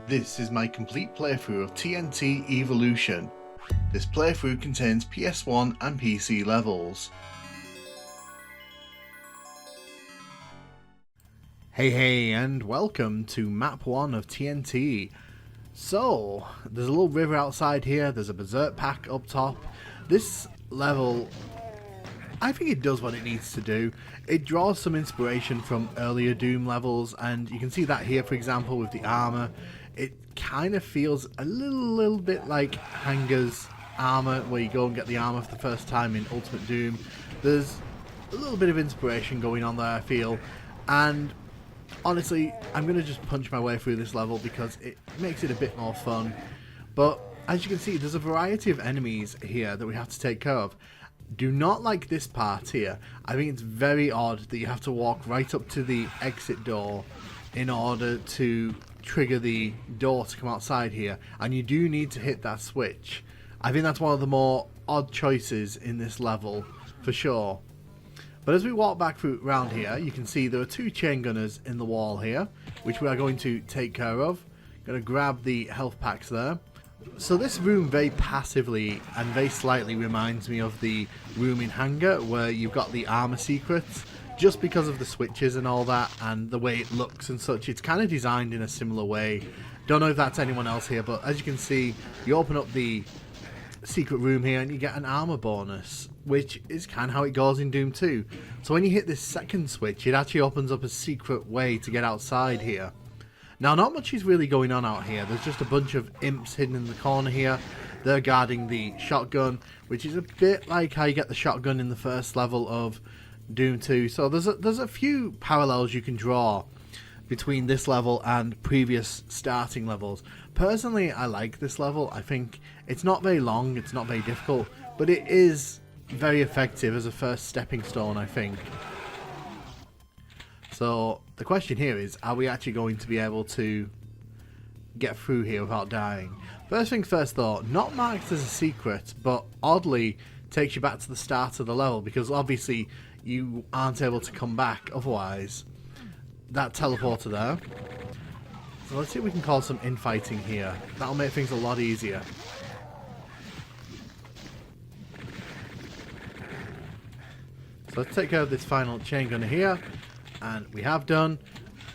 This is my complete playthrough of TNT Evolution. This playthrough contains PS1 and PC levels. Hey and welcome to map 1 of TNT. So, there's a little river outside here, there's a berserk pack up top. This level, I think it does what it needs to do. It draws some inspiration from earlier Doom levels, and you can see that here, for example, with the armor. It kind of feels a little bit like Hangar's armor, where you go and get the armor for the first time in Ultimate Doom. There's a little bit of inspiration going on there, I feel, and honestly, I'm going to just punch my way through this level because it makes it a bit more fun. But as you can see, there's a variety of enemies here that we have to take care of. Do not like this part here. I think it's very odd that you have to walk right up to the exit door in order to trigger the door to come outside here, and you do need to hit that switch. I think that's one of the more odd choices in this level for sure. But as we walk back through around here, you can see there are two chain gunners in the wall here, which we are going to take care of. Going to grab the health packs there. So this room very passively and very slightly reminds me of the room in Hangar, where you've got the armor secrets. Just because of the switches and all that, and the way it looks and such, it's kind of designed in a similar way. Don't know if that's anyone else here, but as you can see, you open up the secret room here and you get an armor bonus, which is kind of how it goes in Doom 2. So when you hit this second switch, it actually opens up a secret way to get outside here. Now, not much is really going on out here. There's just a bunch of imps hidden in the corner here. They're guarding the shotgun, which is a bit like how you get the shotgun in the first level of Doom 2. So there's a few parallels you can draw between this level and previous starting levels. Personally, I like this level. I think it's not very long, it's not very difficult, but it is very effective as a first stepping stone, I think. So the question here is, are we actually going to be able to get through here without dying? First things first though, not marked as a secret, but oddly takes you back to the start of the level, because obviously you aren't able to come back otherwise. That teleporter there. So let's see if we can call some infighting here. That'll make things a lot easier. So let's take care of this final chain gunner here. And we have done.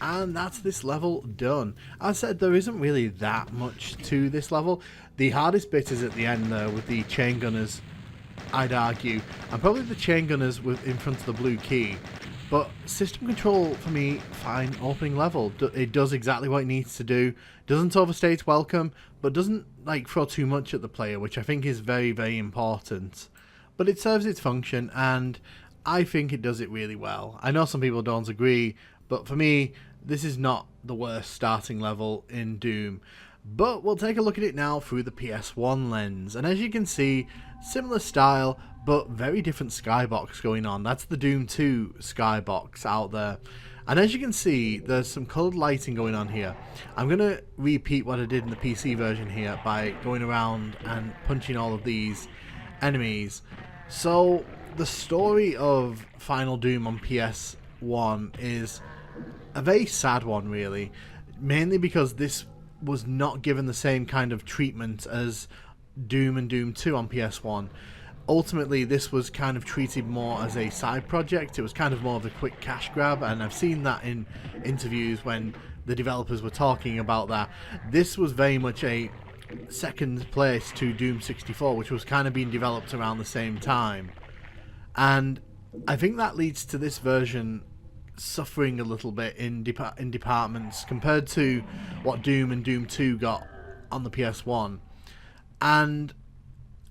And that's this level done. As I said, there isn't really that much to this level. The hardest bit is at the end there with the chain gunners, I'd argue, and probably the chain gunners with in front of the blue key. But system control for me, fine, opening level. It does exactly what it needs to do. Doesn't overstay its welcome, but doesn't like throw too much at the player, which I think is very, very important. But it serves its function, and I think it does it really well. I know some people don't agree, but for me, this is not the worst starting level in Doom. But we'll take a look at it now through the PS1 lens, and as you can see, similar style but very different skybox going on. That's the Doom 2 skybox out there, and as you can see, there's some coloured lighting going on here. I'm going to repeat what I did in the PC version here by going around and punching all of these enemies. So the story of Final Doom on PS1 is a very sad one, really, mainly because this was not given the same kind of treatment as Doom and Doom 2 on PS1. Ultimately, this was kind of treated more as a side project. It was kind of more of a quick cash grab, and I've seen that in interviews when the developers were talking about that. This was very much a second place to Doom 64, which was kind of being developed around the same time. And I think that leads to this version suffering a little bit in departments compared to what Doom and Doom 2 got on the PS1. And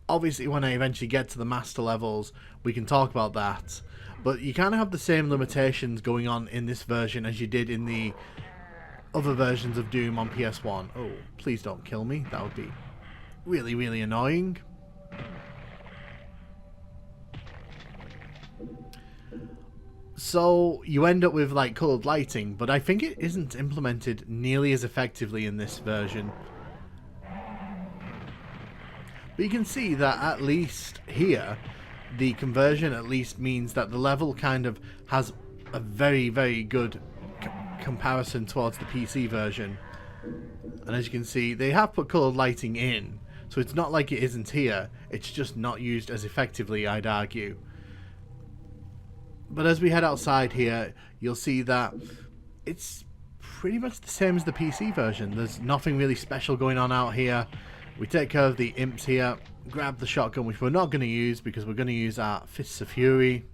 obviously when I eventually get to the master levels, we can talk about that. But you kind of have the same limitations going on in this version as you did in the other versions of Doom on PS1. Oh, please don't kill me. That would be really, really annoying. So you end up with like coloured lighting, but I think it isn't implemented nearly as effectively in this version. But you can see that at least here, the conversion at least means that the level kind of has a very, very good comparison towards the PC version. And as you can see, they have put coloured lighting in, so it's not like it isn't here, it's just not used as effectively, I'd argue. But as we head outside here, you'll see that it's pretty much the same as the PC version. There's nothing really special going on out here. We take care of the imps here, grab the shotgun, which we're not going to use because we're going to use our Fists of Fury.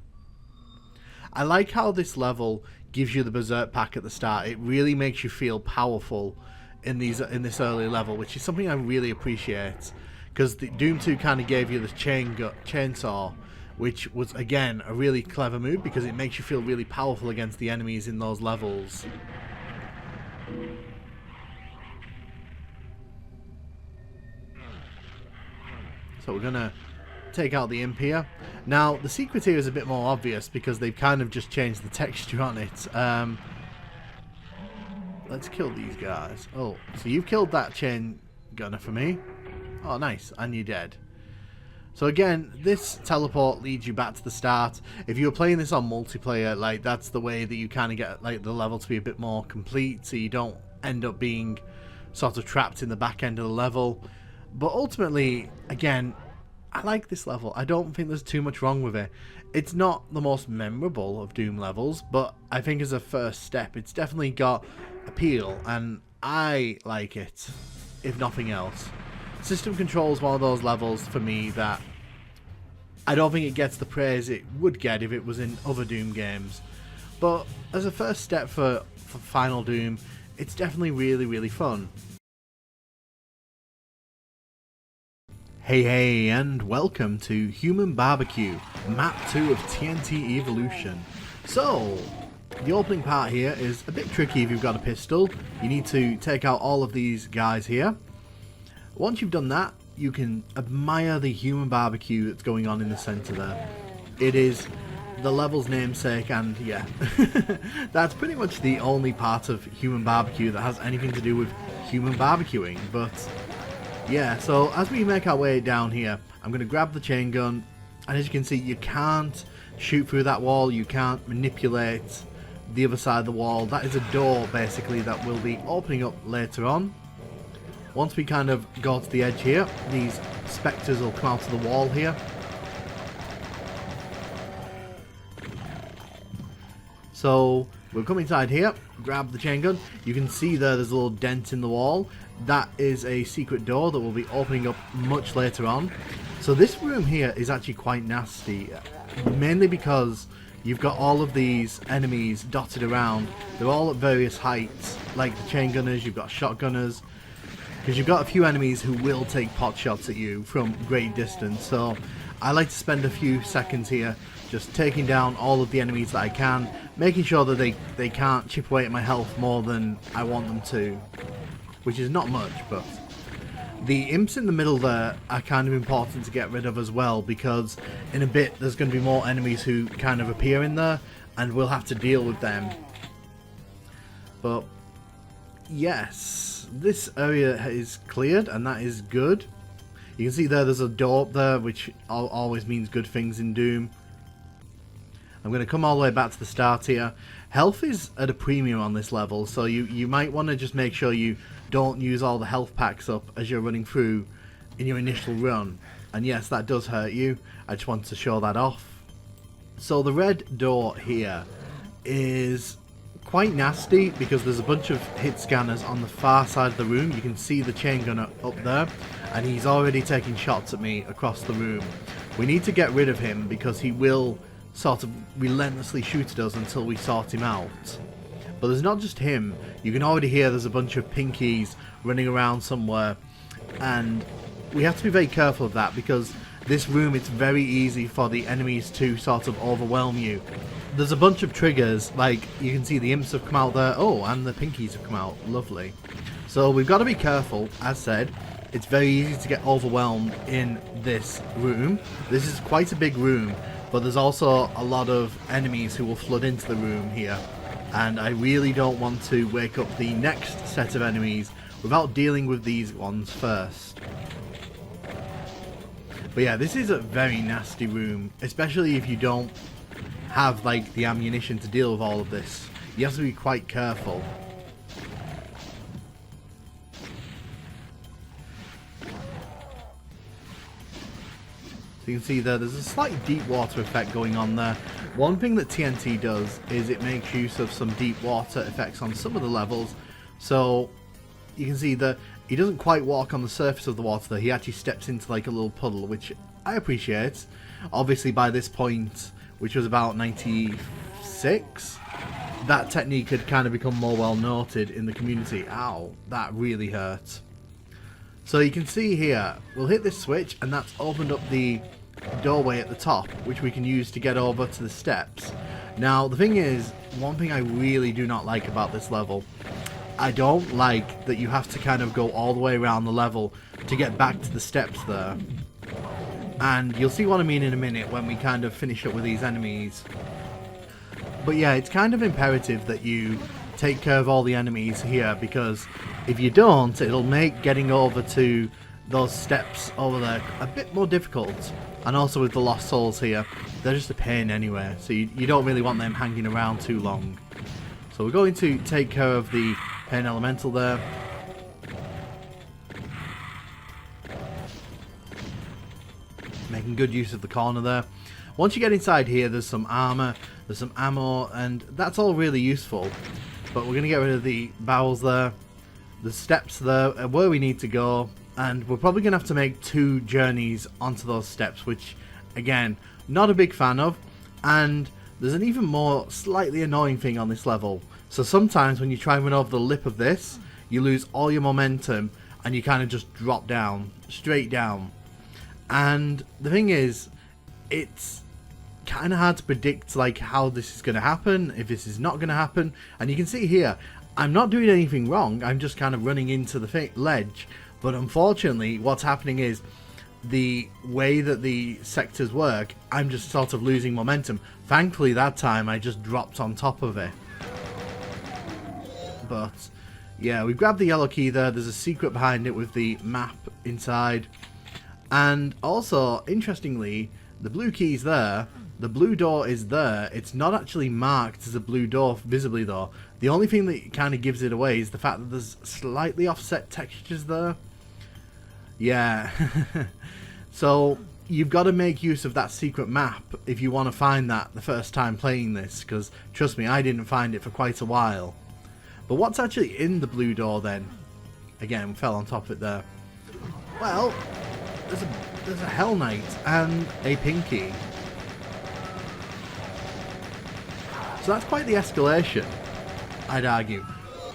I like how this level gives you the Berserk pack at the start. It really makes you feel powerful in this early level, which is something I really appreciate, because the Doom 2 kind of gave you the chainsaw, which was again a really clever move because it makes you feel really powerful against the enemies in those levels. So we're gonna take out the imp here. Now the secret here is a bit more obvious because they've kind of just changed the texture on it. Let's kill these guys. Oh, so you've killed that chain gunner for me. Oh, nice. And you're dead. So again, this teleport leads you back to the start. If you were playing this on multiplayer, like, that's the way that you kind of get like the level to be a bit more complete, so you don't end up being sort of trapped in the back end of the level. But ultimately, again, I like this level. I don't think there's too much wrong with it. It's not the most memorable of Doom levels, but I think as a first step, it's definitely got appeal, and I like it, if nothing else. System Control is one of those levels for me that I don't think it gets the praise it would get if it was in other Doom games. But as a first step for Final Doom, it's definitely really, really fun. Hey, and welcome to Human Barbecue, Map 2 of TNT Evolution. So, the opening part here is a bit tricky if you've got a pistol. You need to take out all of these guys here. Once you've done that, you can admire the human barbecue that's going on in the centre there. It is the level's namesake, and yeah, that's pretty much the only part of human barbecue that has anything to do with human barbecuing. But yeah, so as we make our way down here, I'm going to grab the chain gun, and as you can see, you can't shoot through that wall, you can't manipulate the other side of the wall. That is a door basically that will be opening up later on. Once we kind of go to the edge here, these spectres will come out of the wall here. So we'll come inside here, grab the chain gun. You can see there's a little dent in the wall. That is a secret door that will be opening up much later on. So this room here is actually quite nasty, mainly because you've got all of these enemies dotted around. They're all at various heights, like the chain gunners, you've got shotgunners, because you've got a few enemies who will take pot shots at you from great distance. So I like to spend a few seconds here just taking down all of the enemies that I can, making sure that they can't chip away at my health more than I want them to, which is not much. But the imps in the middle there are kind of important to get rid of as well, because in a bit there's going to be more enemies who kind of appear in there and we'll have to deal with them. But yes, this area is cleared, and that is good. You can see there's a door up there, which always means good things in Doom. I'm going to come all the way back to the start here. Health is at a premium on this level, so you might want to just make sure you don't use all the health packs up as you're running through in your initial run. And yes, that does hurt you. I just wanted to show that off. So the red door here is quite nasty because there's a bunch of hit scanners on the far side of the room. You can see the chain gunner up there, and he's already taking shots at me across the room. We need to get rid of him because he will sort of relentlessly shoot at us until we sort him out. But there's not just him. You can already hear there's a bunch of pinkies running around somewhere, and we have to be very careful of that because this room, it's very easy for the enemies to sort of overwhelm you. There's a bunch of triggers, like you can see the imps have come out there. Oh, and the pinkies have come out. Lovely. So we've got to be careful. As said, it's very easy to get overwhelmed in this room. This is quite a big room, but there's also a lot of enemies who will flood into the room here, and I really don't want to wake up the next set of enemies without dealing with these ones first. But yeah, this is a very nasty room, especially if you don't have like the ammunition to deal with all of this. You have to be quite careful. So you can see there's a slight deep water effect going on there. One thing that TNT does is it makes use of some deep water effects on some of the levels. So you can see that he doesn't quite walk on the surface of the water there. He actually steps into like a little puddle, which I appreciate. Obviously by this point, which was about 96, that technique had kind of become more well noted in the community. Ow, that really hurt. So you can see here, we'll hit this switch and that's opened up the doorway at the top, which we can use to get over to the steps. Now the thing is, one thing I really do not like about this level, I don't like that you have to kind of go all the way around the level to get back to the steps there. And you'll see what I mean in a minute when we kind of finish up with these enemies. But yeah, it's kind of imperative that you take care of all the enemies here, because if you don't, it'll make getting over to those steps over there a bit more difficult. And also with the lost souls here, they're just a pain anyway, so you don't really want them hanging around too long. So we're going to take care of the pain elemental there. Making good use of the corner there. Once you get inside here, there's some armor, there's some ammo, and that's all really useful. But we're going to get rid of the barrels there, the steps there, where we need to go, and we're probably going to have to make 2 journeys onto those steps, which, again, not a big fan of. And there's an even more slightly annoying thing on this level. So sometimes when you try and run over the lip of this, you lose all your momentum, and you kind of just drop down, straight down. And the thing is, it's kind of hard to predict like how this is going to happen, if this is not going to happen. And you can see here, I'm not doing anything wrong, I'm just kind of running into the ledge. But unfortunately, what's happening is the way that the sectors work, I'm just sort of losing momentum. Thankfully that time I just dropped on top of it. But yeah, we've grabbed the yellow key there, there's a secret behind it with the map inside. And also, interestingly, the blue key's there, the blue door is there, it's not actually marked as a blue door visibly though. The only thing that kind of gives it away is the fact that there's slightly offset textures there. Yeah, so you've got to make use of that secret map if you want to find that the first time playing this, because trust me, I didn't find it for quite a while. But what's actually in the blue door then? Again, we fell on top of it there. Well, there's a Hell Knight and a Pinky. So that's quite the escalation, I'd argue.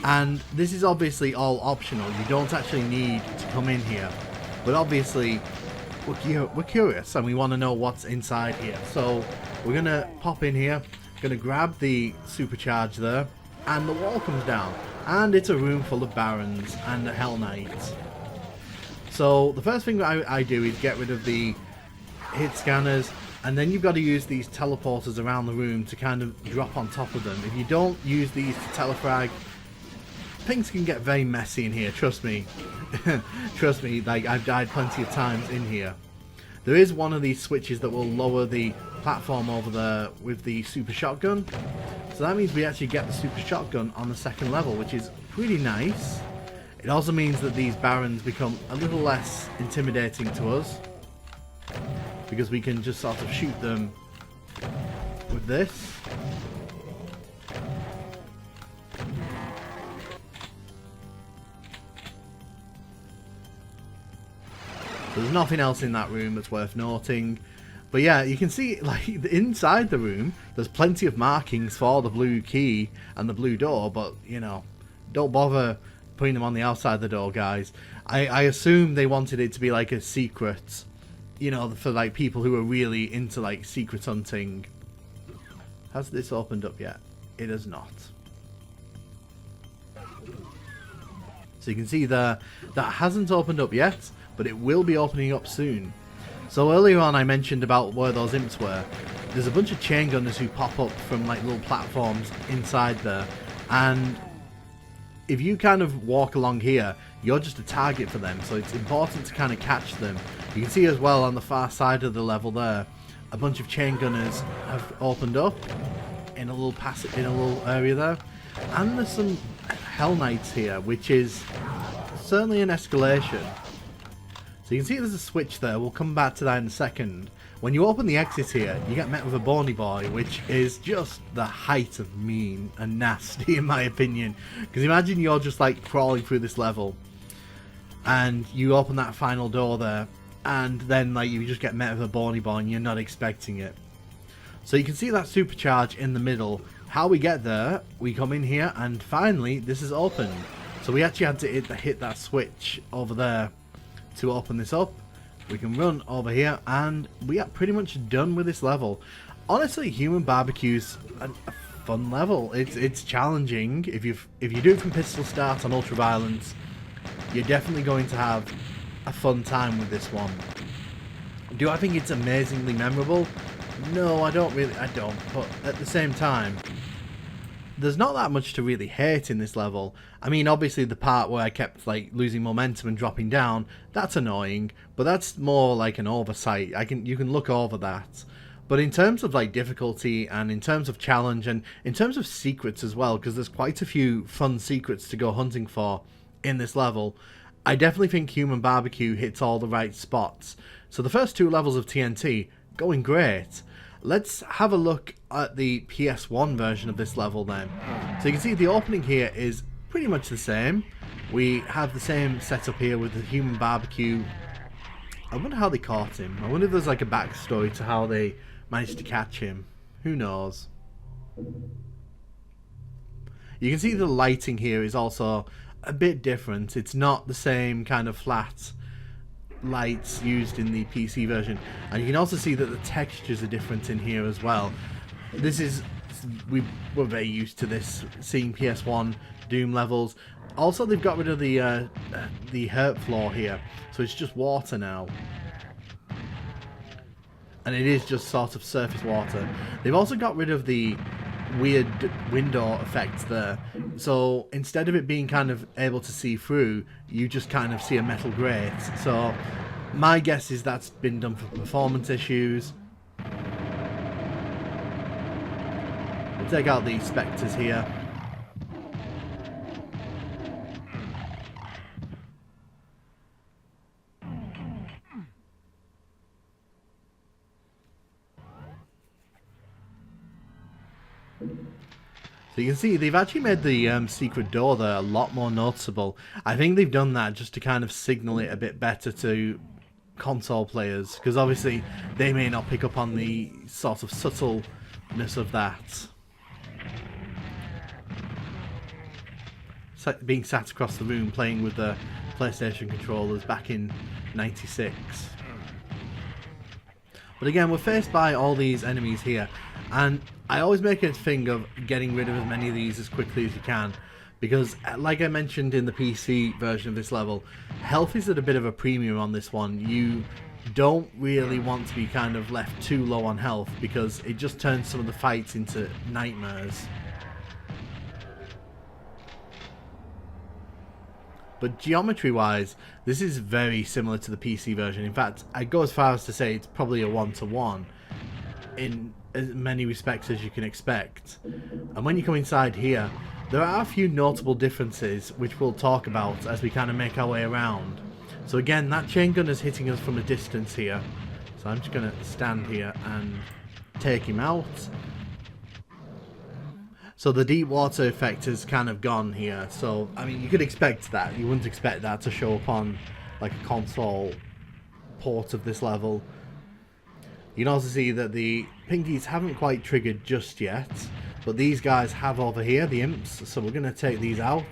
And this is obviously all optional. You don't actually need to come in here. But obviously, we're curious and we want to know what's inside here. So we're going to pop in here, going to grab the supercharge there, and the wall comes down. And it's a room full of barons and a Hell Knight. So the first thing that I do is get rid of the hit scanners, and then you've got to use these teleporters around the room to kind of drop on top of them. If you don't use these to telefrag, things can get very messy in here, trust me. Trust me, like I've died plenty of times in here. There is one of these switches that will lower the platform over there with the super shotgun. So that means we actually get the super shotgun on the second level, which is pretty nice. It also means that these barons become a little less intimidating to us, because we can just sort of shoot them with this. So there's nothing else in that room that's worth noting. But yeah, you can see like inside the room there's plenty of markings for the blue key and the blue door, but you know, don't bother putting them on the outside of the door, guys. I assume they wanted it to be like a secret, you know, for like people who are really into like secret hunting. Has this opened up yet? It has not. So you can see there, that hasn't opened up yet, but it will be opening up soon. So earlier on I mentioned about where those imps were. There's a bunch of chain gunners who pop up from like little platforms inside there, and if you kind of walk along here, you're just a target for them, so it's important to kind of catch them. You can see as well on the far side of the level there, a bunch of chain gunners have opened up in a little passage, in a little area there, and there's some Hell Knights here, which is certainly an escalation. So you can see there's a switch there. We'll come back to that in a second. When you open the exit here, you get met with a bony boy, which is just the height of mean and nasty in my opinion. Because imagine you're just like crawling through this level and you open that final door there, and then like you just get met with a bony boy and you're not expecting it. So you can see that supercharge in the middle. How we get there, we come in here and finally this is open. So we actually had to hit that switch over there to open this up. We can run over here and we are pretty much done with this level. Honestly, Human Barbecue's a fun level. It's challenging. If you do it from pistol start on ultra violence, you're definitely going to have a fun time with this one. Do I think it's amazingly memorable? No, I don't. But at the same time, there's not that much to really hate in this level. I mean, obviously the part where I kept like losing momentum and dropping down, that's annoying, but that's more like an oversight. You can look over that. But in terms of like difficulty and in terms of challenge and in terms of secrets as well, because there's quite a few fun secrets to go hunting for in this level, I definitely think Human Barbecue hits all the right spots. So the first two levels of TNT, going great. Let's have a look at the PS1 version of this level then. So you can see the opening here is pretty much the same. We have the same setup here with the Human Barbecue. I wonder how they caught him. I wonder if there's like a backstory to how they managed to catch him. Who knows? You can see the lighting here is also a bit different. It's not the same kind of flat lights used in the PC version, and you can also see that the textures are different in here as well. We're very used to this, seeing PS1 Doom levels. Also, they've got rid of the hurt floor here, so it's just water now, and it is just sort of surface water. They've also got rid of the weird window effect there, so instead of it being kind of able to see through, you just kind of see a metal grate. So my guess is that's been done for performance issues. We'll take out the spectres here. So you can see they've actually made the secret door there a lot more noticeable. I think they've done that just to kind of signal it a bit better to console players, because obviously they may not pick up on the sort of subtleness of that. Being sat across the room playing with the PlayStation controllers back in '96. But again, we're faced by all these enemies here, and I always make a thing of getting rid of as many of these as quickly as you can, because like I mentioned in the PC version of this level, health is at a bit of a premium on this one. You don't really want to be kind of left too low on health, because it just turns some of the fights into nightmares. But geometry wise, this is very similar to the PC version. In fact, I go as far as to say it's probably a one-to-one in as many respects as you can expect. And when you come inside here, there are a few notable differences which we'll talk about as we kind of make our way around. So again, that chain gun is hitting us from a distance here. So I'm just going to stand here and take him out. So the deep water effect has kind of gone here. So, I mean, you could expect that. You wouldn't expect that to show up on like a console port of this level. You can also see that the pinkies haven't quite triggered just yet, but these guys have over here, the imps, so we're going to take these out.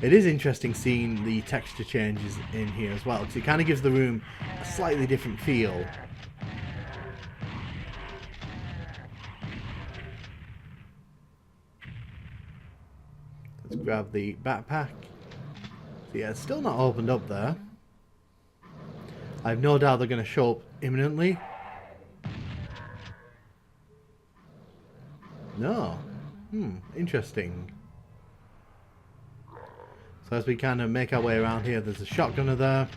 It is interesting seeing the texture changes in here as well, because it kind of gives the room a slightly different feel. Let's grab the backpack. So yeah, it's still not opened up there. I have no doubt they're going to show up imminently. No. Interesting. So as we kind of make our way around here, there's a shotgunner there.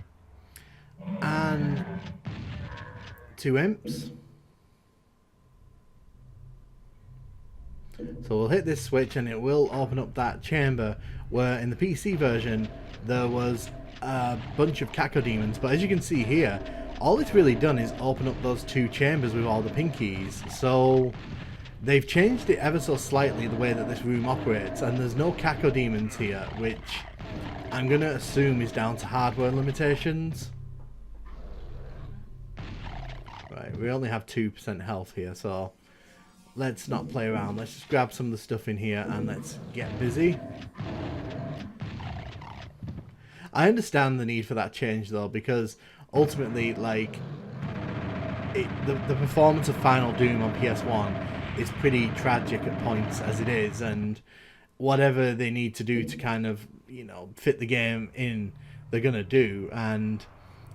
And 2 imps. So we'll hit this switch and it will open up that chamber where in the PC version there was a bunch of cacodemons, but as you can see here, all it's really done is open up those 2 chambers with all the pinkies. So they've changed it ever so slightly the way that this room operates, and there's no cacodemons here, which I'm going to assume is down to hardware limitations. Right, we only have 2% health here, so let's not play around. Let's just grab some of the stuff in here and let's get busy. I understand the need for that change though, because ultimately, like, the performance of Final Doom on PS1 is pretty tragic at points as it is, and whatever they need to do to kind of, you know, fit the game in, they're gonna do. And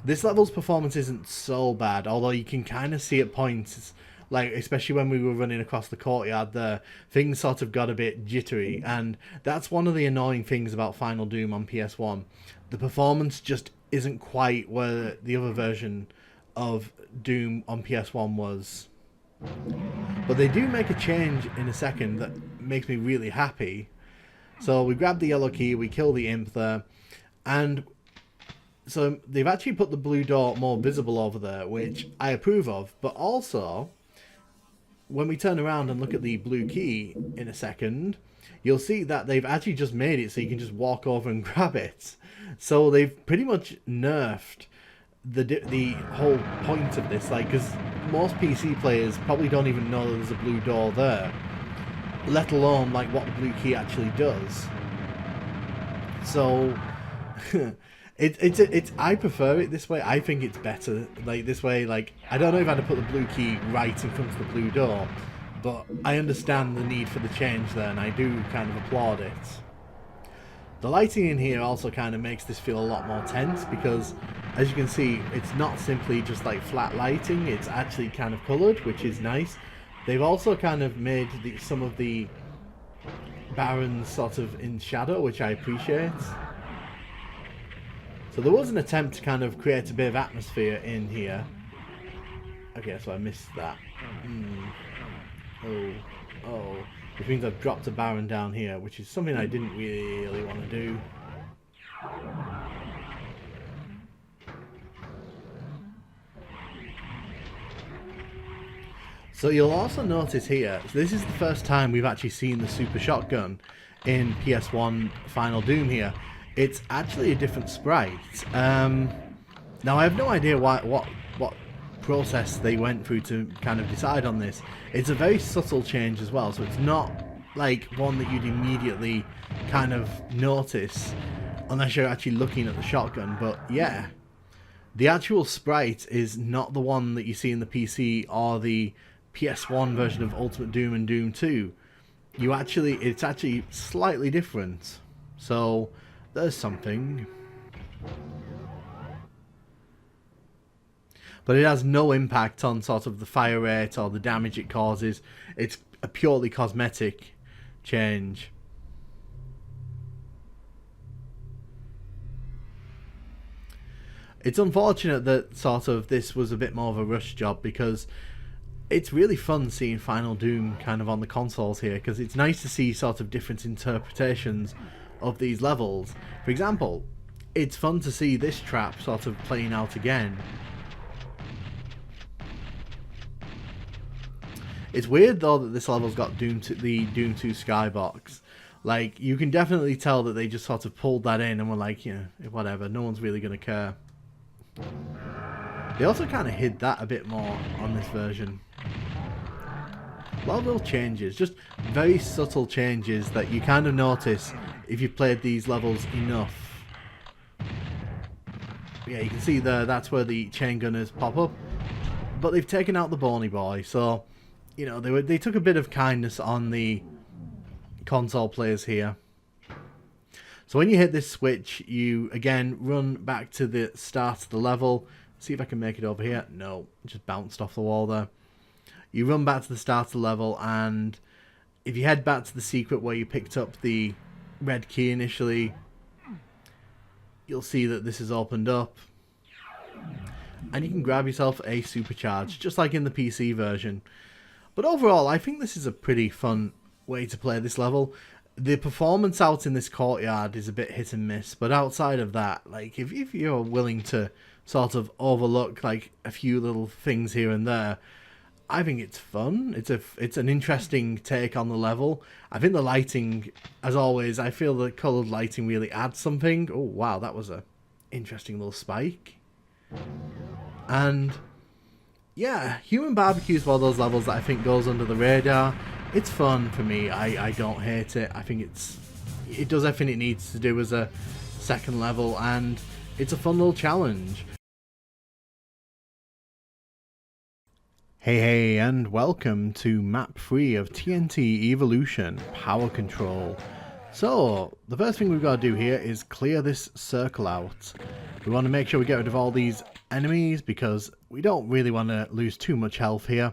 this level's performance isn't so bad, although you can kind of see at points, like especially when we were running across the courtyard there, things sort of got a bit jittery, and that's one of the annoying things about Final Doom on PS1. The performance just isn't quite where the other version of Doom on PS1 was. But they do make a change in a second that makes me really happy. So we grab the yellow key, we kill the imp there, and so they've actually put the blue door more visible over there, which I approve of. But also, when we turn around and look at the blue key in a second, you'll see that they've actually just made it so you can just walk over and grab it. So they've pretty much nerfed the whole point of this, like, because most PC players probably don't even know that there's a blue door there, let alone like what the blue key actually does. So it's I prefer it this way. I think it's better like this way. Like, I don't know if I'd have put the blue key right in front of the blue door, but I understand the need for the change there, and I do kind of applaud it. The lighting in here also kind of makes this feel a lot more tense, because as you can see, it's not simply just like flat lighting, it's actually kind of coloured, which is nice. They've also kind of made some of the barons sort of in shadow, which I appreciate. So there was an attempt to kind of create a bit of atmosphere in here. Okay, so I missed that. Oh. Which means I've dropped a baron down here, which is something I didn't really want to do. So you'll also notice here, so this is the first time we've actually seen the super shotgun in PS1 Final Doom here. It's actually a different sprite. Now I have no idea what process they went through to kind of decide on this. It's a very subtle change as well, so it's not like one that you'd immediately kind of notice unless you're actually looking at the shotgun. But yeah, the actual sprite is not the one that you see in the PC or the PS1 version of Ultimate Doom and Doom 2. It's actually slightly different. So there's something. But it has no impact on sort of the fire rate or the damage it causes. It's a purely cosmetic change. It's unfortunate that sort of this was a bit more of a rush job, because it's really fun seeing Final Doom kind of on the consoles here, because it's nice to see sort of different interpretations of these levels. For example, it's fun to see this trap sort of playing out again. It's weird though that this level's got the Doom 2 skybox. Like, you can definitely tell that they just sort of pulled that in and were like, yeah, whatever, no one's really going to care. They also kind of hid that a bit more on this version. A lot of little changes, just very subtle changes that you kind of notice if you've played these levels enough. Yeah, you can see there, that's where the chain gunners pop up. But they've taken out the bony boy, so you know, they took a bit of kindness on the console players here. So when you hit this switch, you again run back to the start of the level. See if I can make it over here. No, just bounced off the wall there. You run back to the start of the level, and if you head back to the secret where you picked up the red key initially, you'll see that this is opened up. And you can grab yourself a supercharge, just like in the PC version. But overall, I think this is a pretty fun way to play this level. The performance out in this courtyard is a bit hit and miss, but outside of that, like if you're willing to sort of overlook like a few little things here and there, I think it's fun. It's an interesting take on the level. I think the lighting, as always, I feel the coloured lighting really adds something. Oh wow, that was a interesting little spike. And yeah, Human Barbecue is one of those levels that I think goes under the radar. It's fun for me. I don't hate it. I think it does everything it needs to do as a second level, and it's a fun little challenge. Hey, and welcome to map 3 of TNT Evolution, Power Control. So, the first thing we've got to do here is clear this circle out. We want to make sure we get rid of all these enemies because we don't really want to lose too much health here.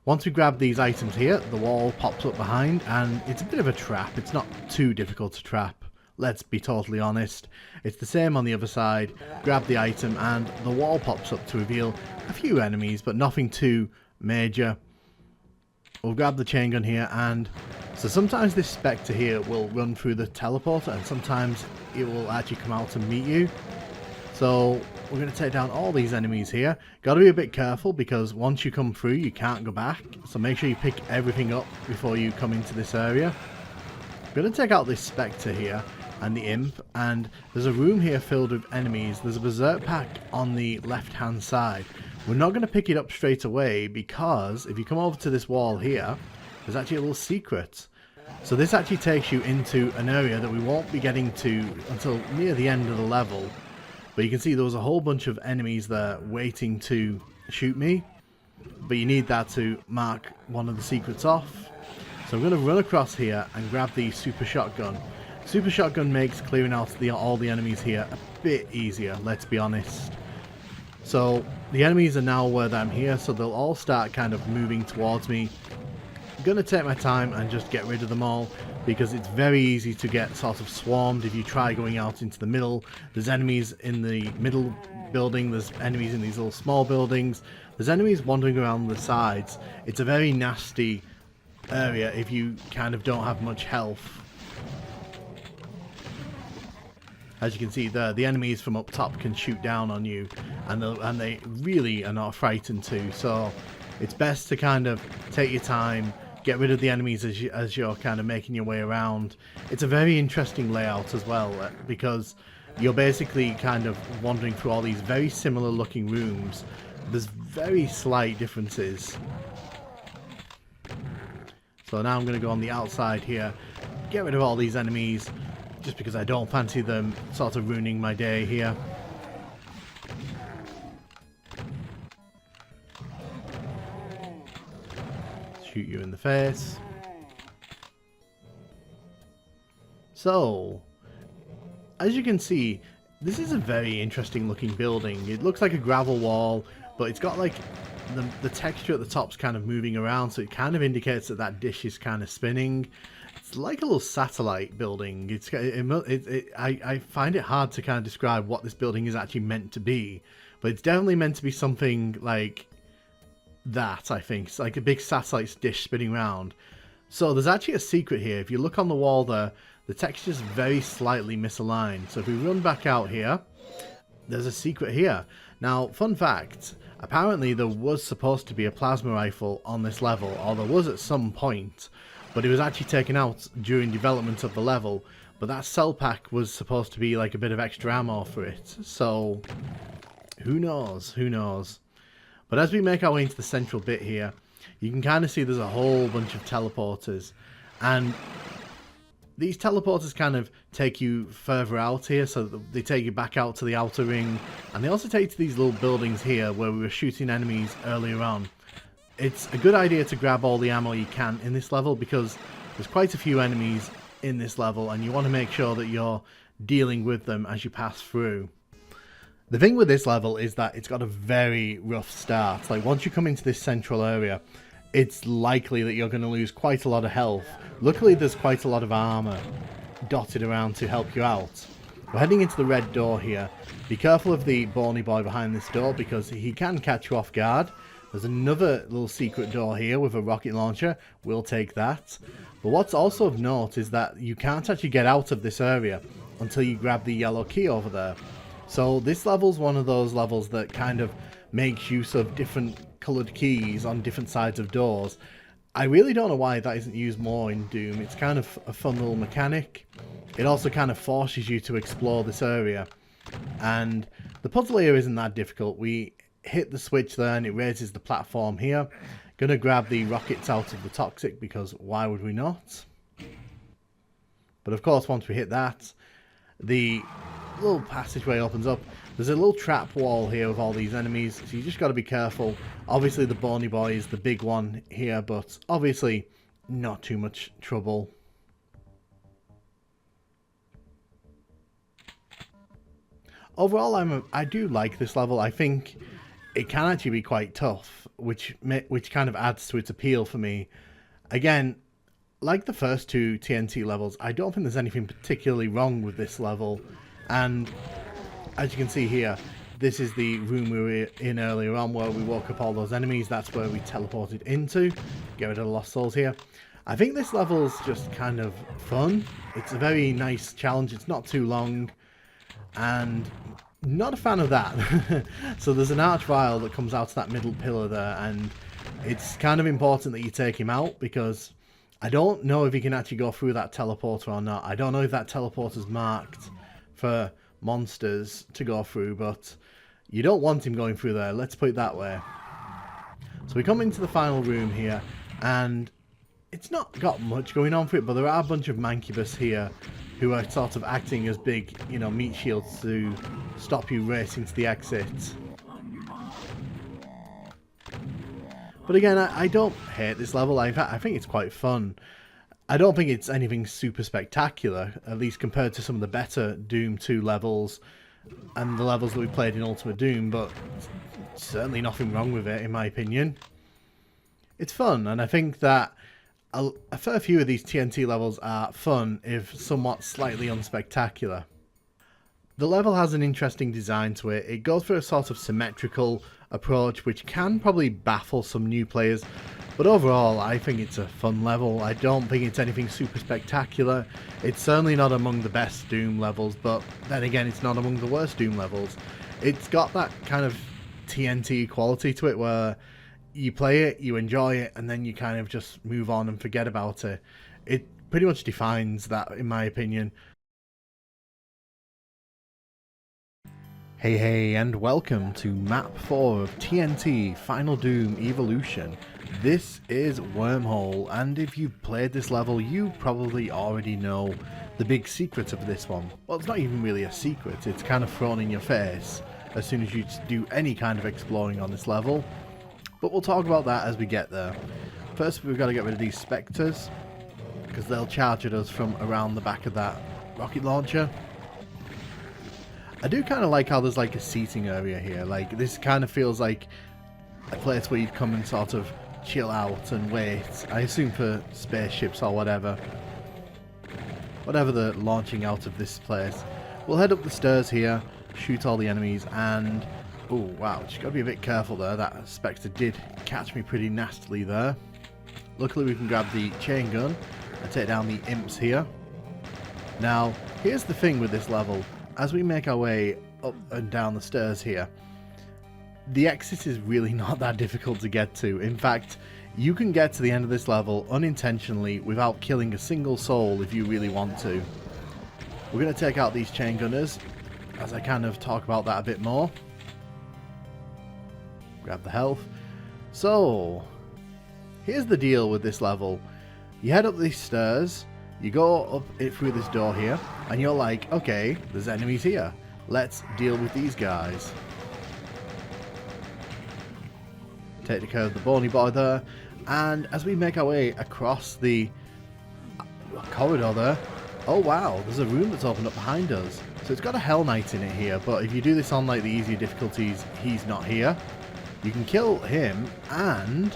Once we grab these items here, the wall pops up behind, and it's a bit of a trap. It's not too difficult to trap, let's be totally honest. It's the same on the other side. Grab the item and the wall pops up to reveal a few enemies, but nothing too major. We'll grab the chain gun here, and so sometimes this Spectre here will run through the teleporter, and sometimes it will actually come out to meet you. So we're going to take down all these enemies here. Got to be a bit careful because once you come through you can't go back, so make sure you pick everything up before you come into this area. We're going to take out this Spectre here and the Imp, and there's a room here filled with enemies. There's a Berserk pack on the left hand side. We're not going to pick it up straight away because if you come over to this wall here, there's actually a little secret. So this actually takes you into an area that we won't be getting to until near the end of the level. But you can see there was a whole bunch of enemies there waiting to shoot me. But you need that to mark one of the secrets off. So I'm going to run across here and grab the Super Shotgun. Super Shotgun makes clearing out all the enemies here a bit easier, let's be honest. So the enemies are now where I'm here, so they'll all start kind of moving towards me. I'm going to take my time and just get rid of them all, because it's very easy to get sort of swarmed if you try going out into the middle. There's enemies in the middle building, there's enemies in these little small buildings, there's enemies wandering around the sides. It's a very nasty area if you kind of don't have much health. As you can see there, the enemies from up top can shoot down on you, and they really are not frightened to, so it's best to kind of take your time, get rid of the enemies as you're kind of making your way around. It's a very interesting layout as well, because you're basically kind of wandering through all these very similar looking rooms. There's very slight differences. So now I'm going to go on the outside here, get rid of all these enemies, just because I don't fancy them sort of ruining my day here. Shoot you in the face. So, as you can see, this is a very interesting looking building. It looks like a gravel wall, but it's got like the texture at the top's kind of moving around, so it kind of indicates that that dish is kind of spinning. It's like a little satellite building. I find it hard to kind of describe what this building is actually meant to be, but it's definitely meant to be something like that, I think. It's like a big satellite dish spinning around. So there's actually a secret here. If you look on the wall there, the texture's very slightly misaligned. So if we run back out here, there's a secret here. Now, fun fact, apparently there was supposed to be a plasma rifle on this level, or there was at some point, but it was actually taken out during development of the level. But that cell pack was supposed to be like a bit of extra ammo for it. So, who knows? Who knows? But as we make our way into the central bit here, you can kind of see there's a whole bunch of teleporters. And these teleporters kind of take you further out here, so they take you back out to the outer ring. And they also take you to these little buildings here where we were shooting enemies earlier on. It's a good idea to grab all the ammo you can in this level, because there's quite a few enemies in this level and you want to make sure that you're dealing with them as you pass through. The thing with this level is that it's got a very rough start. Like, once you come into this central area, it's likely that you're going to lose quite a lot of health. Luckily there's quite a lot of armor dotted around to help you out. We're heading into the red door here. Be careful of the brawny boy behind this door, because he can catch you off guard. There's another little secret door here with a rocket launcher. We'll take that. But what's also of note is that you can't actually get out of this area until you grab the yellow key over there. So this level's one of those levels that kind of makes use of different coloured keys on different sides of doors. I really don't know why that isn't used more in Doom. It's kind of a fun little mechanic. It also kind of forces you to explore this area. And the puzzle here isn't that difficult. We hit the switch there and it raises the platform here. Gonna grab the rockets out of the toxic because why would we not? But of course once we hit that, the little passageway opens up. There's a little trap wall here with all these enemies, so you just got to be careful. Obviously the bony boy is the big one here, but obviously not too much trouble. Overall, I do like this level. I think it can actually be quite tough, which kind of adds to its appeal for me. Again, like the first two TNT levels, I don't think there's anything particularly wrong with this level. And as you can see here, this is the room we were in earlier on where we woke up all those enemies. That's where we teleported into. Get rid of the lost souls here. I think this level's just kind of fun. It's a very nice challenge. It's not too long. And not a fan of that. So there's an archvile that comes out of that middle pillar there. And it's kind of important that you take him out because I don't know if you can actually go through that teleporter or not. I don't know if that teleporter's marked for monsters to go through, but you don't want him going through there, let's put it that way. So we come into the final room here, and it's not got much going on for it, but there are a bunch of mancubus here who are sort of acting as big, you know, meat shields to stop you racing to the exit. But again, I don't hate this level. I think it's quite fun. I don't think it's anything super spectacular, at least compared to some of the better Doom 2 levels and the levels that we played in Ultimate Doom, but certainly nothing wrong with it in my opinion. It's fun, and I think that a fair few of these TNT levels are fun, if somewhat slightly unspectacular. The level has an interesting design to it. It goes for a sort of symmetrical approach, which can probably baffle some new players. But overall, I think it's a fun level. I don't think it's anything super spectacular. It's certainly not among the best Doom levels, but then again, it's not among the worst Doom levels. It's got that kind of TNT quality to it where you play it, you enjoy it, and then you kind of just move on and forget about it. It pretty much defines that, in my opinion. Hey, and welcome to Map 4 of TNT Final Doom Evolution. This is Wormhole, and if you've played this level, you probably already know the big secret of this one. Well, it's not even really a secret, it's kind of thrown in your face as soon as you do any kind of exploring on this level. But we'll talk about that as we get there. First, we've got to get rid of these spectres, because they'll charge at us from around the back of that rocket launcher. I do kind of like how there's like a seating area here. Like, this kind of feels like a place where you'd come and sort of chill out and wait. I assume for spaceships or whatever. Whatever the launching out of this place. We'll head up the stairs here, shoot all the enemies, and... oh, wow, just gotta be a bit careful there. That Spectre did catch me pretty nastily there. Luckily we can grab the chain gun and take down the imps here. Now, here's the thing with this level. As we make our way up and down the stairs here, the exit is really not that difficult to get to. In fact, you can get to the end of this level unintentionally without killing a single soul if you really want to. We're going to take out these chain gunners as I kind of talk about that a bit more. Grab the health. So, here's the deal with this level. You head up these stairs, you go up it through this door here, and you're like, okay, there's enemies here. Let's deal with these guys. Take care of the bony boy there, and as we make our way across the corridor there, oh wow, there's a room that's opened up behind us. So it's got a Hell Knight in it here, but if you do this on like the easier difficulties, he's not here. You can kill him, and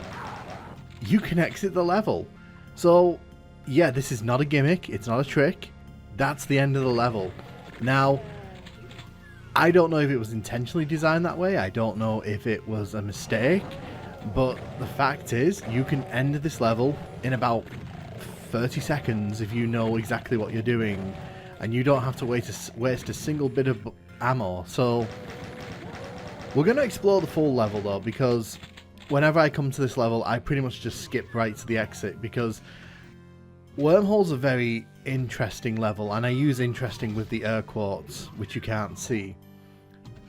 you can exit the level. So, yeah, this is not a gimmick, it's not a trick. That's the end of the level. Now, I don't know if it was intentionally designed that way. I don't know if it was a mistake. But the fact is, you can end this level in about 30 seconds if you know exactly what you're doing, and you don't have to waste a single bit of ammo. So we're going to explore the full level though, because whenever I come to this level I pretty much just skip right to the exit, because Wormhole's a very interesting level, and I use interesting with the air quotes, which you can't see.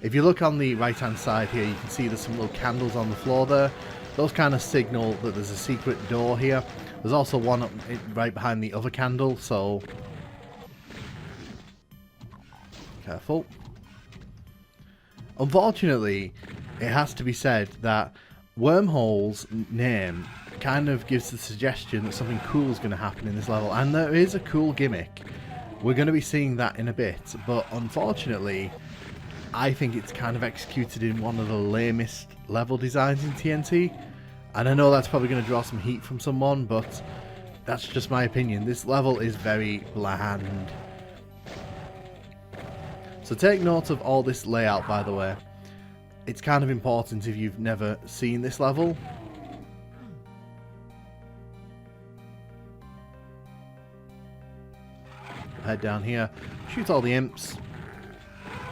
If you look on the right hand side here, you can see there's some little candles on the floor there. Those kind of signal that there's a secret door here. There's also one up right behind the other candle, so careful. Unfortunately, it has to be said that Wormhole's name kind of gives the suggestion that something cool is going to happen in this level, and there is a cool gimmick. We're going to be seeing that in a bit, but unfortunately I think it's kind of executed in one of the lamest level designs in TNT, and I know that's probably going to draw some heat from someone, but that's just my opinion. This level is very bland. So take note of all this layout, by the way. It's kind of important if you've never seen this level. Head down here, shoot all the imps,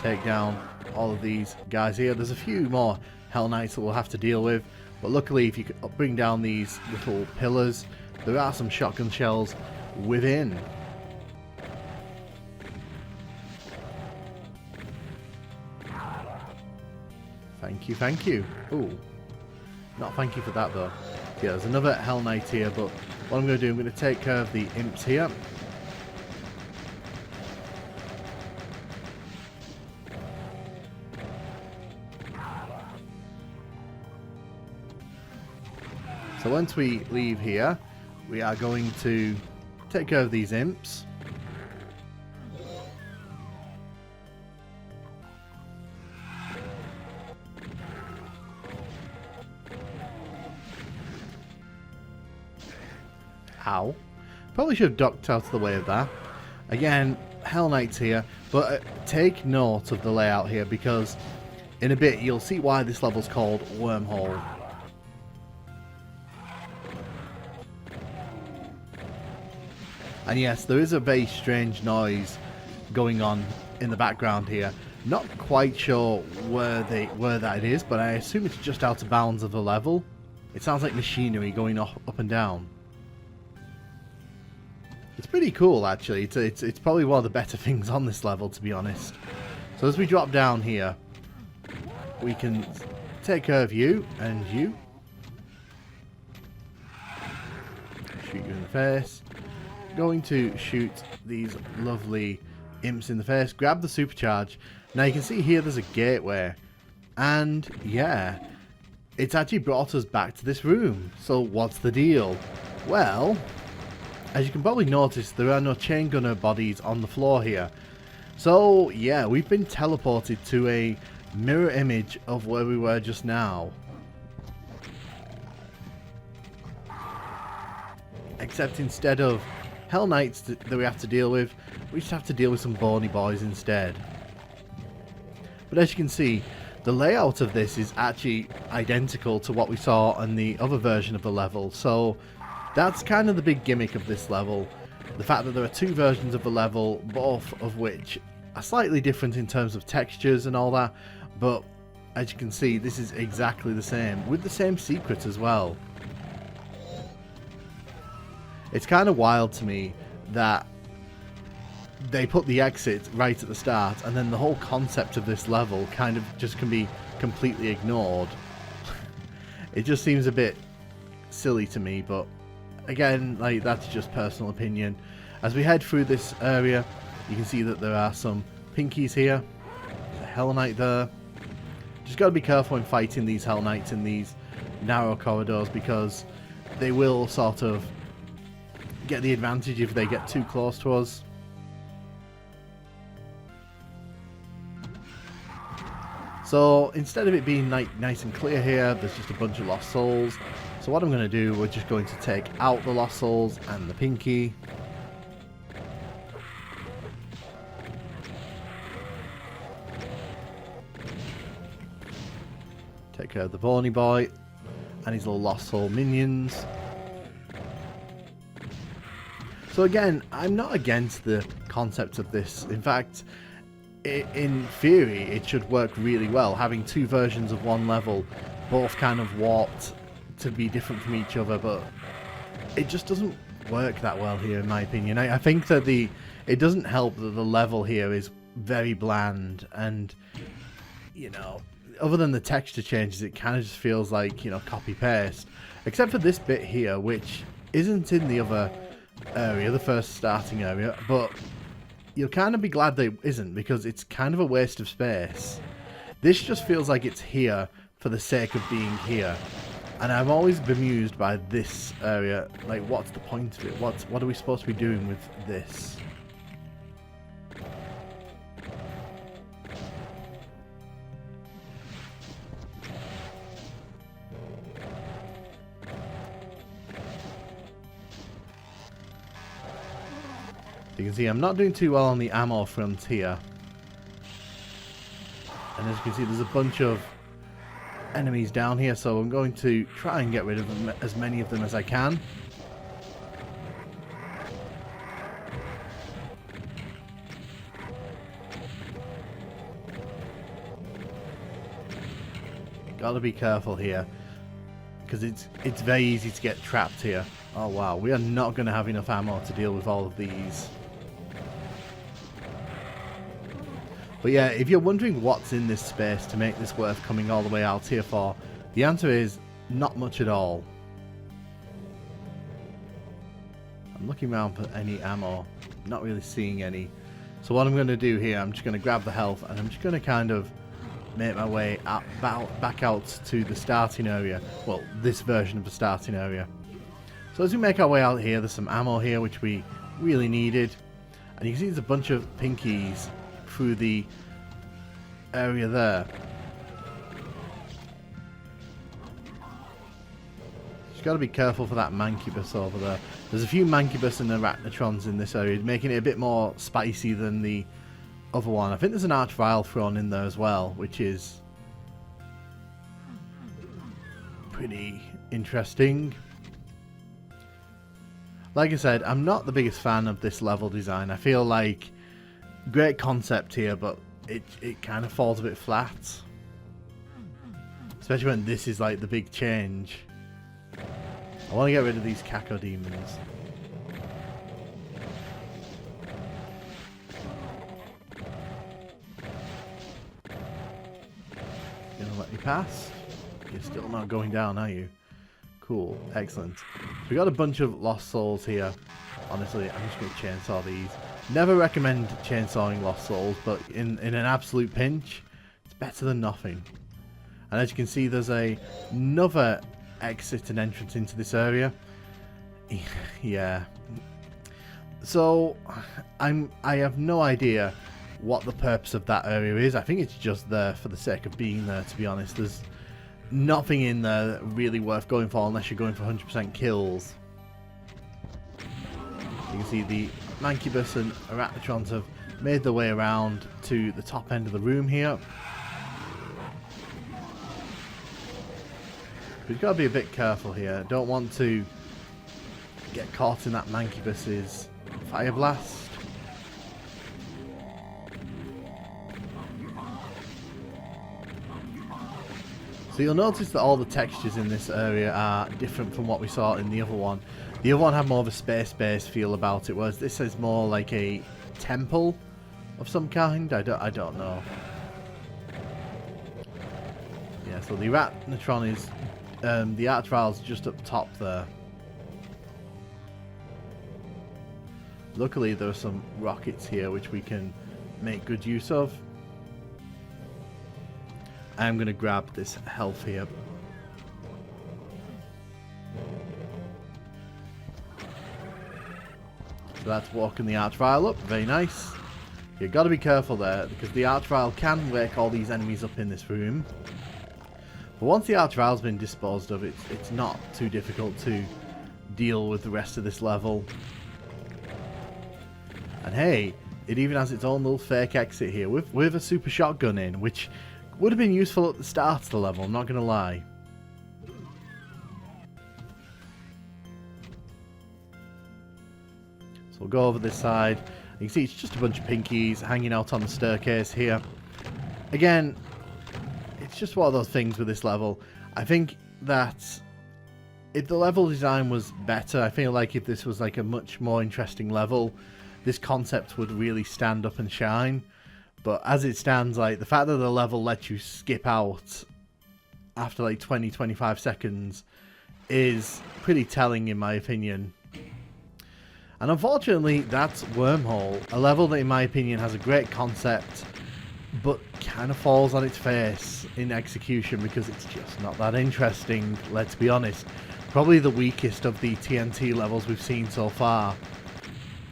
take down all of these guys here. There's a few more Hell Knights that we'll have to deal with, but luckily if you could bring down these little pillars, there are some shotgun shells within. Thank you, thank you. Ooh, not thank you for that though. Yeah, there's another Hell Knight here, but what I'm going to do, I'm going to take care of the imps here. So once we leave here, we are going to take care of these imps. Ow. Probably should have ducked out of the way of that. Again, Hell Knights here, but take note of the layout here, because in a bit you'll see why this level's called Wormhole. And yes, there is a very strange noise going on in the background here. Not quite sure where that is, but I assume it's just out of bounds of the level. It sounds like machinery going up and down. It's pretty cool, actually. It's probably one of the better things on this level, to be honest. So as we drop down here, we can take care of you and you. Shoot you in the face. Going to shoot these lovely imps in the face. Grab the supercharge. Now you can see here there's a gateway, and yeah, it's actually brought us back to this room. So what's the deal? Well, as you can probably notice, there are no chain gunner bodies on the floor here. So yeah, we've been teleported to a mirror image of where we were just now. Except instead of Hell Knights that we have to deal with, we just have to deal with some bony boys instead. But as you can see, the layout of this is actually identical to what we saw in the other version of the level, so that's kind of the big gimmick of this level. The fact that there are two versions of the level, both of which are slightly different in terms of textures and all that, but as you can see, this is exactly the same, with the same secret as well. It's kind of wild to me that they put the exit right at the start, and then the whole concept of this level kind of just can be completely ignored. It just seems a bit silly to me, but again, like, that's just personal opinion. As we head through this area, you can see that there are some pinkies here. There's a Hell Knight there. Just got to be careful when fighting these Hell Knights in these narrow corridors, because they will sort of get the advantage if they get too close to us. So instead of it being nice and clear here, there's just a bunch of lost souls. So what I'm going to do, we're just going to take out the lost souls and the pinky. Take care of the bony boy. and his little Lost Soul minions. So again, I'm not against the concept of this. In fact, in theory, it should work really well. Having two versions of one level, both kind of warped to be different from each other, but it just doesn't work that well here, in my opinion. I think that it doesn't help that the level here is very bland, and, you know, other than the texture changes, it kind of just feels like, you know, copy-paste. Except for this bit here, which isn't in the other area, the first starting area, but you'll kind of be glad that it isn't, because it's kind of a waste of space. This just feels like it's here for the sake of being here. And I'm always bemused by this area. Like, what's the point of it? What are we supposed to be doing with this? You can see I'm not doing too well on the ammo front here. And as you can see, there's a bunch of enemies down here, so I'm going to try and get rid of them, as many of them as I can. Gotta be careful here, because it's very easy to get trapped here. Oh wow, we are not going to have enough ammo to deal with all of these. But yeah, if you're wondering what's in this space to make this worth coming all the way out here for, the answer is not much at all. I'm looking around for any ammo, not really seeing any. So what I'm going to do here, I'm just going to grab the health, and I'm just going to kind of make my way back out to the starting area. Well, this version of the starting area. So as we make our way out here, there's some ammo here which we really needed. And you can see there's a bunch of pinkies through the area there. Just got to be careful for that Mancubus over there. There's a few Mancubus and Arachnotrons in this area, making it a bit more spicy than the other one. I think there's an Archvile thrown in there as well, which is pretty interesting. Like I said, I'm not the biggest fan of this level design. I feel like great concept here, but it kind of falls a bit flat. Especially when this is like the big change. I want to get rid of these Cacodemons. Gonna let me pass? You're still not going down, are you? Cool, excellent. We got a bunch of Lost Souls here. Honestly, I'm just going to chainsaw these. Never recommend chainsawing Lost Souls, but in an absolute pinch, it's better than nothing. And as you can see, there's another exit and entrance into this area. Yeah. So, I have no idea what the purpose of that area is. I think it's just there for the sake of being there, to be honest. There's nothing in there really worth going for unless you're going for 100% kills. You can see the Mancubus and Arachnotrons have made their way around to the top end of the room here. We've got to be a bit careful here. Don't want to get caught in that Mancubus's fire blast. So you'll notice that all the textures in this area are different from what we saw in the other one. The other one had more of a space-based feel about it, whereas this is more like a temple of some kind. I don't know. Yeah, so the Arachnotron is the Archvile's just up top there. Luckily, there are some rockets here which we can make good use of. I'm going to grab this health here. So that's walking the Archvile up. Very nice. You've got to be careful there, because the Archvile can wake all these enemies up in this room. But once the Archvile's been disposed of, it's not too difficult to deal with the rest of this level. And hey, it even has its own little fake exit here with a super shotgun in, which would have been useful at the start of the level, I'm not going to lie. So we'll go over this side. You can see it's just a bunch of pinkies hanging out on the staircase here. Again, it's just one of those things with this level. I think that if the level design was better, I feel like if this was like a much more interesting level, this concept would really stand up and shine. But as it stands, like the fact that the level lets you skip out after like 20-25 seconds is pretty telling in my opinion. And unfortunately, that's Wormhole, a level that in my opinion has a great concept, but kind of falls on its face in execution because it's just not that interesting, let's be honest. Probably the weakest of the TNT levels we've seen so far.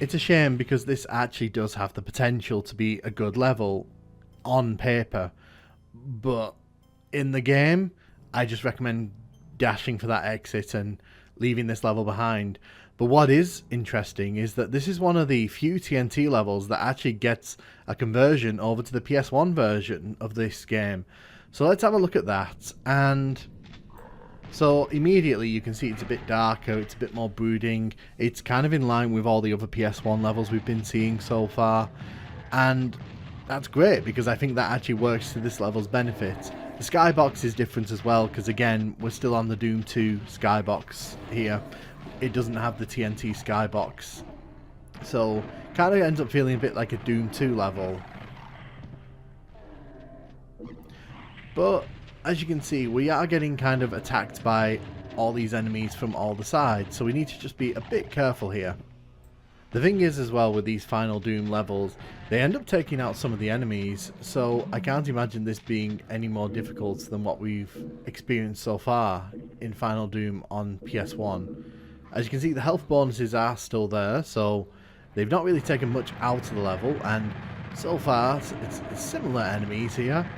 It's a shame because this actually does have the potential to be a good level on paper, but in the game, I just recommend dashing for that exit and leaving this level behind. But what is interesting is that this is one of the few TNT levels that actually gets a conversion over to the PS1 version of this game. So let's have a look at that. And so immediately you can see it's a bit darker, it's a bit more brooding. It's kind of in line with all the other PS1 levels we've been seeing so far. And that's great because I think that actually works to this level's benefit. The skybox is different as well because again, we're still on the Doom 2 skybox here. It doesn't have the TNT skybox. So kind of ends up feeling a bit like a Doom 2 level. But as you can see, we are getting kind of attacked by all these enemies from all the sides, so we need to just be a bit careful here. The thing is as well with these final Doom levels, they end up taking out some of the enemies, so I can't imagine this being any more difficult than what we've experienced so far in Final Doom on PS1. As you can see, the health bonuses are still there, so they've not really taken much out of the level, and so far it's similar enemies here.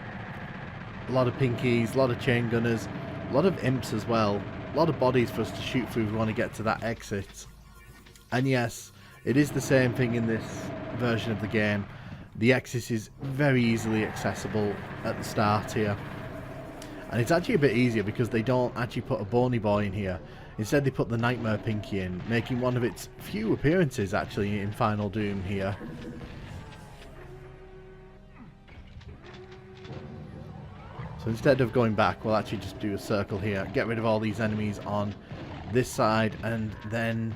A lot of pinkies, a lot of chain gunners, a lot of imps as well, a lot of bodies for us to shoot through if we want to get to that exit. And yes, it is the same thing in this version of the game. The exit is very easily accessible at the start here. And it's actually a bit easier because they don't actually put a bony boy in here. Instead they put the Nightmare Pinky in, making one of its few appearances actually in Final Doom here. So instead of going back, we'll actually just do a circle here, get rid of all these enemies on this side, and then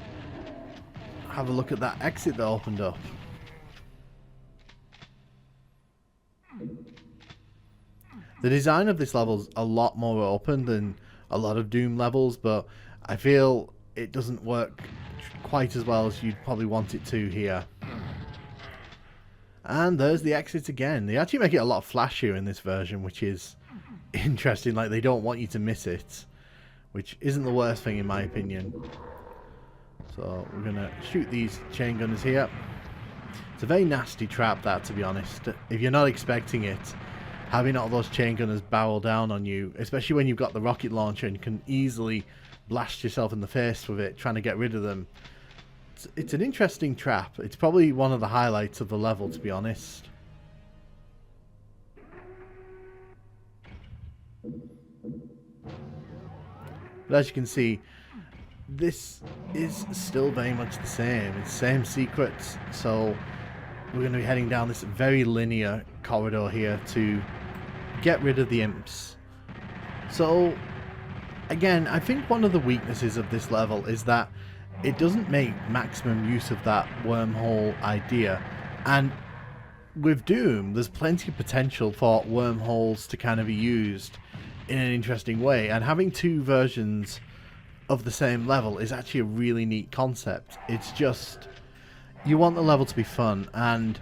have a look at that exit that opened up. The design of this level is a lot more open than a lot of Doom levels, but I feel it doesn't work quite as well as you'd probably want it to here. And there's the exit again. They actually make it a lot flashier in this version, which is interesting. Like, they don't want you to miss it, which isn't the worst thing in my opinion. So we're gonna shoot these chain gunners here. It's a very nasty trap, that, to be honest. If you're not expecting it, having all those chain gunners barrel down on you, especially when you've got the rocket launcher and can easily blast yourself in the face with it trying to get rid of them. It's an interesting trap. It's probably one of the highlights of the level, to be honest. But as you can see, this is still very much the same. It's the same secrets, so we're going to be heading down this very linear corridor here to get rid of the imps. So again, I think one of the weaknesses of this level is that it doesn't make maximum use of that wormhole idea, and with Doom there's plenty of potential for wormholes to kind of be used in an interesting way, and having two versions of the same level is actually a really neat concept. It's just, you want the level to be fun, and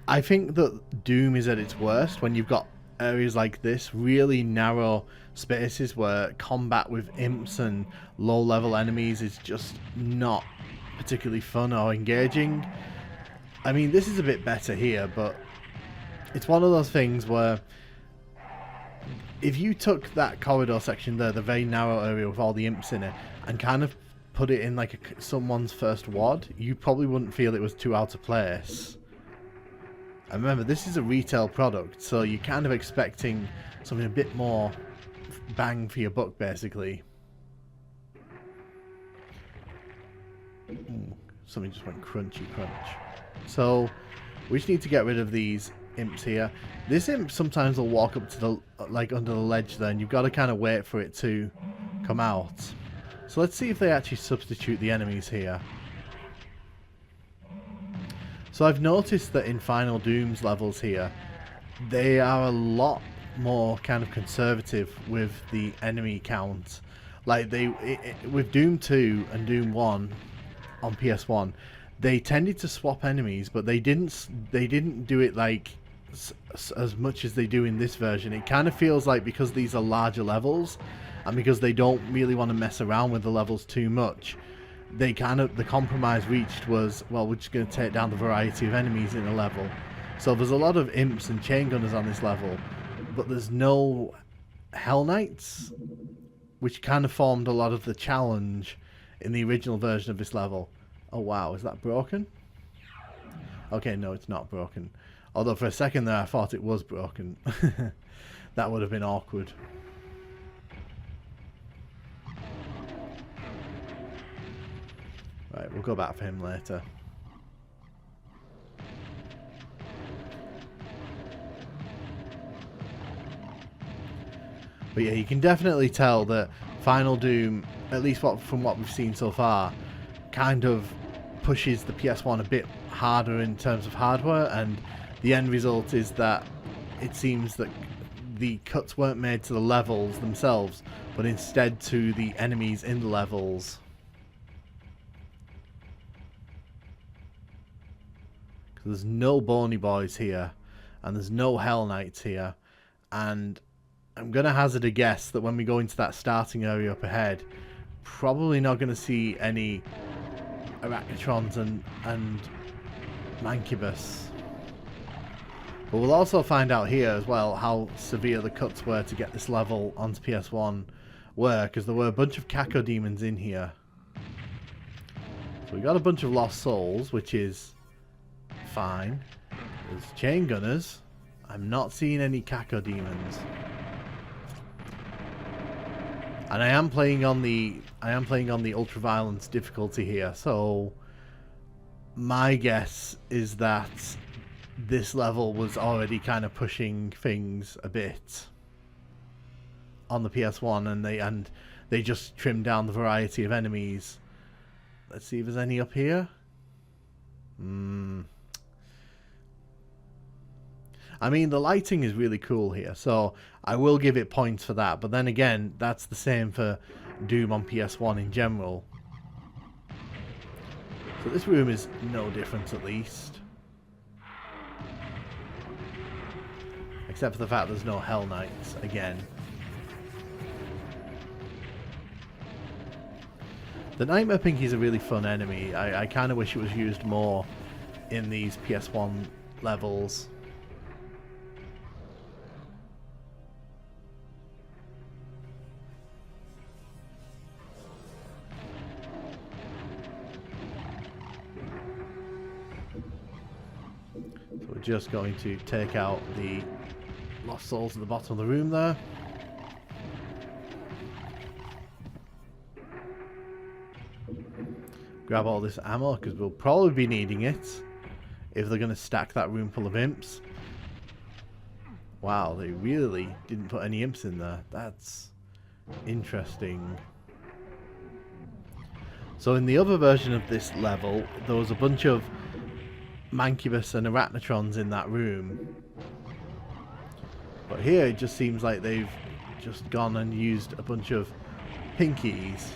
I think that Doom is at its worst when you've got areas like this, really narrow spaces where combat with imps and low level enemies is just not particularly fun or engaging. I mean, this is a bit better here, but it's one of those things where if you took that corridor section there, the very narrow area with all the imps in it, and kind of put it in like someone's first WOD, you probably wouldn't feel it was too out of place. And remember, this is a retail product, so you're kind of expecting something a bit more bang for your buck, basically. something just went crunchy crunch. So we just need to get rid of these imps here. This imp sometimes will walk up to the, like, under the ledge there, and you've got to kind of wait for it to come out. So let's see if they actually substitute the enemies here. So I've noticed that in Final Doom's levels here, they are a lot more kind of conservative with the enemy count. Like with Doom 2 and Doom 1 on PS1, they tended to swap enemies, but they didn't do it like as much as they do in this version. It kind of feels like, because these are larger levels and because they don't really want to mess around with the levels too much, the compromise reached was, well, we're just going to take down the variety of enemies in a level. So there's a lot of imps and chain gunners on this level, but there's no Hell Knights, which kind of formed a lot of the challenge in the original version of this level. Oh wow, is that broken? Okay, no, it's not broken. Although for a second there I thought it was broken. That would have been awkward. Right, we'll go back for him later. But yeah, you can definitely tell that Final Doom, at least from what we've seen so far, kind of pushes the PS1 a bit harder in terms of hardware, and the end result is that it seems that the cuts weren't made to the levels themselves, but instead to the enemies in the levels. There's no Bony Boys here, and there's no Hell Knights here, and I'm going to hazard a guess that when we go into that starting area up ahead, probably not going to see any Arachnotrons and Mancubus. But we'll also find out here as well how severe the cuts were to get this level onto PS1 were, because there were a bunch of Cacodemons in here. So we got a bunch of Lost Souls, which is fine. There's Chain Gunners. I'm not seeing any Cacodemons. And I am playing on the ultra-violence difficulty here, so my guess is that this level was already kind of pushing things a bit on the PS1, and they just trimmed down the variety of enemies. Let's see if there's any up here. I mean, the lighting is really cool here, so I will give it points for that. But then again, that's the same for Doom on PS1 in general. So this room is no different, at least. Except for the fact there's no Hell Knights, again. The Nightmare Pinky is a really fun enemy. I kind of wish it was used more in these PS1 levels. Just going to take out the Lost Souls at the bottom of the room there. Grab all this ammo, because we'll probably be needing it if they're going to stack that room full of imps. Wow, they really didn't put any imps in there. That's interesting. So in the other version of this level, there was a bunch of Mancubus and Arachnotrons in that room, but here it just seems like they've just gone and used a bunch of Pinkies.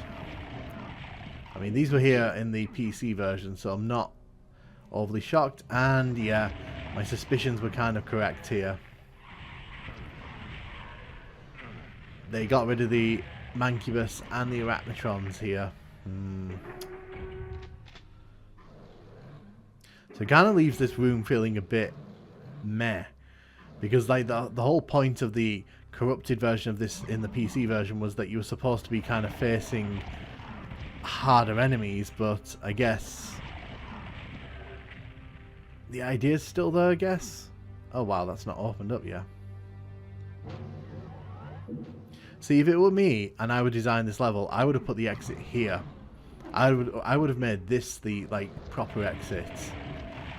I mean, these were here in the PC version, so I'm not overly shocked, and yeah, my suspicions were kind of correct here. They got rid of the Mancubus and the Arachnotrons here. So it kind of leaves this room feeling a bit meh, because like the whole point of the corrupted version of this in the PC version was that you were supposed to be kind of facing harder enemies, but I guess the idea's still there, I guess. Oh wow, that's not opened up yet. See, if it were me and I would design this level, I would have put the exit here. I would have made this the like proper exit,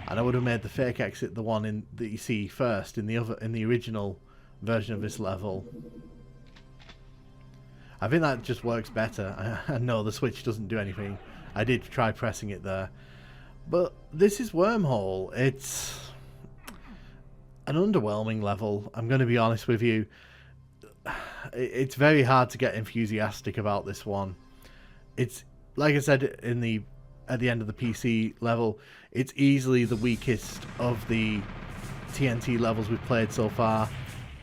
and I would have made the fake exit the one that you see first in the original version of this level. I think that just works better. I know the switch doesn't do anything. I did try pressing it there, but this is Wormhole. It's an underwhelming level. I'm going to be honest with you. It's very hard to get enthusiastic about this one. It's like I said at the end of the PC level, it's easily the weakest of the TNT levels we've played so far.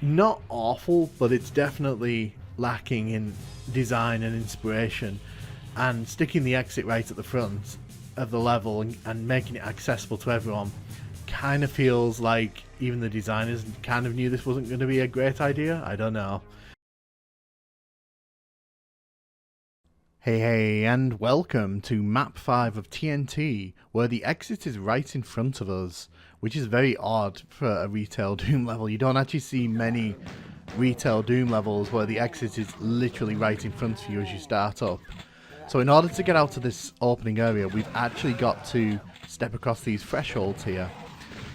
Not awful, but it's definitely lacking in design and inspiration, and sticking the exit right at the front of the level and making it accessible to everyone kind of feels like even the designers kind of knew this wasn't going to be a great idea. I don't know. Hey, and welcome to Map 5 of TNT, where the exit is right in front of us, which is very odd for a retail Doom level. You don't actually see many retail Doom levels where the exit is literally right in front of you as you start up. So in order to get out of this opening area, we've actually got to step across these thresholds here.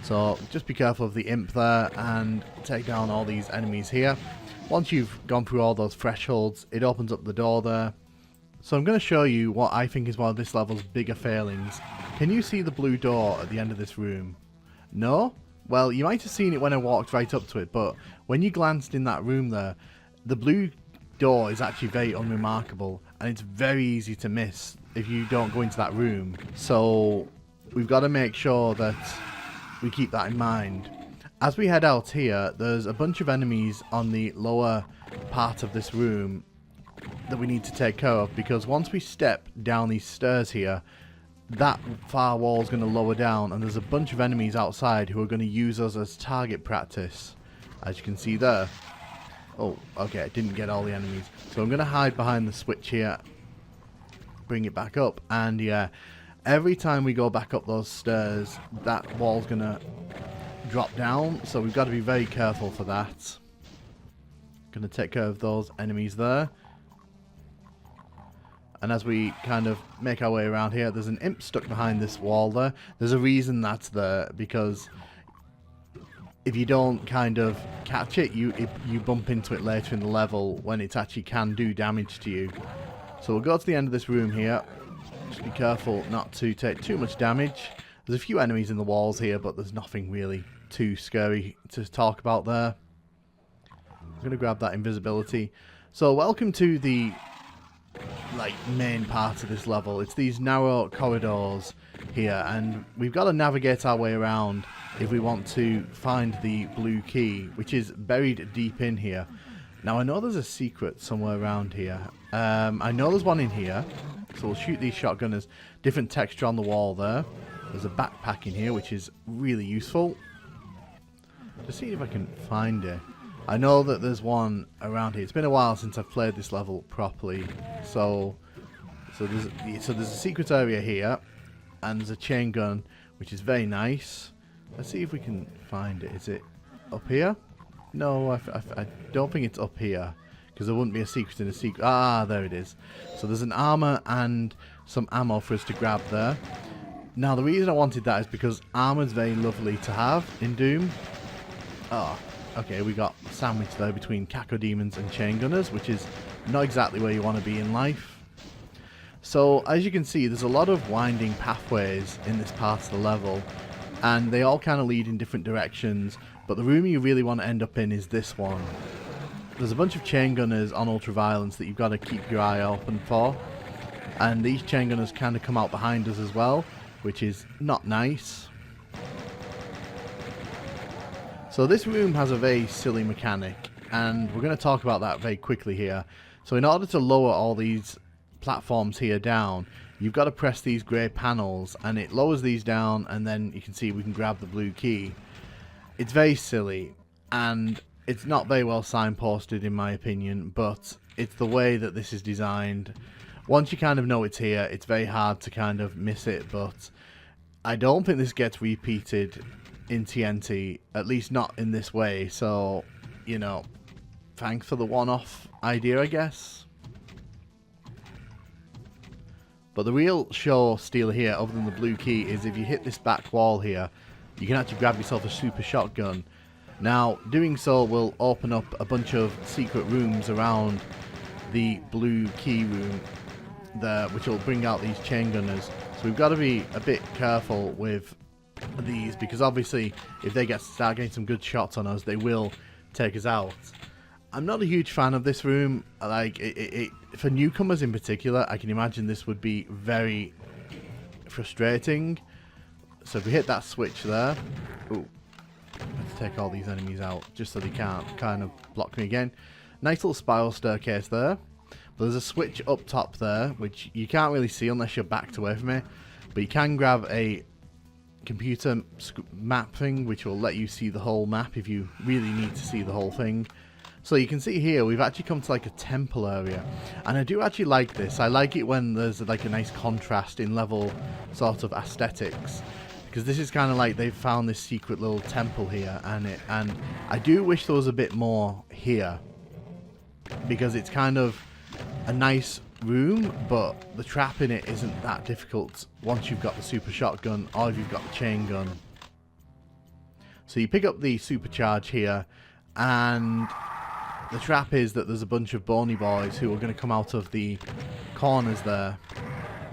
So just be careful of the imp there and take down all these enemies here. Once you've gone through all those thresholds, it opens up the door there. So I'm going to show you what I think is one of this level's bigger failings. Can you see the blue door at the end of this room? No? Well, you might have seen it when I walked right up to it, but when you glanced in that room there, the blue door is actually very unremarkable, and it's very easy to miss if you don't go into that room. So we've got to make sure that we keep that in mind. As we head out here, there's a bunch of enemies on the lower part of this room that we need to take care of, because once we step down these stairs here, that far wall is going to lower down, and there's a bunch of enemies outside who are going to use us as target practice, as you can see there. Oh, okay, I didn't get all the enemies, so I'm going to hide behind the switch here, bring it back up, and yeah, every time we go back up those stairs, that wall's going to drop down, so we've got to be very careful for that. Going to take care of those enemies there. And as we kind of make our way around here, there's an imp stuck behind this wall there. There's a reason that's there, because if you don't kind of catch it, you bump into it later in the level when it actually can do damage to you. So we'll go to the end of this room here. Just be careful not to take too much damage. There's a few enemies in the walls here, but there's nothing really too scary to talk about there. I'm going to grab that invisibility. So welcome to the main part of this level. It's these narrow corridors here, and we've got to navigate our way around if we want to find the blue key, which is buried deep in here. Now I know there's a secret somewhere around here. I know there's one in here, so we'll shoot these shotgunners. Different texture on the wall there. There's a backpack in here, which is really useful. Just see if I can find it. I know that there's one around here. It's been a while since I've played this level properly, so there's a secret area here, and there's a chain gun, which is very nice. Let's see if we can find it. Is it up here? No, I don't think it's up here, because there wouldn't be a secret in a secret. Ah, there it is. So there's an armor and some ammo for us to grab there. Now the reason I wanted that is because armor's very lovely to have in Doom. Oh. Okay, we got sandwiched there between Cacodemons and chain gunners, which is not exactly where you want to be in life. So, as you can see, there's a lot of winding pathways in this part of the level, and they all kind of lead in different directions, but the room you really want to end up in is this one. There's a bunch of chain gunners on ultraviolence that you've got to keep your eye open for, and these chain gunners kind of come out behind us as well, which is not nice. So this room has a very silly mechanic, and we're going to talk about that very quickly here. So in order to lower all these platforms here down, you've got to press these grey panels, and it lowers these down, and then you can see we can grab the blue key. It's very silly, and it's not very well signposted in my opinion, but it's the way that this is designed. Once you kind of know it's here, it's very hard to kind of miss it, but I don't think this gets repeated in TNT, at least not in this way, so, you know, thanks for the one-off idea, I guess. But the real show steal here, other than the blue key, is if you hit this back wall here, you can actually grab yourself a super shotgun. Now, doing so will open up a bunch of secret rooms around the blue key room there, which will bring out these chain gunners. So we've got to be a bit careful with these, because obviously if they start getting some good shots on us, they will take us out. I'm not a huge fan of this room. Like for newcomers in particular, I can imagine this would be very frustrating. So if we hit that switch there, ooh, let's take all these enemies out just so they can't kind of block me again. Nice little spiral staircase there. But there's a switch up top there, which you can't really see unless you're backed away from it. But you can grab a computer map thing, which will let you see the whole map if you really need to see the whole thing. So you can see here, we've actually come to like a temple area. And I do actually like this. I like it when there's like a nice contrast in level sort of aesthetics. Because this is kind of like they've found this secret little temple here. And I do wish there was a bit more here. Because it's kind of a nice room, but the trap in it isn't that difficult once you've got the super shotgun or if you've got the chain gun. So you pick up the supercharge here, and the trap is that there's a bunch of bony boys who are going to come out of the corners there.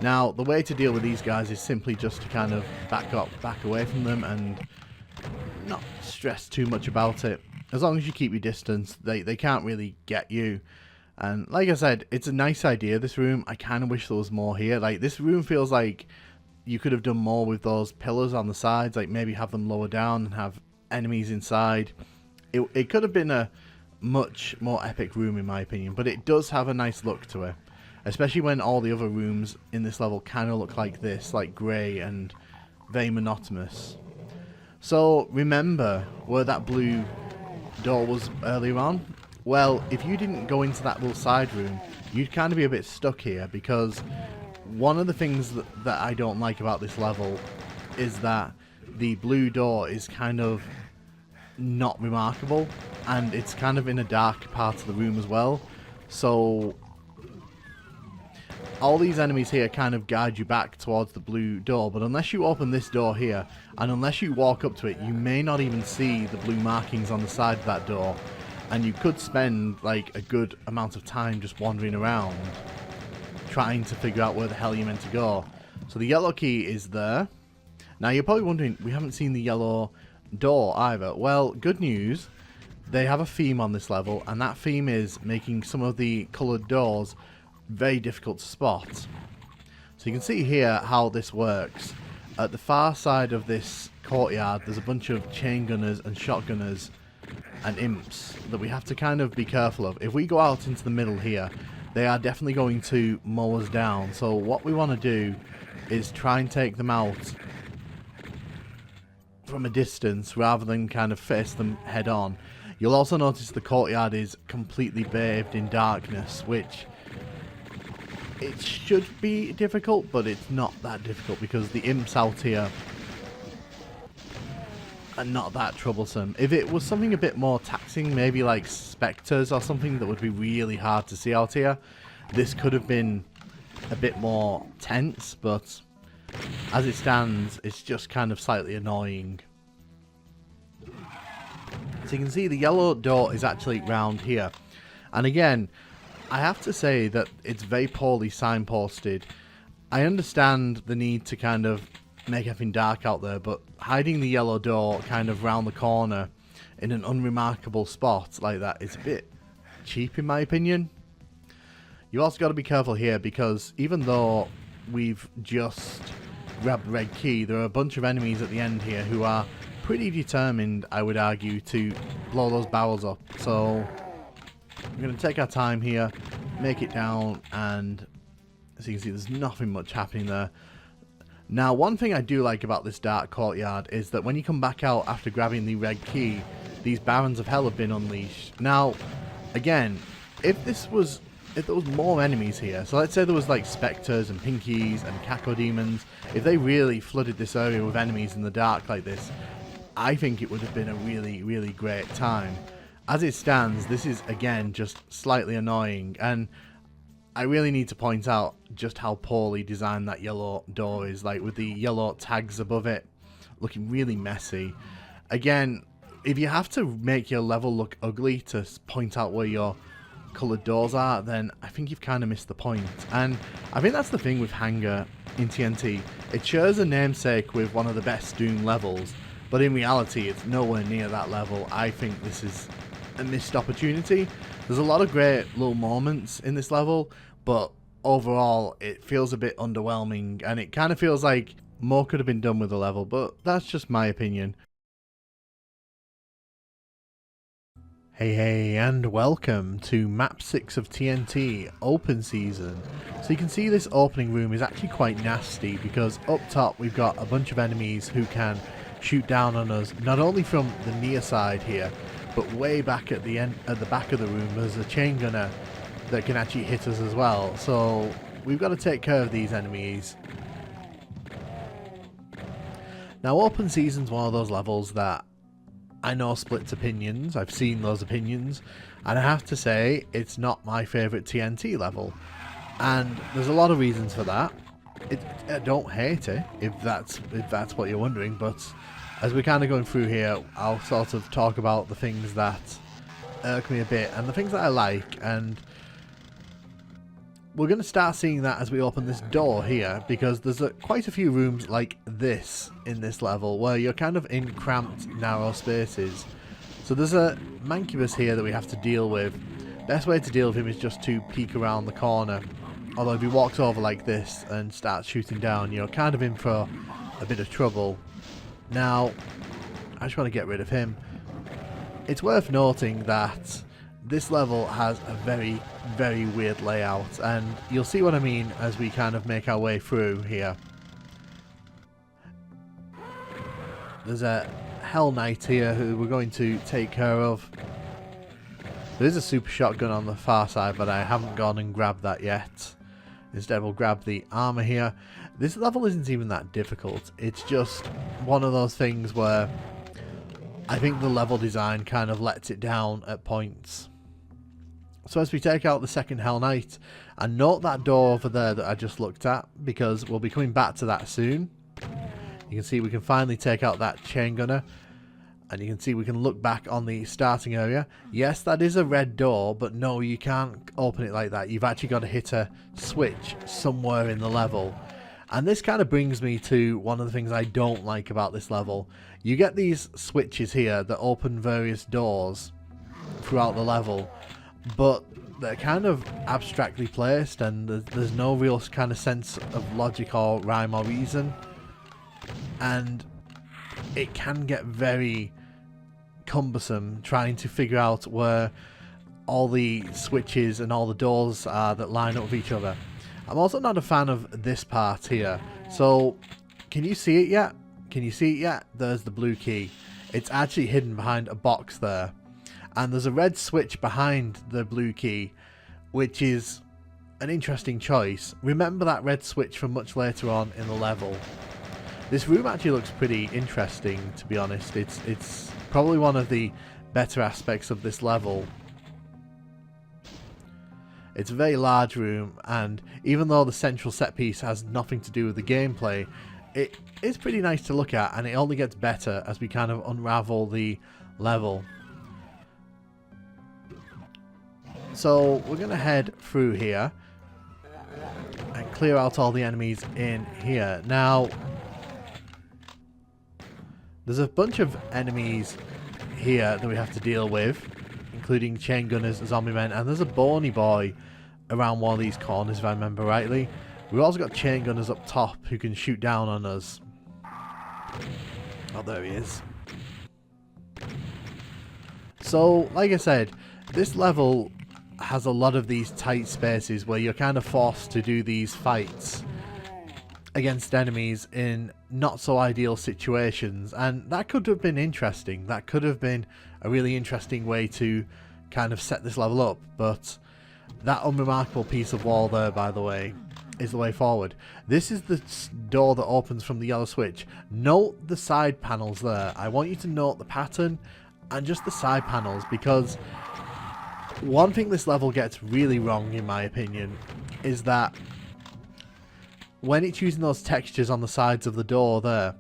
Now, the way to deal with these guys is simply just to kind of back away from them and not stress too much about it. As long as you keep your distance, they can't really get you. And like I said, it's a nice idea, this room. I kind of wish there was more here. Like, this room feels like you could have done more with those pillars on the sides. Like, maybe have them lower down and have enemies inside. It could have been a much more epic room, in my opinion. But it does have a nice look to it. Especially when all the other rooms in this level kind of look like this. Like, grey and very monotonous. So, remember where that blue door was earlier on? Well, if you didn't go into that little side room, you'd kind of be a bit stuck here, because one of the things that I don't like about this level is that the blue door is kind of not remarkable, and it's kind of in a dark part of the room as well. So all these enemies here kind of guide you back towards the blue door, but unless you open this door here, and unless you walk up to it, you may not even see the blue markings on the side of that door. And you could spend like a good amount of time just wandering around trying to figure out where the hell you're meant to go. So the yellow key is there. Now you're probably wondering, we haven't seen the yellow door either. Well, good news. They have a theme on this level, and that theme is making some of the coloured doors very difficult to spot. So you can see here how this works. At the far side of this courtyard, there's a bunch of chain gunners and shotgunners and imps that we have to kind of be careful of. If we go out into the middle here, they are definitely going to mow us down. So what we want to do is try and take them out from a distance rather than kind of face them head on. You'll also notice the courtyard is completely bathed in darkness, which it should be difficult, but it's not that difficult because the imps out here are not that troublesome. If it was something a bit more taxing, maybe like spectres or something that would be really hard to see out here, this could have been a bit more tense, but as it stands, it's just kind of slightly annoying. So you can see the yellow door is actually round here. And again, I have to say that it's very poorly signposted. I understand the need to kind of make everything dark out there, but hiding the yellow door kind of round the corner in an unremarkable spot like that is a bit cheap in my opinion. You also got to be careful here, because even though we've just grabbed the red key, there are a bunch of enemies at the end here who are pretty determined, I would argue, to blow those barrels up. So we're going to take our time here, make it down, and as you can see, there's nothing much happening there. Now, one thing I do like about this dark courtyard is that when you come back out after grabbing the red key, these barons of hell have been unleashed. Now, again, if there was more enemies here, so let's say there was like spectres and pinkies and cacodemons, if they really flooded this area with enemies in the dark like this, I think it would have been a really, really great time. As it stands, this is again just slightly annoying, and I really need to point out just how poorly designed that yellow door is, like with the yellow tags above it, looking really messy. Again, if you have to make your level look ugly to point out where your coloured doors are, then I think you've kind of missed the point. And I think that's the thing with Hangar in TNT. It shares a namesake with one of the best Doom levels, but in reality it's nowhere near that level. I think this is a missed opportunity. There's a lot of great little moments in this level, but overall it feels a bit underwhelming, and it kind of feels like more could have been done with the level, but that's just my opinion. Hey, and welcome to Map 6 of TNT, Open Season. So you can see this opening room is actually quite nasty, because up top we've got a bunch of enemies who can shoot down on us, not only from the near side here, but way back at the end, at the back of the room, there's a chain gunner that can actually hit us as well. So we've got to take care of these enemies. Now, Open Season's one of those levels that I know splits opinions. I've seen those opinions, and I have to say it's not my favourite TNT level, and there's a lot of reasons for that. I don't hate it, if that's what you're wondering, but as we're kind of going through here, I'll sort of talk about the things that irk me a bit and the things that I like, and we're going to start seeing that as we open this door here, because there's quite a few rooms like this in this level where you're kind of in cramped, narrow spaces. So there's a Mancubus here that we have to deal with. Best way to deal with him is just to peek around the corner. Although if he walks over like this and starts shooting down, you're kind of in for a bit of trouble. Now, I just want to get rid of him. It's worth noting that this level has a very, very weird layout, and you'll see what I mean as we kind of make our way through here. There's a Hell Knight here who we're going to take care of. There is a super shotgun on the far side, but I haven't gone and grabbed that yet. Instead we'll grab the armor here. This level isn't even that difficult. It's just one of those things where I think the level design kind of lets it down at points. So as we take out the second Hell Knight, and note that door over there that I just looked at, because we'll be coming back to that soon. You can see we can finally take out that chain gunner, and you can see we can look back on the starting area. Yes, that is a red door, but no, you can't open it like that. You've actually got to hit a switch somewhere in the level. And this kind of brings me to one of the things I don't like about this level. You get these switches here that open various doors throughout the level, but they're kind of abstractly placed, and there's no real kind of sense of logic or rhyme or reason, and it can get very cumbersome trying to figure out where all the switches and all the doors are that line up with each other. I'm also not a fan of this part here. So can you see it yet? Can you see it yet? There's the blue key. It's actually hidden behind a box there. And there's a red switch behind the blue key, which is an interesting choice. Remember that red switch from much later on in the level. This room actually looks pretty interesting, to be honest. It's probably one of the better aspects of this level. It's a very large room, and even though the central set piece has nothing to do with the gameplay, it is pretty nice to look at, and it only gets better as we kind of unravel the level. So we're going to head through here and clear out all the enemies in here. Now, there's a bunch of enemies here that we have to deal with, including chain gunners, zombie men, and there's a bony boy around one of these corners, if I remember rightly. We've also got chain gunners up top who can shoot down on us. Oh, there he is. So, like I said, this level has a lot of these tight spaces where you're kind of forced to do these fights against enemies in not so ideal situations, and that could have been interesting. That could have been a really interesting way to kind of set this level up, but that unremarkable piece of wall there, by the way, is the way forward. This is the door that opens from the yellow switch. Note the side panels there. I want you to note the pattern and just the side panels, because one thing this level gets really wrong, in my opinion, is that when it's using those textures on the sides of the door there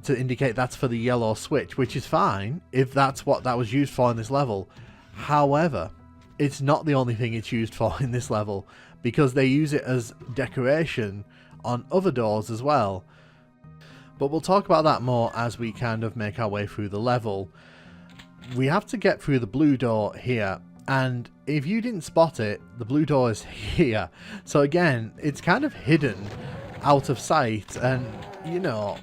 to indicate that's for the yellow switch, which is fine if that's what that was used for in this level. However, it's not the only thing it's used for in this level, because they use it as decoration on other doors as well. But we'll talk about that more as we kind of make our way through the level. We have to get through the blue door here, and if you didn't spot it, the blue door is here. So again, it's kind of hidden out of sight, and you know,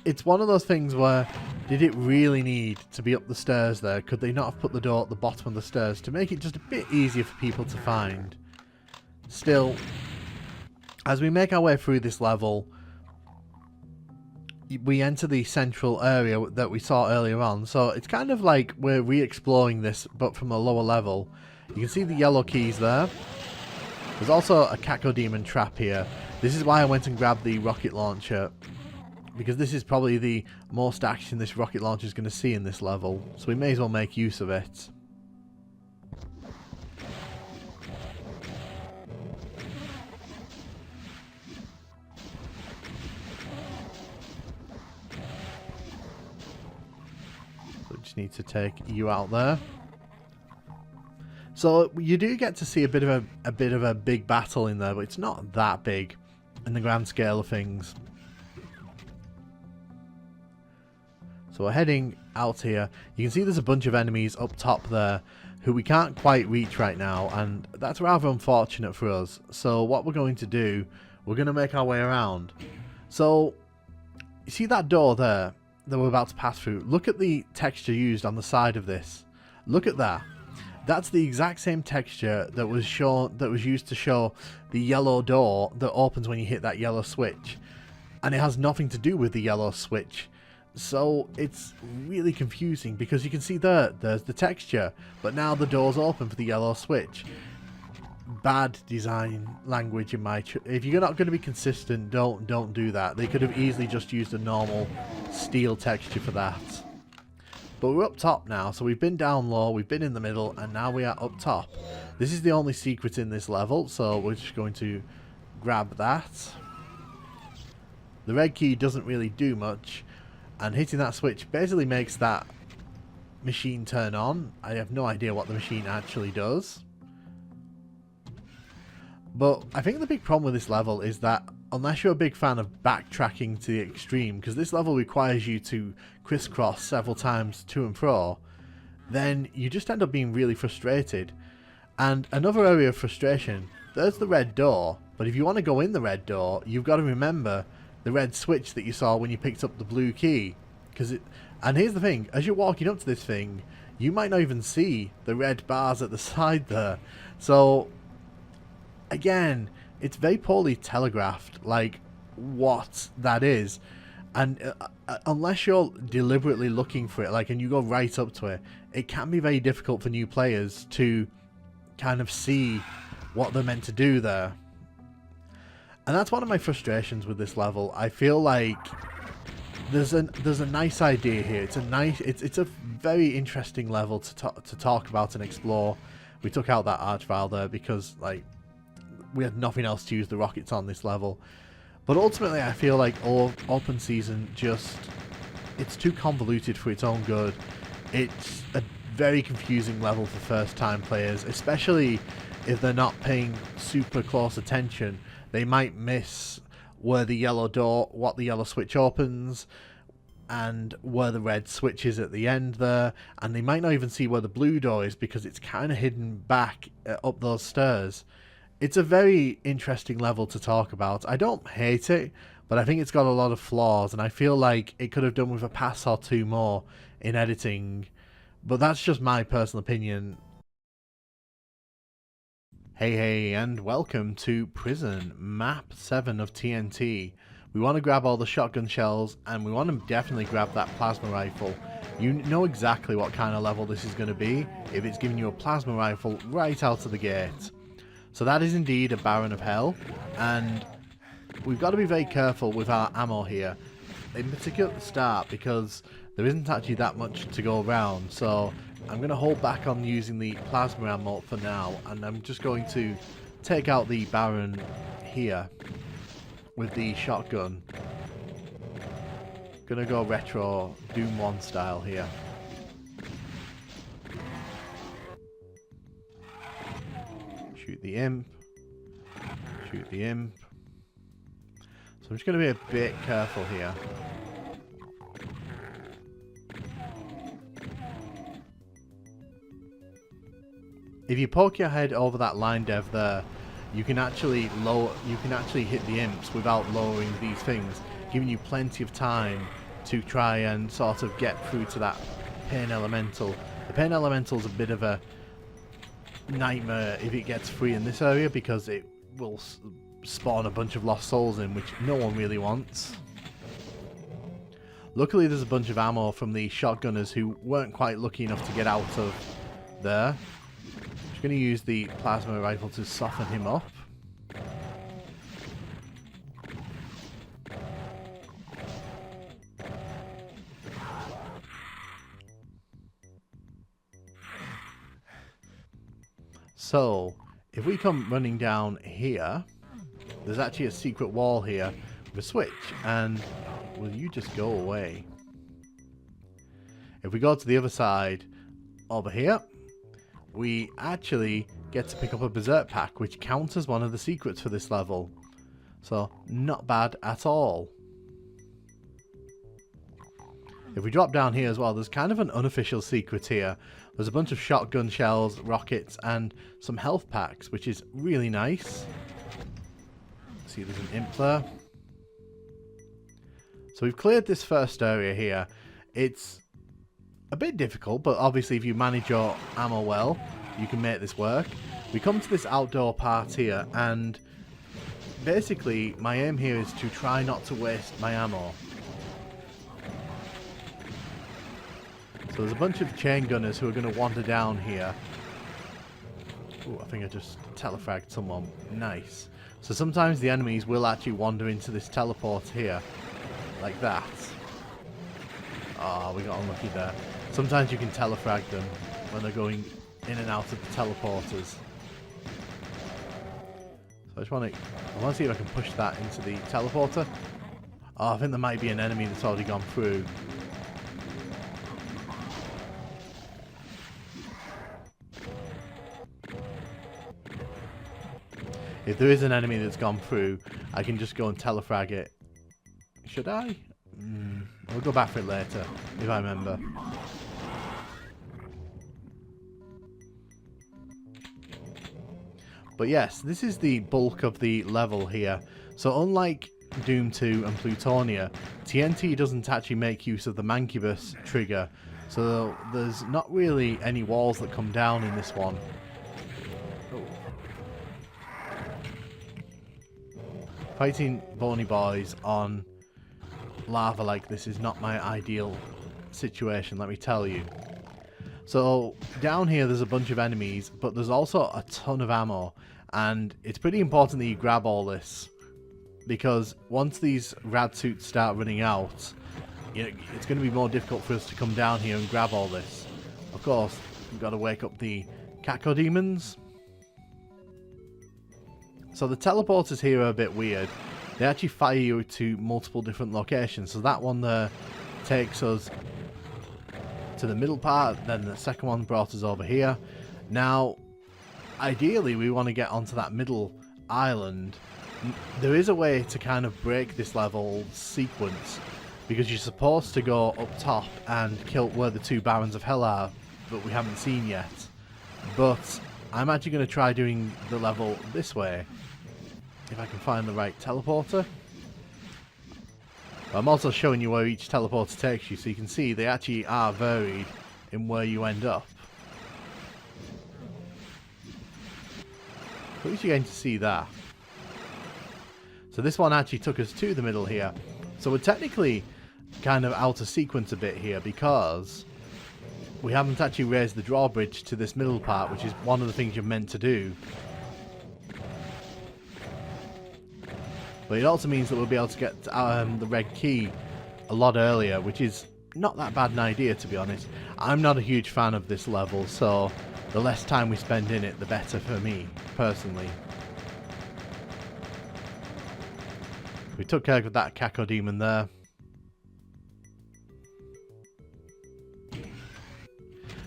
it's one of those things where, did it really need to be up the stairs there? Could they not have put the door at the bottom of the stairs to make it just a bit easier for people to find? Still, as we make our way through this level, we enter the central area that we saw earlier on. So it's kind of like we're re-exploring this, but from a lower level. You can see the yellow keys there. There's also a Cacodemon trap here. This is why I went and grabbed the rocket launcher, because this is probably the most action this rocket launcher is going to see in this level, so we may as well make use of it. So we just need to take you out there. So you do get to see a bit of a big battle in there, but it's not that big in the grand scale of things. So we're heading out here. You can see there's a bunch of enemies up top there who we can't quite reach right now, and that's rather unfortunate for us. So what we're going to do, we're going to make our way around. So you see that door there that we're about to pass through? Look at the texture used on the side of this. Look at that. That's the exact same texture that was used to show the yellow door that opens when you hit that yellow switch. And it has nothing to do with the yellow switch. So it's really confusing, because you can see there's the texture, but now the door's open for the yellow switch. Bad design language in my... If you're not going to be consistent, don't do that. They could have easily just used a normal steel texture for that. But we're up top now, so we've been down low, we've been in the middle, and now we are up top. This is the only secret in this level, so we're just going to grab that. The red key doesn't really do much, and hitting that switch basically makes that machine turn on. I have no idea what the machine actually does. But I think the big problem with this level is that unless you're a big fan of backtracking to the extreme, because this level requires you to crisscross several times to and fro, then you just end up being really frustrated. And another area of frustration, there's the red door, but if you want to go in the red door, you've got to remember the red switch that you saw when you picked up the blue key. And here's the thing, as you're walking up to this thing, you might not even see the red bars at the side there. So again, it's very poorly telegraphed, like, what that is. And unless you're deliberately looking for it, like, and you go right up to it, it can be very difficult for new players to kind of see what they're meant to do there. And that's one of my frustrations with this level. I feel like there's a nice idea here. It's a very interesting level to talk about and explore. We took out that archvile there because, like, we had nothing else to use the rockets on this level. But ultimately, I feel like Open Season it's too convoluted for its own good. It's a very confusing level for first-time players, especially if they're not paying super close attention. They might miss what the yellow switch opens, and where the red switch is at the end there, and they might not even see where the blue door is because it's kind of hidden back up those stairs. It's a very interesting level to talk about. I don't hate it, but I think it's got a lot of flaws, and I feel like it could have done with a pass or two more in editing, but that's just my personal opinion. Hey, and welcome to Prison, Map 7 of TNT. We want to grab all the shotgun shells, and we want to definitely grab that plasma rifle. You know exactly what kind of level this is going to be if it's giving you a plasma rifle right out of the gate. So that is indeed a Baron of Hell, and we've got to be very careful with our ammo here, in particular at the start, because there isn't actually that much to go around. So I'm going to hold back on using the plasma ammo for now, and I'm just going to take out the Baron here with the shotgun. Gonna go retro Doom 1 style here. Shoot the imp. Shoot the imp. So I'm just gonna be a bit careful here. If you poke your head over that line dev there, you can actually hit the imps without lowering these things, giving you plenty of time to try and sort of get through to that pain elemental. The pain elemental is a bit of a nightmare if it gets free in this area, because it will spawn a bunch of lost souls in, which no one really wants. Luckily there's a bunch of ammo from the shotgunners who weren't quite lucky enough to get out of there. I'm going to use the plasma rifle to soften him up. So, if we come running down here, there's actually a secret wall here with a switch, and will you just go away? If we go to the other side over here, we actually get to pick up a berserk pack, which counts as one of the secrets for this level. So, not bad at all. If we drop down here as well, there's kind of an unofficial secret here. There's a bunch of shotgun shells, rockets, and some health packs, which is really nice. See, there's an imp there. So we've cleared this first area here. It's a bit difficult, but obviously if you manage your ammo well, you can make this work. We come to this outdoor part here, and basically my aim here is to try not to waste my ammo. So there's a bunch of chain gunners who are going to wander down here. Ooh, I think I just telefragged someone. Nice. So sometimes the enemies will actually wander into this teleport here. Like that. Ah, we got unlucky there. Sometimes you can telefrag them when they're going in and out of the teleporters. So I want to see if I can push that into the teleporter. Oh, I think there might be an enemy that's already gone through. If there is an enemy that's gone through, I can just go and telefrag it. Should I? We'll go back for it later, if I remember. But yes, this is the bulk of the level here. So unlike Doom 2 and Plutonia, TNT doesn't actually make use of the Mancubus trigger. So there's not really any walls that come down in this one. Fighting bony boys on lava like this is not my ideal situation, let me tell you. So down here there's a bunch of enemies, but there's also a ton of ammo, and it's pretty important that you grab all this, because once these rad suits start running out, you know, it's going to be more difficult for us to come down here and grab all this. Of course, we've got to wake up the Kako demons. So the teleporters here are a bit weird. They actually fire you to multiple different locations. So that one there takes us to the middle part, then the second one brought us over here. Now, ideally we want to get onto that middle island. There is a way to kind of break this level sequence, because you're supposed to go up top and kill where the two Barons of Hell are, but we haven't seen yet. But I'm actually going to try doing the level this way, if I can find the right teleporter. I'm also showing you where each teleporter takes you, so you can see they actually are varied in where you end up. At least you're going to see that. So this one actually took us to the middle here. So we're technically kind of out of sequence a bit here, because we haven't actually raised the drawbridge to this middle part, which is one of the things you're meant to do. But it also means that we'll be able to get the red key a lot earlier, which is not that bad an idea, to be honest. I'm not a huge fan of this level, so the less time we spend in it, the better for me, personally. we took care of that Caco demon there.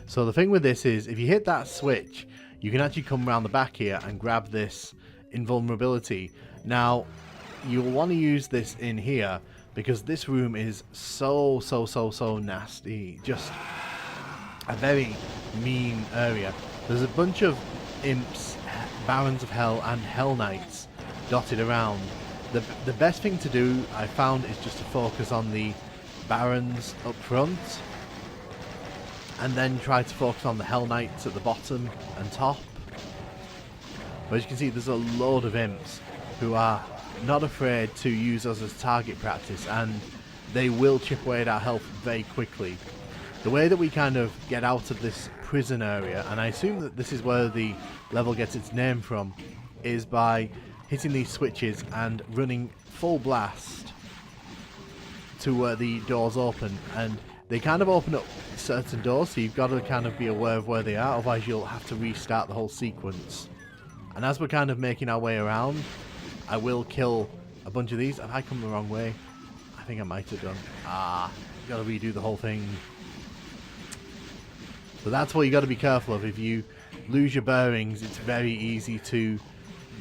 So the thing with this is, if you hit that switch, you can actually come around the back here and grab this invulnerability. Now, you'll want to use this in here, because this room is so nasty. Just a very mean area. There's a bunch of imps, barons of hell, and hell knights dotted around. The best thing to do, I found, is just to focus on the barons up front, and then try to focus on the hell knights at the bottom and top. But as you can see, there's a load of imps who are not afraid to use us as target practice, and they will chip away at our health very quickly. The way that we kind of get out of this prison area, and I assume that this is where the level gets its name from, is by hitting these switches and running full blast to where the doors open. And they kind of open up certain doors, so you've got to kind of be aware of where they are, otherwise you'll have to restart the whole sequence. And as we're kind of making our way around, I will kill a bunch of these. Have I come the wrong way? I think I might have done. Gotta redo the whole thing. So that's what you got to be careful of. If you lose your bearings, it's very easy to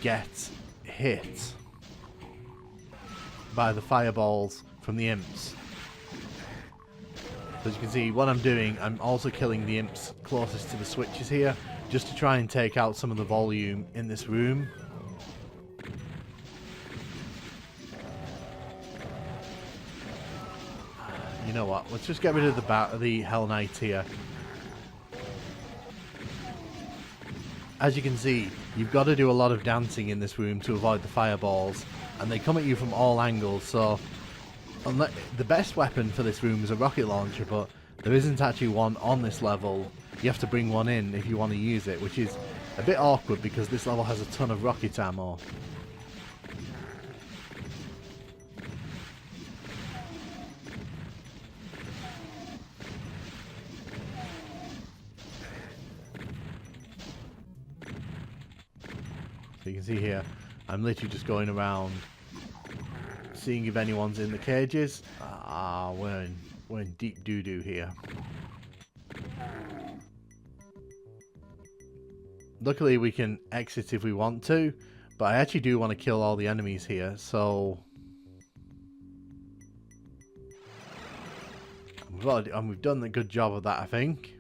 get hit by the fireballs from the imps. As you can see, what I'm doing, I'm also killing the imps closest to the switches here, just to try and take out some of the volume in this room. You know what? Let's just get rid of the Hell Knight here. As you can see, you've got to do a lot of dancing in this room to avoid the fireballs, and they come at you from all angles. So the best weapon for this room is a rocket launcher, but there isn't actually one on this level. You have to bring one in if you want to use it, which is a bit awkward because this level has a ton of rocket ammo. So you can see here, I'm literally just going around seeing if anyone's in the cages. We're in deep doo-doo here. Luckily we can exit if we want to, but I actually do want to kill all the enemies here, so we've done a good job of that, I think.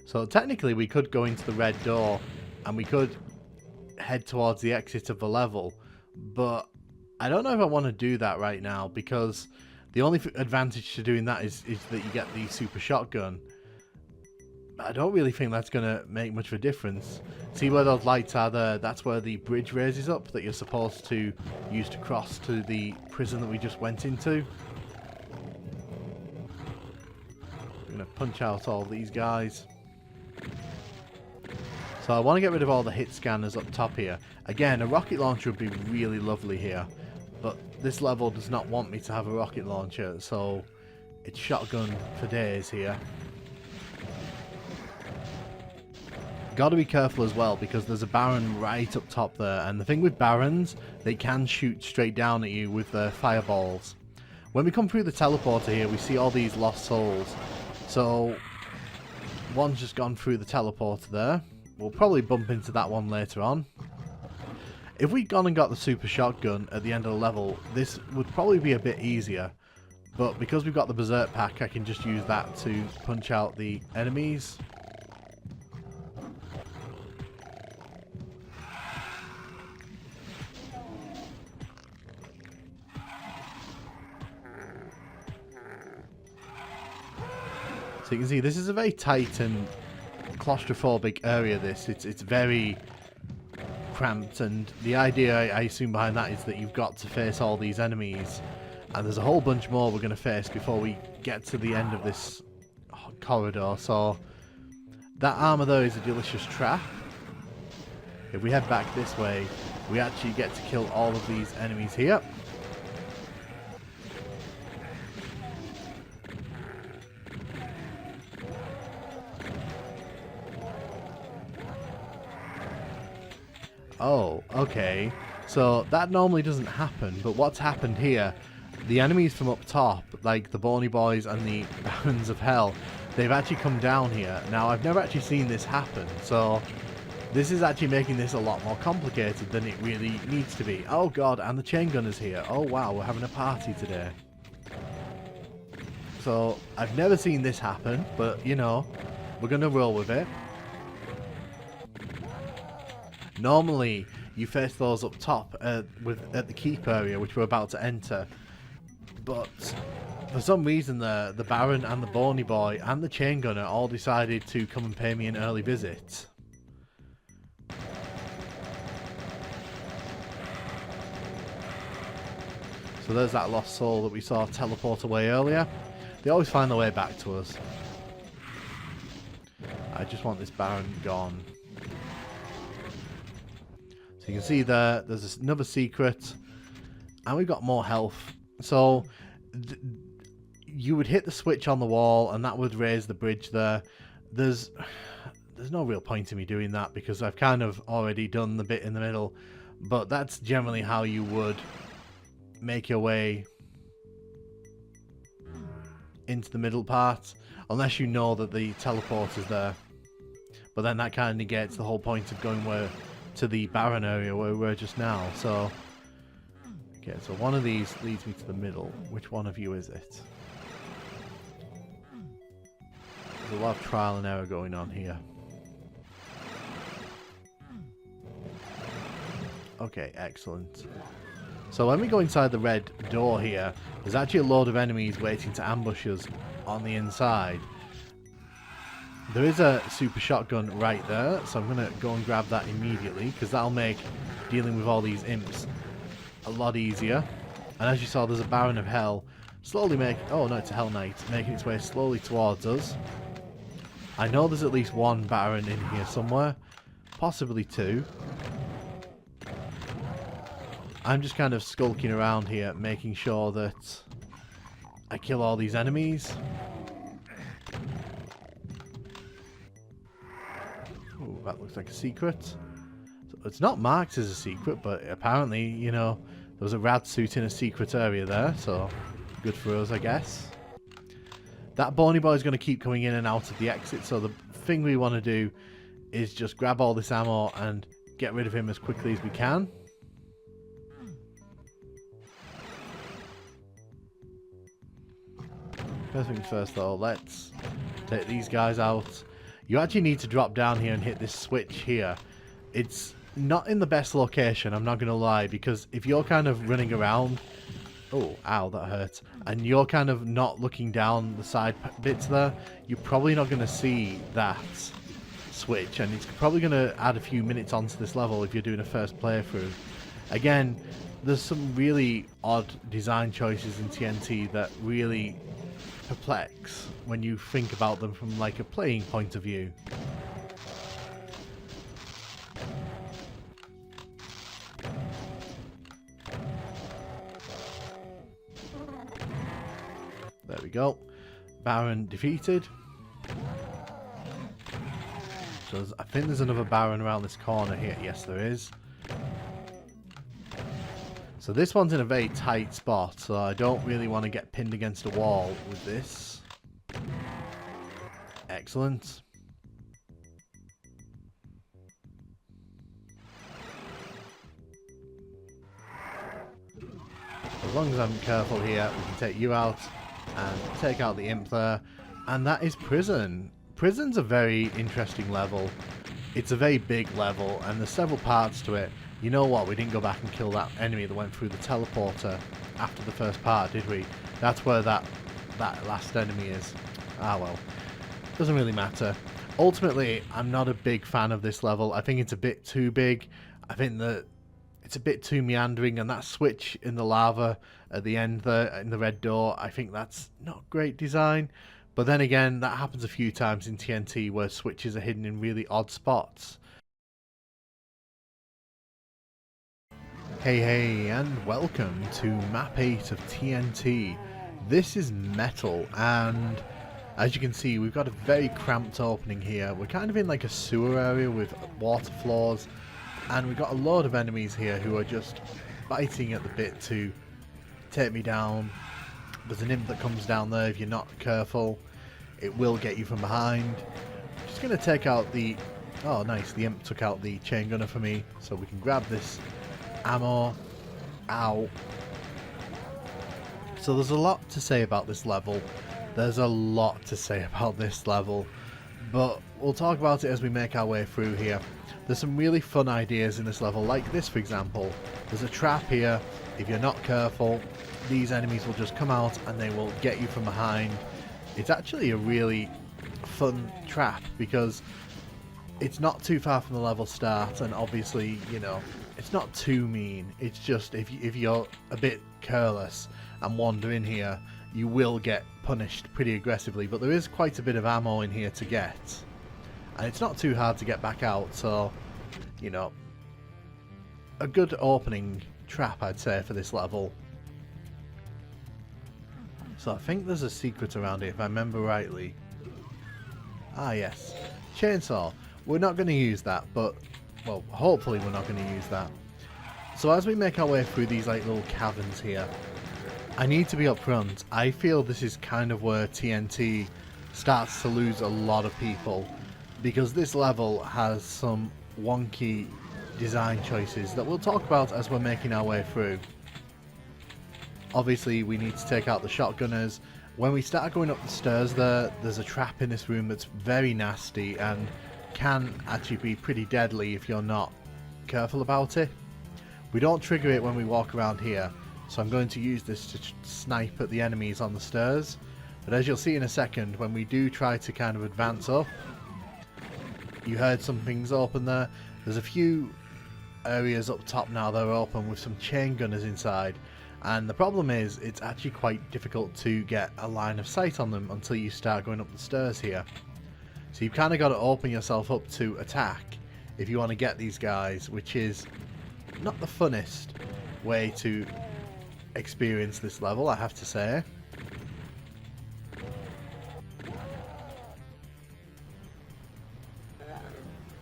So technically we could go into the red door and we could head towards the exit of the level, but I don't know if I want to do that right now, because the only advantage to doing that is that you get the super shotgun. I don't really think that's going to make much of a difference. See where those lights are there? That's where the bridge raises up that you're supposed to use to cross to the prison that we just went into. I'm going to punch out all these guys. So I want to get rid of all the hit scanners up top here. Again, a rocket launcher would be really lovely here, but this level does not want me to have a rocket launcher, so it's shotgun for days here. Got to be careful as well, because there's a baron right up top there, and the thing with barons, they can shoot straight down at you with their fireballs. When we come through the teleporter here, we see all these lost souls. So one's just gone through the teleporter there. We'll probably bump into that one later on. If we'd gone and got the super shotgun at the end of the level, this would probably be a bit easier. But because we've got the berserk pack, I can just use that to punch out the enemies. So you can see this is a very tight and claustrophobic area. It's very cramped, and the idea I assume behind that is that you've got to face all these enemies, and there's a whole bunch more we're going to face before we get to the end of this corridor. So that armor there is a delicious trap. If we head back this way, we actually get to kill all of these enemies here. Oh, okay. So that normally doesn't happen, but what's happened here, the enemies from up top, like the Bony Boys and the Barons of Hell, they've actually come down here. Now, I've never actually seen this happen, so this is actually making this a lot more complicated than it really needs to be. Oh god, and the chain gunner's here. Oh wow, we're having a party today. So, I've never seen this happen, but, you know, we're going to roll with it. Normally, you face those up top at the keep area, which we're about to enter. But for some reason, the Baron and the Bony Boy and the Chain Gunner all decided to come and pay me an early visit. So there's that lost soul that we saw teleport away earlier. They always find their way back to us. I just want this Baron gone. So you can see there's another secret. And we've got more health. So you would hit the switch on the wall and that would raise the bridge there. There's no real point in me doing that because I've kind of already done the bit in the middle. But that's generally how you would make your way into the middle part, unless you know that the teleport is there. But then that kind of negates the whole point of going to the Baron area where we were just now. So, okay, so one of these leads me to the middle. Which one of you is it? There's a lot of trial and error going on here. Okay, excellent. So when we go inside the red door here, there's actually a load of enemies waiting to ambush us on the inside. There is a super shotgun right there, so I'm going to go and grab that immediately, because that'll make dealing with all these imps a lot easier. And as you saw, there's a Baron of Hell slowly oh no, it's a Hell Knight, making its way slowly towards us. I know there's at least one Baron in here somewhere, possibly two. I'm just kind of skulking around here, making sure that I kill all these enemies. Ooh, that looks like a secret. So it's not marked as a secret, but apparently, you know, there was a rad suit in a secret area there, so good for us, I guess. That Bony Boy is going to keep coming in and out of the exit, so the thing we want to do is just grab all this ammo and get rid of him as quickly as we can. First things first though, let's take these guys out. You actually need to drop down here and hit this switch here. It's not in the best location, I'm not going to lie, because if you're kind of running around... Oh, ow, that hurt. And you're kind of not looking down the side bits there, you're probably not going to see that switch, and it's probably going to add a few minutes onto this level if you're doing a first playthrough. Again, there's some really odd design choices in TNT that really perplex when you think about them from like a playing point of view. There we go. Baron defeated. So I think there's another Baron around this corner here. Yes, there is. So this one's in a very tight spot, so I don't really want to get pinned against a wall with this. Excellent. As long as I'm careful here, we can take you out and take out the imp there. And that is prison. Prison's a very interesting level. It's a very big level, and there's several parts to it. You know what, we didn't go back and kill that enemy that went through the teleporter after the first part, did we? That's where that last enemy is. Ah well, doesn't really matter. Ultimately, I'm not a big fan of this level. I think it's a bit too big. I think that it's a bit too meandering, and that switch in the lava at the end there, in the red door, I think that's not great design. But then again, that happens a few times in TNT where switches are hidden in really odd spots. Hey, and welcome to Map 8 of TNT. This is Metal, and as you can see, we've got a very cramped opening here. We're kind of in like a sewer area with water floors, And we've got a load of enemies here who are just biting at the bit to take me down. There's an imp that comes down there. If you're not careful, it will get you from behind. Just going to take out the... Oh, nice. The imp took out the chain gunner for me. So we can grab this ammo. Ow. So there's a lot to say about this level. There's a lot to say about this level. But we'll talk about it as we make our way through here. There's some really fun ideas in this level, like this for example. There's a trap here. If you're not careful, these enemies will just come out and they will get you from behind. It's actually a really fun trap because it's not too far from the level start, and obviously, you know, it's not too mean. It's just if you're a bit careless and wander in here, you will get punished pretty aggressively, but there is quite a bit of ammo in here to get. And it's not too hard to get back out, so, you know, a good opening trap, I'd say, for this level. So I think there's a secret around it, if I remember rightly. Ah, yes. Chainsaw. We're not going to use that, but, well, hopefully we're not going to use that. So as we make our way through these, like, little caverns here, I need to be upfront. I feel this is kind of where TNT starts to lose a lot of people, because this level has some wonky design choices that we'll talk about as we're making our way through. Obviously we need to take out the shotgunners. When we start going up the stairs there's a trap in this room that's very nasty and can actually be pretty deadly if you're not careful about it. We don't trigger it when we walk around here, so I'm going to use this to snipe at the enemies on the stairs. But as you'll see in a second, when we do try to kind of advance up, you heard some things open there. There's a few areas up top now that are open with some chain gunners inside, and the problem is it's actually quite difficult to get a line of sight on them until you start going up the stairs here. So you've kind of got to open yourself up to attack if you want to get these guys, which is not the funnest way to experience this level, I have to say.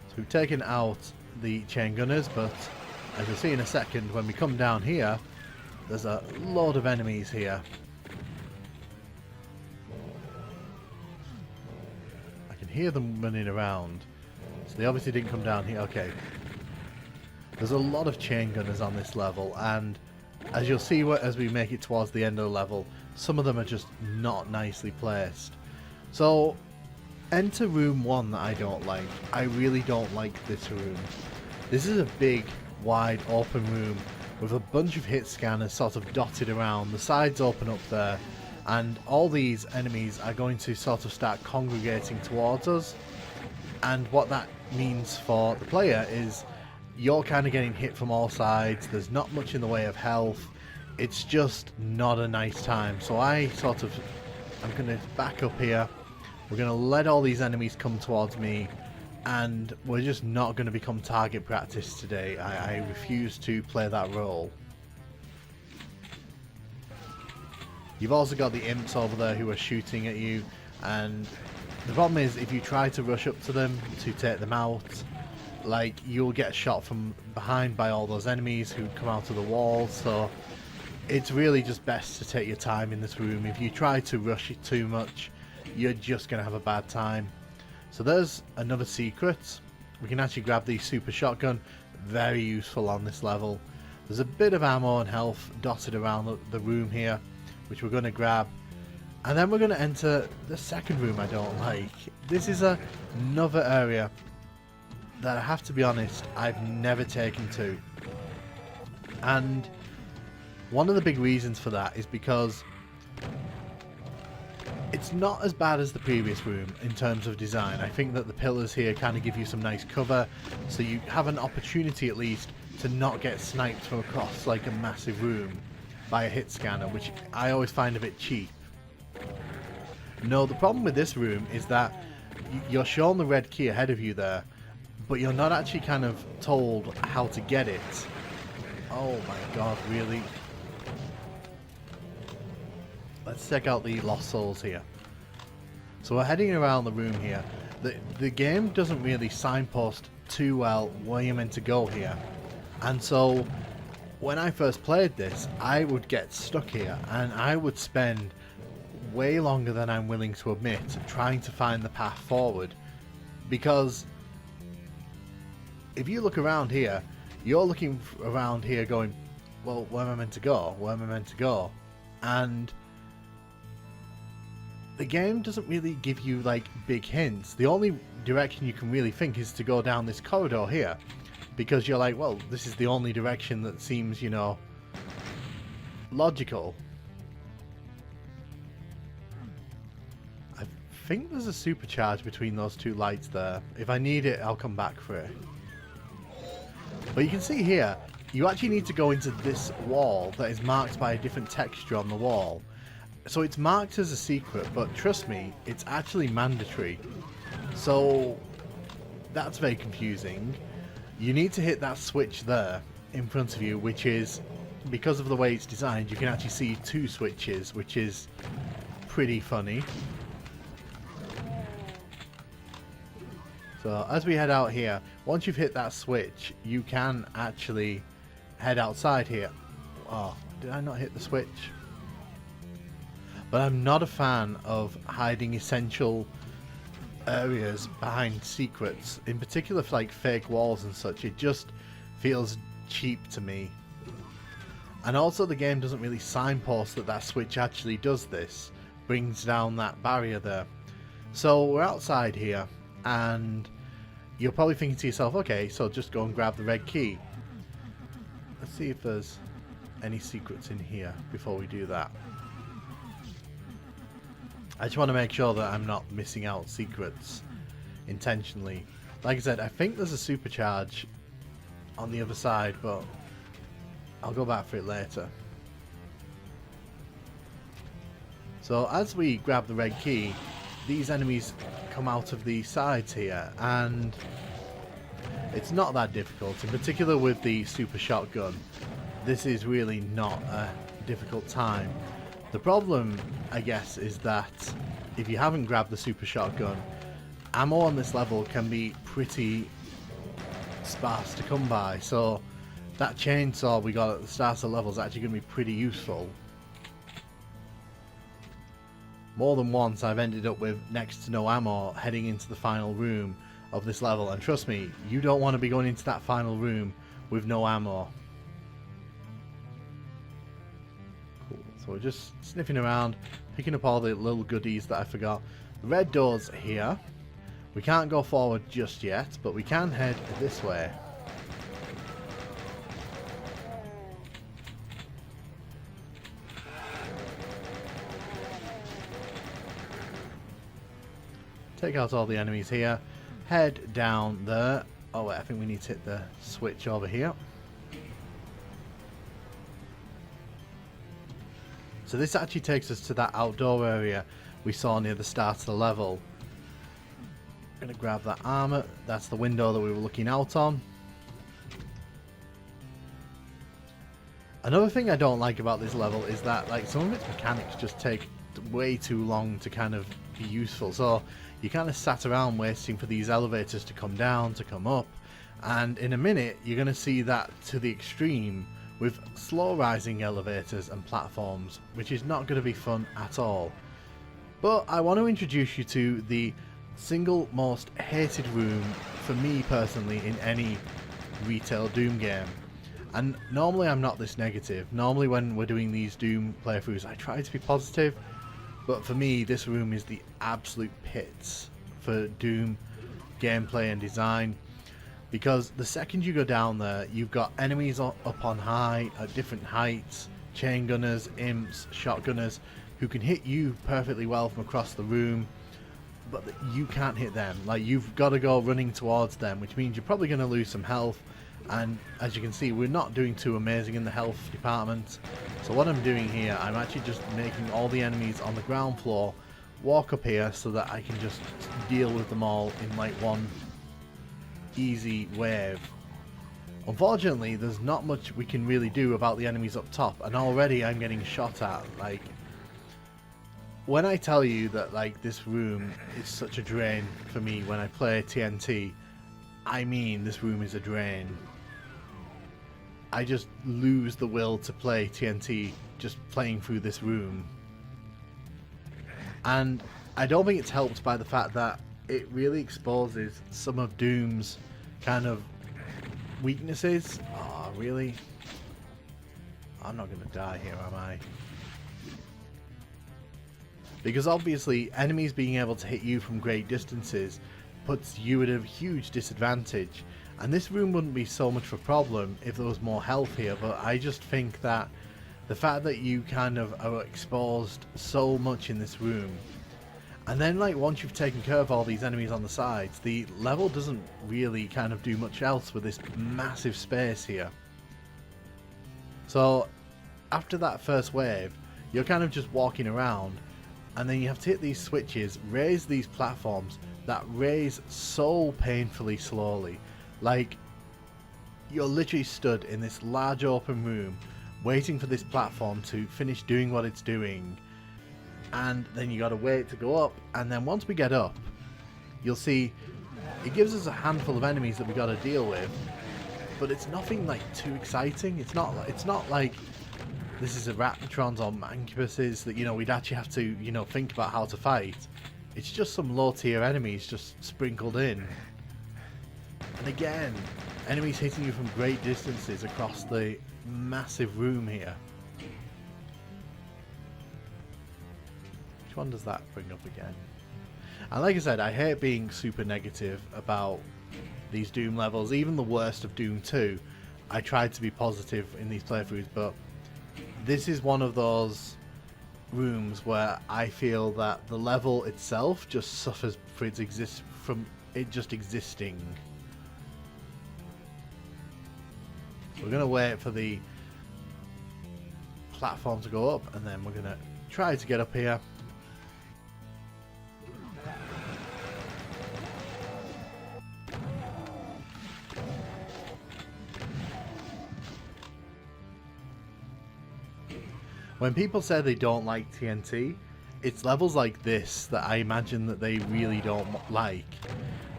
So we've taken out the chain gunners, but as you'll see in a second, when we come down here, there's a load of enemies here. I can hear them running around. So they obviously didn't come down here. Okay. There's a lot of chain gunners on this level, and as you'll see as we make it towards the end of the level, some of them are just not nicely placed. So enter room 1 that I don't like. I really don't like this room. This is a big, wide, open room with a bunch of hit scanners sort of dotted around. The sides open up there, and all these enemies are going to sort of start congregating towards us. And what that means for the player is you're kind of getting hit from all sides. There's not much in the way of health. It's just not a nice time. So I'm going to back up here. We're going to let all these enemies come towards me, and we're just not going to become target practice today. I refuse to play that role. You've also got the imps over there who are shooting at you, and the problem is if you try to rush up to them to take them out, like, you'll get shot from behind by all those enemies who come out of the wall. So it's really just best to take your time in this room. If you try to rush it too much, you're just going to have a bad time. So there's another secret. We can actually grab the super shotgun. Very useful on this level. There's a bit of ammo and health dotted around the room here, which we're going to grab. And then we're going to enter the second room I don't like. This is another area that I have to be honest, I've never taken to. And one of the big reasons for that is because it's not as bad as the previous room in terms of design. I think that the pillars here kind of give you some nice cover, so you have an opportunity at least to not get sniped from across like a massive room by a hit scanner, which I always find a bit cheap. No, the problem with this room is that you're shown the red key ahead of you there, but you're not actually kind of told how to get it. Oh my god, really? Let's check out the lost souls here. So we're heading around the room here. The game doesn't really signpost too well where you're meant to go here. And so when I first played this, I would get stuck here and I would spend way longer than I'm willing to admit trying to find the path forward, because if you look around here, you're looking around here going, well, where am I meant to go? Where am I meant to go? And the game doesn't really give you like big hints. The only direction you can really think is to go down this corridor here, because you're like, well, this is the only direction that seems, you know, logical. I think there's a supercharge between those two lights there. If I need it, I'll come back for it. But you can see here, you actually need to go into this wall that is marked by a different texture on the wall. So it's marked as a secret, but trust me, it's actually mandatory. So that's very confusing. You need to hit that switch there in front of you, which is, because of the way it's designed, you can actually see two switches, which is pretty funny. So as we head out here, once you've hit that switch, you can actually head outside here. Oh, did I not hit the switch? But I'm not a fan of hiding essential areas behind secrets, in particular for like fake walls and such. It just feels cheap to me. And also the game doesn't really signpost that that switch actually does this, brings down that barrier there. So we're outside here, and you're probably thinking to yourself, okay, so just go and grab the red key. Let's see if there's any secrets in here before we do that. I just want to make sure that I'm not missing out secrets intentionally. Like I said, I think there's a supercharge on the other side, but I'll go back for it later. So as we grab the red key, these enemies come out of the sides here, and it's not that difficult, in particular with the super shotgun. This is really not a difficult time. The problem, I guess, is that if you haven't grabbed the super shotgun, ammo on this level can be pretty sparse to come by, so that chainsaw we got at the start of the level is actually going to be pretty useful. More than once I've ended up with next to no ammo heading into the final room of this level, and trust me, you don't want to be going into that final room with no ammo. Cool. So we're just sniffing around, picking up all the little goodies that I forgot. The red door's here. We can't go forward just yet, but we can head this way. Take out all the enemies here. Head down there. Oh wait, I think we need to hit the switch over here. So this actually takes us to that outdoor area we saw near the start of the level. I'm going to grab that armor. That's the window that we were looking out on. Another thing I don't like about this level is that like some of its mechanics just take way too long to kind of be useful. So you kind of sat around waiting for these elevators to come down, to come up, and in a minute you're going to see that to the extreme with slow rising elevators and platforms, which is not going to be fun at all. But I want to introduce you to the single most hated room for me personally in any retail Doom game. And normally I'm not this negative. Normally when we're doing these Doom playthroughs I try to be positive, but for me this room is the absolute pits for Doom gameplay and design, because the second you go down there you've got enemies up on high at different heights, chain gunners, imps, shotgunners who can hit you perfectly well from across the room, but you can't hit them. Like, you've got to go running towards them, which means you're probably going to lose some health. And as you can see, we're not doing too amazing in the health department. So what I'm doing here, I'm actually just making all the enemies on the ground floor walk up here so that I can just deal with them all in like one easy wave. Unfortunately, there's not much we can really do about the enemies up top, and already I'm getting shot at. Like, when I tell you that like this room is such a drain for me when I play TNT, I mean, this room is a drain. I just lose the will to play TNT just playing through this room. And I don't think it's helped by the fact that it really exposes some of Doom's kind of weaknesses. Oh, really? I'm not going to die here, am I? Because obviously, enemies being able to hit you from great distances puts you at a huge disadvantage. And this room wouldn't be so much of a problem if there was more health here, but I just think that the fact that you kind of are exposed so much in this room, and then like once you've taken care of all these enemies on the sides, the level doesn't really kind of do much else with this massive space here. So after that first wave, you're kind of just walking around, and then you have to hit these switches, raise these platforms that raise so painfully slowly. Like, you're literally stood in this large open room waiting for this platform to finish doing what it's doing, and then you gotta wait to go up, and then once we get up, you'll see it gives us a handful of enemies that we gotta deal with, but it's nothing like too exciting. It's not like this is arachnotrons or mancubuses that, you know, we'd actually have to, you know, think about how to fight. It's just some low tier enemies just sprinkled in. And again, enemies hitting you from great distances across the massive room here. Which one does that bring up again? And like I said, I hate being super negative about these Doom levels. Even the worst of Doom 2, I tried to be positive in these playthroughs, but this is one of those rooms where I feel that the level itself just suffers for its just existing. We're going to wait for the platform to go up, and then we're going to try to get up here. When people say they don't like TNT, it's levels like this that I imagine that they really don't like,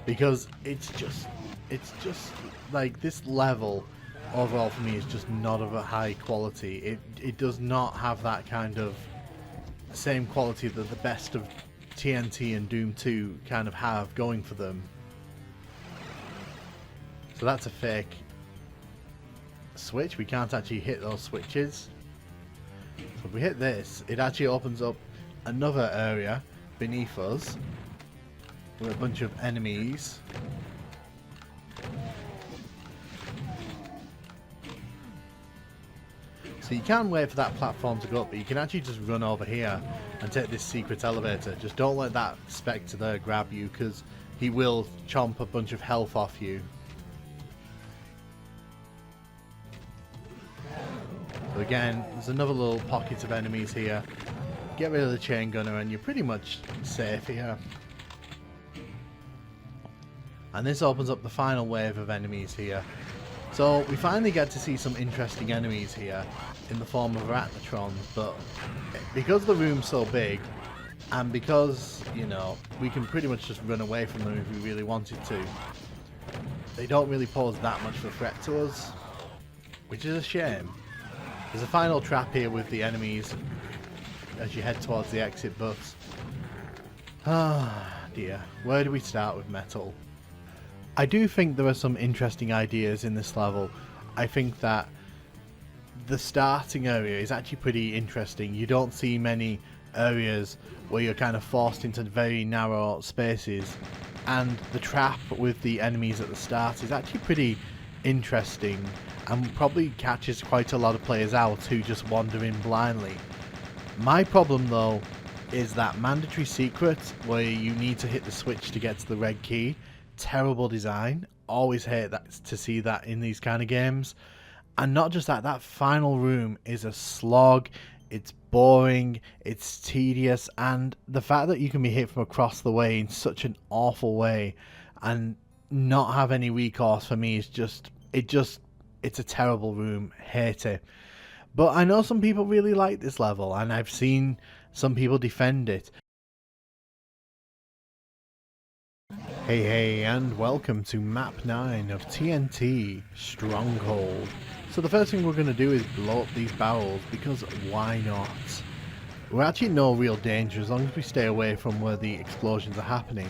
because it's just like this level overall for me is just not of a high quality. It does not have that kind of same quality that the best of TNT and Doom 2 kind of have going for them. So that's a fake switch. We can't actually hit those switches. So if we hit this, it actually opens up another area beneath us with a bunch of enemies. So you can wait for that platform to go up, but you can actually just run over here and take this secret elevator. Just don't let that Spectre there grab you, because he will chomp a bunch of health off you. So again, there's another little pocket of enemies here. Get rid of the chain gunner and you're pretty much safe here. And this opens up the final wave of enemies here. So we finally get to see some interesting enemies here in the form of arachnotrons, but because the room's so big, and because, you know, we can pretty much just run away from them if we really wanted to, they don't really pose that much of a threat to us, which is a shame. There's a final trap here with the enemies as you head towards the exit, but ah dear, where do we start with metal? I do think there are some interesting ideas in this level. I think that the starting area is actually pretty interesting. You don't see many areas where you're kind of forced into very narrow spaces, and the trap with the enemies at the start is actually pretty interesting and probably catches quite a lot of players out who just wander in blindly. My problem though is that mandatory secret where you need to hit the switch to get to the red key. Terrible design. Always hate that, to see that in these kind of games. And not just that, that final room is a slog. It's boring, it's tedious, and the fact that you can be hit from across the way in such an awful way and not have any recourse for me is it's a terrible room. Hate it. But I know some people really like this level, and I've seen some people defend it. Hey, and welcome to map 9 of TNT, Stronghold. So the first thing we're going to do is blow up these barrels, because why not? We're actually in no real danger as long as we stay away from where the explosions are happening.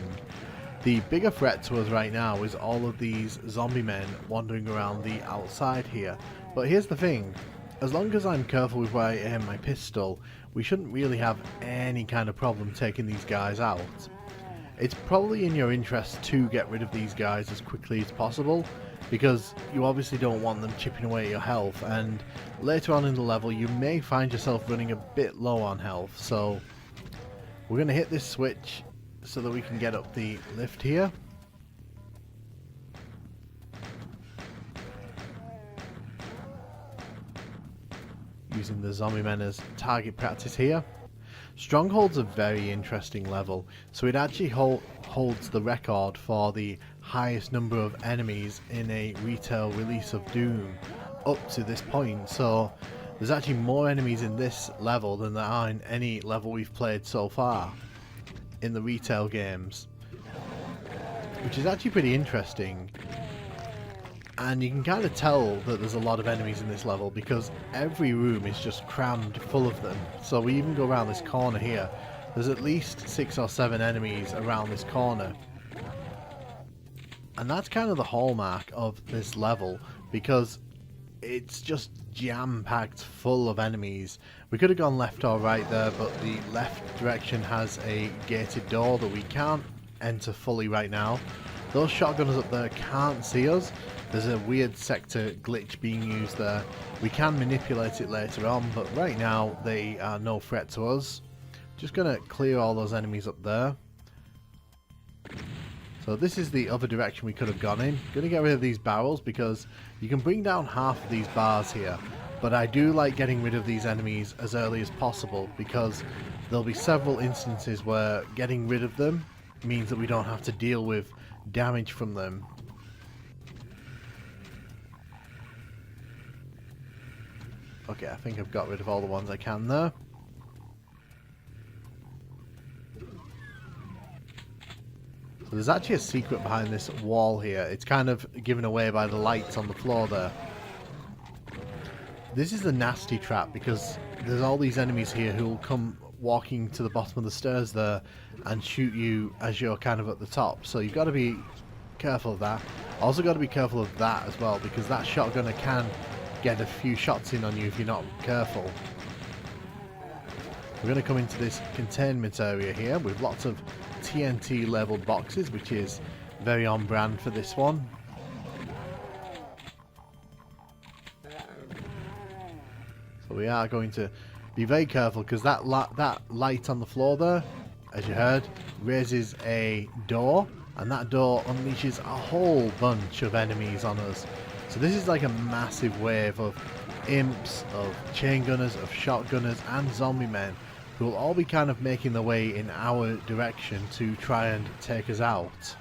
The bigger threat to us right now is all of these zombie men wandering around the outside here. But here's the thing, as long as I'm careful with where I aim my pistol, we shouldn't really have any kind of problem taking these guys out. It's probably in your interest to get rid of these guys as quickly as possible, because you obviously don't want them chipping away at your health, and later on in the level you may find yourself running a bit low on health. So we're going to hit this switch so that we can get up the lift here. Using the zombie men as target practice here. Stronghold's a very interesting level, so it actually holds the record for the highest number of enemies in a retail release of Doom up to this point. So there's actually more enemies in this level than there are in any level we've played so far in the retail games, which is actually pretty interesting. And you can kind of tell that there's a lot of enemies in this level because every room is just crammed full of them. So we even go around this corner here, there's at least 6 or 7 enemies around this corner. And that's kind of the hallmark of this level, because it's just jam-packed full of enemies. We could have gone left or right there, but the left direction has a gated door that we can't enter fully right now. Those shotgunners up there can't see us. There's a weird sector glitch being used there. We can manipulate it later on, but right now they are no threat to us. Just gonna clear all those enemies up there. So this is the other direction we could have gone in. Gonna get rid of these barrels because you can bring down half of these bars here. But I do like getting rid of these enemies as early as possible, because there'll be several instances where getting rid of them means that we don't have to deal with damage from them. Okay, I think I've got rid of all the ones I can there. So there's actually a secret behind this wall here. It's kind of given away by the lights on the floor there. This is the nasty trap, because there's all these enemies here who will come walking to the bottom of the stairs there and shoot you as you're kind of at the top. So you've got to be careful of that. Also got to be careful of that as well, because that shotgunner can get a few shots in on you if you're not careful. We're going to come into this containment area here with lots of TNT labeled boxes, which is very on brand for this one. So we are going to be very careful, because that light on the floor there, as you heard, raises a door, and that door unleashes a whole bunch of enemies on us. So this is like a massive wave of imps, of chain gunners, of shotgunners and zombie men who will all be kind of making their way in our direction to try and take us out.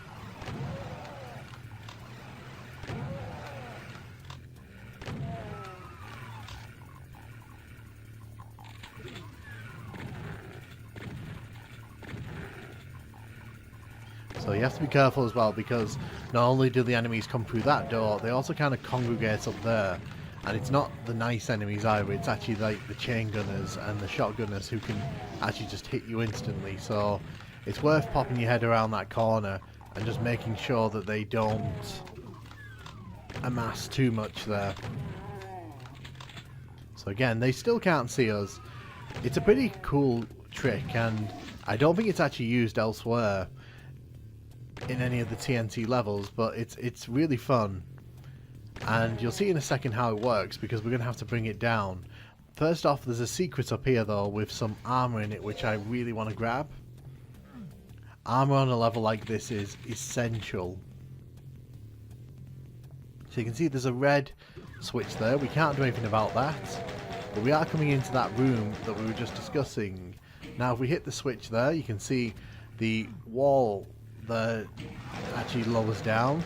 So you have to be careful as well, because not only do the enemies come through that door, they also kind of congregate up there. And it's not the nice enemies either, it's actually like the chain gunners and the shotgunners who can actually just hit you instantly. So it's worth popping your head around that corner and just making sure that they don't amass too much there. So again, they still can't see us. It's a pretty cool trick, and I don't think it's actually used elsewhere in any of the TNT levels, but it's really fun. And you'll see in a second how it works, because we're going to have to bring it down. First off, there's a secret up here though with some armor in it, which I really want to grab. Armor on a level like this is essential. So you can see there's a red switch there. We can't do anything about that, but we are coming into that room that we were just discussing. Now if we hit the switch there, you can see the wall there actually lowers down.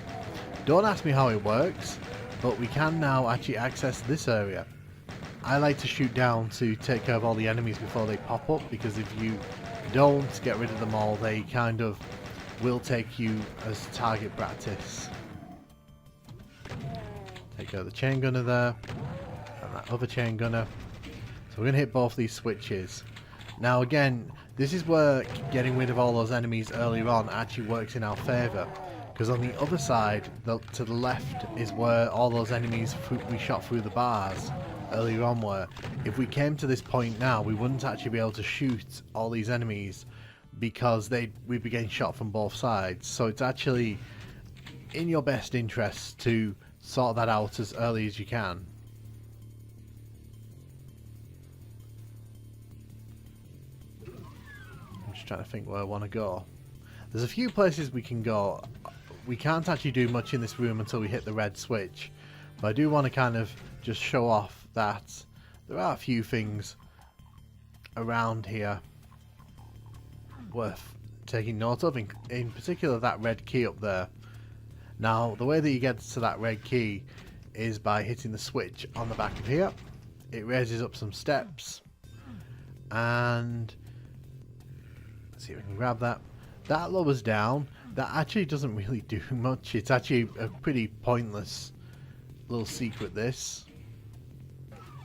Don't ask me how it works, but we can now actually access this area. I like to shoot down to take care of all the enemies before they pop up, because if you don't get rid of them all, they kind of will take you as target practice. Take out the chain gunner there, and that other chain gunner. So we're going to hit both these switches. Now again, this is where getting rid of all those enemies earlier on actually works in our favour. Because on the other side, to the left, is where all those enemies we shot through the bars earlier on were. If we came to this point now, we wouldn't actually be able to shoot all these enemies because we'd be getting shot from both sides. So it's actually in your best interest to sort that out as early as you can. I'm just trying to think where I want to go. There's a few places we can go. We can't actually do much in this room until we hit the red switch, but I do want to kind of just show off that there are a few things around here worth taking note of, in particular that red key up there. Now the way that you get to that red key is by hitting the switch on the back of here. It raises up some steps, and let's see if we can grab that. That lowers down. That actually doesn't really do much. It's actually a pretty pointless little secret, this.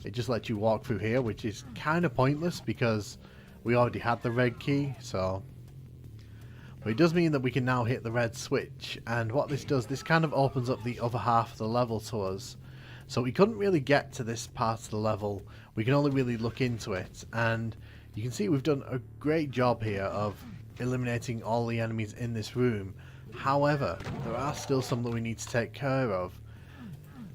It just lets you walk through here, which is kind of pointless because we already had the red key, so. But it does mean that we can now hit the red switch, and what this does, this kind of opens up the other half of the level to us. So we couldn't really get to this part of the level. We can only really look into it, and you can see we've done a great job here of eliminating all the enemies in this room. However, there are still some that we need to take care of.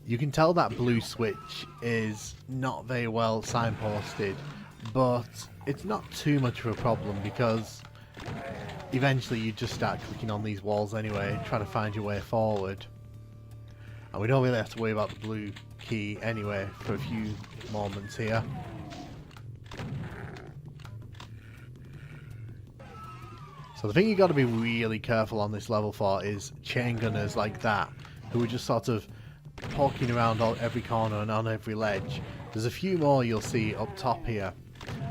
You can tell that blue switch is not very well signposted, but it's not too much of a problem because eventually you just start clicking on these walls anyway, trying to find your way forward. And we don't really have to worry about the blue key anyway for a few moments here. So the thing you got to be really careful on this level for is chain gunners like that, who are just sort of poking around every corner and on every ledge. There's a few more you'll see up top here.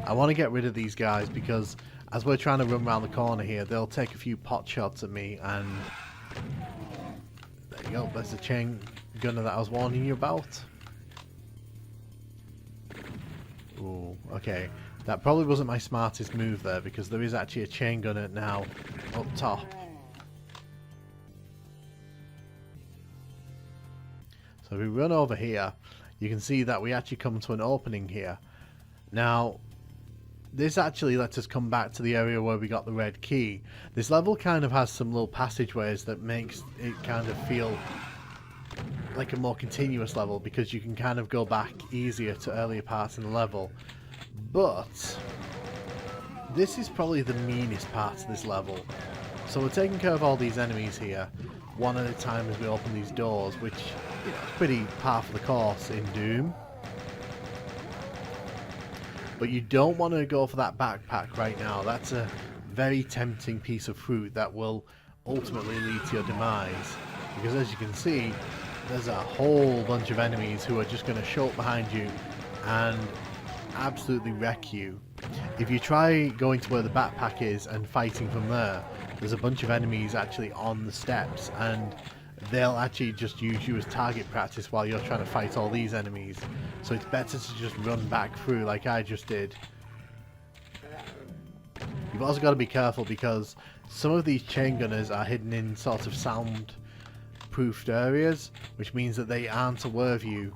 I want to get rid of these guys because as we're trying to run around the corner here, they'll take a few pot shots at me, and there you go, there's the chain gunner that I was warning you about. Ooh, okay. That probably wasn't my smartest move there, because there is actually a chain gunner now up top. So if we run over here, you can see that we actually come to an opening here. Now, this actually lets us come back to the area where we got the red key. This level kind of has some little passageways that makes it kind of feel like a more continuous level, because you can kind of go back easier to earlier parts in the level. But this is probably the meanest part of this level. So we're taking care of all these enemies here, one at a time as we open these doors, which, you know, is pretty par for the course in Doom. But you don't want to go for that backpack right now. That's a very tempting piece of fruit that will ultimately lead to your demise. Because as you can see, there's a whole bunch of enemies who are just going to show up behind you and absolutely wreck you. If you try going to where the backpack is and fighting from there, there's a bunch of enemies actually on the steps, and they'll actually just use you as target practice while you're trying to fight all these enemies. So it's better to just run back through like I just did. You've also got to be careful because some of these chain gunners are hidden in sort of sound-proofed areas, which means that they aren't aware of you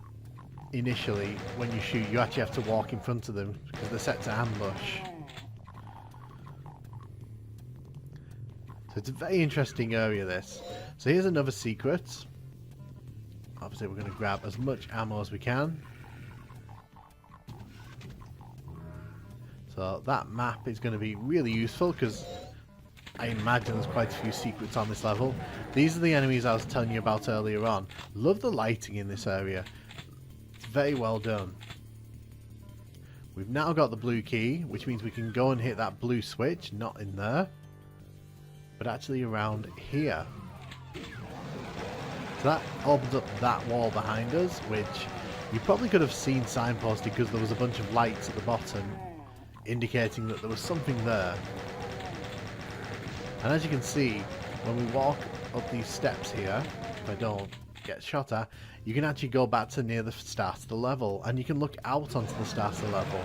initially. When you shoot, you actually have to walk in front of them because they're set to ambush. So it's a very interesting area, this. So here's another secret. Obviously we're going to grab as much ammo as we can. So that map is going to be really useful because I imagine there's quite a few secrets on this level. These are the enemies I was telling you about earlier on. Love the lighting in this area. It's very well done. We've now got the blue key, which means we can go and hit that blue switch, not in there, but actually around here. So that opens up that wall behind us, which you probably could have seen signposted because there was a bunch of lights at the bottom indicating that there was something there. And as you can see, when we walk up these steps here, if I don't get shot at, you can actually go back to near the start of the level, and you can look out onto the start of the level.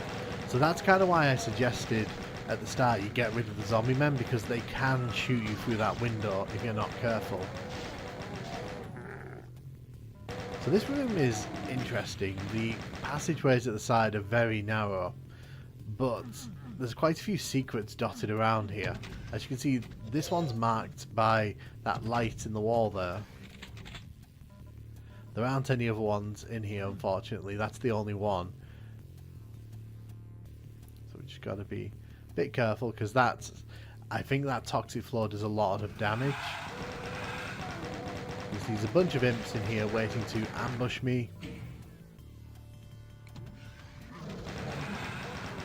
So that's kind of why I suggested at the start you get rid of the zombie men, because they can shoot you through that window if you're not careful. So this room is interesting. The passageways at the side are very narrow, but there's quite a few secrets dotted around here. As you can see, this one's marked by that light in the wall there. There aren't any other ones in here, unfortunately. That's the only one. So we just got to be a bit careful, because I think that toxic floor does a lot of damage. There's a bunch of imps in here waiting to ambush me.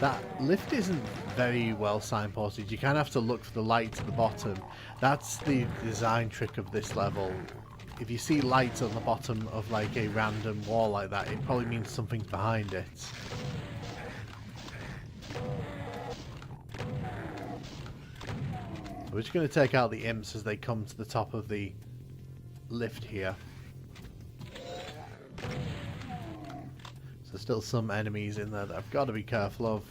That lift isn't very well signposted. You kind of have to look for the light at the bottom. That's the design trick of this level. If you see lights on the bottom of like a random wall like that, it probably means something's behind it. We're just going to take out the imps as they come to the top of the lift here. So there's still some enemies in there that I've got to be careful of.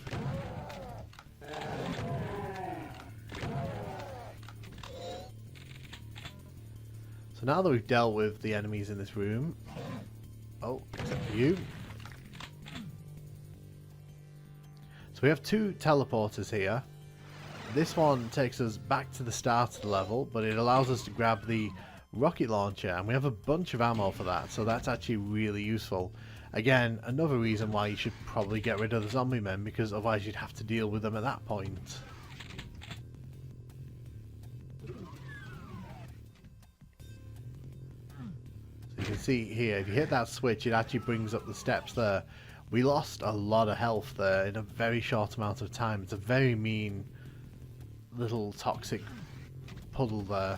So now that we've dealt with the enemies in this room, oh, except for you. So we have two teleporters here. This one takes us back to the start of the level, but it allows us to grab the rocket launcher, and we have a bunch of ammo for that, so that's actually really useful. Again, another reason why you should probably get rid of the zombie men, because otherwise you'd have to deal with them at that point. So you can see here, if you hit that switch, it actually brings up the steps there. We lost a lot of health there in a very short amount of time. It's a very mean little toxic puddle there.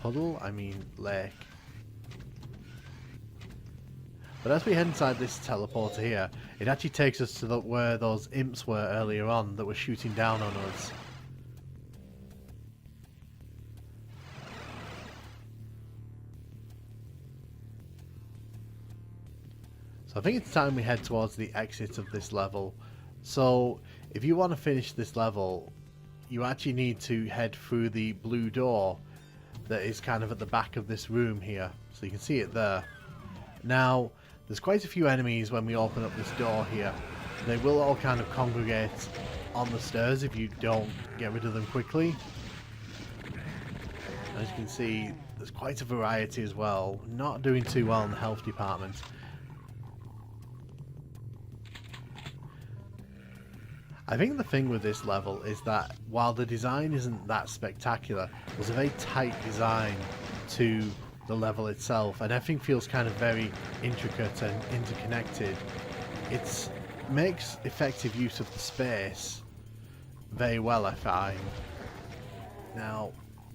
Puddle? I mean lake. But as we head inside this teleporter here, it actually takes us to where those imps were earlier on that were shooting down on us. So I think it's time we head towards the exit of this level. So if you want to finish this level, you actually need to head through the blue door that is kind of at the back of this room here. So you can see it there. Now, there's quite a few enemies when we open up this door here. They will all kind of congregate on the stairs if you don't get rid of them quickly. As you can see, there's quite a variety as well. Not doing too well in the health department. I think the thing with this level is that while the design isn't that spectacular, there's a very tight design to the level itself, and everything feels kind of very intricate and interconnected. It makes effective use of the space very well, I find. Now,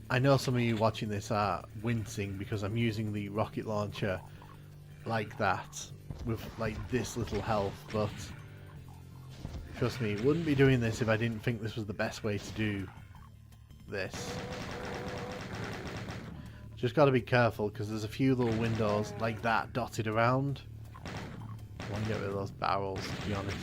I know some of you watching this are wincing because I'm using the rocket launcher like that, with like this little health, but trust me, wouldn't be doing this if I didn't think this was the best way to do this. Just got to be careful because there's a few little windows like that dotted around. I want to get rid of those barrels, to be honest.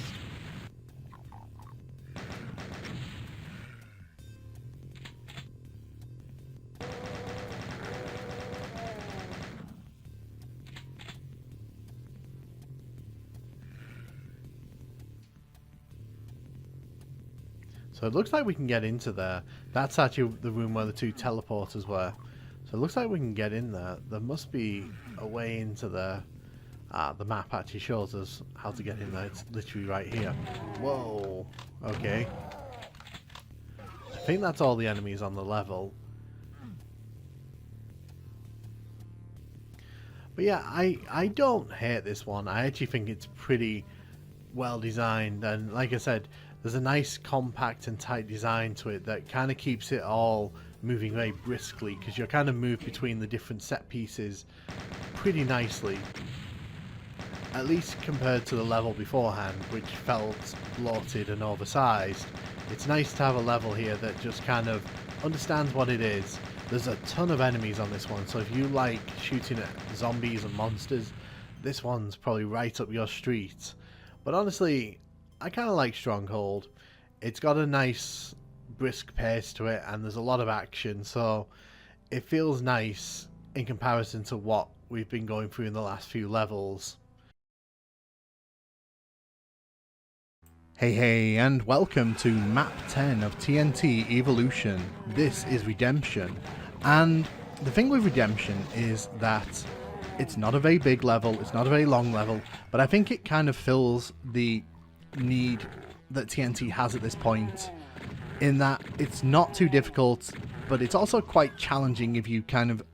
So it looks like we can get into there. That's actually the room where the two teleporters were. So it looks like we can get in there. There must be a way into there. The map actually shows us how to get in there. It's literally right here. Whoa. Okay. I think that's all the enemies on the level. But yeah, I don't hate this one. I actually think it's pretty well designed. And like I said, there's a nice compact and tight design to it that kind of keeps it all moving very briskly, because you're kind of moved between the different set pieces pretty nicely, at least compared to the level beforehand, which felt bloated and oversized. It's nice to have a level here that just kind of understands what it is. There's a ton of enemies on this one, so if you like shooting at zombies and monsters, this one's probably right up your street. But honestly, I kind of like Stronghold. It's got a nice brisk pace to it, and there's a lot of action, so it feels nice in comparison to what we've been going through in the last few levels. Hey, and welcome to map 10 of TNT Evolution. This is Redemption, and the thing with Redemption is that it's not a very big level, it's not a very long level, but I think it kind of fills the need that TNT has at this point, in that it's not too difficult, but it's also quite challenging if you kind of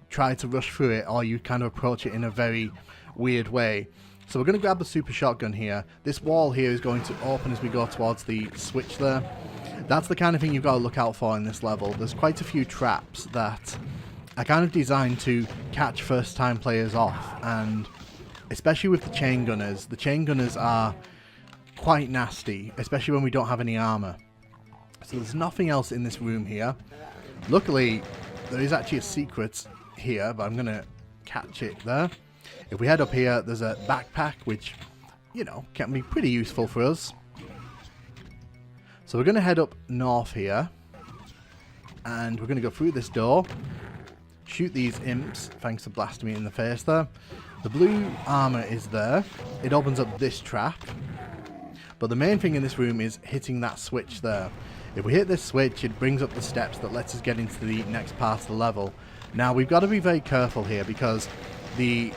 try to rush through it or you kind of approach it in a very weird way. So we're going to grab the super shotgun here. This wall here is going to open as we go towards the switch there. That's the kind of thing you've got to look out for in this level. There's quite a few traps that are kind of designed to catch first time players off, and especially with the chain gunners. The chain gunners are quite nasty, especially when we don't have any armor. So there's nothing else in this room here. Luckily, there is actually a secret here, but I'm going to catch it there. If we head up here, there's a backpack, which, you know, can be pretty useful for us. So we're going to head up north here, and we're going to go through this door, shoot these imps, thanks for blasting me in the face there. The blue armor is there. It opens up this trap. But the main thing in this room is hitting that switch there. If we hit this switch, it brings up the steps that lets us get into the next part of the level. Now, we've got to be very careful here, because the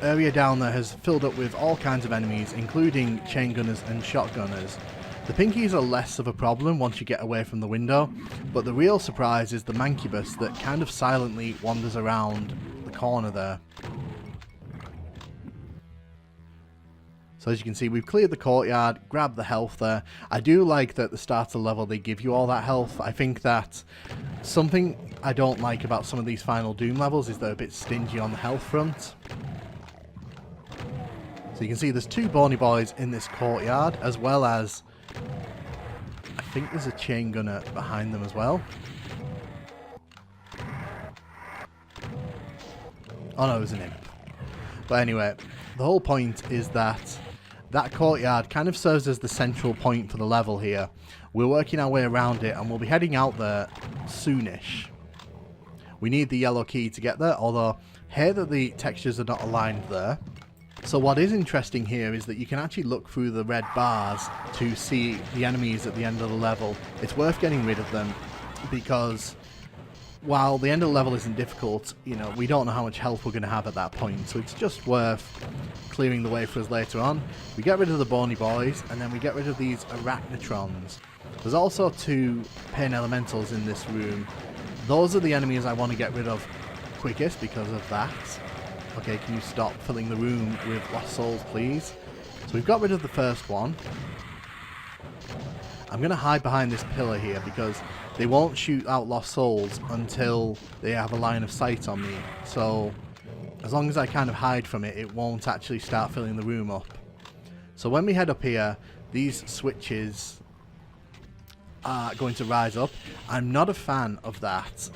area down there has filled up with all kinds of enemies, including chain gunners and shotgunners. The pinkies are less of a problem once you get away from the window, but the real surprise is the mancubus that kind of silently wanders around the corner there. So as you can see, we've cleared the courtyard, grabbed the health there. I do like that at the start of the level they give you all that health. I think that something I don't like about some of these Final Doom levels is they're a bit stingy on the health front. So you can see there's two bony boys in this courtyard, as well as, I think there's a chain gunner behind them as well. Oh no, it was an imp. But anyway, the whole point is that that courtyard kind of serves as the central point for the level here. We're working our way around it, and we'll be heading out there soonish. We need the yellow key to get there, although here that the textures are not aligned there. So what is interesting here is that you can actually look through the red bars to see the enemies at the end of the level. It's worth getting rid of them, because while the end of the level isn't difficult, you know, we don't know how much health we're going to have at that point, so it's just worth clearing the way for us later on. We get rid of the bony boys, and then we get rid of these arachnotrons. There's also two pain elementals in this room. Those are the enemies I want to get rid of quickest because of that. Okay, can you stop filling the room with lost souls, please? So we've got rid of the first one. I'm going to hide behind this pillar here, because they won't shoot out lost souls until they have a line of sight on me. So as long as I kind of hide from it, it won't actually start filling the room up. So when we head up here, these switches are going to rise up. I'm not a fan of that.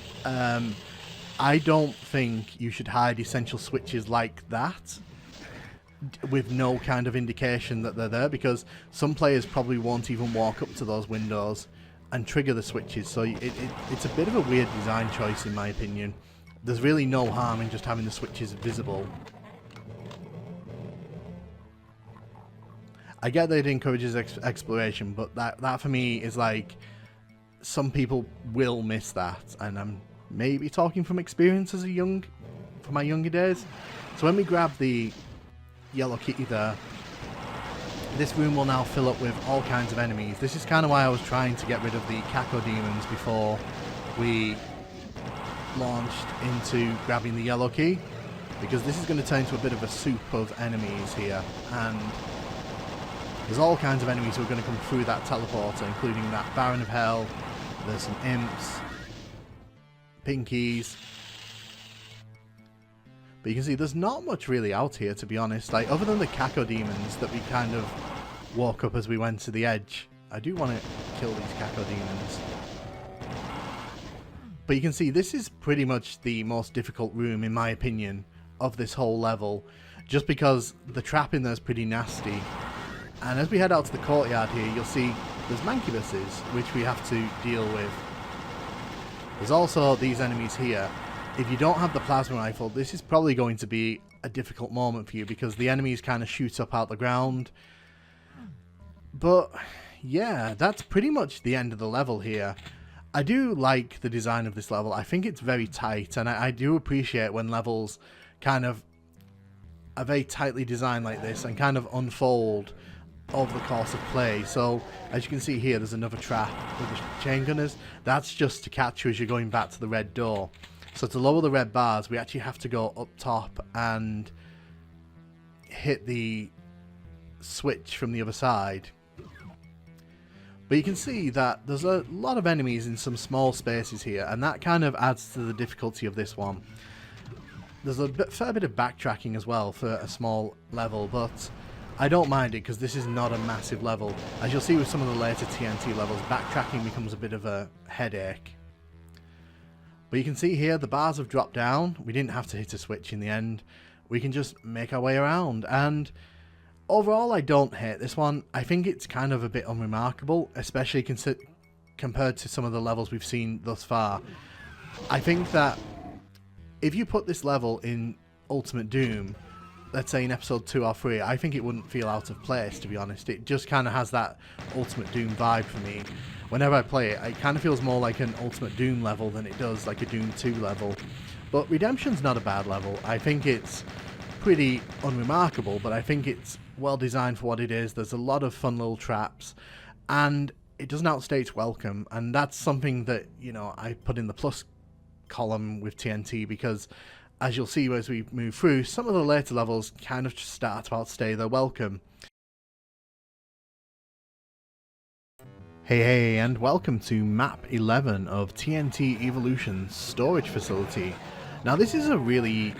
I don't think you should hide essential switches like that with no kind of indication that they're there, because some players probably won't even walk up to those windows and trigger the switches. So it's a bit of a weird design choice in my opinion. There's really no harm in just having the switches visible. I get that it encourages exploration, but that for me is like, some people will miss that, and I'm maybe talking from experience as from my younger days. So when we grab the yellow key there, this room will now fill up with all kinds of enemies. This is kind of why I was trying to get rid of the cacodemons before we launched into grabbing the yellow key, because this is going to turn into a bit of a soup of enemies here, and there's all kinds of enemies who are going to come through that teleporter, including that Baron of Hell. There's some imps, pinkies, but you can see there's not much really out here, to be honest, like other than the cacodemons that we kind of woke up as we went to the edge. I do want to kill these cacodemons. But you can see this is pretty much the most difficult room, in my opinion, of this whole level, just because the trap in there is pretty nasty. And as we head out to the courtyard here, you'll see there's mancubuses, which we have to deal with. There's also these enemies here. If you don't have the plasma rifle, this is probably going to be a difficult moment for you, because the enemies kind of shoot up out the ground. But yeah, that's pretty much the end of the level here. I do like the design of this level. I think it's very tight, and I do appreciate when levels kind of are very tightly designed like this and kind of unfold over the course of play. So as you can see here, there's another trap with the chain gunners. That's just to catch you as you're going back to the red door. So to lower the red bars, we actually have to go up top and hit the switch from the other side. But you can see that there's a lot of enemies in some small spaces here, and that kind of adds to the difficulty of this one. There's a fair bit of backtracking as well for a small level, but I don't mind it because this is not a massive level. As you'll see with some of the later TNT levels, backtracking becomes a bit of a headache. But you can see here the bars have dropped down. We didn't have to hit a switch in the end. We can just make our way around, and overall, I don't hate this one. I think it's kind of a bit unremarkable, especially compared to some of the levels we've seen thus far. I think that if you put this level in Ultimate Doom, let's say in episode 2 or 3, I think it wouldn't feel out of place, to be honest. It just kind of has that Ultimate Doom vibe for me. Whenever I play it, it kind of feels more like an Ultimate Doom level than it does like a Doom 2 level. But Redemption's not a bad level. I think it's pretty unremarkable, but I think it's well designed for what it is. There's a lot of fun little traps, and it doesn't outstay its welcome, and that's something that, you know, I put in the plus column with TNT, because as you'll see as we move through, some of the later levels kind of just start to outstay their welcome. Hey, and welcome to map 11 of TNT Evolution's storage facility. Now this is a really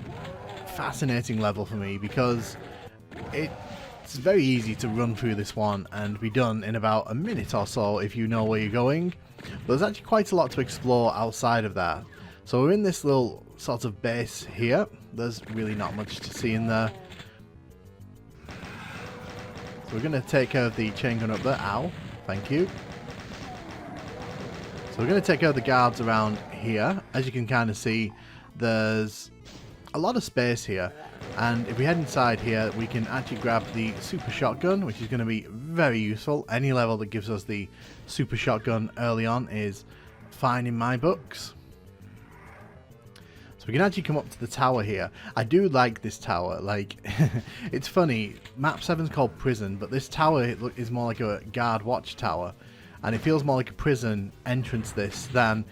fascinating level for me, because it's very easy to run through this one and be done in about a minute or so if you know where you're going, but there's actually quite a lot to explore outside of that. So we're in this little sort of base here. There's really not much to see in there. So we're going to take care of the chain gun up there. Ow, thank you. So we're going to take care of the guards around here. As you can kind of see, there's a lot of space here, and if we head inside here, we can actually grab the super shotgun, which is going to be very useful. Any level that gives us the super shotgun early on is fine in my books. So we can actually come up to the tower here. I do like this tower. Like, it's funny, map 7 is called prison, but this tower is more like a guard watch tower, and it feels more like a prison entrance this than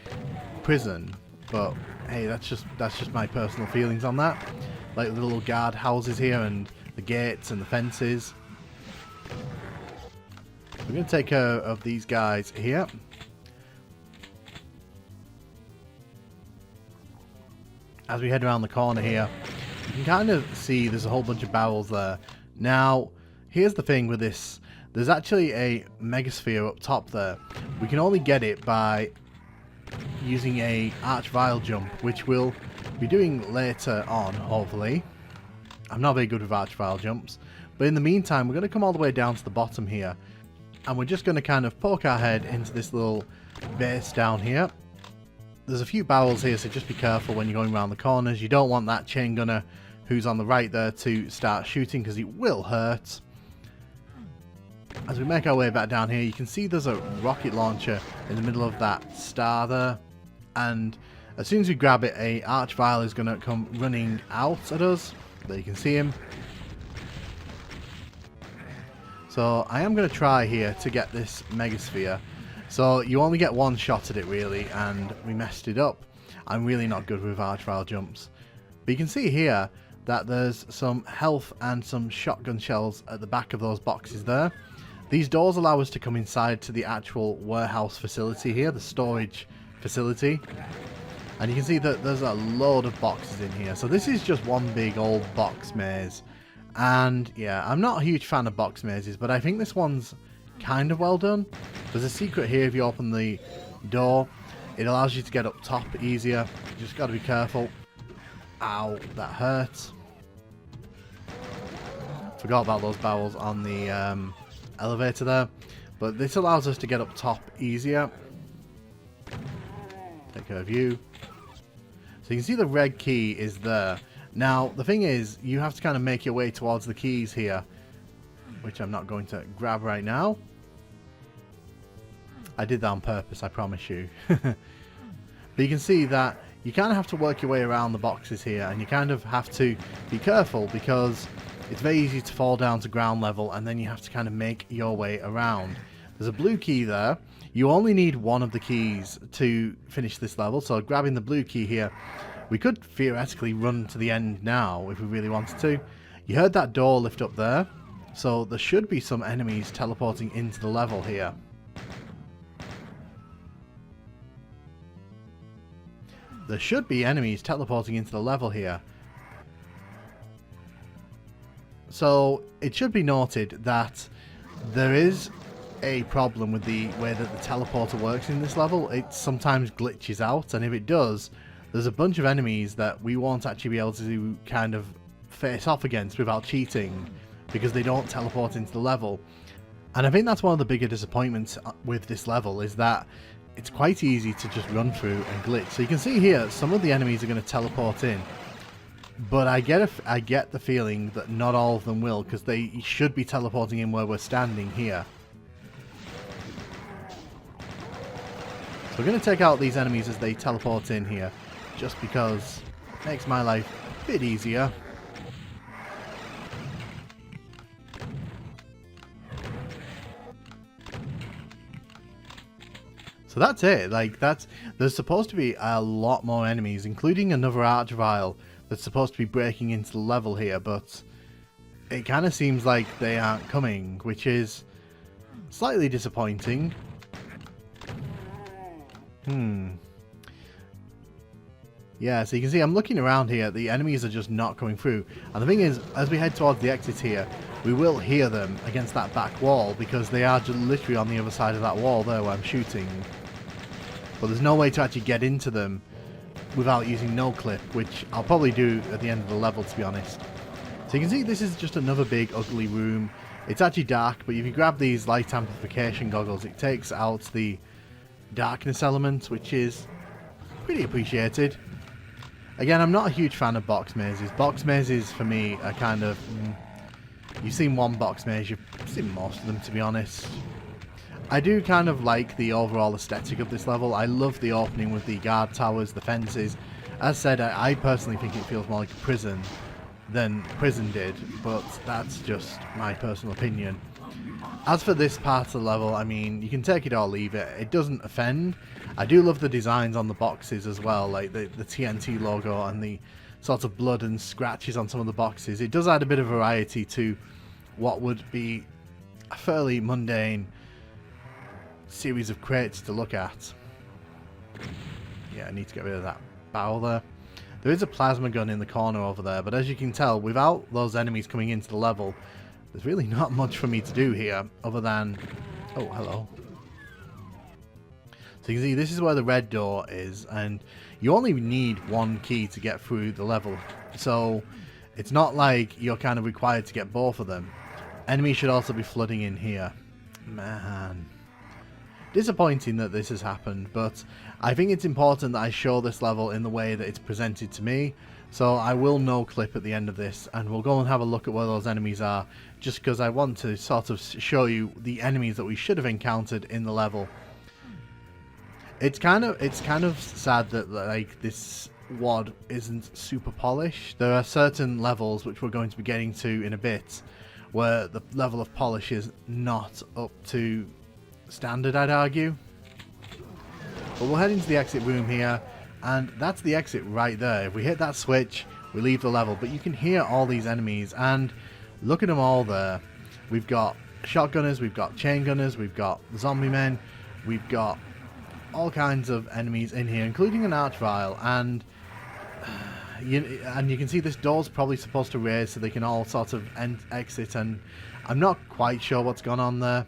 prison. But hey, that's just my personal feelings on that. Like the little guard houses here and the gates and the fences. We're going to take care of these guys here. As we head around the corner here, you can kind of see there's a whole bunch of barrels there. Now, here's the thing with this. There's actually a megasphere up top there. We can only get it by using a arch-vile jump, which we'll be doing later on, hopefully. I'm not very good with arch-vile jumps, but in the meantime, we're going to come all the way down to the bottom here, and we're just going to kind of poke our head into this little base down here. There's a few barrels here, so just be careful when you're going around the corners. You don't want that chain gunner who's on the right there to start shooting, because he will hurt. As we make our way back down here, you can see there's a rocket launcher in the middle of that star there, and as soon as we grab it, a arch-vile is going to come running out at us. There you can see him. So I am going to try here to get this megasphere. So you only get one shot at it really, and we messed it up. I'm really not good with arch-vile jumps. But you can see here that there's some health and some shotgun shells at the back of those boxes there. These doors allow us to come inside to the actual warehouse facility here, the storage facility. And you can see that there's a load of boxes in here. So this is just one big old box maze. And yeah, I'm not a huge fan of box mazes, but I think this one's kind of well done. There's a secret here if you open the door. It allows you to get up top easier. You just got to be careful. Ow, that hurts. Forgot about those barrels on the elevator there. But this allows us to get up top easier. Take care of you. So you can see the red key is there. Now, the thing is, you have to kind of make your way towards the keys here, which I'm not going to grab right now. I did that on purpose, I promise you. But you can see that you kind of have to work your way around the boxes here, and you kind of have to be careful because it's very easy to fall down to ground level, and then you have to kind of make your way around. There's a blue key there. You only need one of the keys to finish this level, so grabbing the blue key here, we could theoretically run to the end now if we really wanted to. You heard that door lift up there, so there should be some enemies teleporting into the level here. There should be enemies teleporting into the level here. So it should be noted that there is a problem with the way that the teleporter works in this level. It sometimes glitches out, and if it does, there's a bunch of enemies that we won't actually be able to kind of face off against without cheating because they don't teleport into the level. And I think that's one of the bigger disappointments with this level, is that it's quite easy to just run through and glitch. So you can see here some of the enemies are going to teleport in, but I get the feeling that not all of them will, because they should be teleporting in where we're standing here. So we're going to take out these enemies as they teleport in here, just because it makes my life a bit easier. So that's it. Like, there's supposed to be a lot more enemies, including another archvile that's supposed to be breaking into the level here, but it kind of seems like they aren't coming, which is slightly disappointing. Yeah, so you can see I'm looking around here, the enemies are just not coming through. And the thing is, as we head towards the exit here, we will hear them against that back wall, because they are just literally on the other side of that wall there where I'm shooting. But there's no way to actually get into them without using no clip, which I'll probably do at the end of the level, to be honest. So you can see this is just another big ugly room. It's actually dark, but if you grab these light amplification goggles, it takes out the darkness element, which is pretty appreciated. Again, I'm not a huge fan of box mazes. Box mazes for me are kind of... you've seen one box maze, you've seen most of them, to be honest. I do kind of like the overall aesthetic of this level. I love the opening with the guard towers, the fences. As said, I personally think it feels more like a prison than Prison did, but that's just my personal opinion. As for this part of the level, I mean, you can take it or leave it. It doesn't offend. I do love the designs on the boxes as well, like the TNT logo and the sort of blood and scratches on some of the boxes. It does add a bit of variety to what would be a fairly mundane series of crates to look at. Yeah, I need to get rid of that barrel there. There is a plasma gun in the corner over there, but as you can tell, without those enemies coming into the level, there's really not much for me to do here other than... oh, hello. So you can see this is where the red door is, and you only need one key to get through the level. So it's not like you're kind of required to get both of them. Enemies should also be flooding in here. Man. Disappointing that this has happened, but I think it's important that I show this level in the way that it's presented to me. So I will no clip at the end of this, and we'll go and have a look at where those enemies are, just because I want to sort of show you the enemies that we should have encountered in the level. It's kind of sad that like this WOD isn't super polished. There are certain levels which we're going to be getting to in a bit where the level of polish is not up to standard, I'd argue. But we'll head into the exit room here, and that's the exit right there. If we hit that switch, we leave the level, but you can hear all these enemies, and look at them all there. We've got shotgunners, we've got chain gunners, we've got zombie men, we've got all kinds of enemies in here, including an archvile, and you can see this door's probably supposed to raise so they can all sort of exit, and I'm not quite sure what's gone on there.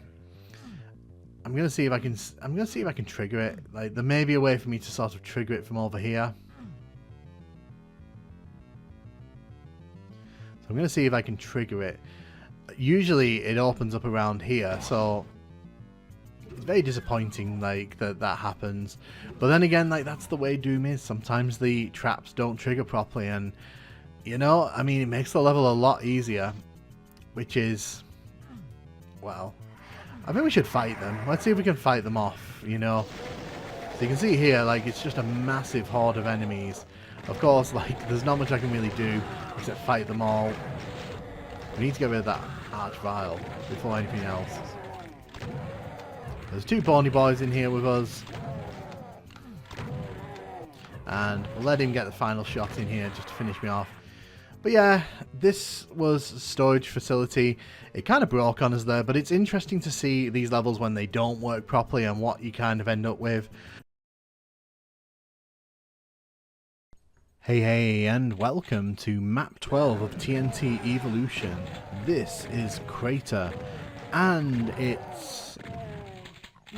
I'm gonna see if I can trigger it. Like, there may be a way for me to sort of trigger it from over here. So I'm gonna see if I can trigger it. Usually it opens up around here, so it's very disappointing, like, that happens. But then again, like, that's the way Doom is. Sometimes the traps don't trigger properly, and you know, I mean, it makes the level a lot easier, which is, well, I think we should fight them. Let's see if we can fight them off, you know. So you can see here, like, it's just a massive horde of enemies. Of course, like, there's not much I can really do except fight them all. We need to get rid of that Archvile before anything else. There's two Bony Boys in here with us. And we'll let him get the final shot in here just to finish me off. But yeah, this was a storage facility. It kind of broke on us there, but it's interesting to see these levels when they don't work properly and what you kind of end up with. Hey, and welcome to map 12 of TNT Evolution. This is Crater, and it's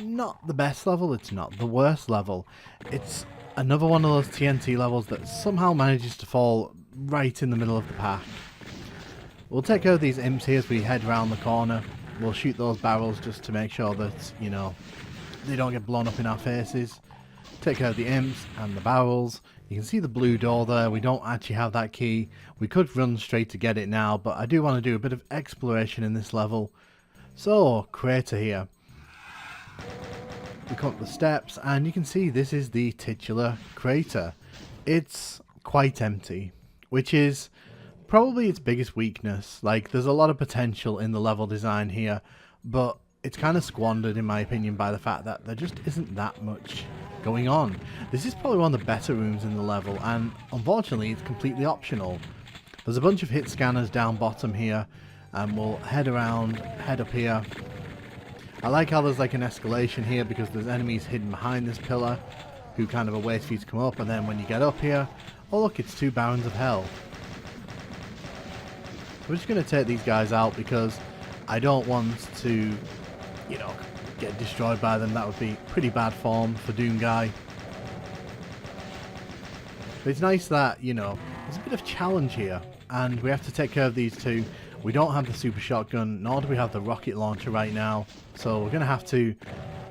not the best level, it's not the worst level. It's another one of those TNT levels that somehow manages to fall right in the middle of the pack. We'll take care of these imps here as we head around the corner. We'll shoot those barrels just to make sure that, you know, they don't get blown up in our faces. Take care of the imps and the barrels. You can see the blue door there. We don't actually have that key. We could run straight to get it now, but I do want to do a bit of exploration in this level. So, Crater here. We come up the steps and you can see this is the titular crater. It's quite empty, which is probably its biggest weakness. Like, there's a lot of potential in the level design here, but it's kind of squandered in my opinion by the fact that there just isn't that much going on. This is probably one of the better rooms in the level, and unfortunately it's completely optional. There's a bunch of hit scanners down bottom here, and we'll head around, head up here. I like how there's like an escalation here because there's enemies hidden behind this pillar who kind of are wait for you to come up, and then when you get up here, oh look, it's two Barons of Hell. We're just going to take these guys out because I don't want to, you know, get destroyed by them. That would be pretty bad form for Doom Guy. But it's nice that, you know, there's a bit of challenge here, and we have to take care of these two. We don't have the super shotgun, nor do we have the rocket launcher right now, so we're going to have to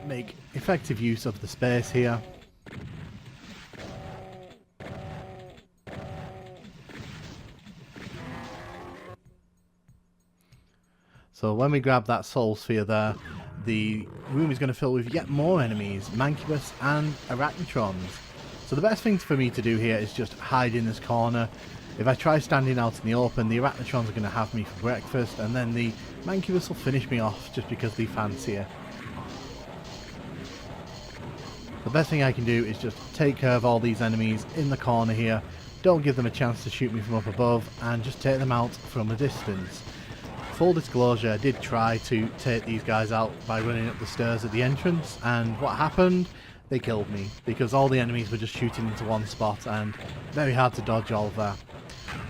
make effective use of the space here. So when we grab that soul sphere there, the room is going to fill with yet more enemies, Mancubus and Arachnotrons. So the best thing for me to do here is just hide in this corner. If I try standing out in the open, the Arachnotrons are going to have me for breakfast, and then the Mancubus will finish me off just because they fancy it. The best thing I can do is just take care of all these enemies in the corner here, don't give them a chance to shoot me from up above, and just take them out from a distance. Full disclosure, I did try to take these guys out by running up the stairs at the entrance, and what happened? They killed me, because all the enemies were just shooting into one spot, and very hard to dodge all of that.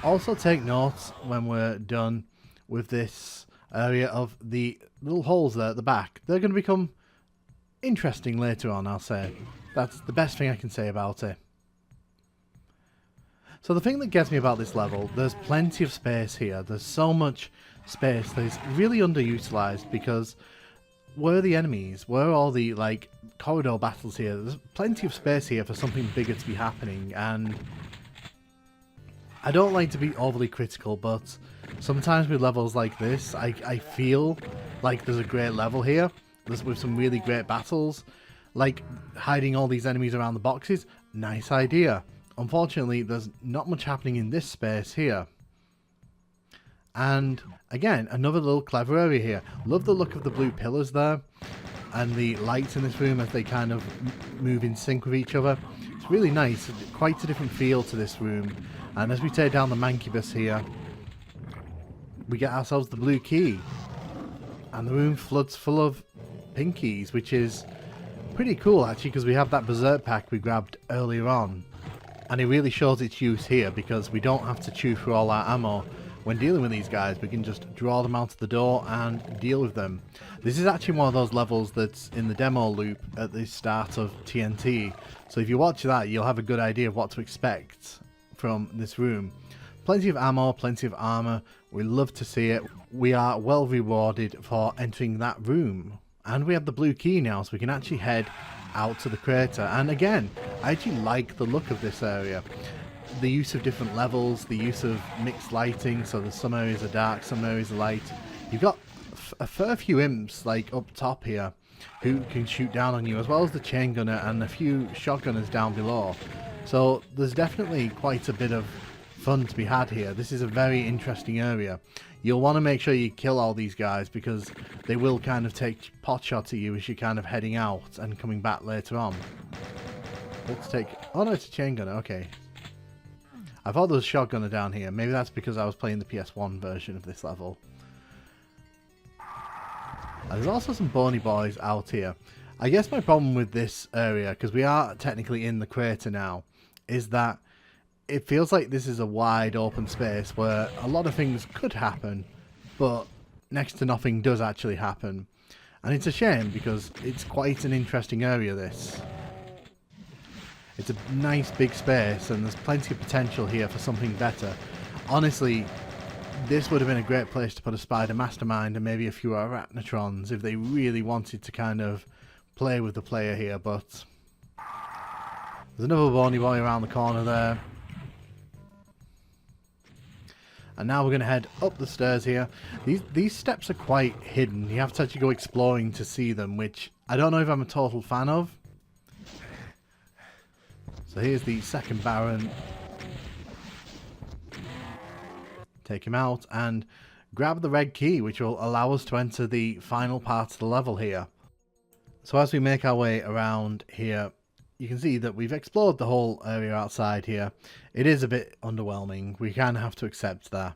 Also take note when we're done with this area of the little holes there at the back. They're going to become interesting later on, I'll say. That's the best thing I can say about it. So the thing that gets me about this level, there's plenty of space here. There's so much space that is really underutilized because where are the enemies? Where are all the, like, corridor battles here? There's plenty of space here for something bigger to be happening, and I don't like to be overly critical, but sometimes with levels like this, I feel like there's a great level here. There's with some really great battles, like hiding all these enemies around the boxes. Nice idea. Unfortunately, there's not much happening in this space here. And again, another little clever area here. Love the look of the blue pillars there, and the lights in this room as they kind of move in sync with each other. It's really nice. Quite a different feel to this room. And as we take down the Mancubus here, we get ourselves the blue key. And the room floods full of pinkies, which is pretty cool actually, because we have that Berserk pack we grabbed earlier on. And it really shows its use here, because we don't have to chew through all our ammo when dealing with these guys, we can just draw them out of the door and deal with them. This is actually one of those levels that's in the demo loop at the start of TNT, so if you watch that, you'll have a good idea of what to expect from this room. Plenty of ammo, plenty of armor. We love to see it. We are well rewarded for entering that room. And we have the blue key now, so we can actually head out to the crater. And again, I actually like the look of this area. The use of different levels, the use of mixed lighting, so that some areas are dark, some areas are light. You've got a fair few imps like up top here who can shoot down on you, as well as the chain gunner and a few shotgunners down below. So there's definitely quite a bit of fun to be had here. This is a very interesting area. You'll want to make sure you kill all these guys because they will kind of take pot shots at you as you're kind of heading out and coming back later on. Let's take... Oh no, it's a chain gunner, okay. I thought there was a shotgunner down here. Maybe that's because I was playing the PS1 version of this level. And there's also some bony boys out here. I guess my problem with this area, because we are technically in the crater now, is that it feels like this is a wide open space where a lot of things could happen, but next to nothing does actually happen. And it's a shame because it's quite an interesting area, this. It's a nice big space and there's plenty of potential here for something better. Honestly, this would have been a great place to put a spider mastermind and maybe a few arachnotrons if they really wanted to kind of play with the player here, but there's another bony boy around the corner there. And now we're going to head up the stairs here. These steps are quite hidden. You have to actually go exploring to see them, which I don't know if I'm a total fan of. So here's the second Baron. Take him out and grab the red key, which will allow us to enter the final part of the level here. So as we make our way around here, you can see that we've explored the whole area outside here. It is a bit underwhelming. We kind of have to accept that.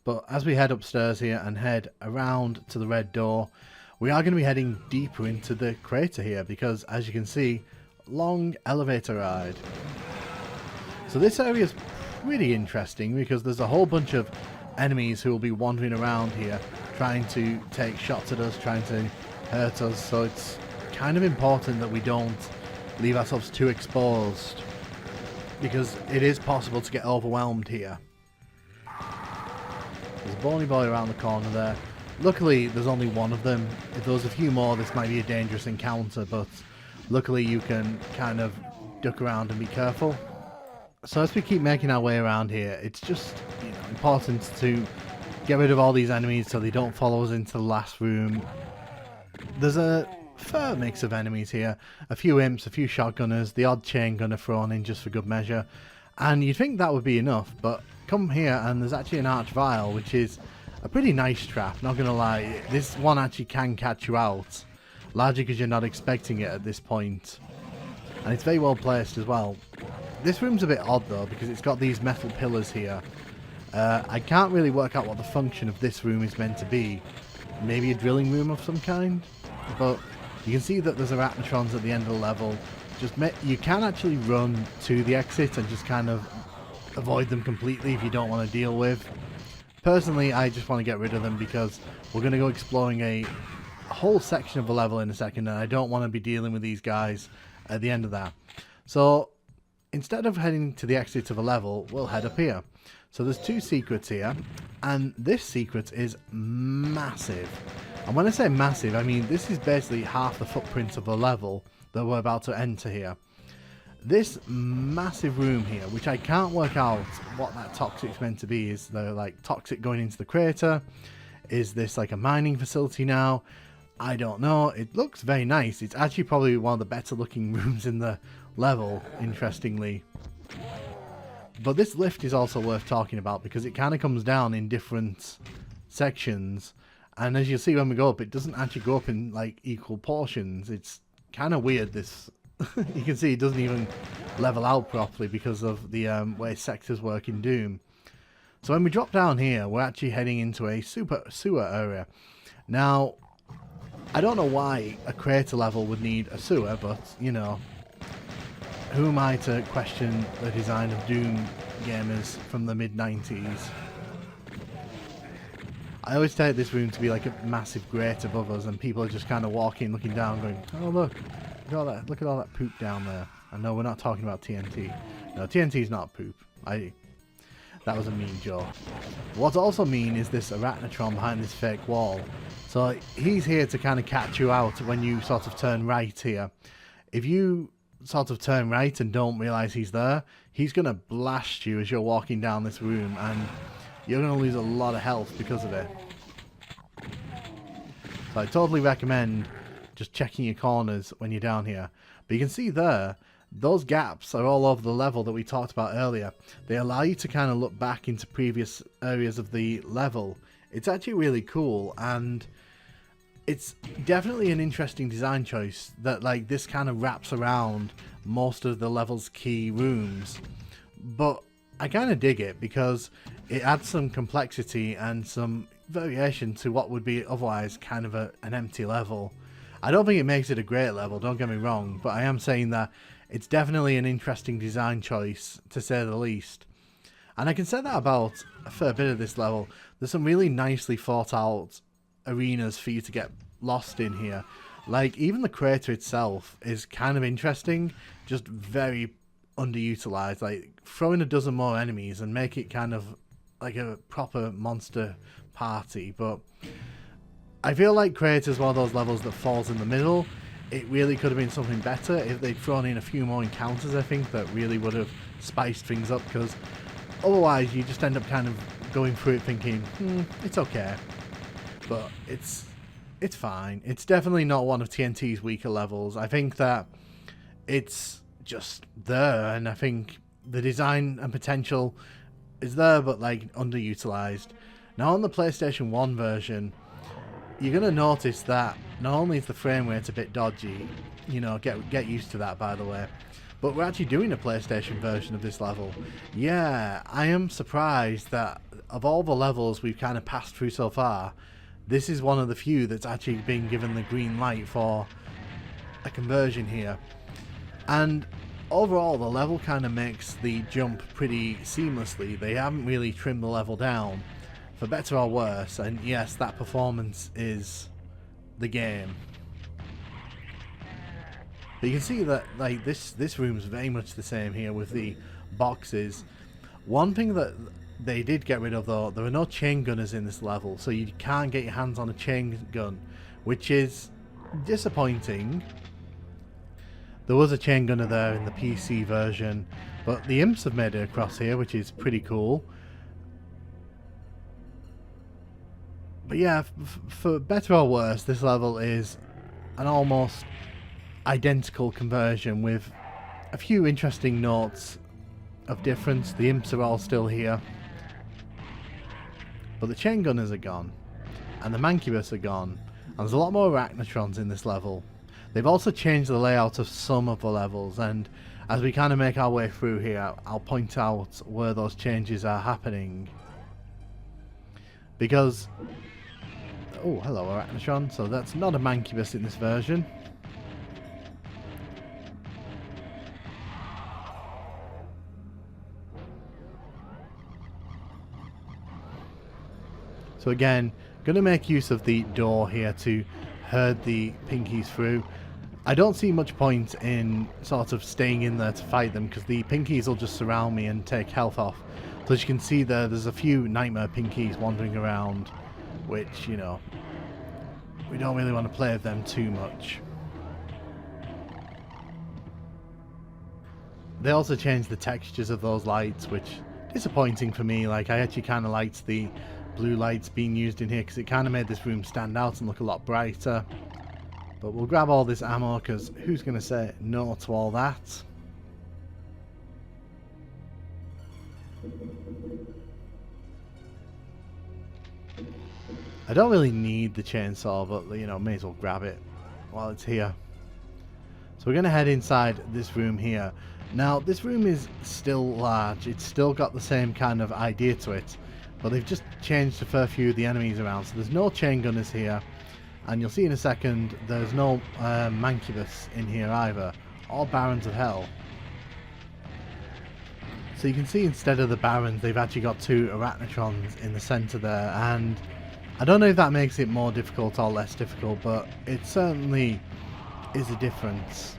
But as we head upstairs here and head around to the red door, we are going to be heading deeper into the crater here because, as you can see, long elevator ride. So this area is pretty interesting because there's a whole bunch of enemies who will be wandering around here trying to take shots at us, trying to hurt us. So it's kind of important that we don't leave ourselves too exposed because it is possible to get overwhelmed here. There's a bony boy around the corner there. Luckily there's only one of them. If there was a few more, this might be a dangerous encounter, but luckily you can kind of duck around and be careful. So as we keep making our way around here, it's just important to get rid of all these enemies so they don't follow us into the last room. There's a fair mix of enemies here. A few imps, a few shotgunners, the odd chain gunner thrown in just for good measure. And you'd think that would be enough, but come here and there's actually an archvile, which is a pretty nice trap, not gonna lie. This one actually can catch you out, largely because you're not expecting it at this point. And it's very well placed as well. This room's a bit odd though, because it's got these metal pillars here. I can't really work out what the function of this room is meant to be. Maybe a drilling room of some kind? But you can see that there's arachnotrons at the end of the level. You can actually run to the exit and just kind of avoid them completely if you don't want to deal with. Personally, I just want to get rid of them because we're going to go exploring a whole section of the level in a second, and I don't want to be dealing with these guys at the end of that. So instead of heading to the exit of a level, we'll head up here. So there's two secrets here, and this secret is massive. And when I say massive, I mean this is basically half the footprint of the level that we're about to enter here. This massive room here, which I can't work out what that toxic's meant to be. Is there like toxic going into the crater? Is this like a mining facility now? I don't know. It looks very nice. It's actually probably one of the better looking rooms in the level, interestingly. But this lift is also worth talking about because it kind of comes down in different sections. And as you'll see when we go up, it doesn't actually go up in like equal portions. It's kind of weird, this. You can see it doesn't even level out properly because of the way sectors work in Doom. So when we drop down here, we're actually heading into a super sewer area. Now, I don't know why a crater level would need a sewer, but, you know, who am I to question the design of Doom gamers from the mid-90s? I always take this room to be like a massive grate above us, and people are just kind of walking, looking down, going, "Oh look at all that poop down there." I know we're not talking about TNT. No, TNT's not poop. That was a mean joke. What's also mean is this Arachnotron behind this fake wall. So he's here to kind of catch you out when you sort of turn right here. If you sort of turn right and don't realise he's there, he's going to blast you as you're walking down this room, and you're going to lose a lot of health because of it. So I totally recommend just checking your corners when you're down here. But you can see there, those gaps are all over the level that we talked about earlier. They allow you to kind of look back into previous areas of the level. It's actually really cool, and it's definitely an interesting design choice that like this kind of wraps around most of the level's key rooms. But I kind of dig it because it adds some complexity and some variation to what would be otherwise kind of an empty level. I don't think it makes it a great level, don't get me wrong, but I am saying that it's definitely an interesting design choice, to say the least. And I can say that about a fair bit of this level. There's some really nicely thought out arenas for you to get lost in here. Like, even the crater itself is kind of interesting, just very underutilized. Like, throw in a dozen more enemies and make it kind of like a proper monster party. But I feel like Crater's one of those levels that falls in the middle. It really could have been something better if they'd thrown in a few more encounters, I think, that really would have spiced things up, because otherwise you just end up kind of going through it thinking, it's okay. But it's fine. It's definitely not one of TNT's weaker levels. I think that it's just there, and I think the design and potential is there, but like underutilized. Now on the PlayStation 1 version, you're going to notice that not only is the frame rate a bit dodgy, you know, get used to that by the way, but we're actually doing a PlayStation version of this level. Yeah, I am surprised that of all the levels we've kind of passed through so far, this is one of the few that's actually been given the green light for a conversion here. And overall, the level kind of makes the jump pretty seamlessly. They haven't really trimmed the level down, for better or worse, and yes, that performance is the game. But you can see that like this room's very much the same here with the boxes. One thing that they did get rid of though, there are no chain gunners in this level, so you can't get your hands on a chain gun, which is disappointing. There was a chain gunner there in the PC version, but the imps have made it across here, which is pretty cool. But yeah, for better or worse, this level is an almost identical conversion with a few interesting notes of difference. The imps are all still here, but the chain gunners are gone, and the mancubus are gone, and there's a lot more arachnotrons in this level. They've also changed the layout of some of the levels, and as we kind of make our way through here, I'll point out where those changes are happening. Because oh, hello Arachnotron. So that's not a mancubus in this version. So again, going to make use of the door here to herd the pinkies through. I don't see much point in sort of staying in there to fight them, because the pinkies will just surround me and take health off. So as you can see there's a few nightmare pinkies wandering around, which, you know, we don't really want to play with them too much. They also changed the textures of those lights, which is disappointing for me. Like, I actually kind of liked the blue lights being used in here, because it kind of made this room stand out and look a lot brighter. But we'll grab all this ammo, because who's going to say no to all that? I don't really need the chainsaw, but, you know, may as well grab it while it's here. So we're going to head inside this room here. Now, this room is still large. It's still got the same kind of idea to it, but they've just changed a fair few of the enemies around. So there's no chain gunners here, and you'll see in a second there's no mancubus in here either. All barons of hell. So you can see instead of the barons, they've actually got two arachnotrons in the centre there, and I don't know if that makes it more difficult or less difficult, but it certainly is a difference.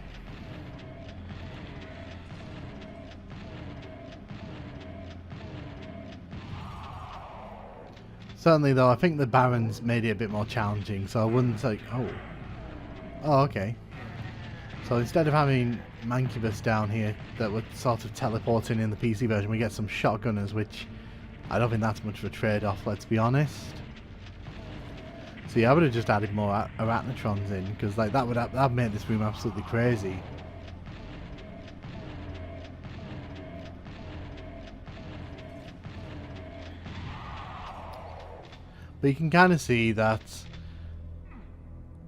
Certainly though, I think the Barons made it a bit more challenging, so I wouldn't say... Oh, okay. So instead of having Mancubus down here that were sort of teleporting in the PC version, we get some shotgunners, which I don't think that's much of a trade-off, let's be honest. See, I would have just added more Arachnotrons in, because like that would have made this room absolutely crazy. But you can kind of see that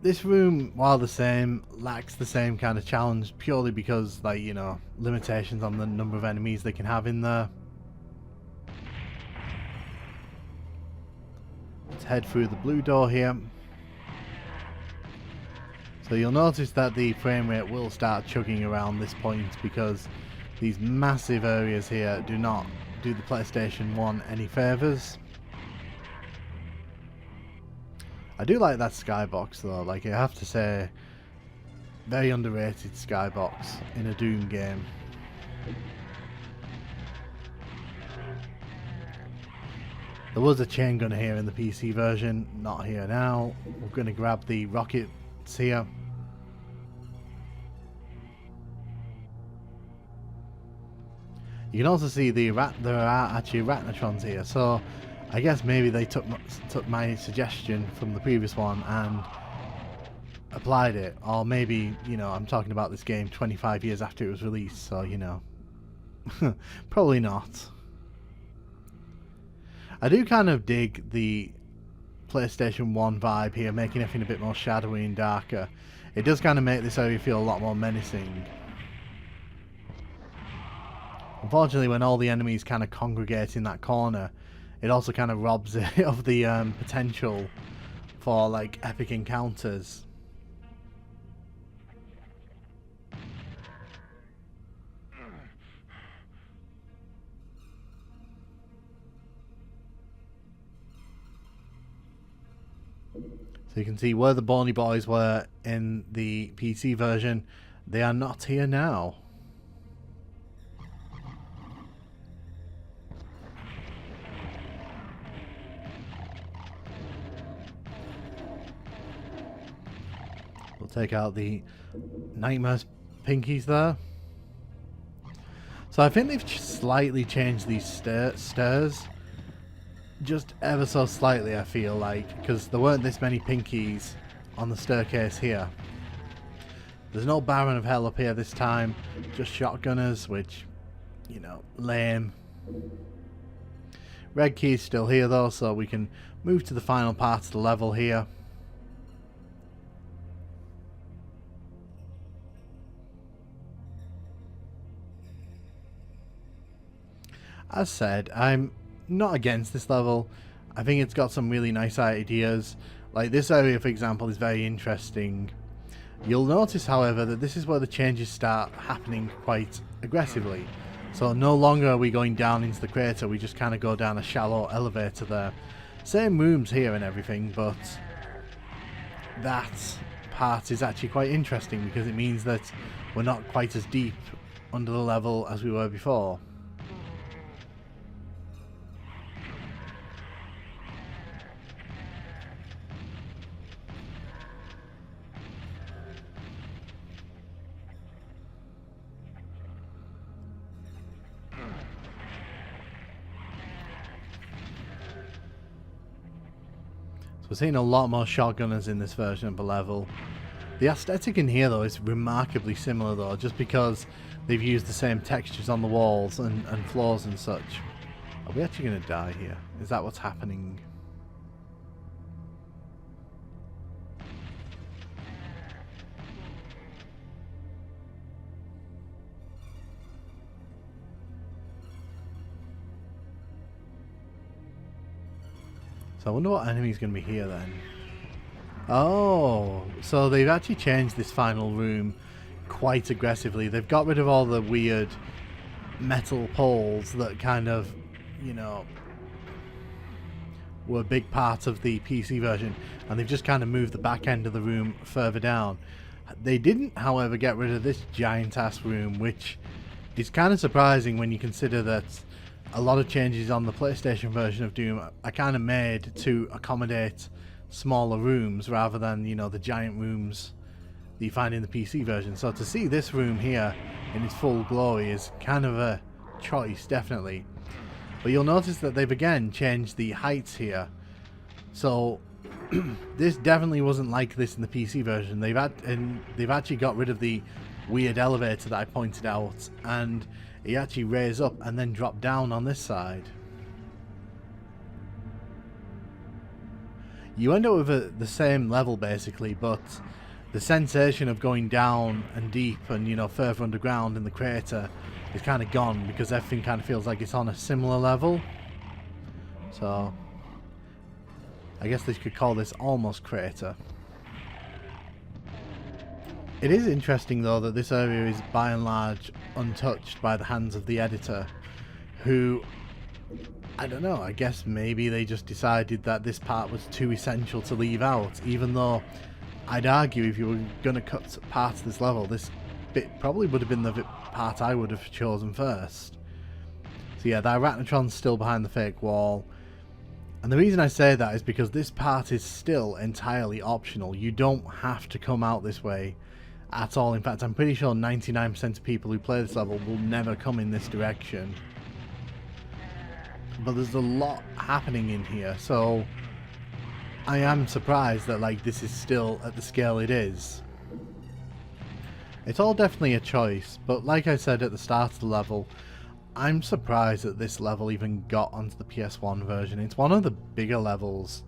this room, while the same, lacks the same kind of challenge purely because, like, you know, limitations on the number of enemies they can have in there. Let's head through the blue door here. So you'll notice that the frame rate will start chugging around this point because these massive areas here do not do the PlayStation 1 any favours. I do like that skybox though, like I have to say, very underrated skybox in a Doom game. There was a chain gunner here in the PC version, not here now. We're going to grab the rockets here. You can also see there are actually Arachnotrons here, so I guess maybe they took my suggestion from the previous one and applied it, or maybe, you know, I'm talking about this game 25 years after it was released, so, you know, probably not. I do kind of dig the PlayStation 1 vibe here, making everything a bit more shadowy and darker. It does kind of make this area feel a lot more menacing. Unfortunately, when all the enemies kind of congregate in that corner, it also kind of robs it of the potential for like epic encounters. So you can see where the Bony Boys were in the PC version, they are not here now. We'll take out the Nightmare Pinkies there. So I think they've slightly changed these stairs. Just ever so slightly, I feel like, because there weren't this many Pinkies on the staircase here. There's no Baron of Hell up here this time, just shotgunners, which, you know, lame. Red key's still here though, so we can move to the final part of the level here. As said, I'm not against this level. I think it's got some really nice ideas. Like this area, for example, is very interesting. You'll notice, however, that this is where the changes start happening quite aggressively. So no longer are we going down into the crater, we just kind of go down a shallow elevator there. Same rooms here and everything, but that part is actually quite interesting because it means that we're not quite as deep under the level as we were before. We're seeing a lot more shotgunners in this version of the level. The aesthetic in here though is remarkably similar though, just because they've used the same textures on the walls and floors and such. Are we actually going to die here? Is that what's happening? So I wonder what enemy's going to be here then. Oh, so they've actually changed this final room quite aggressively. They've got rid of all the weird metal poles that kind of, you know, were a big part of the PC version, and they've just kind of moved the back end of the room further down. They didn't, however, get rid of this giant-ass room, which is kind of surprising when you consider that a lot of changes on the PlayStation version of Doom are kind of made to accommodate smaller rooms rather than, you know, the giant rooms that you find in the PC version. So to see this room here in its full glory is kind of a choice, definitely. But you'll notice that they've again changed the heights here. So this definitely wasn't like this in the PC version. They've actually got rid of the weird elevator that I pointed out, and it actually raised up and then dropped down on this side. You end up with the same level basically, but the sensation of going down and deep and, you know, further underground in the crater is kind of gone, because everything kind of feels like it's on a similar level. So I guess they could call this almost crater. It is interesting though that this area is by and large untouched by the hands of the editor, who, I don't know, I guess maybe they just decided that this part was too essential to leave out, even though I'd argue if you were going to cut part of this level, this bit probably would have been the part I would have chosen first. So yeah, the Arachnotron's still behind the fake wall. And the reason I say that is because this part is still entirely optional. You don't have to come out this way at all. In fact, I'm pretty sure 99% of people who play this level will never come in this direction. But there's a lot happening in here, so I am surprised that, like, this is still at the scale it is. It's all definitely a choice, but like I said at the start of the level, I'm surprised that this level even got onto the PS1 version. It's one of the bigger levels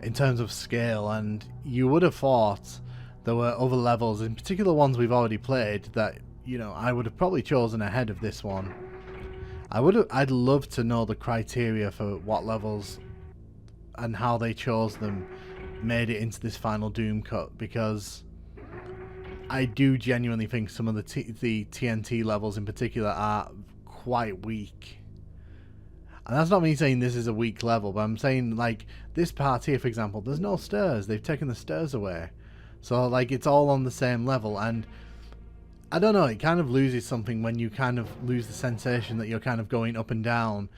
in terms of scale, and you would have thought there were other levels, in particular ones we've already played, that, you know, I would have probably chosen ahead of this one. I'd love to know the criteria for what levels and how they chose them made it into this final Doom cut, because I do genuinely think some of the TNT levels in particular are quite weak. And that's not me saying this is a weak level, but I'm saying, like, this part here, for example, there's no stairs. They've taken the stairs away. So, like, it's all on the same level, and I don't know, it kind of loses something when you kind of lose the sensation that you're kind of going up and down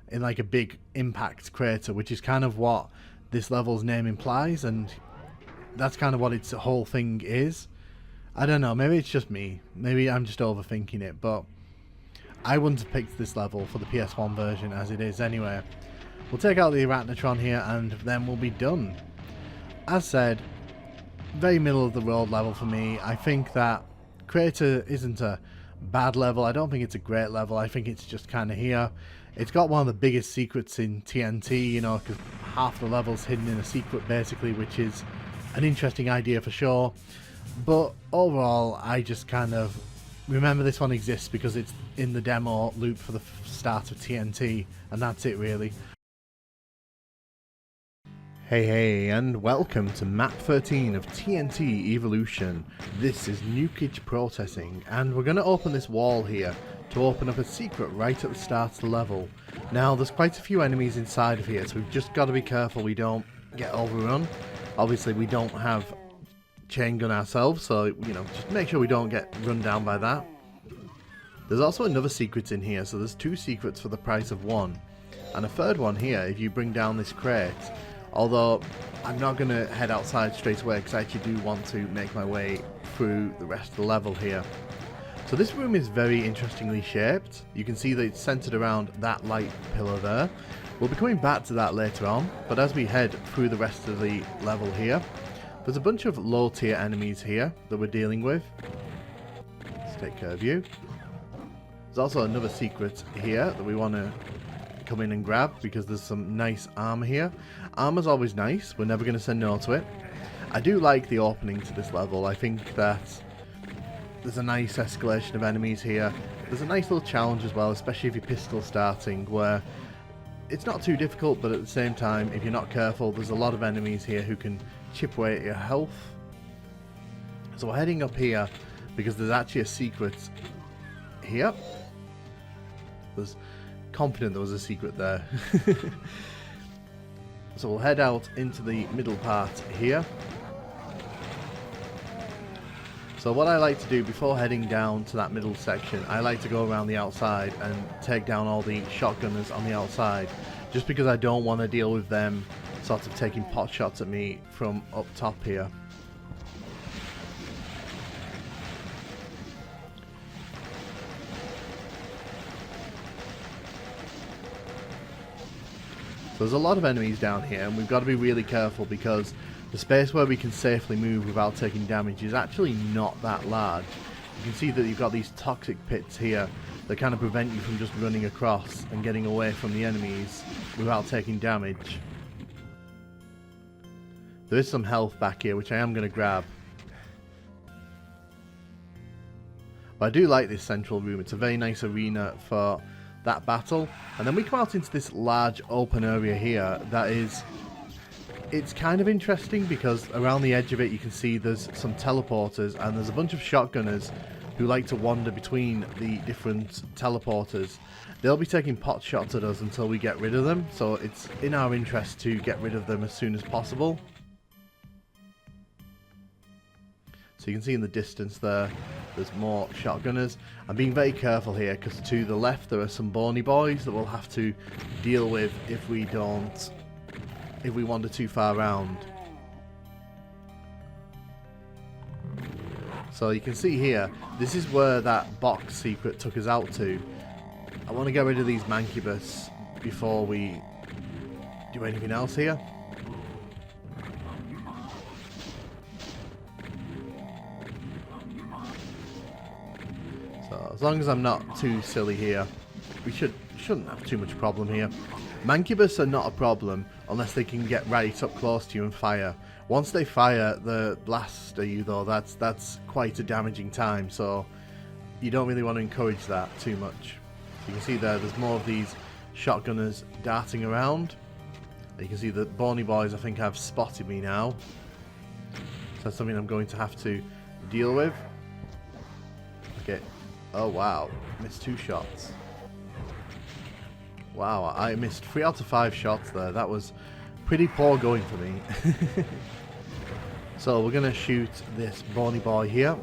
in, like, a big impact crater, which is kind of what this level's name implies, and that's kind of what its whole thing is. I don't know, maybe it's just me. Maybe I'm just overthinking it, but I wouldn't have picked this level for the PS1 version as it is anyway. We'll take out the Arachnotron here, and then we'll be done. As said, very middle of the road level for me. I think that Crater isn't a bad level. I don't think it's a great level. I think it's just kind of here. It's got one of the biggest secrets in TNT, you know, because half the level's hidden in a secret basically, which is an interesting idea for sure. But overall, I just kind of remember this one exists because it's in the demo loop for the start of TNT, and that's it really. Hey, and welcome to map 13 of TNT Evolution. This is Nukage Processing, and we're going to open this wall here to open up a secret right at the start of the level. Now, there's quite a few enemies inside of here, so we've just got to be careful we don't get overrun. Obviously, we don't have chain gun ourselves, so, you know, just make sure we don't get run down by that. There's also another secret in here, so there's 2 secrets for the price of 1. And a third one here if you bring down this crate. Although, I'm not going to head outside straight away because I actually do want to make my way through the rest of the level here. So this room is very interestingly shaped. You can see that it's centered around that light pillar there. We'll be coming back to that later on, but as we head through the rest of the level here, there's a bunch of low tier enemies here that we're dealing with. Let's take care of you. There's also another secret here that we want to come in and grab because there's some nice armor here. Armor's always nice, we're never going to say no to it. I do like the opening to this level. I think that there's a nice escalation of enemies here. There's a nice little challenge as well, especially if you're pistol starting, where it's not too difficult, but at the same time, if you're not careful, there's a lot of enemies here who can chip away at your health. So we're heading up here because there's actually a secret here. Was confident there was a secret there. So we'll head out into the middle part here. So what I like to do before heading down to that middle section, I like to go around the outside and take down all the shotgunners on the outside, just because I don't want to deal with them sort of taking pot shots at me from up top here. So there's a lot of enemies down here, and we've got to be really careful because the space where we can safely move without taking damage is actually not that large. You can see that you've got these toxic pits here that kind of prevent you from just running across and getting away from the enemies without taking damage. There is some health back here, which I am going to grab. But I do like this central room. It's a very nice arena for that battle. And then we come out into this large open area here that is... It's kind of interesting because around the edge of it you can see there's some teleporters and there's a bunch of shotgunners who like to wander between the different teleporters. They'll be taking pot shots at us until we get rid of them, so it's in our interest to get rid of them as soon as possible. So you can see in the distance there, there's more shotgunners. I'm being very careful here because to the left there are some bony boys that we'll have to deal with if we wander too far around. So you can see here, this is where that box secret took us out to. I want to get rid of these mancubus before we do anything else here. So as long as I'm not too silly here, we shouldn't have too much problem here. Mancubus are not a problem unless they can get right up close to you and fire. Once they fire the blast at you though, that's quite a damaging time, so you don't really want to encourage that too much. You can see there's more of these shotgunners darting around. You can see the bony boys I think have spotted me now. So that's something I'm going to have to deal with. Okay. Oh wow, missed 2 shots. Wow, I missed 3 out of 5 shots there. That was pretty poor going for me. So we're going to shoot this bony boy here.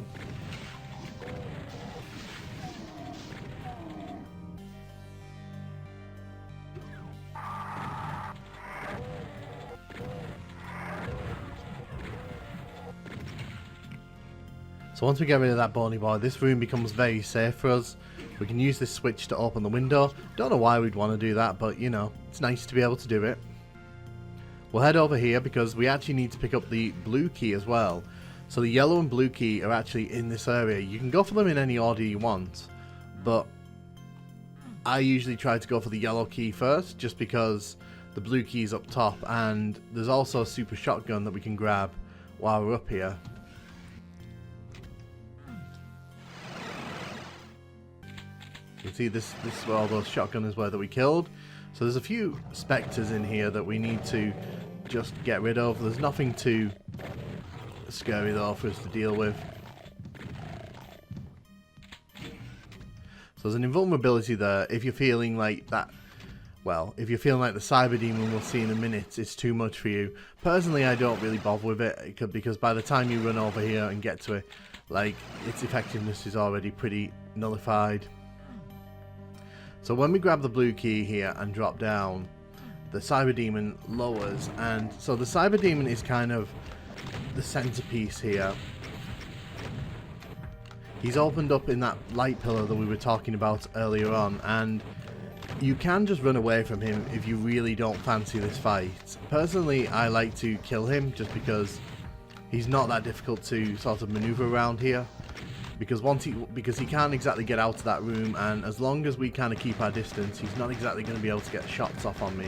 So once we get rid of that bony boy, this room becomes very safe for us. We can use this switch to open the window. Don't know why we'd want to do that, but you know, it's nice to be able to do it. We'll head over here because we actually need to pick up the blue key as well. So the yellow and blue key are actually in this area. You can go for them in any order you want, but I usually try to go for the yellow key first just because the blue key is up top, and there's also a super shotgun that we can grab while we're up here. You can see this is where all those shotgunners were that we killed. So there's a few spectres in here that we need to just get rid of. There's nothing too scary though for us to deal with. So there's an invulnerability there if you're feeling like that. Well, if you're feeling like the cyber demon we'll see in a minute is too much for you. Personally, I don't really bother with it because by the time you run over here and get to it, like, its effectiveness is already pretty nullified. So when we grab the blue key here and drop down, the cyber demon lowers, and so the cyber demon is kind of the centerpiece here. He's opened up in that light pillar that we were talking about earlier on, and you can just run away from him if you really don't fancy this fight. Personally, I like to kill him just because he's not that difficult to sort of maneuver around here. Because he can't exactly get out of that room, and as long as we kind of keep our distance, he's not exactly going to be able to get shots off on me.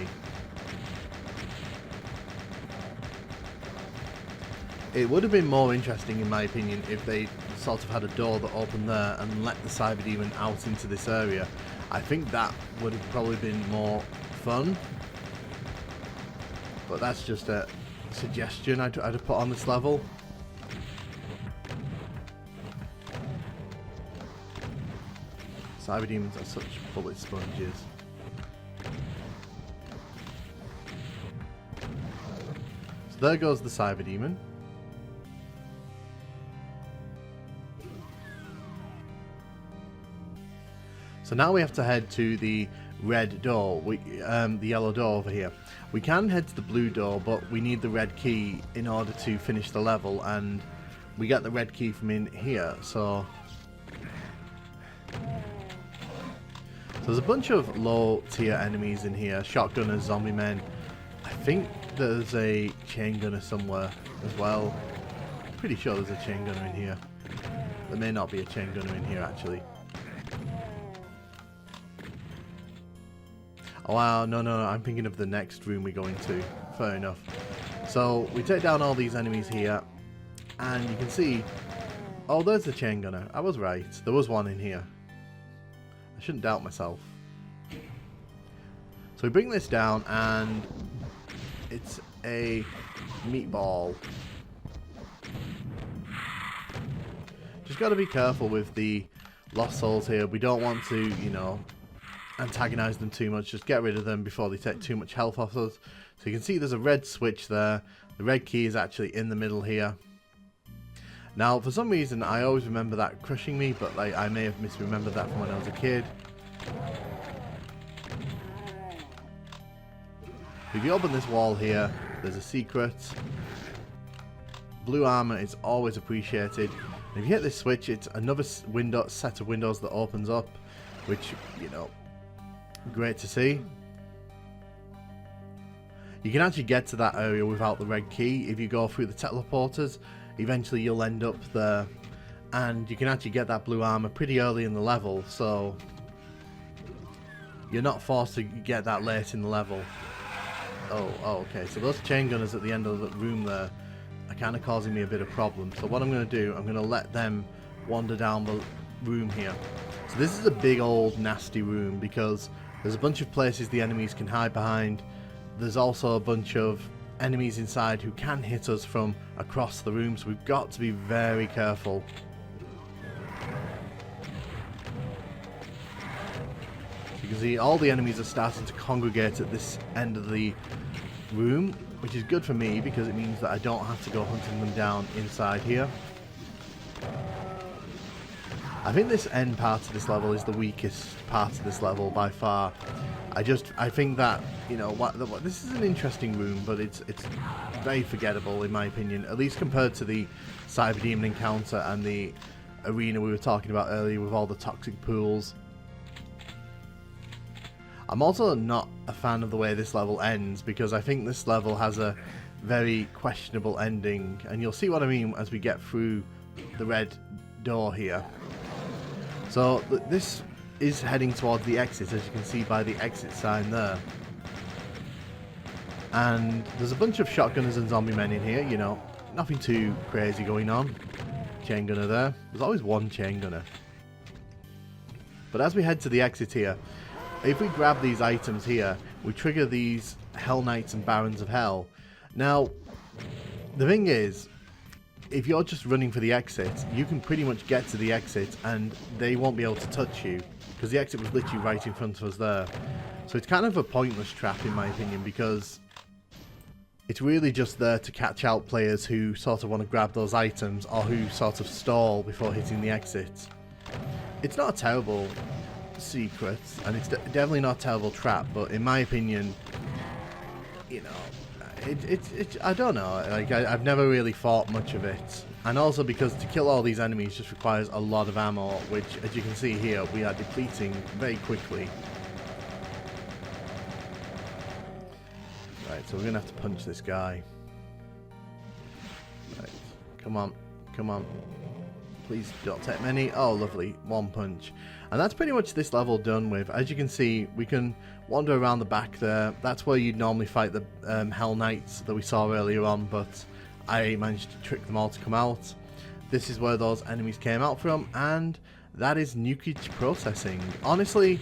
It would have been more interesting, in my opinion, if they sort of had a door that opened there and let the cyber demon out into this area. I think that would have probably been more fun. But that's just a suggestion I'd have put on this level. Cyber demons are such bullet sponges. So there goes the Cyber Demon. So now we have to head to the red door, the yellow door over here. We can head to the blue door, but we need the red key in order to finish the level, and we get the red key from in here. So there's a bunch of low tier enemies in here, shotgunners, zombie men. I think there's a chain gunner somewhere as well. Pretty sure there's a chain gunner in here. There may not be a chain gunner in here actually. Oh wow, no, I'm thinking of the next room we go into. Fair enough. So we take down all these enemies here, and you can see, oh, there's the chain gunner. I was right, there was one in here. I shouldn't doubt myself. So we bring this down, and it's a meatball. Just got to be careful with the lost souls here. We don't want to, you know, antagonize them too much. Just get rid of them before they take too much health off us. So you can see there's a red switch there. The red key is actually in the middle here. Now for some reason I always remember that crushing me, but like I may have misremembered that from when I was a kid. If you open this wall here, there's a secret. Blue armor is always appreciated. And if you hit this switch, it's another set of windows that opens up, which, you know, great to see. You can actually get to that area without the red key. If you go through the teleporters, eventually you'll end up there, and you can actually get that blue armor pretty early in the level, so you're not forced to get that late in the level. Oh, okay, so those chain gunners at the end of the room there are kind of causing me a bit of problem. So what I'm going to do, I'm going to let them wander down the room here. So this is a big old nasty room because there's a bunch of places the enemies can hide behind. There's also a bunch of enemies inside who can hit us from across the room, so we've got to be very careful. So you can see all the enemies are starting to congregate at this end of the room, which is good for me because it means that I don't have to go hunting them down inside here. I think this end part of this level is the weakest part of this level by far. I think that, you know, this is an interesting room, but it's very forgettable in my opinion, at least compared to the Cyber Demon encounter and the arena we were talking about earlier with all the toxic pools. I'm also not a fan of the way this level ends because I think this level has a very questionable ending, and you'll see what I mean as we get through the red door here. So this is heading towards the exit, as you can see by the exit sign there. And there's a bunch of shotgunners and zombie men in here, you know, nothing too crazy going on. Chain gunner there. There's always one chain gunner. But as we head to the exit here, if we grab these items here, we trigger these Hell Knights and Barons of Hell. Now, the thing is, if you're just running for the exit, you can pretty much get to the exit and they won't be able to touch you because the exit was literally right in front of us there. So it's kind of a pointless trap in my opinion because it's really just there to catch out players who sort of want to grab those items or who sort of stall before hitting the exit. It's not a terrible secret and it's definitely not a terrible trap, but in my opinion, you know, I don't know, like I've never really thought much of it. And also because to kill all these enemies just requires a lot of ammo, which as you can see here we are depleting very quickly. Right, so we're gonna have to punch this guy. Right, come on, please don't take many. Oh lovely, one punch. And that's pretty much this level done with. As you can see, we can wander around the back there. That's where you'd normally fight the Hell Knights that we saw earlier on, but I managed to trick them all to come out. This is where those enemies came out from, and that is Nukage Processing. Honestly,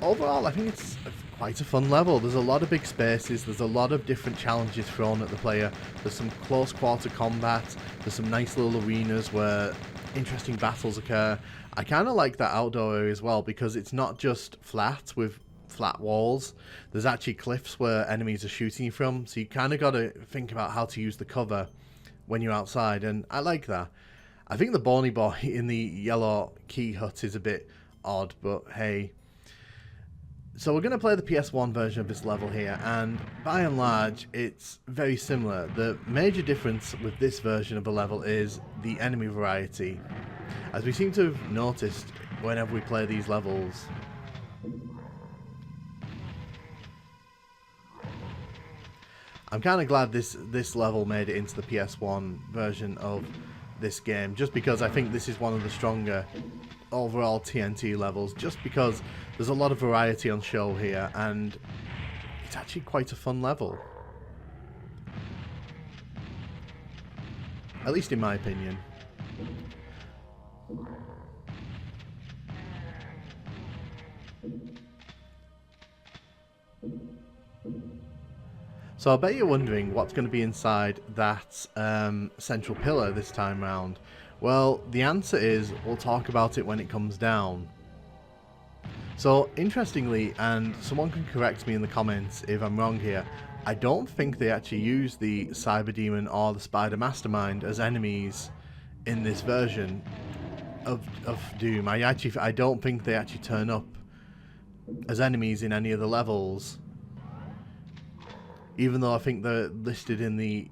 overall, I think it's quite a fun level. There's a lot of big spaces, there's a lot of different challenges thrown at the player. There's some close quarter combat, there's some nice little arenas where interesting battles occur. I kind of like that outdoor area as well because it's not just flat with flat walls. There's actually cliffs where enemies are shooting you from, so you kind of got to think about how to use the cover when you're outside, and I like that. I think the Bony Boy in the yellow key hut is a bit odd, but hey. So we're going to play the PS1 version of this level here, and by and large it's very similar. The major difference with this version of the level is the enemy variety, as we seem to have noticed whenever we play these levels. I'm kind of glad this level made it into the PS1 version of this game, just because I think this is one of the stronger overall TNT levels, just because there's a lot of variety on show here, and it's actually quite a fun level. At least in my opinion. So I bet you're wondering what's going to be inside that central pillar this time round. Well, the answer is we'll talk about it when it comes down. So, interestingly, and someone can correct me in the comments if I'm wrong here, I don't think they actually use the Cyber Demon or the Spider Mastermind as enemies in this version of Doom. I don't think they actually turn up as enemies in any of the levels, even though I think they're listed in the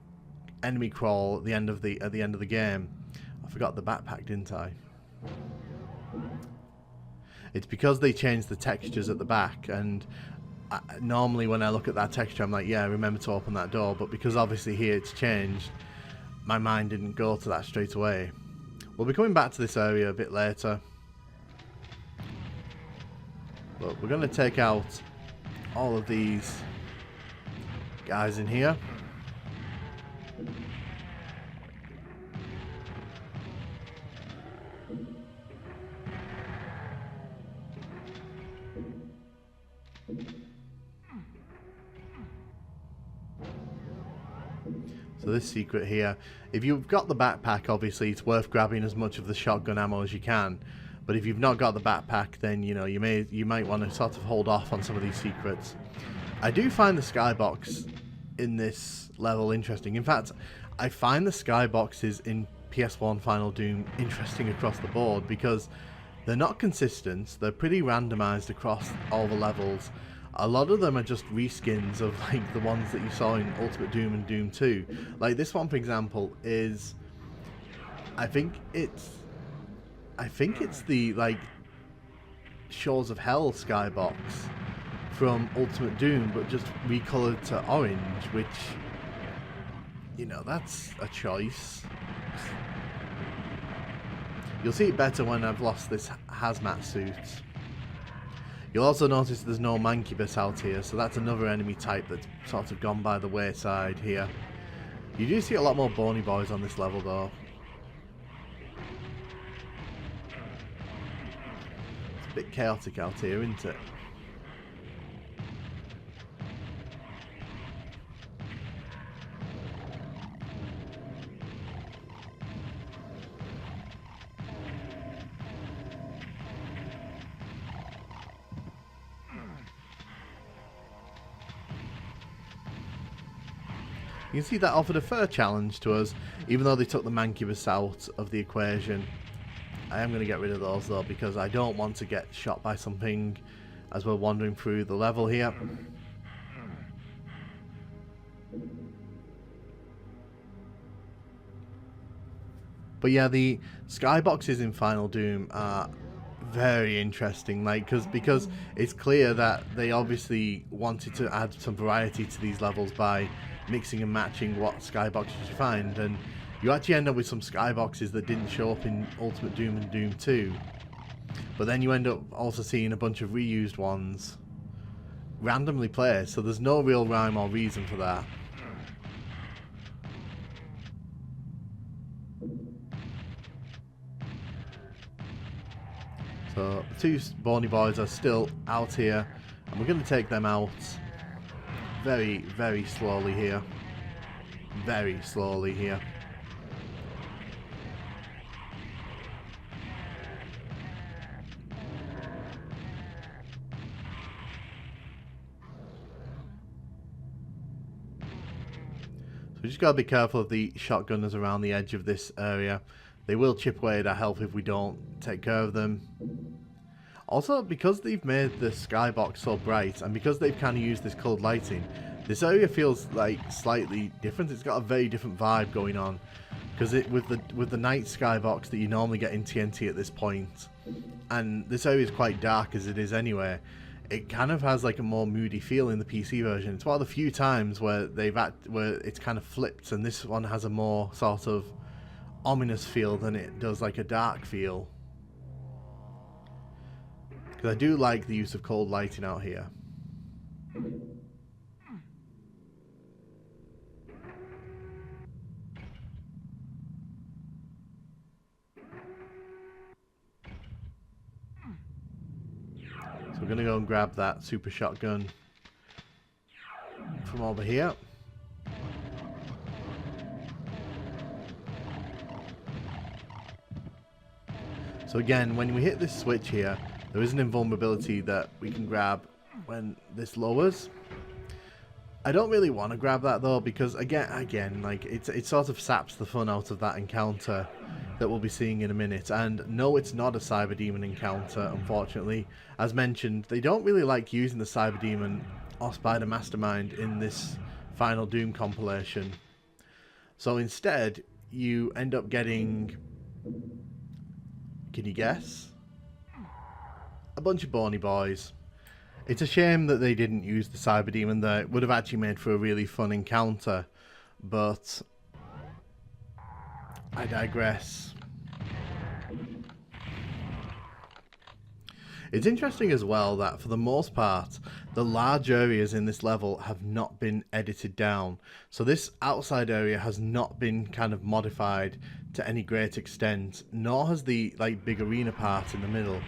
enemy crawl at the end of the game. I forgot the backpack, didn't I? It's because they changed the textures at the back, and normally when I look at that texture I'm like, yeah, remember to open that door, but because obviously here it's changed, my mind didn't go to that straight away. We'll be coming back to this area a bit later, but we're going to take out all of these guys in here. So this secret here, if you've got the backpack, obviously it's worth grabbing as much of the shotgun ammo as you can. But if you've not got the backpack, then you know you might want to sort of hold off on some of these secrets. I do find the skybox in this level interesting. In fact, I find the skyboxes in PS1 Final Doom interesting across the board because they're not consistent. They're pretty randomized across all the levels. A lot of them are just reskins of like the ones that you saw in Ultimate Doom and Doom 2. Like this one, for example, is I think it's the like Shores of Hell skybox from Ultimate Doom, but just recolored to orange, which, you know, that's a choice. You'll see it better when I've lost this hazmat suit. You'll also notice there's no Mancubus out here, so that's another enemy type that's sort of gone by the wayside here. You do see a lot more bony boys on this level though. It's a bit chaotic out here, isn't it? You can see that offered a fair challenge to us, even though they took the Mancubus out of the equation. I am going to get rid of those though, because I don't want to get shot by something as we're wandering through the level here. But yeah, the skyboxes in Final Doom are very interesting, like because it's clear that they obviously wanted to add some variety to these levels by mixing and matching what skyboxes you find, and you actually end up with some skyboxes that didn't show up in Ultimate Doom and Doom 2, but then you end up also seeing a bunch of reused ones randomly placed, so there's no real rhyme or reason for that. So the two bony boys are still out here, and we're going to take them out very, very slowly here. Very slowly here. we just gotta be careful of the shotgunners around the edge of this area. They will chip away at our health if we don't take care of them. Also, because they've made the skybox so bright, and because they've kind of used this coloured lighting, this area feels like slightly different. It's got a very different vibe going on. Because with the night skybox that you normally get in TNT at this point, and this area is quite dark as it is anyway, it kind of has like a more moody feel in the PC version. It's one of the few times where where it's kind of flipped, and this one has a more sort of ominous feel than it does like a dark feel. Because I do like the use of cold lighting out here. So we're going to go and grab that super shotgun from over here. So again, when we hit this switch here, there is an invulnerability that we can grab when this lowers. I don't really want to grab that though, because again, like it sort of saps the fun out of that encounter that we'll be seeing in a minute. And no, it's not a Cyber Demon encounter, unfortunately. As mentioned, they don't really like using the Cyber Demon or Spider Mastermind in this Final Doom compilation. So instead, you end up getting... Can you guess? A bunch of bony boys. It's a shame that they didn't use the Cyber Demon there. It would have actually made for a really fun encounter. But I digress. It's interesting as well that for the most part, the large areas in this level have not been edited down. So this outside area has not been kind of modified to any great extent, nor has the like big arena part in the middle.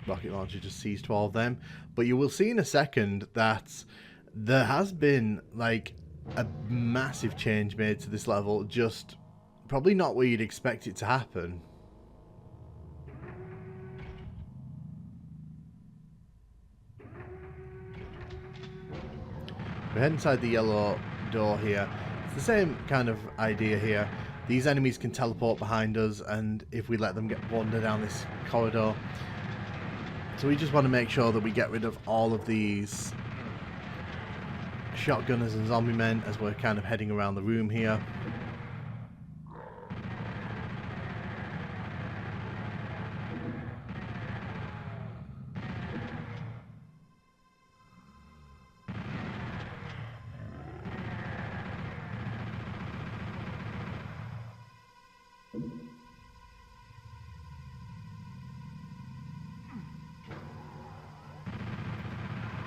Rocket launcher just seized all of them. But you will see in a second that there has been like a massive change made to this level, just probably not where you'd expect it to happen. We're heading inside the yellow door here. It's the same kind of idea here. These enemies can teleport behind us, and if we let them wander down this corridor. So we just want to make sure that we get rid of all of these shotgunners and zombie men as we're kind of heading around the room here.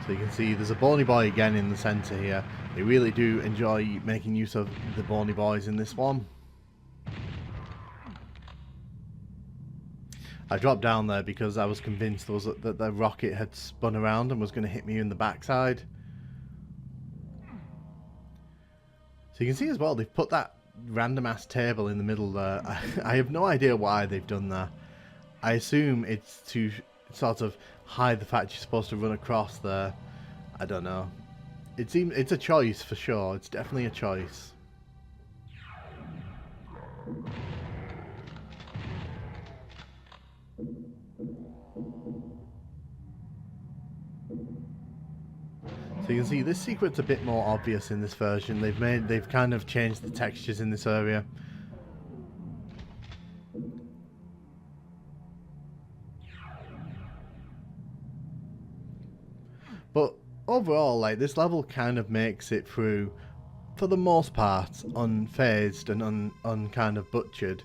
So you can see there's a bony boy again in the centre here. They really do enjoy making use of the bony boys in this one. I dropped down there because I was convinced that the rocket had spun around and was going to hit me in the backside. So you can see as well, they've put that random ass table in the middle there. I have no idea why they've done that. I assume it's to sort of hide the fact you're supposed to run across there. I don't know. It's a choice for sure. It's definitely a choice. So you can see this secret's a bit more obvious in this version. They've kind of changed the textures in this area. But overall, like, this level kind of makes it through, for the most part, unfazed and kind of butchered.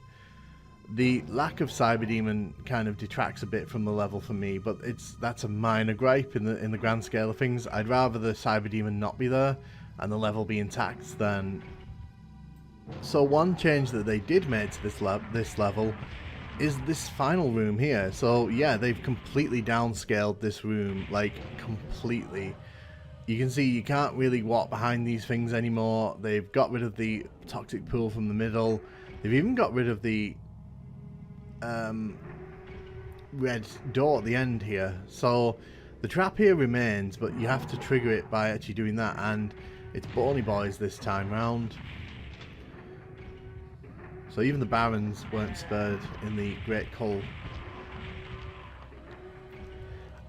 The lack of Cyber Demon kind of detracts a bit from the level for me, but that's a minor gripe in the grand scale of things. I'd rather the Cyber Demon not be there and the level be intact than... So one change that they did make to this level is this final room here. So yeah, they've completely downscaled this room, like completely. You can see you can't really walk behind these things anymore. They've got rid of the toxic pool from the middle. They've even got rid of the red door at the end here. So the trap here remains, but you have to trigger it by actually doing that. And It's bony boys this time round. So even the barons weren't spared in the Great Cull.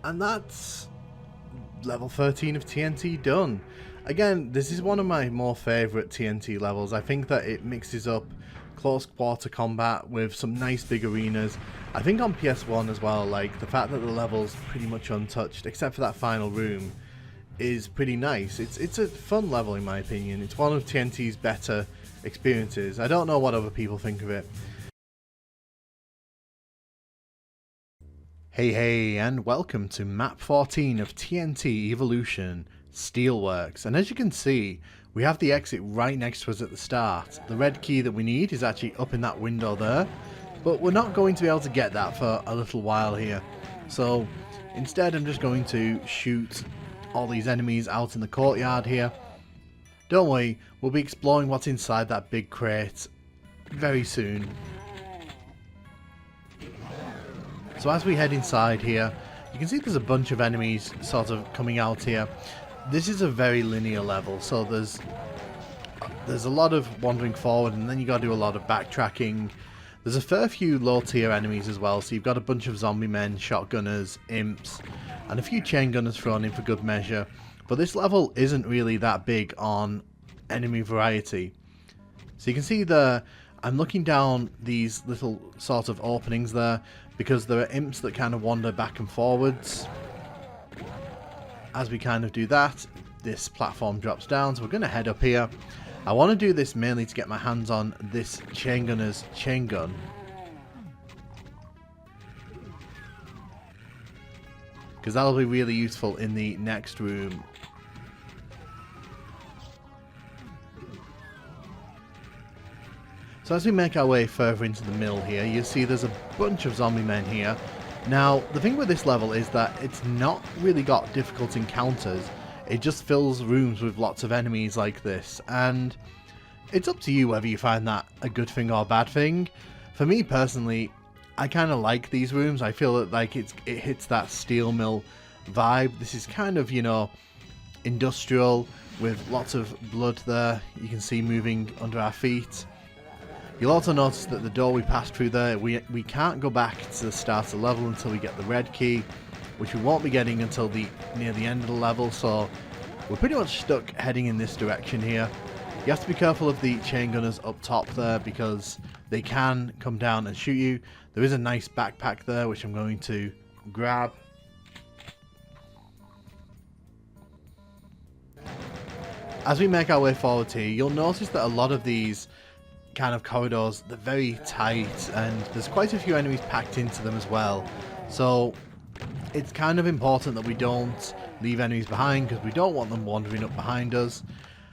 And that's level 13 of TNT done. Again, this is one of my more favourite TNT levels. I think that it mixes up close quarter combat with some nice big arenas. I think on PS1 as well, like the fact that the level's pretty much untouched except for that final room is pretty nice. It's a fun level in my opinion. It's one of TNT's better experiences. I don't know what other people think of it. Hey, and welcome to map 14 of TNT Evolution, Steelworks. And as you can see, we have the exit right next to us at the start. The red key that we need is actually up in that window there, but we're not going to be able to get that for a little while here. So instead I'm just going to shoot all these enemies out in the courtyard here. Don't worry, we'll be exploring what's inside that big crate very soon. So as we head inside here, you can see there's a bunch of enemies sort of coming out here. This is a very linear level, so there's a lot of wandering forward and then you got to do a lot of backtracking. There's a fair few low tier enemies as well, so you've got a bunch of zombie men, shotgunners, imps, and a few chain gunners thrown in for good measure. But this level isn't really that big on enemy variety. So you can see I'm looking down these little sort of openings there because there are imps that kind of wander back and forwards. As we kind of do that, this platform drops down, so we're going to head up here. I want to do this mainly to get my hands on this chain gunner's chain gun. Because that'll be really useful in the next room. So as we make our way further into the mill here, you see there's a bunch of zombie men here. Now, the thing with this level is that it's not really got difficult encounters. It just fills rooms with lots of enemies like this. And it's up to you whether you find that a good thing or a bad thing. For me personally, I kind of like these rooms. I feel that like it hits that steel mill vibe. This is kind of, you know, industrial with lots of blood there. You can see moving under our feet. You'll also notice that the door we passed through there, we can't go back to the start of the level until we get the red key, which we won't be getting until near the end of the level, so we're pretty much stuck heading in this direction here. You have to be careful of the chain gunners up top there because they can come down and shoot you. There is a nice backpack there which I'm going to grab. As we make our way forward here, you'll notice that a lot of these kind of corridors, they're very tight and there's quite a few enemies packed into them as well. So it's kind of important that we don't leave enemies behind because we don't want them wandering up behind us.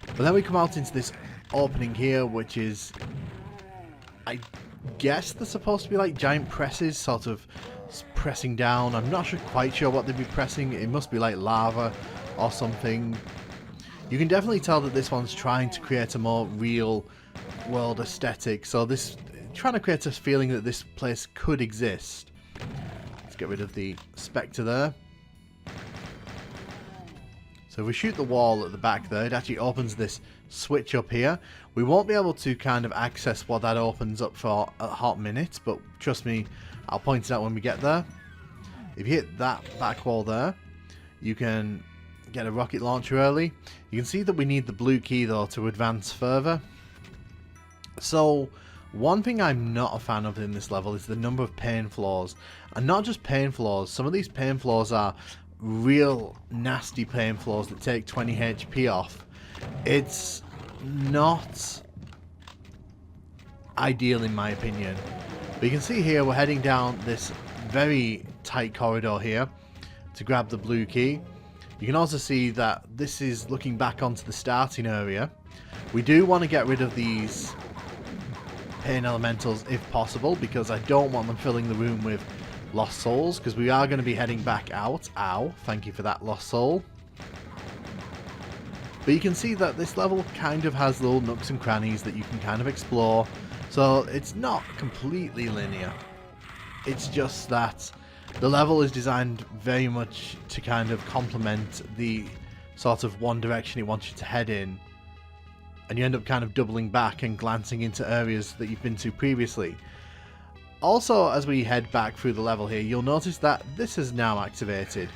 But then we come out into this opening here, which is, I guess they're supposed to be like giant presses, sort of pressing down. I'm not quite sure what they'd be pressing. It must be like lava or something. You can definitely tell that this one's trying to create a more real world aesthetic. So this trying to create a feeling that this place could exist. Let's get rid of the spectre there. So if we shoot the wall at the back there, it actually opens this switch up here. We won't be able to kind of access what that opens up for a hot minute, but trust me, I'll point it out when we get there. If you hit that back wall there, you can get a rocket launcher early. You can see that we need the blue key though to advance further. So one thing I'm not a fan of in this level is the number of pain floors. And not just pain floors, some of these pain floors are real nasty pain floors that take 20 HP off. It's not ideal in my opinion. But you can see here we're heading down this very tight corridor here to grab the blue key. You can also see that this is looking back onto the starting area. We do want to get rid of these pain elementals if possible because I don't want them filling the room with lost souls, because we are going to be heading back out. Ow, thank you for that lost soul. But you can see that this level kind of has little nooks and crannies that you can kind of explore, so it's not completely linear. It's just that the level is designed very much to kind of complement the sort of one direction it wants you to head in, and you end up kind of doubling back and glancing into areas that you've been to previously. Also, as we head back through the level here, you'll notice that this is now activated.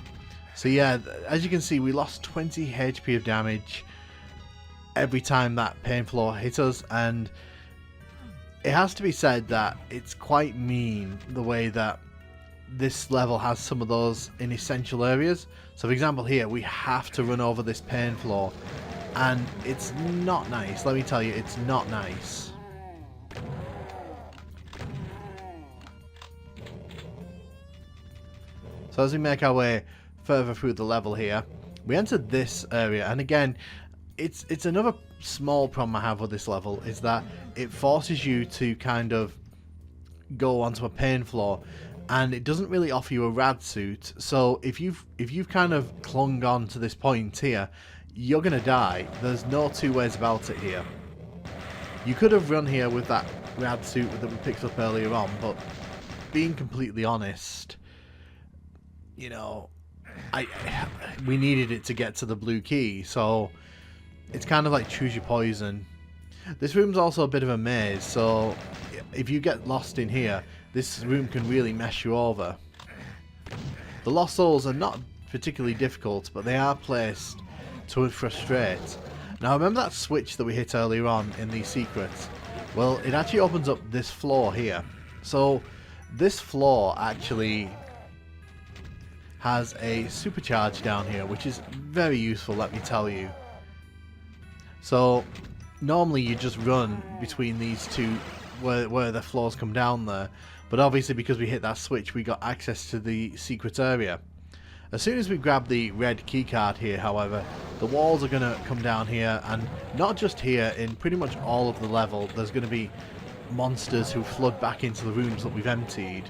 So yeah, as you can see, we lost 20 HP of damage every time that pain floor hit us, and it has to be said that it's quite mean the way that this level has some of those in essential areas. So for example here, we have to run over this pain floor, and it's not nice. Let me tell you, it's not nice. So as we make our way further through the level here, we entered this area, and again, it's another small problem I have with this level, is that it forces you to kind of go onto a pain floor, and it doesn't really offer you a rad suit. So if you've kind of clung on to this point here, you're gonna die. There's no two ways about it here. You could have run here with that rad suit that we picked up earlier on, but being completely honest, you know, we needed it to get to the blue key, so it's kind of like choose your poison. This room's also a bit of a maze, so if you get lost in here, this room can really mess you over. The lost souls are not particularly difficult, but they are placed to frustrate. Now remember that switch that we hit earlier on in these secrets? Well, it actually opens up this floor here. So this floor actually has a supercharge down here, which is very useful, let me tell you. So normally you just run between these two where the floors come down there, but obviously because we hit that switch, we got access to the secret area. As soon as we grab the red keycard here, however, the walls are going to come down here, and not just here, in pretty much all of the level there's going to be monsters who flood back into the rooms that we've emptied.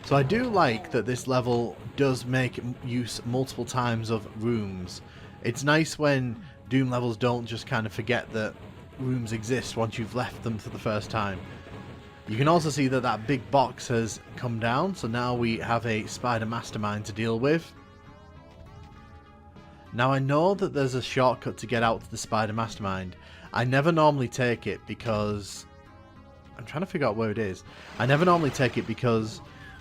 So I do like that this level does make use multiple times of rooms. It's nice when Doom levels don't just kind of forget that rooms exist once you've left them for the first time. You can also see that that big box has come down, so now we have a spider mastermind to deal with. Now I know that there's a shortcut to get out to the spider mastermind. I never normally take it because... I'm trying to figure out where it is. I never normally take it because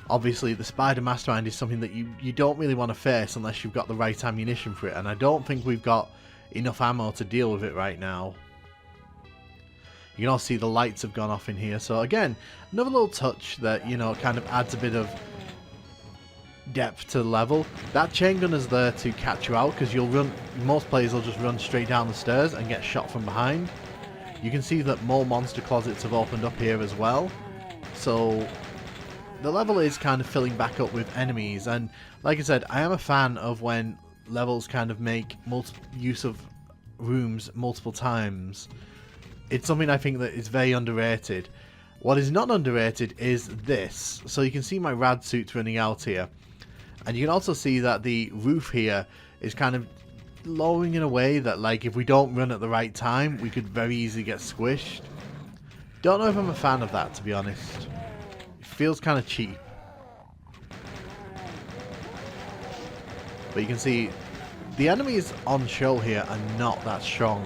obviously the spider mastermind is something that you don't really want to face unless you've got the right ammunition for it, and I don't think we've got enough ammo to deal with it right now. You can all see the lights have gone off in here, so again, another little touch that, you know, kind of adds a bit of depth to the level. That chain gun is there to catch you out, because most players will just run straight down the stairs and get shot from behind. You can see that more monster closets have opened up here as well, so the level is kind of filling back up with enemies, and like I said, I am a fan of when levels kind of make use of rooms multiple times. It's something I think that is very underrated. What is not underrated is this. So you can see my rad suits running out here, and you can also see that the roof here is kind of lowering in a way that, like, if we don't run at the right time, we could very easily get squished. Don't know if I'm a fan of that, to be honest. Feels kind of cheap. But you can see the enemies on show here are not that strong.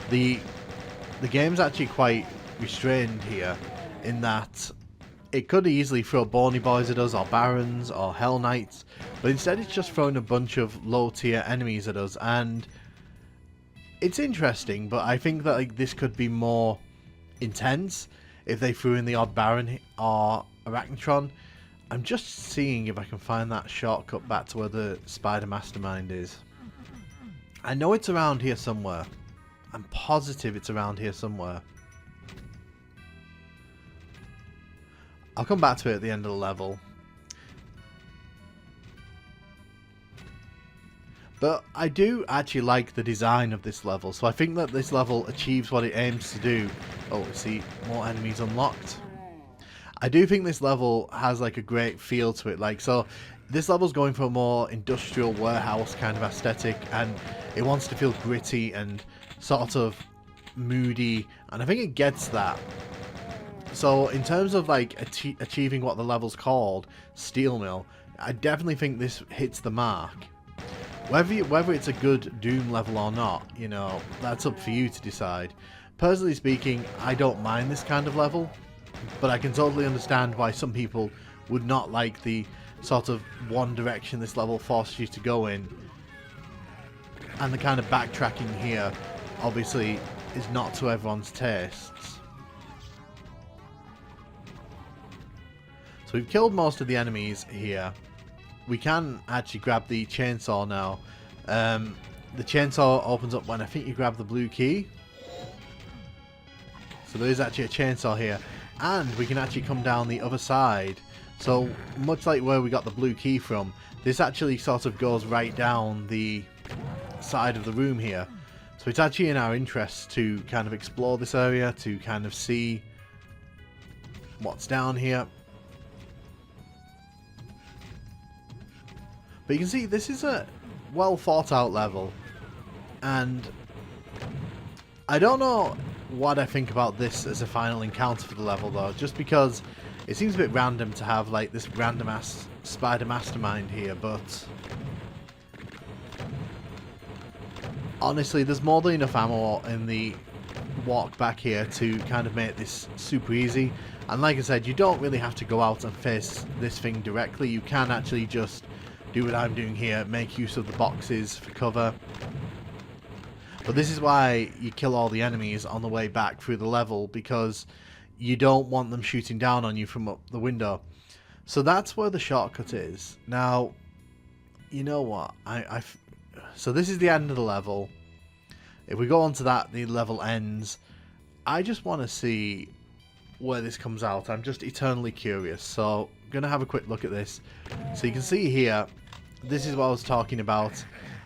The game's actually quite restrained here in that it could easily throw Bony Boys at us, or Barons, or Hell Knights, but instead it's just throwing a bunch of low tier enemies at us, and it's interesting, but I think that, like, this could be more intense if they threw in the odd Baron or Arachnotron. I'm just seeing if I can find that shortcut back to where the Spider Mastermind is. I know it's around here somewhere. I'm positive it's around here somewhere. I'll come back to it at the end of the level. But I do actually like the design of this level, so I think that this level achieves what it aims to do. Oh, we see more enemies unlocked. I do think this level has like a great feel to it. Like, so this level's going for a more industrial warehouse kind of aesthetic, and it wants to feel gritty and sort of moody, and I think it gets that. So in terms of like achieving what the level's called, Steel Mill, I definitely think this hits the mark. Whether it's a good Doom level or not, you know, that's up for you to decide. Personally speaking, I don't mind this kind of level, but I can totally understand why some people would not like the sort of one direction this level forces you to go in. And the kind of backtracking here, obviously, is not to everyone's tastes. So we've killed most of the enemies here. We can actually grab the chainsaw now. The chainsaw opens up when I think you grab the blue key. So there is actually a chainsaw here. And we can actually come down the other side. So much like where we got the blue key from, this actually sort of goes right down the side of the room here. So it's actually in our interest to kind of explore this area, to kind of see what's down here. But you can see this is a well thought out level, and I don't know what I think about this as a final encounter for the level though, just because it seems a bit random to have like this random ass spider mastermind here, but honestly there's more than enough ammo in the walk back here to kind of make this super easy. And like I said, you don't really have to go out and face this thing directly. You can actually just do what I'm doing here, make use of the boxes for cover. But this is why you kill all the enemies on the way back through the level, because you don't want them shooting down on you from up the window. So that's where the shortcut is. Now, you know what? So this is the end of the level. If we go on to that, the level ends. I just want to see where this comes out. I'm just eternally curious. So I'm going to have a quick look at this. So you can see here, this is what I was talking about.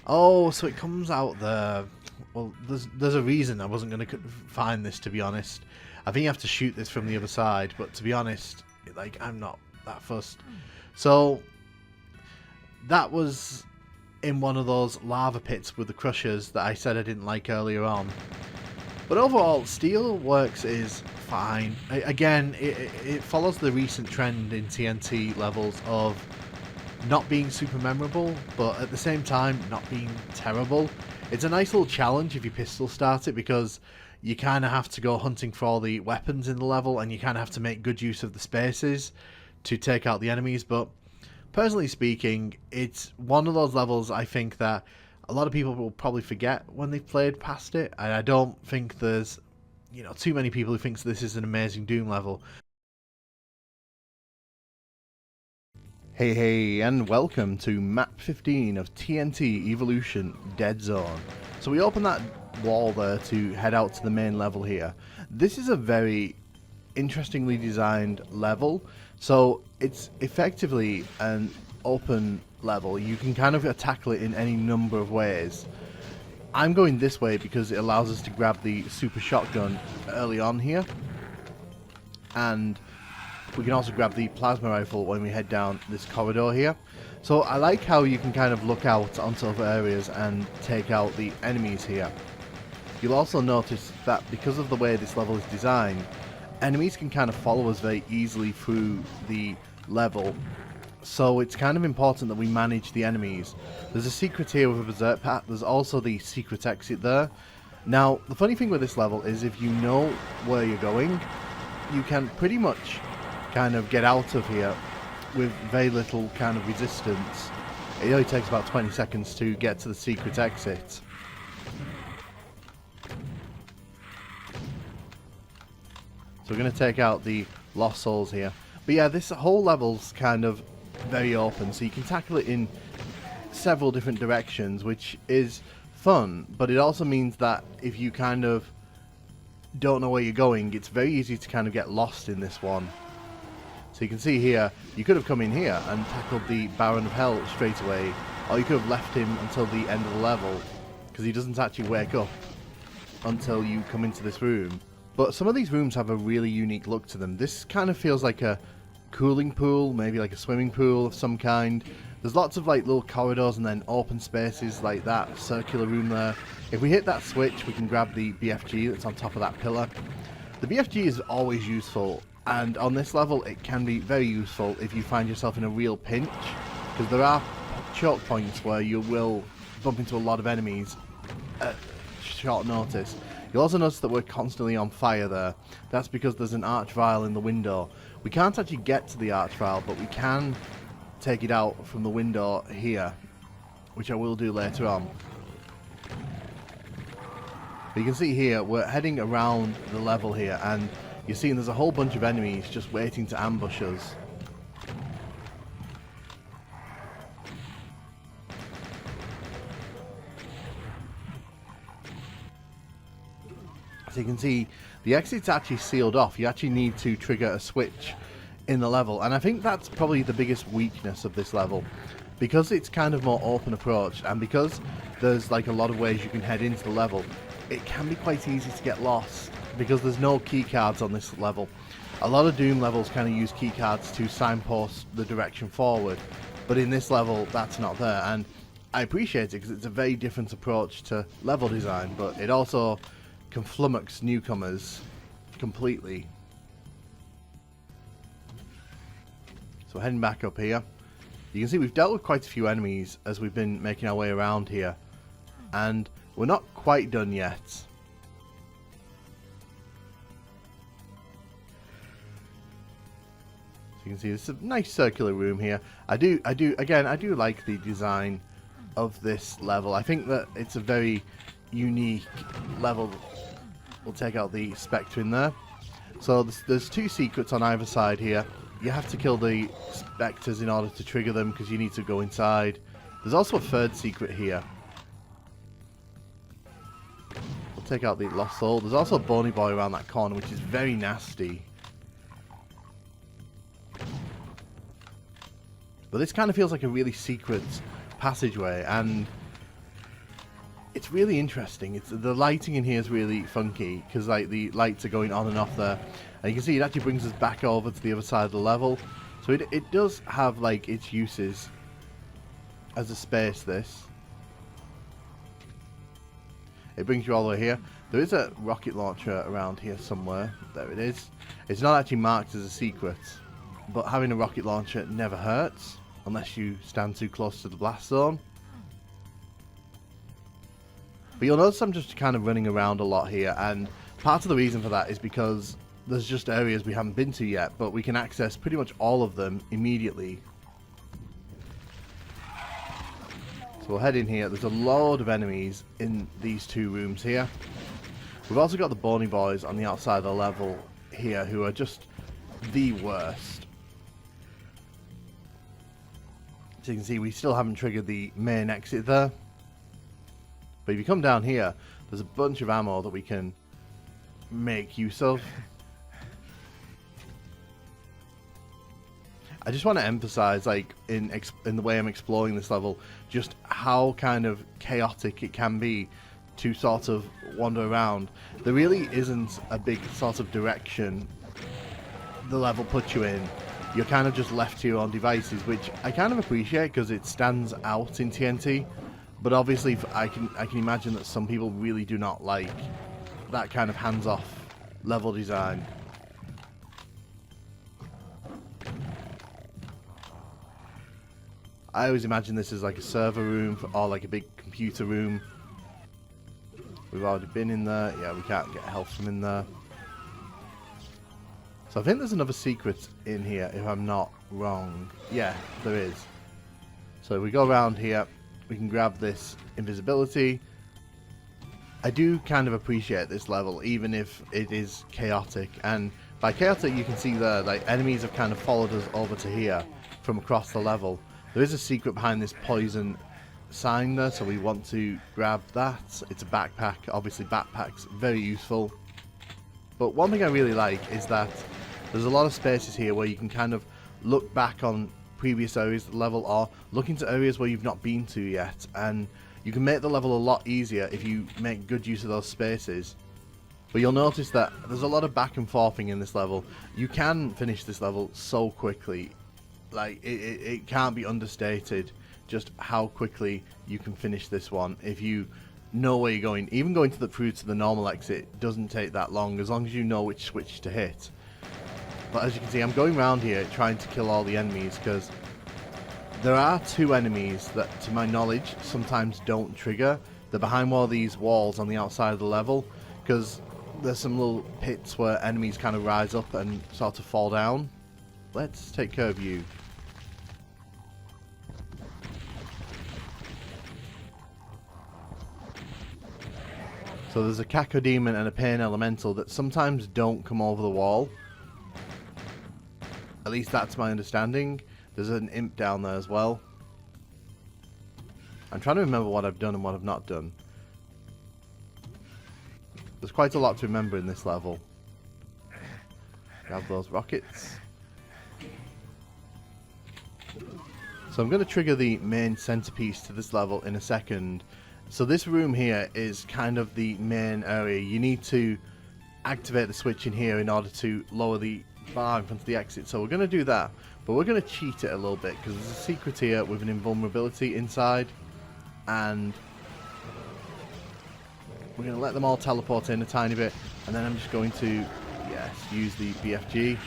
Oh, so it comes out there. Well, there's a reason I wasn't going to find this, to be honest. I think you have to shoot this from the other side, but to be honest, like, I'm not that fussed. So that was in one of those lava pits with the crushers that I said I didn't like earlier on. But overall, Steelworks is fine. Again, it follows the recent trend in TNT levels of not being super memorable, but at the same time not being terrible. It's a nice little challenge if you pistol start it, because you kind of have to go hunting for all the weapons in the level, and you kind of have to make good use of the spaces to take out the enemies. But personally speaking, it's one of those levels I think that a lot of people will probably forget when they've played past it, and I don't think there's, you know, too many people who think this is an amazing Doom level. Hey, and welcome to map 15 of TNT Evolution Dead Zone. So we open that wall there to head out to the main level here. This is a very interestingly designed level. So it's effectively an open level. You can kind of tackle it in any number of ways. I'm going this way because it allows us to grab the super shotgun early on here. And we can also grab the plasma rifle when we head down this corridor here. So I like how you can kind of look out onto other areas and take out the enemies here. You'll also notice that because of the way this level is designed, enemies can kind of follow us very easily through the level. So it's kind of important that we manage the enemies. There's a secret here with a berserk path. There's also the secret exit there. Now, the funny thing with this level is if you know where you're going, you can pretty much kind of get out of here with very little kind of resistance. It only takes about 20 seconds to get to the secret exit. So we're going to take out the lost souls here. But yeah, this whole level's kind of very open, so you can tackle it in several different directions, which is fun, but it also means that if you kind of don't know where you're going, it's very easy to kind of get lost in this one. So you can see here, you could have come in here and tackled the Baron of Hell straight away, or you could have left him until the end of the level, because he doesn't actually wake up until you come into this room. But some of these rooms have a really unique look to them. This kind of feels like a cooling pool, maybe like a swimming pool of some kind. There's lots of like little corridors and then open spaces like that circular room there. If we hit that switch, we can grab the BFG that's on top of that pillar. The BFG is always useful, and on this level it can be very useful if you find yourself in a real pinch. because there are choke points where you will bump into a lot of enemies at short notice. You'll also notice that we're constantly on fire there. That's because there's an archvile in the window. We can't actually get to the archvile, but we can take it out from the window here, which I will do later on. But you can see here, we're heading around the level here, and you're seeing there's a whole bunch of enemies just waiting to ambush us. So you can see the exit's actually sealed off. You actually need to trigger a switch in the level, and I think that's probably the biggest weakness of this level, because it's kind of more open approach, and because there's like a lot of ways you can head into the level, it can be quite easy to get lost because there's no key cards on this level. A lot of Doom levels kind of use key cards to signpost the direction forward, but in this level that's not there, and I appreciate it because it's a very different approach to level design, but it also can flummox newcomers completely. So heading back up here, you can see we've dealt with quite a few enemies as we've been making our way around here, and we're not quite done yet. So you can see it's a nice circular room here. I do like the design of this level. I think that it's a very unique level. We'll take out the Spectre in there. So there's two secrets on either side here. You have to kill the Spectres in order to trigger them because you need to go inside. There's also a third secret here. We'll take out the Lost Soul. There's also a Bony Boy around that corner, which is very nasty. But this kind of feels like a really secret passageway, and it's really interesting. The lighting in here is really funky because like the lights are going on and off there, and you can see it actually brings us back over to the other side of the level. So it does have like its uses as a space. It brings you all the way here. There is a rocket launcher around here somewhere. There it is. It's not actually marked as a secret, but having a rocket launcher never hurts unless you stand too close to the blast zone. But you'll notice I'm just kind of running around a lot here, and part of the reason for that is because there's just areas we haven't been to yet, but we can access pretty much all of them immediately. So we'll head in here. There's a load of enemies in these two rooms here. We've also got the Bony Boys on the outside of the level here who are just the worst. So you can see we still haven't triggered the main exit there. But if you come down here, there's a bunch of ammo that we can make use of. I just want to emphasize, like, in the way I'm exploring this level, just how kind of chaotic it can be to sort of wander around. There really isn't a big sort of direction the level puts you in. You're kind of just left to your own devices, which I kind of appreciate because it stands out in TNT. But obviously, I can imagine that some people really do not like that kind of hands-off level design. I always imagine this as like a server room or like a big computer room. We've already been in there. Yeah, we can't get health from in there. So I think there's another secret in here, if I'm not wrong. Yeah, there is. So if we go around here, we can grab this invisibility. I do kind of appreciate this level, even if it is chaotic. And by chaotic, you can see there, like, enemies have kind of followed us over to here from across the level. There is a secret behind this poison sign there, so we want to grab that. It's a backpack. Obviously, backpacks very useful. But one thing I really like is that there's a lot of spaces here where you can kind of look back on previous areas of the level or look into areas where you've not been to yet, and you can make the level a lot easier if you make good use of those spaces. But you'll notice that there's a lot of back and forthing in this level. You can finish this level so quickly. Like, it can't be understated just how quickly you can finish this one if you know where you're going. Even going through to the normal exit doesn't take that long, as long as you know which switch to hit. But as you can see, I'm going around here trying to kill all the enemies because There are two enemies that, to my knowledge, sometimes don't trigger. They're behind one of these walls on the outside of the level, because there's some little pits where enemies kind of rise up and sort of fall down. Let's take care of you. So there's a Cacodemon and a Pain Elemental that sometimes don't come over the wall. At least that's my understanding. There's an imp down there as well. I'm trying to remember what I've done and what I've not done. There's quite a lot to remember in this level. Grab those rockets. So I'm going to trigger the main centerpiece to this level in a second. So this room here is kind of the main area. You need to activate the switch in here in order to lower the bar in front of the exit. So we're going to do that. But we're going to cheat it a little bit because there's a secret here with an invulnerability inside. And we're going to let them all teleport in a tiny bit. And then I'm just going to, yes, use the BFG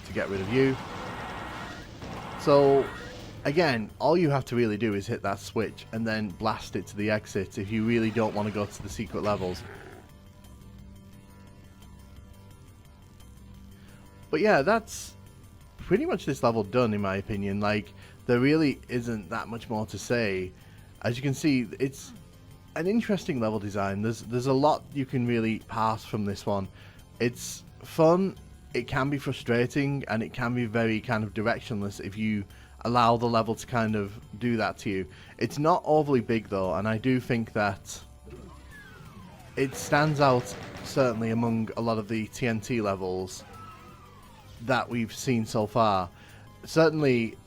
to get rid of you. So again, all you have to really do is hit that switch and then blast it to the exit if you really don't want to go to the secret levels. But yeah, that's pretty much this level done in my opinion. Like, there really isn't that much more to say. As you can see, it's an interesting level design. There's a lot you can really pass from this one. It's fun, it can be frustrating, and it can be very kind of directionless if you allow the level to kind of do that to you. It's not overly big though, and I do think that it stands out certainly among a lot of the TNT levels that we've seen so far. Certainly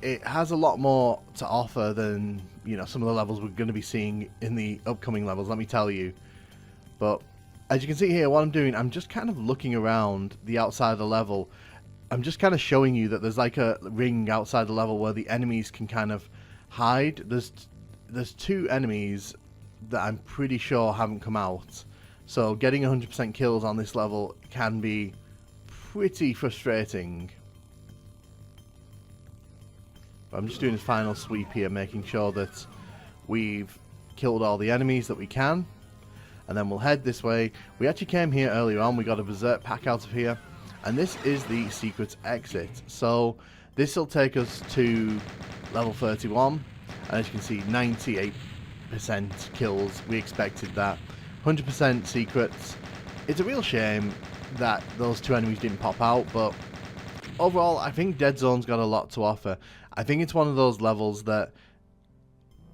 it has a lot more to offer than, you know, some of the levels we're going to be seeing in the upcoming levels, let me tell you. But as you can see here, what I'm doing, I'm just kind of looking around the outside of the level. I'm just kind of showing you that there's like a ring outside the level where the enemies can kind of hide. There's two enemies that I'm pretty sure haven't come out. So getting 100% kills on this level can be pretty frustrating. But I'm just doing a final sweep here, making sure that we've killed all the enemies that we can. And then we'll head this way. We actually came here earlier on, we got a berserk pack out of here. And this is the secret exit. So this will take us to level 31. And as you can see, 98% kills. We expected that. 100% secrets. It's a real shame that those two enemies didn't pop out, but overall I think Dead Zone's got a lot to offer. I think it's one of those levels that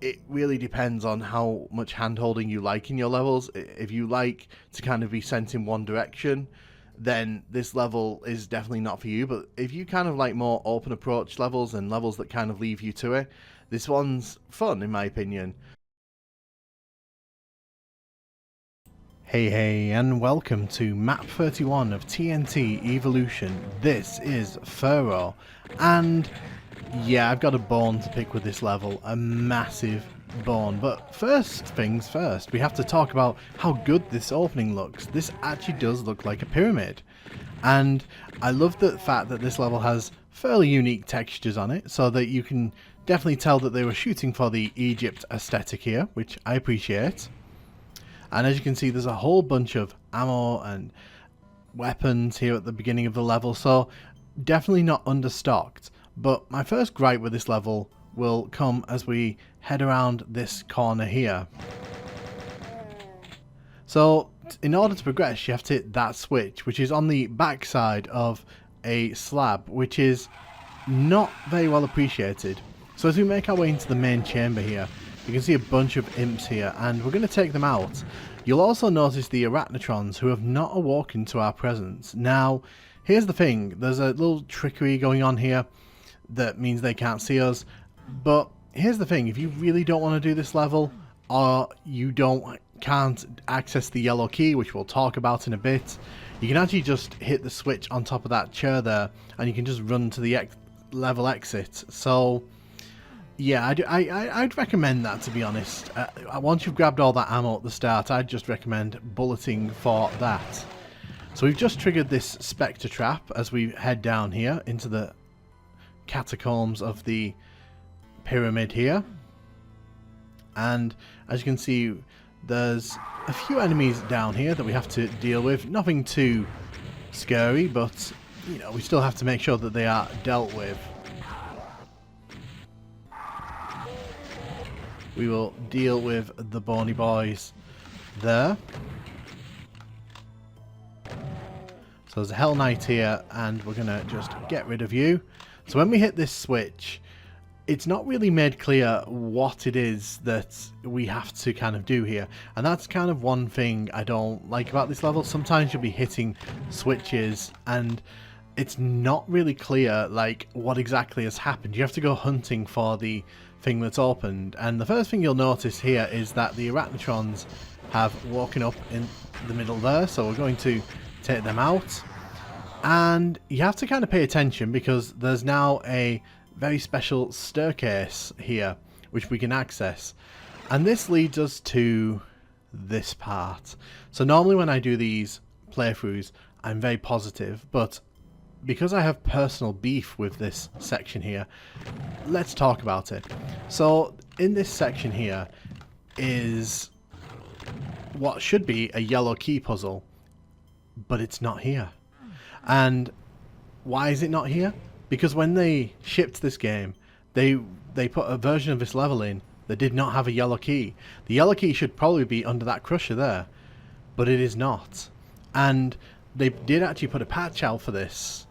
it really depends on how much hand-holding you like in your levels. If you like to kind of be sent in one direction, then this level is definitely not for you. But if you kind of like more open approach levels and levels that kind of leave you to it, this one's fun in my opinion. Hey and welcome to map 31 of TNT Evolution. This is Pharaoh, and yeah, I've got a bone to pick with this level, a massive bone. But first things first, we have to talk about how good this opening looks. This actually does look like a pyramid, and I love the fact that this level has fairly unique textures on it, so that you can definitely tell that they were shooting for the Egypt aesthetic here, which I appreciate. And as you can see, there's a whole bunch of ammo and weapons here at the beginning of the level, so definitely not understocked. But my first gripe with this level will come as we head around this corner here. So in order to progress, you have to hit that switch, which is on the back side of a slab, which is not very well appreciated. So as we make our way into the main chamber here, you can see a bunch of imps here, and we're going to take them out. You'll also notice the arachnotrons who have not awoken to our presence. Now, here's the thing. There's a little trickery going on here that means they can't see us. But here's the thing. If you really don't want to do this level, or you can't access the yellow key, which we'll talk about in a bit, you can actually just hit the switch on top of that chair there, and you can just run to the level exit. So yeah, I'd recommend that, to be honest. Once you've grabbed all that ammo at the start, I'd just recommend bulleting for that. So we've just triggered this Spectre trap as we head down here into the catacombs of the pyramid here. And as you can see, there's a few enemies down here that we have to deal with. Nothing too scary, but you know, we still have to make sure that they are dealt with. We will deal with the bony boys there. So there's a Hell Knight here, and we're going to just get rid of you. So when we hit this switch, it's not really made clear what it is that we have to kind of do here. And that's kind of one thing I don't like about this level. Sometimes you'll be hitting switches and it's not really clear like what exactly has happened. You have to go hunting for the thing that's opened. And the first thing you'll notice here is that the Arachnotrons have woken up in the middle there. So we're going to take them out. And you have to kind of pay attention because there's now a very special staircase here which we can access, and this leads us to this part. So normally when I do these playthroughs I'm very positive, but because I have personal beef with this section here, let's talk about it. So in this section here is what should be a yellow key puzzle, but it's not here. And why is it not here? Because when they shipped this game, they put a version of this level in that did not have a yellow key. The yellow key should probably be under that crusher there, but it is not. And they did actually put a patch out for this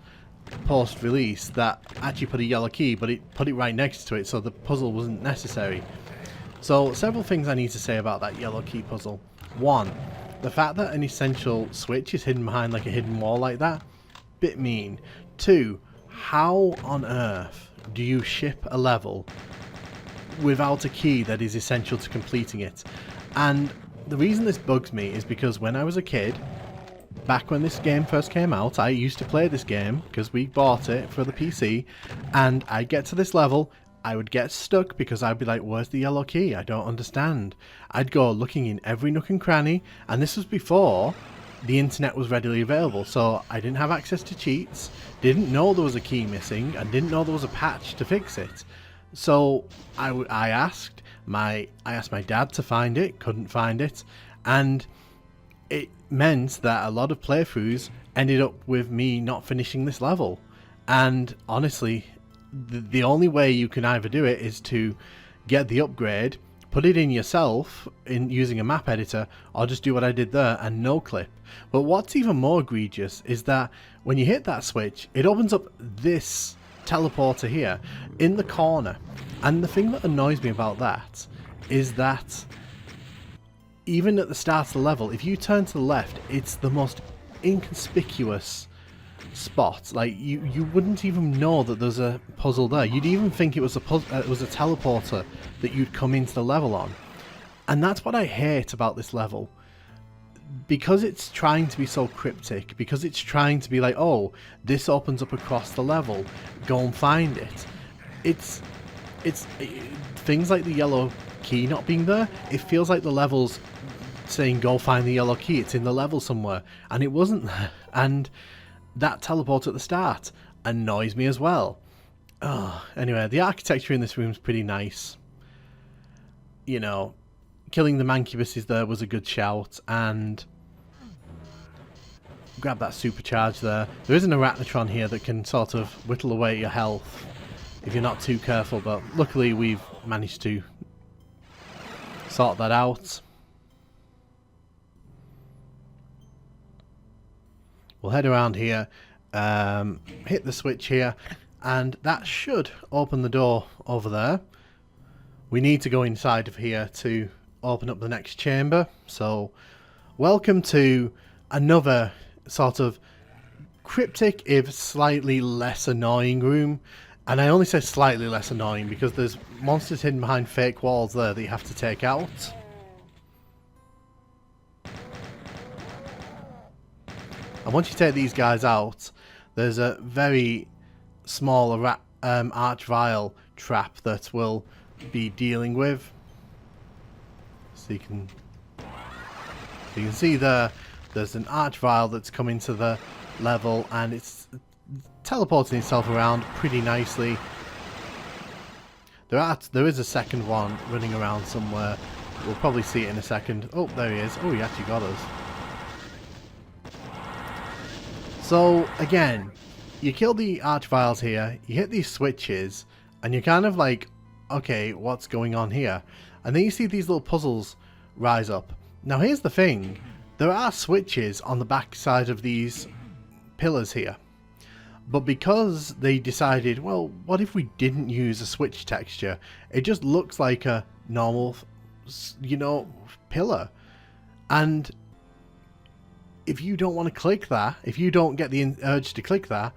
post-release that actually put a yellow key, but it put it right next to it, so the puzzle wasn't necessary. So several things I need to say about that yellow key puzzle. One, the fact that an essential switch is hidden behind like a hidden wall like that, bit mean. Two, how on earth do you ship a level without a key that is essential to completing it? And the reason this bugs me is because when I was a kid, back when this game first came out, I used to play this game because we bought it for the PC, and I'd get to this level, I would get stuck because I'd be like, where's the yellow key? I don't understand. I'd go looking in every nook and cranny, and this was before the internet was readily available, so I didn't have access to cheats, didn't know there was a key missing, and didn't know there was a patch to fix it. So I asked my dad to find it, couldn't find it, and it meant that a lot of playthroughs ended up with me not finishing this level. And honestly, the only way you can either do it is to get the upgrade, put it in yourself in using a map editor, or just do what I did there and no clip. But what's even more egregious is that when you hit that switch, it opens up this teleporter here in the corner. And the thing that annoys me about that is that even at the start of the level, if you turn to the left, it's the most inconspicuous spot. Like you wouldn't even know that there's a puzzle there. You'd even think it was a teleporter that you'd come into the level on. And that's what I hate about this level. Because it's trying to be so cryptic, because it's trying to be like, oh, this opens up across the level, go and find it. It's things like the yellow key not being there, it feels like the level's saying go find the yellow key, it's in the level somewhere, and it wasn't there. And that teleport at the start annoys me as well. Oh, anyway, the architecture in this room is pretty nice. You know, killing the mancubuses there was a good shout, and grab that supercharge there. There is an Arachnotron here that can sort of whittle away your health if you're not too careful, but luckily we've managed to sort that out. We'll head around here, hit the switch here, and that should open the door over there. We need to go inside of here to open up the next chamber. So welcome to another sort of cryptic if slightly less annoying room. And I only say slightly less annoying because there's monsters hidden behind fake walls there that you have to take out. And once you take these guys out, there's a very small arch-vile trap that we'll be dealing with. So you can see there's an arch-vile that's come into the level, and it's teleporting itself around pretty nicely. There is a second one running around somewhere. We'll probably see it in a second. Oh, there he is. Oh, he actually got us. So, again, you kill the Archviles here, you hit these switches, and you're kind of like, okay, what's going on here? And then you see these little puzzles rise up. Now, here's the thing. There are switches on the back side of these pillars here. But because they decided, well, what if we didn't use a switch texture? It just looks like a normal, you know, pillar. And if you don't want to click that, if you don't get the urge to click that,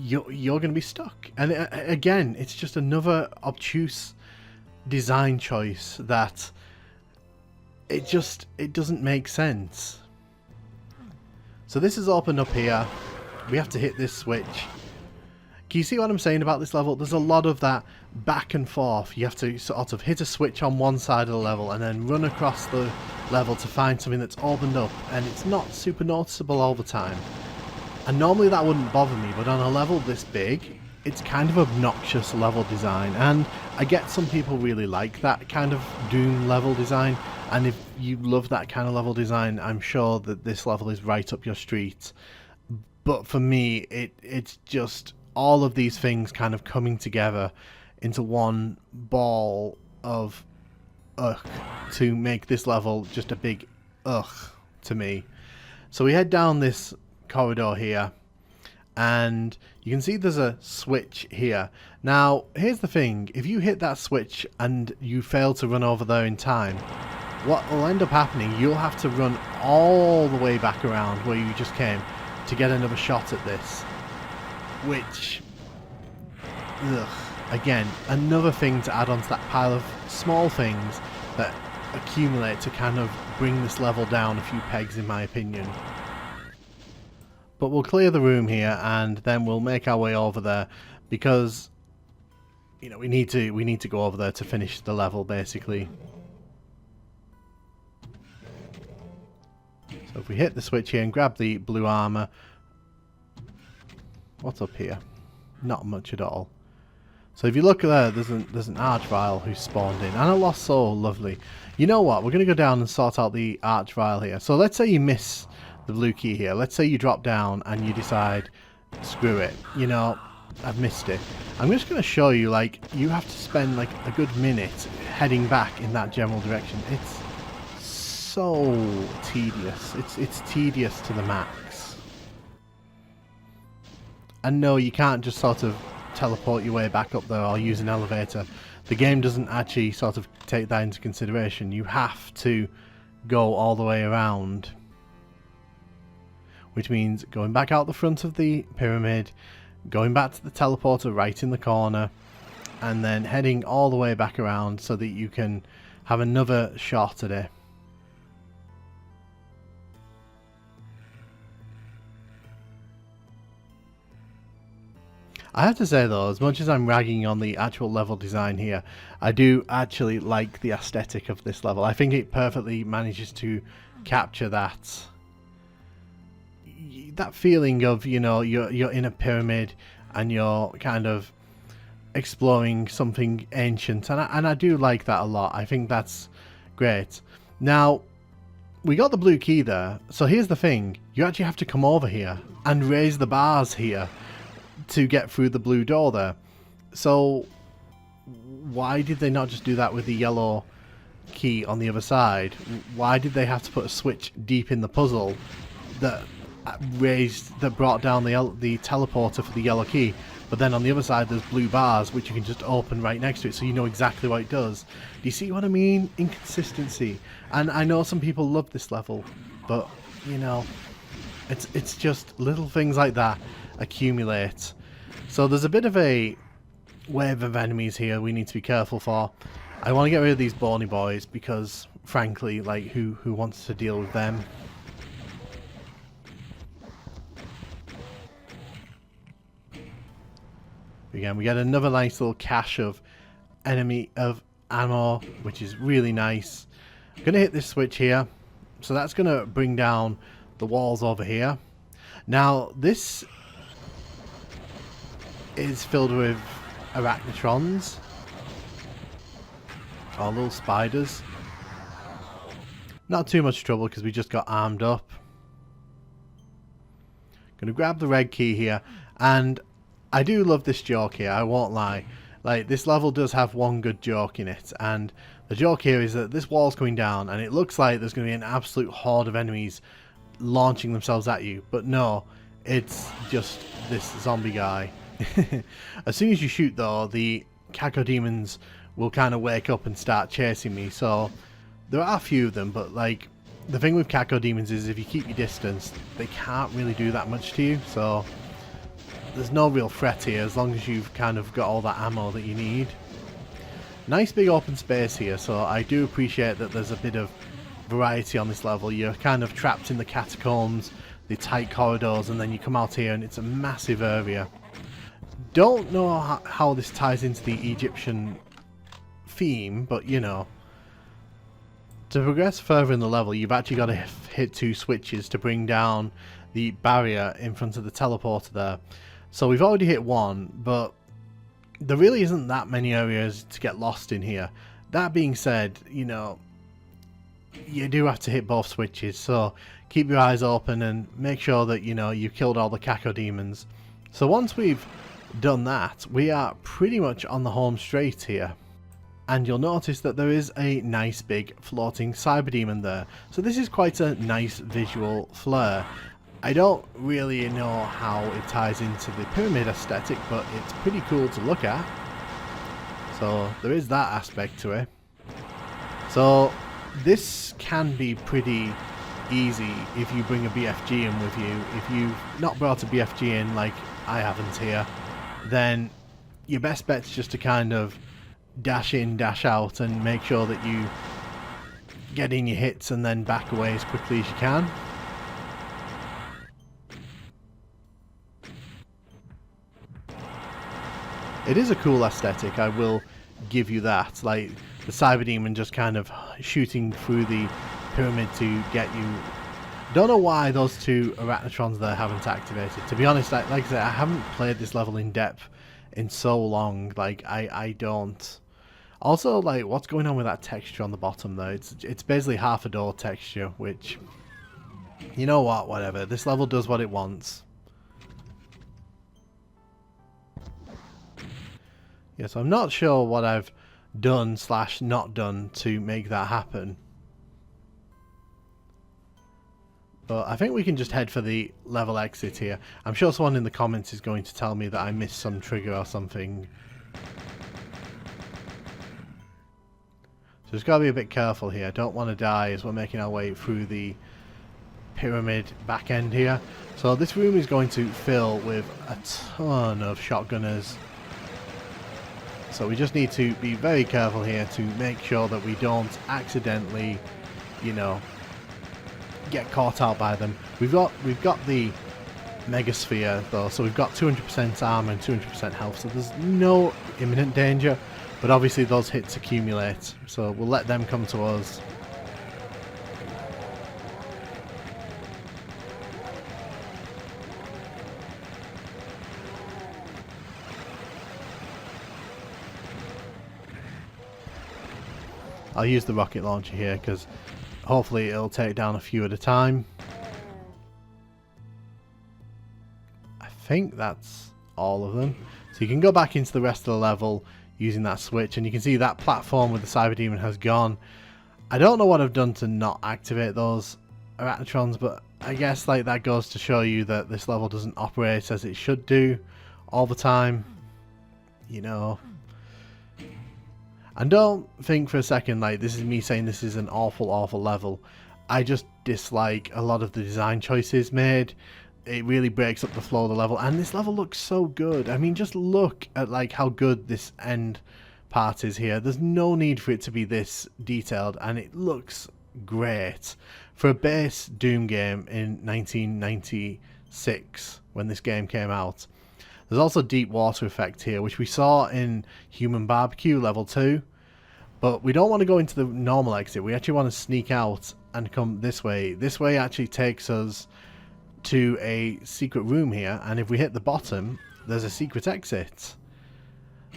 you're going to be stuck. And again, it's just another obtuse design choice that it doesn't make sense. So this is opened up here. We have to hit this switch. Can you see what I'm saying about this level? There's a lot of that back and forth. You have to sort of hit a switch on one side of the level and then run across the level to find something that's opened up, and it's not super noticeable all the time. And normally that wouldn't bother me, but on a level this big, it's kind of obnoxious level design, and I get some people really like that kind of Doom level design, and if you love that kind of level design, I'm sure that this level is right up your street. But for me, it's just all of these things kind of coming together into one ball of ugh to make this level just a big ugh to me. So we head down this corridor here, and you can see there's a switch here. Now, here's the thing. If you hit that switch and you fail to run over there in time, what will end up happening, you'll have to run all the way back around where you just came to get another shot at this, which, ugh, again, another thing to add onto that pile of small things that accumulate to kind of bring this level down a few pegs, in my opinion. But we'll clear the room here, and then we'll make our way over there, because, you know, we need to go over there to finish the level, basically. So if we hit the switch here and grab the blue armor, what's up here? Not much at all. So if you look there, there's an Archvile who's spawned in, and a Lost Soul, lovely. You know what? We're going to go down and sort out the Archvile here. So let's say you miss the blue key here. Let's say you drop down and you decide, screw it, you know, I've missed it. I'm just going to show you, like, you have to spend like a good minute heading back in that general direction. It's so tedious. It's tedious to the max. And no, you can't just sort of teleport your way back up there or use an elevator. The game doesn't actually sort of take that into consideration. You have to go all the way around, which means going back out the front of the pyramid, going back to the teleporter right in the corner, and then heading all the way back around so that you can have another shot at it. I have to say though, as much as I'm ragging on the actual level design here, I do actually like the aesthetic of this level. I think it perfectly manages to capture that feeling of, you know, you're in a pyramid and you're kind of exploring something ancient, and I do like that a lot. I think that's great. Now, we got the blue key there, so here's the thing. You actually have to come over here and raise the bars here to get through the blue door there. So why did they not just do that with the yellow key on the other side? Why did they have to put a switch deep in the puzzle that brought down the teleporter for the yellow key, but then on the other side there's blue bars which you can just open right next to it, so you know exactly what it does? Do you see what I mean? Inconsistency. And I know some people love this level, but you know, it's just little things like that accumulate. So there's a bit of a wave of enemies here we need to be careful for. I want to get rid of these bony boys because frankly, like, who wants to deal with them? Again, we get another nice little cache of ammo, which is really nice. I'm going to hit this switch here. So that's going to bring down the walls over here. Now, this is filled with arachnotrons. Or little spiders. Not too much trouble because we just got armed up. Gonna grab the red key here, and I do love this joke here, I won't lie. Like, this level does have one good joke in it, and the joke here is that this wall's coming down and it looks like there's going to be an absolute horde of enemies launching themselves at you, but no, it's just this zombie guy. As soon as you shoot though, the cacodemons will kind of wake up and start chasing me, so there are a few of them, but like, the thing with cacodemons is if you keep your distance, they can't really do that much to you, so there's no real threat here as long as you've kind of got all that ammo that you need. Nice big open space here, so I do appreciate that there's a bit of variety on this level. You're kind of trapped in the catacombs, the tight corridors, and then you come out here and it's a massive area. Don't know how this ties into the Egyptian theme, but you know. To progress further in the level, you've actually got to hit 2 switches to bring down the barrier in front of the teleporter there. So we've already hit 1, but there really isn't that many areas to get lost in here. That being said, you know, you do have to hit both switches, so keep your eyes open and make sure that, you know, you've killed all the cacodemons. So once we've done that, we are pretty much on the home straight here. And you'll notice that there is a nice big floating cyberdemon there. So this is quite a nice visual flair. I don't really know how it ties into the pyramid aesthetic, but it's pretty cool to look at. So there is that aspect to it. So this can be pretty easy if you bring a BFG in with you. If you've not brought a BFG in like I haven't here, then your best bet's just to kind of dash in, dash out, and make sure that you get in your hits and then back away as quickly as you can. It is a cool aesthetic, I will give you that. Like the cyberdemon just kind of shooting through the pyramid to get you. Don't know why those 2 arachnotrons there haven't activated. To be honest, like I said, I haven't played this level in depth in so long. Like I don't. Also, like, what's going on with that texture on the bottom there? It's basically half a door texture, which, you know what, whatever. This level does what it wants. Yeah, so I'm not sure what I've done / not done to make that happen. But I think we can just head for the level exit here. I'm sure someone in the comments is going to tell me that I missed some trigger or something. So just gotta be a bit careful here. Don't want to die as we're making our way through the pyramid back end here. So this room is going to fill with a ton of shotgunners. So we just need to be very careful here to make sure that we don't accidentally, you know, get caught out by them. We've got the Megasphere though, so we've got 200% armor and 200% health, so there's no imminent danger. But obviously those hits accumulate, so we'll let them come to us. I'll use the rocket launcher here because hopefully it'll take down a few at a time. I think that's all of them. So you can go back into the rest of the level using that switch, and you can see that platform with the cyberdemon has gone. I don't know what I've done to not activate those arachnotrons, but I guess like that goes to show you that this level doesn't operate as it should do all the time, you know. And don't think for a second like this is me saying this is an awful level. I just dislike a lot of the design choices made. It really breaks up the flow of the level, and this level looks so good. I mean, just look at like how good this end part is here. There's no need for it to be this detailed, and it looks great for a base Doom game in 1996 when this game came out. There's also deep water effect here, which we saw in Human Barbecue level 2, but we don't want to go into the normal exit. We actually want to sneak out and come this way. This way actually takes us to a secret room here, and if we hit the bottom there's a secret exit.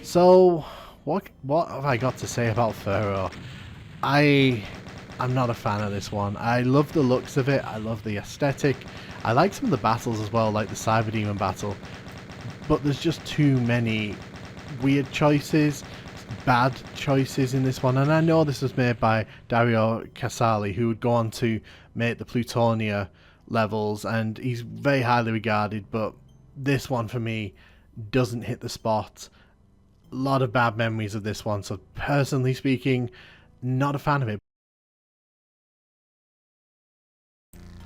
So, what have I got to say about Pharaoh? I'm not a fan of this one. I love the looks of it, I love the aesthetic. I like some of the battles as well, like the Cyber Demon battle. But there's just too many weird choices, bad choices in this one. And I know this was made by Dario Casali, who would go on to make the Plutonia levels, and he's very highly regarded, but this one for me doesn't hit the spot. A lot of bad memories of this one, so personally speaking, not a fan of it.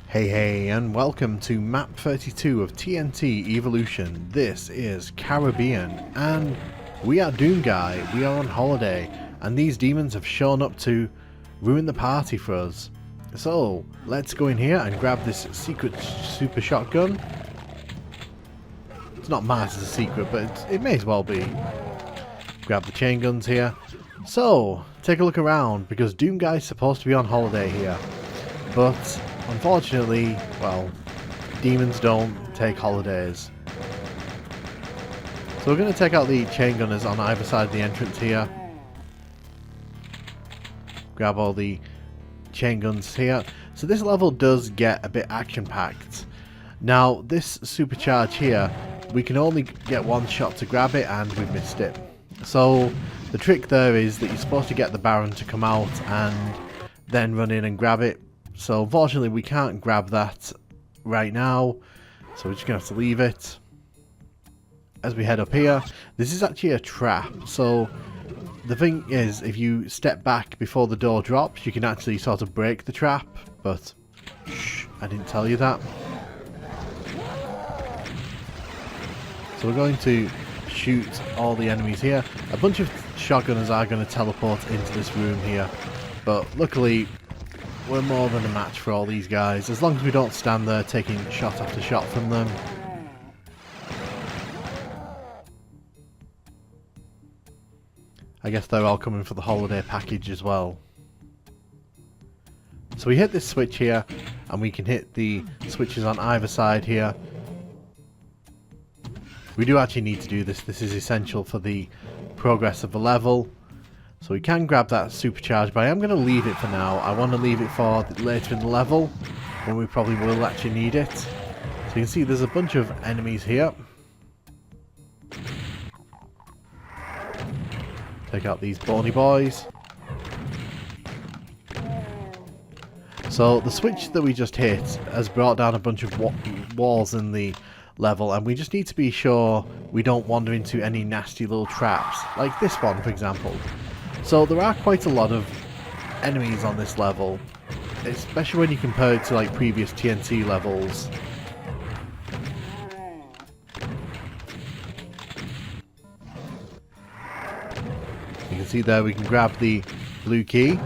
Hey, and welcome to map 32 of TNT Evolution. This is Carribean, and we are ThatNukemGuy. We are on holiday, and these demons have shown up to ruin the party for us. So, let's go in here and grab this secret super shotgun. It's not marked as a secret, but it may as well be. Grab the chain guns here. So, take a look around, because ThatNukemGuy is supposed to be on holiday here. But, unfortunately, well, demons don't take holidays. So we're going to take out the chain gunners on either side of the entrance here. Grab all the chain guns here. So this level does get a bit action packed. Now this supercharge here, we can only get one shot to grab it and we've missed it. So the trick there is that you're supposed to get the Baron to come out and then run in and grab it. So unfortunately we can't grab that right now, so we're just going to have to leave it. As we head up here, this is actually a trap, so the thing is, if you step back before the door drops, you can actually sort of break the trap, but shh, I didn't tell you that. So we're going to shoot all the enemies here. A bunch of shotgunners are going to teleport into this room here, but luckily we're more than a match for all these guys, as long as we don't stand there taking shot after shot from them. I guess they're all coming for the holiday package as well. So we hit this switch here, and we can hit the switches on either side here. We do actually need to do this. This is essential for the progress of the level. So we can grab that supercharge, but I am going to leave it for now. I want to leave it for later in the level, when we probably will actually need it. So you can see there's a bunch of enemies here. Take out these bony boys. So the switch that we just hit has brought down a bunch of walls in the level, and we just need to be sure we don't wander into any nasty little traps, like this one for example. So there are quite a lot of enemies on this level, especially when you compare it to like previous TNT levels. You can see there we can grab the blue key.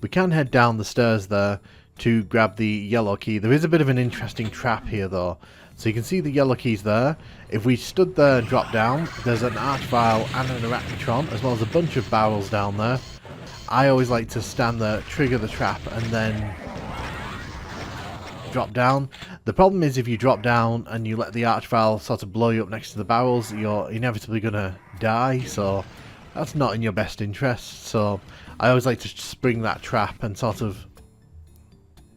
We can head down the stairs there to grab the yellow key. There is a bit of an interesting trap here though. So you can see the yellow keys there. If we stood there and dropped down, there's an archvile and an arachnotron, as well as a bunch of barrels down there. I always like to stand there, trigger the trap, and then drop down. The problem is if you drop down and you let the archvile sort of blow you up next to the barrels, you're inevitably going to die, so that's not in your best interest. So I always like to spring that trap and sort of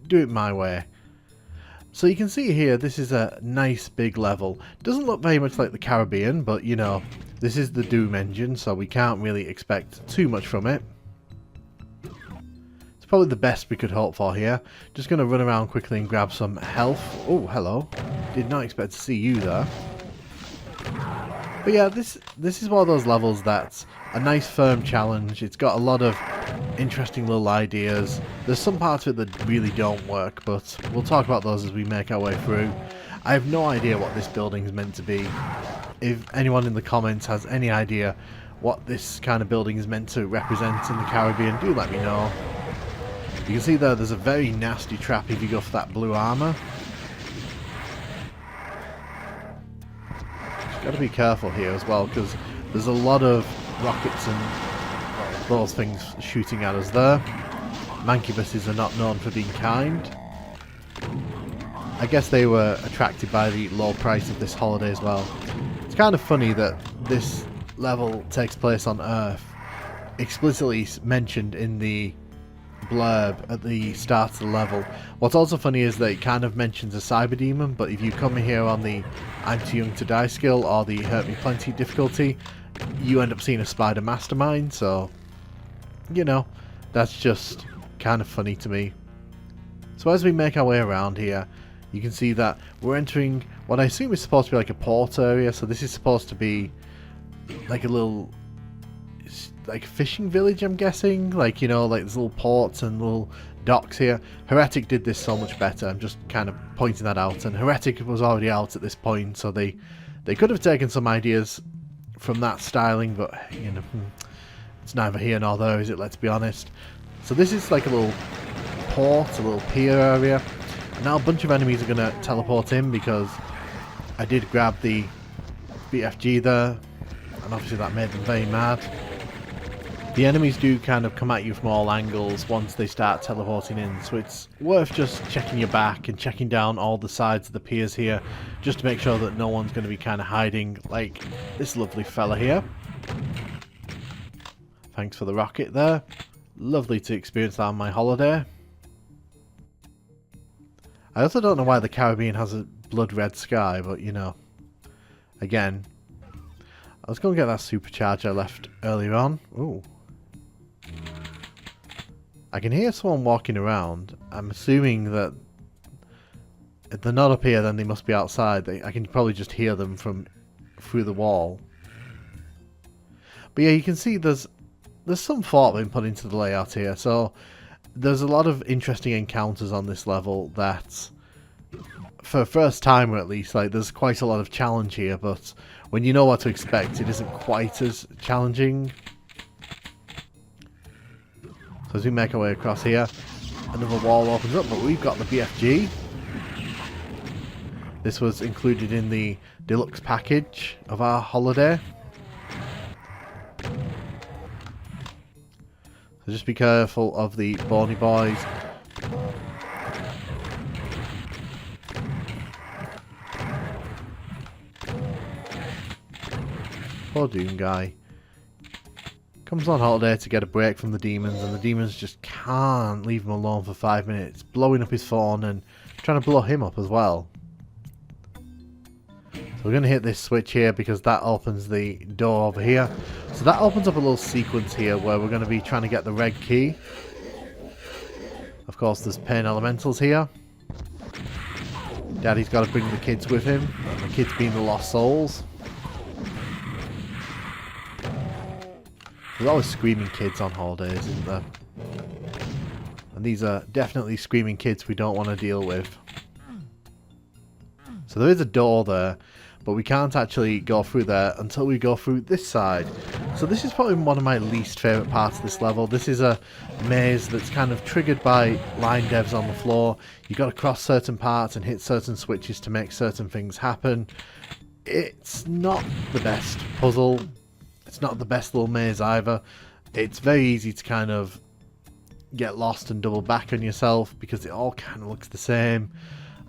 do it my way. So you can see here, this is a nice big level. Doesn't look very much like the Carribean, but you know, this is the Doom engine, so we can't really expect too much from it. It's probably the best we could hope for here. Just going to run around quickly and grab some health. Oh, hello. Did not expect to see you there. But yeah, this is one of those levels that's a nice firm challenge. It's got a lot of interesting little ideas. There's some parts of it that really don't work, but we'll talk about those as we make our way through. I have no idea what this building is meant to be. If anyone in the comments has any idea what this kind of building is meant to represent in the Caribbean, do let me know. You can see there's a very nasty trap if you go for that blue armor. Got to be careful here as well, because there's a lot of rockets and those things shooting at us there. Mancubuses are not known for being kind. I guess they were attracted by the low price of this holiday as well. It's kind of funny that this level takes place on Earth, explicitly mentioned in the blurb at the start of the level. What's also funny is that it kind of mentions a cyber demon, but if you come here on the I'm too young to die skill or the hurt me plenty difficulty, you end up seeing a spider mastermind, so you know, that's just kind of funny to me. So as we make our way around here, you can see that we're entering what I assume is supposed to be like a port area, so this is supposed to be like a little, like a fishing village, I'm guessing, like, you know, like there's little ports and little docks here. Heretic did this so much better. I'm just kind of pointing that out, and Heretic was already out at this point, so they could have taken some ideas from that styling, but you know, it's neither here nor there, is it? Let's be honest. So this is like a little port, a little pier area. And now a bunch of enemies are going to teleport in because I did grab the BFG there, and obviously that made them very mad. The enemies do kind of come at you from all angles once they start teleporting in, so it's worth just checking your back and checking down all the sides of the piers here, just to make sure that no one's going to be kind of hiding like this lovely fella here. Thanks for the rocket there. Lovely to experience that on my holiday. I also don't know why the Caribbean has a blood red sky, but you know, again, I was going to get that supercharge I left earlier on. Ooh. I can hear someone walking around. I'm assuming that if they're not up here, then they must be outside. I can probably just hear them from through the wall. But yeah, you can see there's some thought being put into the layout here. So there's a lot of interesting encounters on this level that, for a first timer at least, like there's quite a lot of challenge here. But when you know what to expect, it isn't quite as challenging. So as we make our way across here, another wall opens up, but we've got the BFG. This was included in the deluxe package of our holiday. So just be careful of the bony boys. Poor Doom guy. Comes on holiday to get a break from the demons, and the demons just can't leave him alone for 5 minutes, blowing up his phone and trying to blow him up as well. So we're going to hit this switch here because that opens the door over here. So that opens up a little sequence here where we're going to be trying to get the red key. Of course, there's pain elementals here. Daddy's got to bring the kids with him, and the kids being the lost souls. There's always screaming kids on holidays, isn't there? And these are definitely screaming kids we don't want to deal with. So there is a door there, but we can't actually go through there until we go through this side. So this is probably one of my least favourite parts of this level. This is a maze that's kind of triggered by line devs on the floor. You've got to cross certain parts and hit certain switches to make certain things happen. It's not the best puzzle. It's not the best little maze either. It's very easy to kind of get lost and double back on yourself because it all kind of looks the same.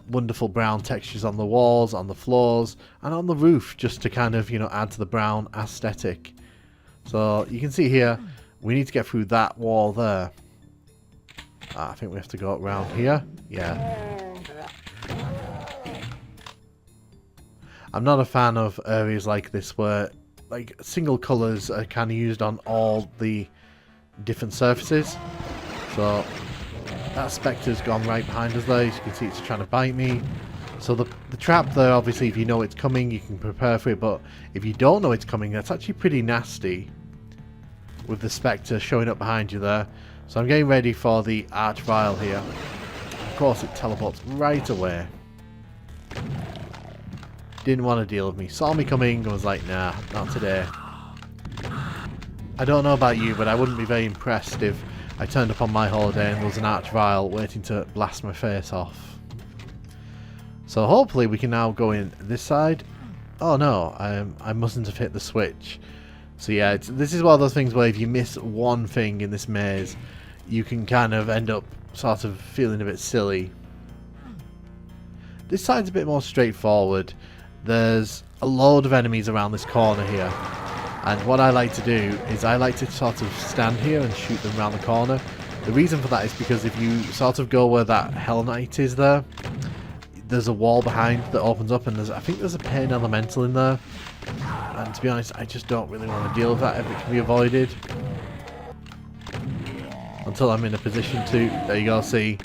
Wonderful brown textures on the walls, on the floors, and on the roof, just to kind of, you know, add to the brown aesthetic. So you can see here, we need to get through that wall there. I think we have to go around here. Yeah. I'm not a fan of areas like this where like single colours are kind of used on all the different surfaces. So that Spectre's gone right behind us there. As you can see, it's trying to bite me. So the trap there, obviously, if you know it's coming, you can prepare for it. But if you don't know it's coming, that's actually pretty nasty with the Spectre showing up behind you there. So I'm getting ready for the Archvile here. Of course, it teleports right away. Didn't want to deal with me. Saw me coming and was like, nah, not today. I don't know about you, but I wouldn't be very impressed if I turned up on my holiday and there was an Archvile waiting to blast my face off. So hopefully we can now go in this side. Oh no, I mustn't have hit the switch. So yeah, this is one of those things where if you miss one thing in this maze, you can kind of end up sort of feeling a bit silly. This side's a bit more straightforward. There's a load of enemies around this corner here. And what I like to do is I like to sort of stand here and shoot them around the corner. The reason for that is because if you sort of go where that Hell Knight is there, there's a wall behind that opens up, and I think there's a pain elemental in there. And to be honest, I just don't really want to deal with that if it can be avoided. Until I'm in a position to. There you go, see.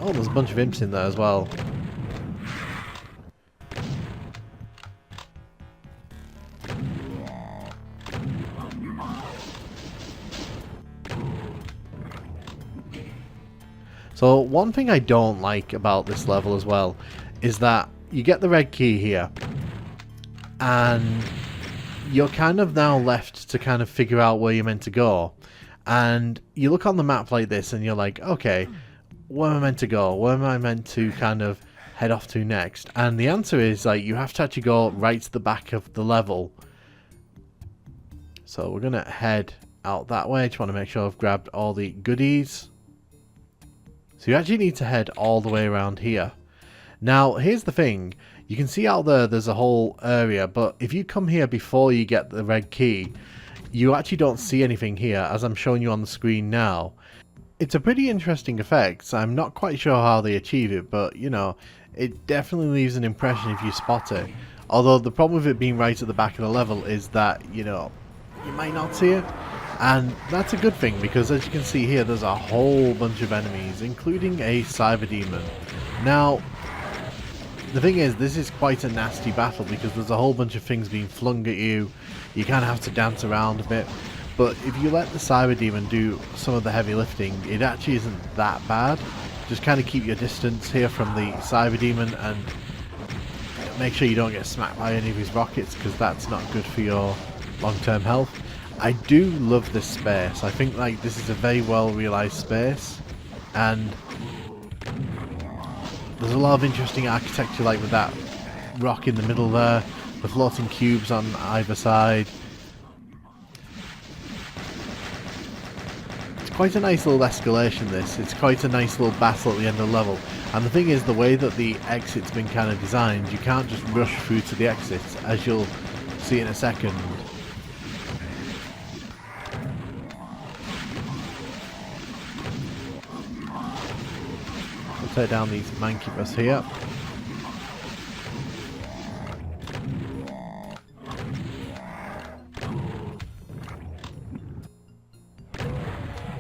Oh, there's a bunch of imps in there as well. So one thing I don't like about this level as well is that you get the red key here and you're kind of now left to kind of figure out where you're meant to go. And you look on the map like this and you're like, okay, where am I meant to go? Where am I meant to kind of head off to next? And the answer is like you have to actually go right to the back of the level. So we're going to head out that way. Just want to make sure I've grabbed all the goodies. So you actually need to head all the way around here. Now, here's the thing. You can see out there's a whole area, but if you come here before you get the red key, you actually don't see anything here, as I'm showing you on the screen now. It's a pretty interesting effect. I'm not quite sure how they achieve it, but, you know, it definitely leaves an impression if you spot it. Although the problem with it being right at the back of the level is that, you know, you might not see it. And that's a good thing, because as you can see here, there's a whole bunch of enemies, including a cyber demon. Now, the thing is, this is quite a nasty battle, because there's a whole bunch of things being flung at you. You kind of have to dance around a bit. But if you let the cyber demon do some of the heavy lifting, it actually isn't that bad. Just kind of keep your distance here from the cyber demon, and make sure you don't get smacked by any of his rockets, because that's not good for your long-term health. I do love this space. I think like this is a very well realised space, and there's a lot of interesting architecture, like with that rock in the middle there, the floating cubes on either side. It's quite a nice little escalation, this. It's quite a nice little battle at the end of the level. And the thing is, the way that the exit's been kind of designed, you can't just rush through to the exits, as you'll see in a second. Take down these mancubus here.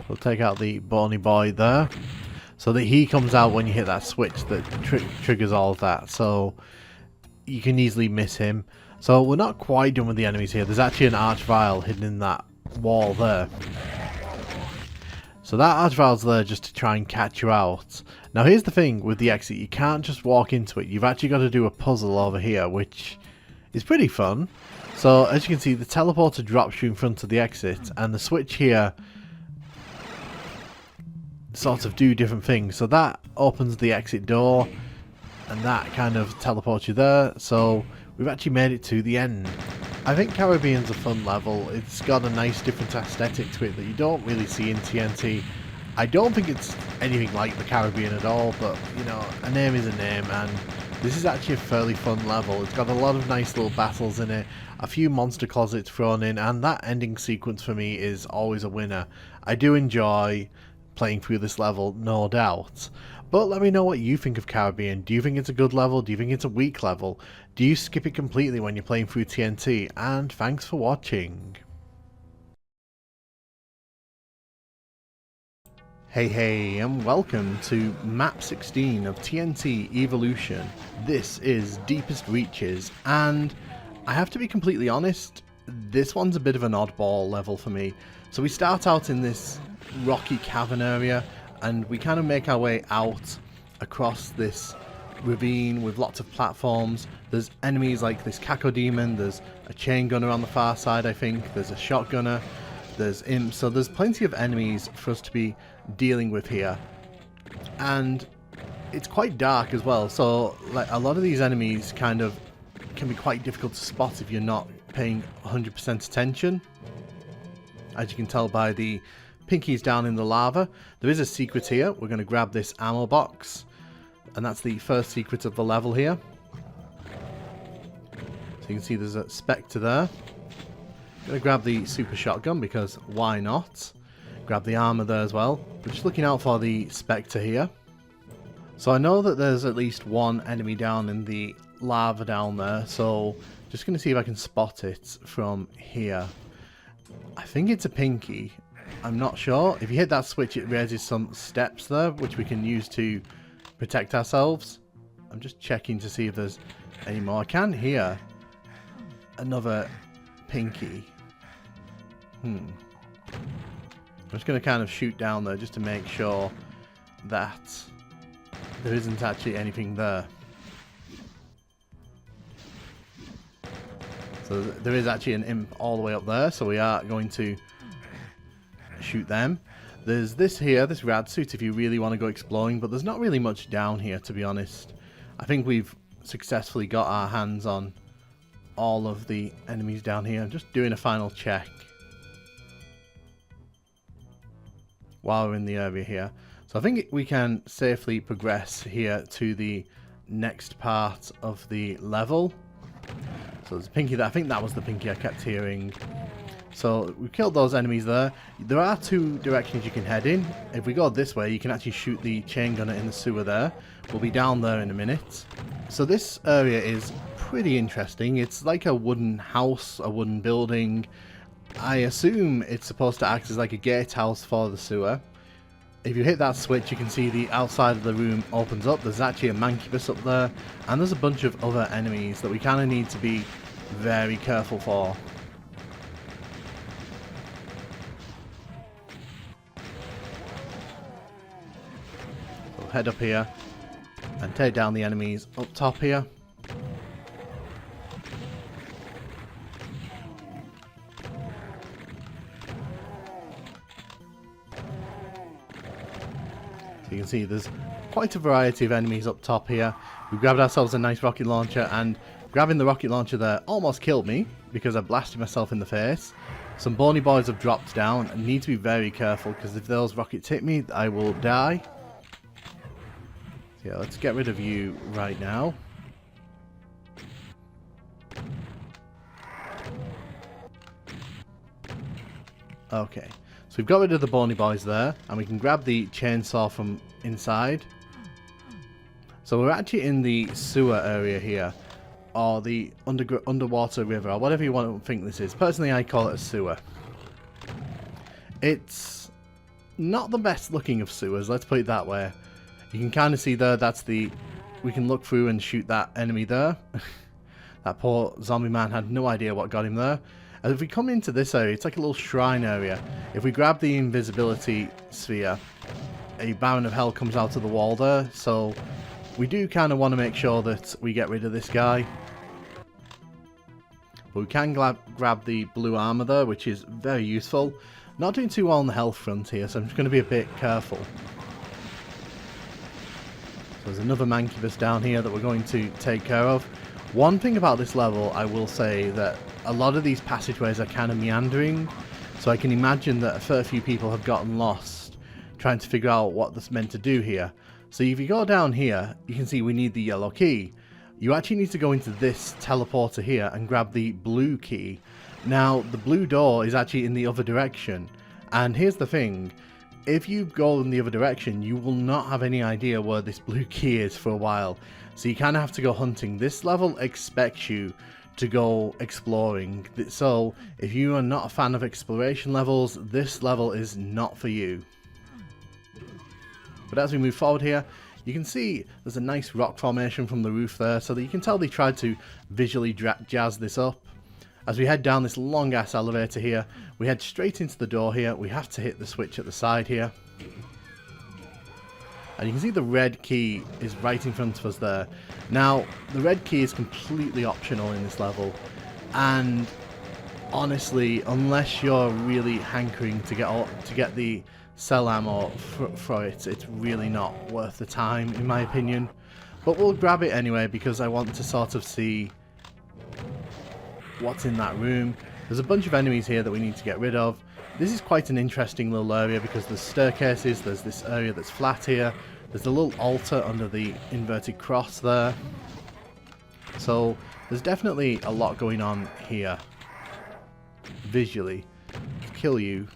We'll take out the bony boy there, so that he comes out when you hit that switch that triggers all of that, so you can easily miss him. So we're not quite done with the enemies here. There's actually an archvile hidden in that wall there. So that archvile's there just to try and catch you out. Now here's the thing with the exit, you can't just walk into it. You've actually got to do a puzzle over here, which is pretty fun. So as you can see, the teleporter drops you in front of the exit, and the switch here sort of do different things. So that opens the exit door, and that kind of teleports you there. So we've actually made it to the end. I think Caribbean's a fun level. It's got a nice different aesthetic to it that you don't really see in TNT. I don't think it's anything like the Caribbean at all, but, you know, a name is a name, and this is actually a fairly fun level. It's got a lot of nice little battles in it, a few monster closets thrown in, and that ending sequence for me is always a winner. I do enjoy playing through this level, no doubt. But let me know what you think of Caribbean. Do you think it's a good level? Do you think it's a weak level? Do you skip it completely when you're playing through TNT? And thanks for watching. Hey, and welcome to map 16 of TNT Evolution. This is Deepest Reaches, and I have to be completely honest, this one's a bit of an oddball level for me. So we start out in this rocky cavern area, and we kind of make our way out across this ravine with lots of platforms. There's enemies like this Kako demon, there's a chain gunner on the far side, I think, there's a shotgunner, there's imps, so there's plenty of enemies for us to be dealing with here. And it's quite dark as well, so like a lot of these enemies kind of can be quite difficult to spot if you're not paying 100% attention. As you can tell by the pinkies down in the lava. There is a secret here. We're going to grab this ammo box. And that's the first secret of the level here. So you can see there's a Spectre there. I'm going to grab the super shotgun because why not? Grab the armor there as well. We're just looking out for the Spectre here. So I know that there's at least one enemy down in the lava down there. So just going to see if I can spot it from here. I think it's a pinky. I'm not sure. If you hit that switch, it raises some steps there, which we can use to protect ourselves. I'm just checking to see if there's any more. I can hear another pinky. I'm just going to kind of shoot down there just to make sure that there isn't actually anything there. So there is actually an imp all the way up there, so we are going to shoot them. There's this here, this rad suit, if you really want to go exploring, but there's not really much down here, to be honest. I think we've successfully got our hands on all of the enemies down here. I'm just doing a final check while we're in the area here. So I think we can safely progress here to the next part of the level. So there's a pinky there. I think that was the pinky I kept hearing. So we killed those enemies there. There are two directions you can head in. If we go this way, you can actually shoot the chain gunner in the sewer there. We'll be down there in a minute. So this area is pretty interesting. It's like a wooden house, a wooden building. I assume it's supposed to act as like a gatehouse for the sewer. If you hit that switch, you can see the outside of the room opens up. There's actually a mancubus up there, and there's a bunch of other enemies that we kind of need to be very careful for. So we'll head up here and take down the enemies up top here. So you can see there's quite a variety of enemies up top here. We grabbed ourselves a nice rocket launcher, and grabbing the rocket launcher there almost killed me because I blasted myself in the face. Some bony boys have dropped down. I need to be very careful because if those rockets hit me, I will die. So yeah, let's get rid of you right now. Okay. So we've got rid of the bony boys there, and we can grab the chainsaw from inside. So we're actually in the sewer area here, or the underwater river, or whatever you want to think this is. Personally, I call it a sewer. It's not the best looking of sewers, let's put it that way. You can kind of see there, that's the... we can look through and shoot that enemy there. That poor zombie man had no idea what got him there. And if we come into this area, it's like a little shrine area. If we grab the invisibility sphere, a Baron of Hell comes out of the wall there. So we do kind of want to make sure that we get rid of this guy. But we can grab the blue armor there, which is very useful. Not doing too well on the health front here, so I'm just going to be a bit careful. So there's another mancubus down here that we're going to take care of. One thing about this level, I will say that a lot of these passageways are kind of meandering, so I can imagine that a fair few people have gotten lost trying to figure out what this meant to do here. So if you go down here, you can see we need the yellow key. You actually need to go into this teleporter here and grab the blue key. Now, the blue door is actually in the other direction, and here's the thing. If you go in the other direction, you will not have any idea where this blue key is for a while. So you kind of have to go hunting. This level expects you to go exploring. So if you are not a fan of exploration levels, this level is not for you. But as we move forward here, you can see there's a nice rock formation from the roof there, so that you can tell they tried to visually jazz this up. As we head down this long ass elevator here, we head straight into the door here. We have to hit the switch at the side here. And you can see the red key is right in front of us there. Now, the red key is completely optional in this level. And honestly, unless you're really hankering to get the cell ammo for it, it's really not worth the time, in my opinion. But we'll grab it anyway, because I want to sort of see what's in that room. There's a bunch of enemies here that we need to get rid of. This is quite an interesting little area because there's staircases, there's this area that's flat here, There's a little altar under the inverted cross there. So there's definitely a lot going on here. Visually. Kill you.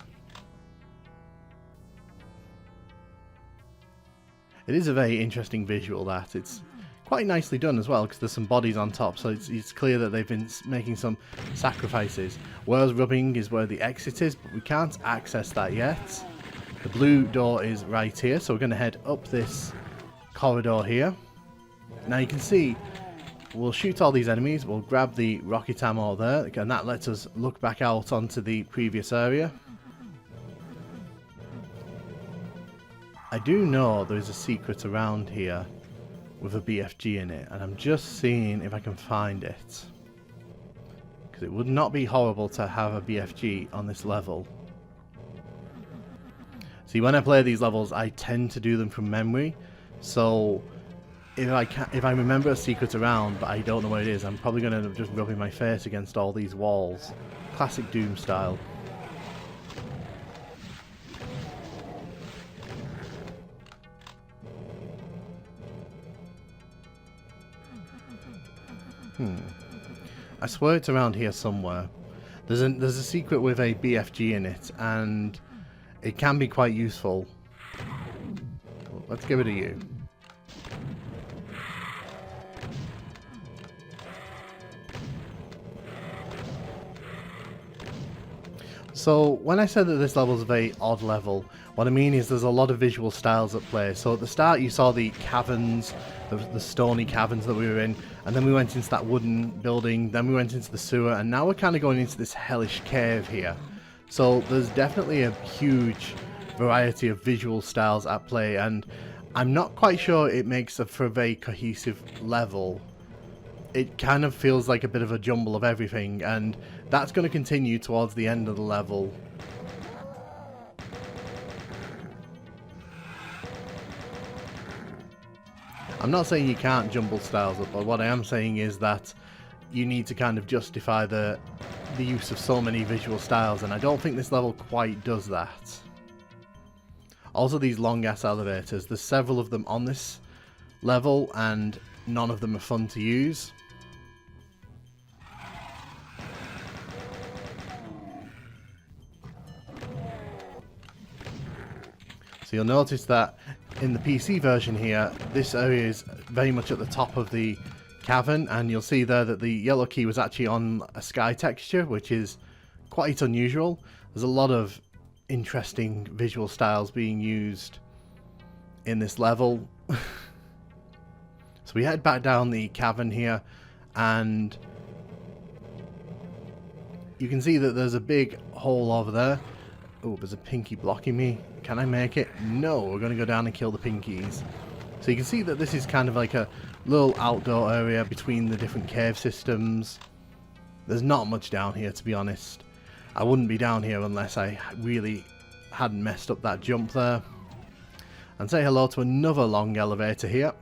It is a very interesting visual, that. It's quite nicely done as well, because there's some bodies on top, so it's clear that they've been making some sacrifices. Whereas rubbing is where the exit is, but we can't access that yet. The blue door is right here, so we're going to head up this corridor here. Now you can see, we'll shoot all these enemies, we'll grab the rocket ammo there, and that lets us look back out onto the previous area. I do know there is a secret around here with a BFG in it, and I'm just seeing if I can find it. Because it would not be horrible to have a BFG on this level. See, when I play these levels, I tend to do them from memory, so if I remember a secret around but I don't know where it is, I'm probably going to end up just rubbing my face against all these walls. Classic Doom style. I swear it's around here somewhere. There's a secret with a BFG in it, and it can be quite useful. Let's give it a you. So when I said that this level is a very odd level, what I mean is there's a lot of visual styles at play. So at the start you saw the caverns, the stony caverns that we were in, and then we went into that wooden building, then we went into the sewer, and now we're kind of going into this hellish cave here. So there's definitely a huge variety of visual styles at play, and I'm not quite sure it makes for a very cohesive level. It kind of feels like a bit of a jumble of everything, and that's going to continue towards the end of the level. I'm not saying you can't jumble styles up, but what I am saying is that you need to kind of justify the use of so many visual styles, and I don't think this level quite does that. Also, these long ass elevators, there's several of them on this level, and none of them are fun to use. So you'll notice that in the PC version here, this area is very much at the top of the cavern, and you'll see there that the yellow key was actually on a sky texture, which is quite unusual. There's a lot of interesting visual styles being used in this level. So we head back down the cavern here, and you can see that there's a big hole over there. Oh, there's a pinky blocking me. Can I make it? No, we're going to go down and kill the pinkies. So you can see that this is kind of like a little outdoor area between the different cave systems. There's not much down here, to be honest. I wouldn't be down here unless I really hadn't messed up that jump there. And say hello to another long elevator here.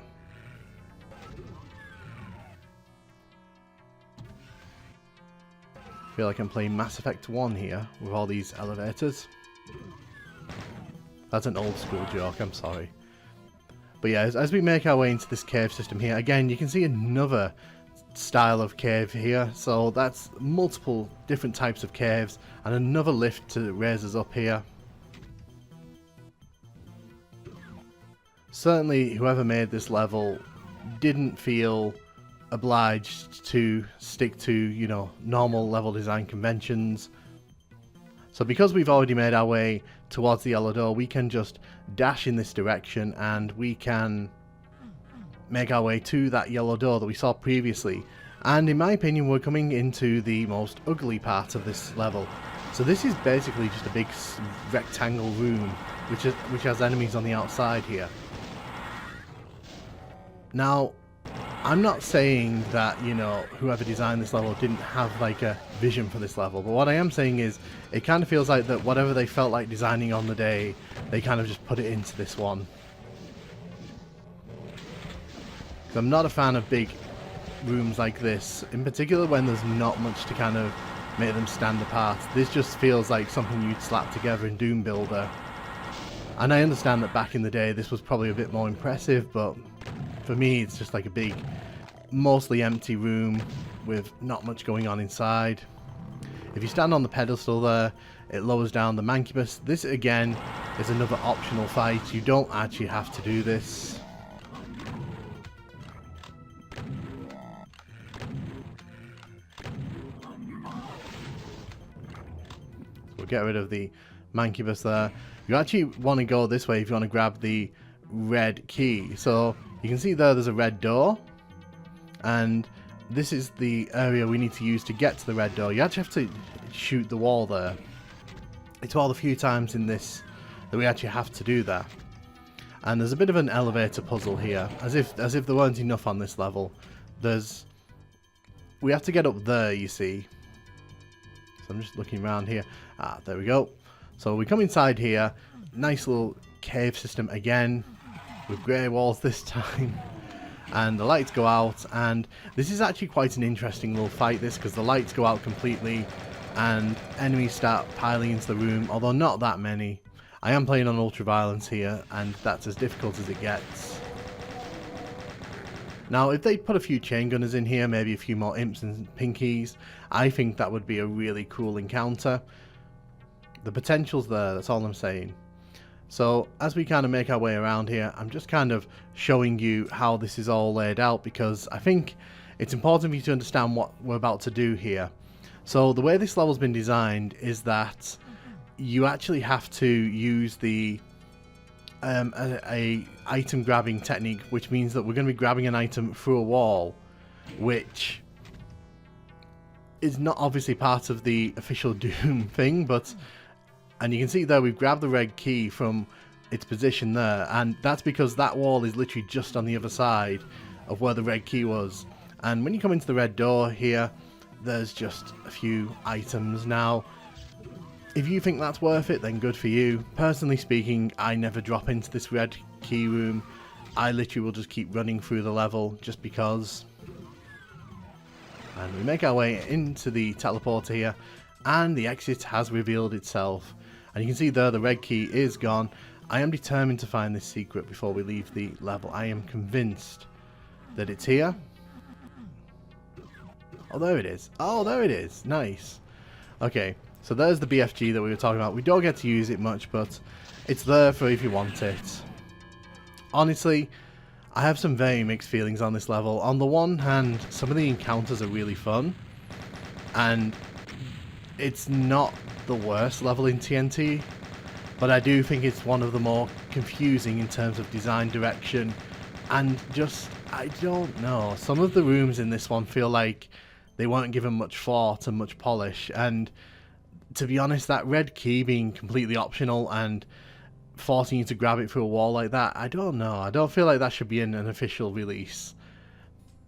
I feel like I'm playing Mass Effect 1 here with all these elevators. That's an old school joke, I'm sorry. But yeah, as we make our way into this cave system here, again, you can see another style of cave here. So that's multiple different types of caves, and another lift to raise us up here. Certainly, whoever made this level didn't feel obliged to stick to, you know, normal level design conventions. So because we've already made our way towards the yellow door, we can just dash in this direction and we can make our way to that yellow door that we saw previously. And in my opinion, we're coming into the most ugly part of this level. So this is basically just a big rectangle room which has enemies on the outside here. Now, I'm not saying that, you know, whoever designed this level didn't have like a vision for this level, but what I am saying is it kind of feels like that whatever they felt like designing on the day, they kind of just put it into this one. 'Cause I'm not a fan of big rooms like this, in particular when there's not much to kind of make them stand apart. This just feels like something you'd slap together in Doom Builder. And I understand that back in the day this was probably a bit more impressive, but for me it's just like a big, mostly empty room with not much going on inside. If you stand on the pedestal there, it lowers down the Mancubus. This again is another optional fight. You don't actually have to do this. We'll get rid of the Mancubus there. You actually want to go this way if you want to grab the red key. So you can see there's a red door, and this is the area we need to use to get to the red door. You actually have to shoot the wall there. It's one of the few times in this that we actually have to do that. And there's a bit of an elevator puzzle here, as if there weren't enough on this level. We have to get up there, you see. So I'm just looking around here. Ah, there we go. So we come inside here. Nice little cave system again, with grey walls this time. And the lights go out, and this is actually quite an interesting little fight, this, because the lights go out completely and enemies start piling into the room, although not that many. I am playing on ultra violence here, and that's as difficult as it gets. Now, if they put a few chain gunners in here, maybe a few more imps and pinkies, I think that would be a really cool encounter. The potential's there, that's all I'm saying. So, as we kind of make our way around here, I'm just kind of showing you how this is all laid out, because I think it's important for you to understand what we're about to do here. So, the way this level's been designed is that you actually have to use the a item grabbing technique, which means that we're going to be grabbing an item through a wall, which is not obviously part of the official Doom thing, but... And you can see there we've grabbed the red key from its position there, and that's because that wall is literally just on the other side of where the red key was. And when you come into the red door here, there's just a few items. Now, if you think that's worth it, then good for you. Personally speaking, I never drop into this red key room. I literally will just keep running through the level just because. And we make our way into the teleporter here, and the exit has revealed itself. And you can see there the red key is gone. I am determined to find this secret before we leave the level. I am convinced that it's here. Oh, there it is. Oh, there it is. Nice. Okay, so there's the BFG that we were talking about. We don't get to use it much, but it's there for if you want it. Honestly, I have some very mixed feelings on this level. On the one hand, some of the encounters are really fun, and it's not the worst level in TNT, but I do think it's one of the more confusing in terms of design direction, and just, I don't know, some of the rooms in this one feel like they weren't given much thought and much polish, and to be honest, that red key being completely optional and forcing you to grab it through a wall like that, I don't know, I don't feel like that should be in an official release.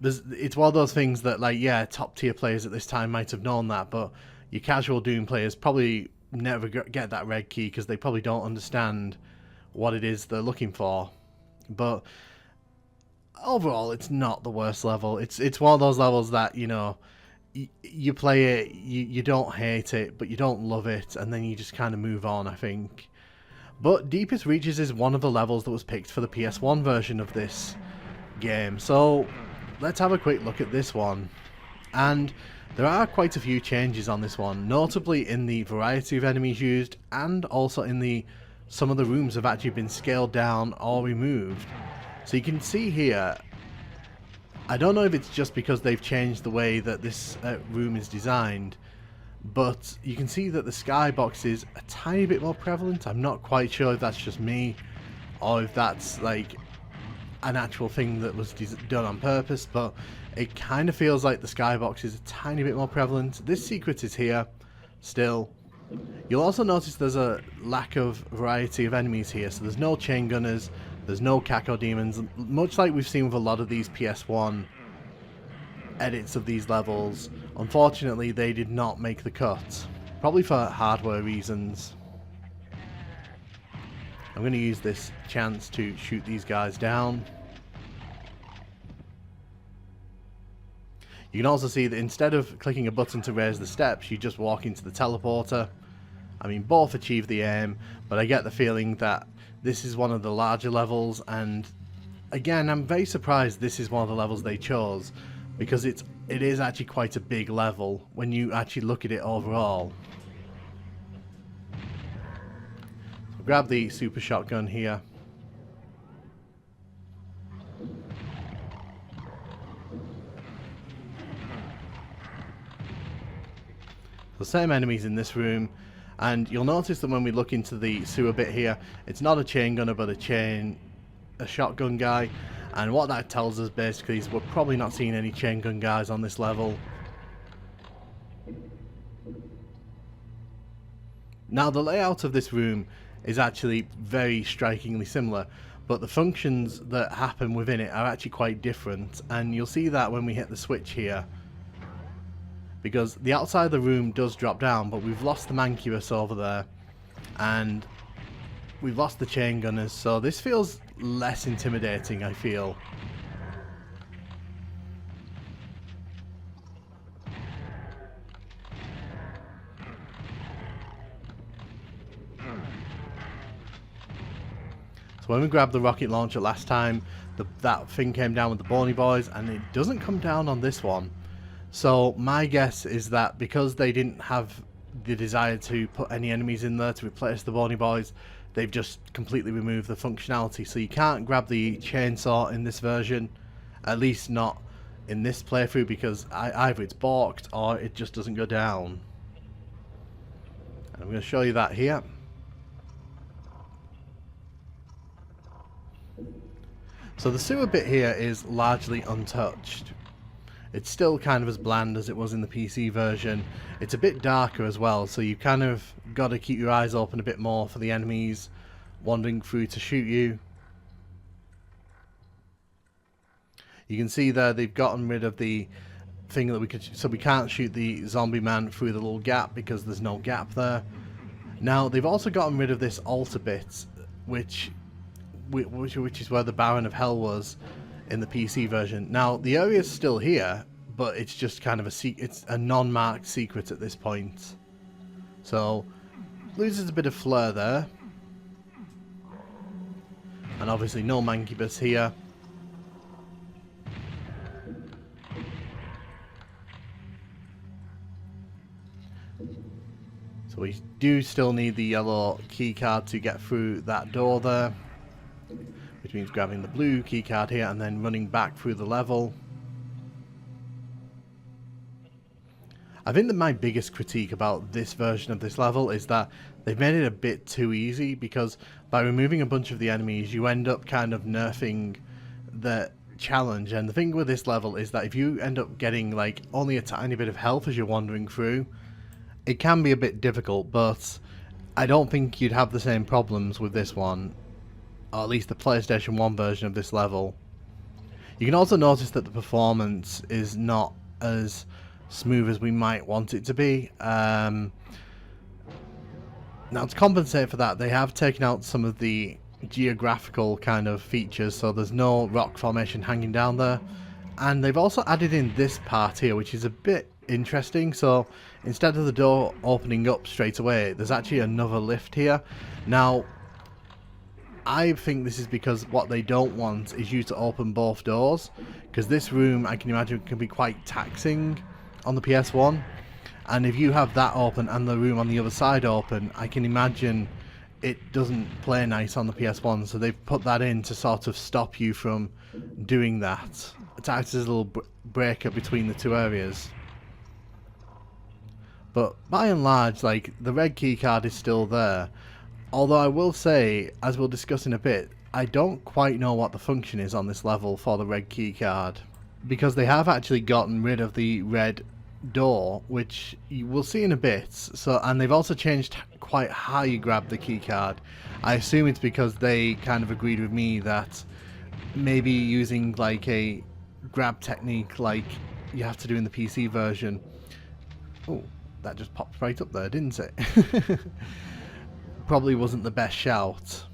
It's one of those things that, like, yeah, top tier players at this time might have known that, but your casual Doom players probably never get that red key because they probably don't understand what it is they're looking for. But overall, it's not the worst level. It's one of those levels that, you know, you play it, you don't hate it, but you don't love it, and then you just kind of move on, I think. But Deepest Reaches is one of the levels that was picked for the PS1 version of this game. So let's have a quick look at this one. And there are quite a few changes on this one, notably in the variety of enemies used, and also in some of the rooms have actually been scaled down or removed. So you can see here, I don't know if it's just because they've changed the way that this room is designed, but you can see that the skybox is a tiny bit more prevalent. I'm not quite sure if that's just me, or if that's like an actual thing that was done on purpose, but it kind of feels like the skybox is a tiny bit more prevalent. This secret is here still. You'll also notice there's a lack of variety of enemies here, so there's no chain gunners, there's no Caco demons, much like we've seen with a lot of these PS1 edits of these levels. Unfortunately, they did not make the cut, probably for hardware reasons. I'm going to use this chance to shoot these guys down. You can also see that instead of clicking a button to raise the steps, you just walk into the teleporter. I mean, both achieve the aim, but I get the feeling that This is one of the larger levels, and again, I'm very surprised this is one of the levels they chose, because it is actually quite a big level when you actually look at it overall. So grab the super shotgun here. The same enemies in this room, and you'll notice that when we look into the sewer bit here, it's not a chain gunner but a shotgun guy, and what that tells us basically is we're probably not seeing any chain gun guys on this level. Now the layout of this room is actually very strikingly similar, but the functions that happen within it are actually quite different, and you'll see that when we hit the switch here. Because the outside of the room does drop down, but we've lost the Mancubus over there, and we've lost the chain gunners, so this feels less intimidating, I feel. So when we grabbed the rocket launcher last time, that thing came down with the bony boys, and it doesn't come down on this one. So my guess is that because they didn't have the desire to put any enemies in there to replace the bony boys, they've just completely removed the functionality. So you can't grab the chainsaw in this version, at least not in this playthrough, because either it's balked or it just doesn't go down. And I'm going to show you that here. So the sewer bit here is largely untouched. It's still kind of as bland as it was in the PC version. It's a bit darker as well, so you kind of got to keep your eyes open a bit more for the enemies wandering through to shoot you. You can see there they've gotten rid of the thing that we could, so we can't shoot the zombie man through the little gap because there's no gap there. Now they've also gotten rid of this altar bit, which is where the Baron of Hell was in the PC version. Now the area's still here, but it's just kind of it's a non-marked secret at this point. So loses a bit of flair there. And obviously no Mancubus here. So we do still need the yellow keycard to get through that door there, which means grabbing the blue keycard here and then running back through the level. I think that my biggest critique about this version of this level is that they've made it a bit too easy, because by removing a bunch of the enemies you end up kind of nerfing the challenge. And the thing with this level is that if you end up getting like only a tiny bit of health as you're wandering through, it can be a bit difficult, but I don't think you'd have the same problems with this one, or at least the PlayStation 1 version of this level. You can also notice that the performance is not as smooth as we might want it to be. Now to compensate for that, they have taken out some of the geographical kind of features, so there's no rock formation hanging down there. And they've also added in this part here, which is a bit interesting. So instead of the door opening up straight away, there's actually another lift here. Now I think this is because what they don't want is you to open both doors, because this room, I can imagine, can be quite taxing on the PS1, and if you have that open and the room on the other side open, I can imagine it doesn't play nice on the PS1. So they've put that in to sort of stop you from doing that. It acts as a little breaker between the two areas. But by and large, like, the red keycard is still there. Although I will say, as we'll discuss in a bit, I don't quite know what the function is on this level for the red keycard, because they have actually gotten rid of the red door, which you will see in a bit. So, and they've also changed quite how you grab the keycard. I assume it's because they kind of agreed with me that maybe using like a grab technique like you have to do in the PC version. Oh, that just popped right up there, didn't it? Probably wasn't the best shout.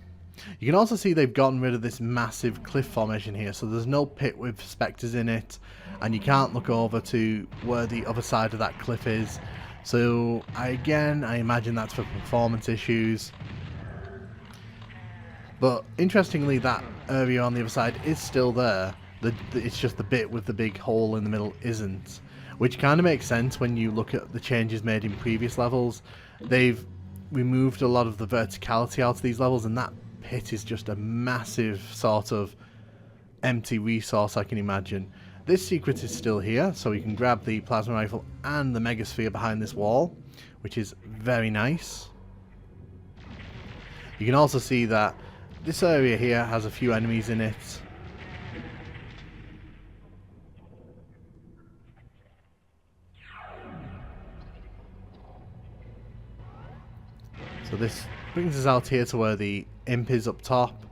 You can also see they've gotten rid of this massive cliff formation here, so there's no pit with spectres in it, and you can't look over to where the other side of that cliff is. So I imagine that's for performance issues. But interestingly, that area on the other side is still there. It's just the bit with the big hole in the middle isn't. Which kind of makes sense when you look at the changes made in previous levels. They've removed a lot of the verticality out of these levels, and that pit is just a massive sort of empty resource, I can imagine. This secret is still here, so we can grab the plasma rifle and the megasphere behind this wall, which is very nice. You can also see that this area here has a few enemies in it. So this brings us out here to where the imp is up top.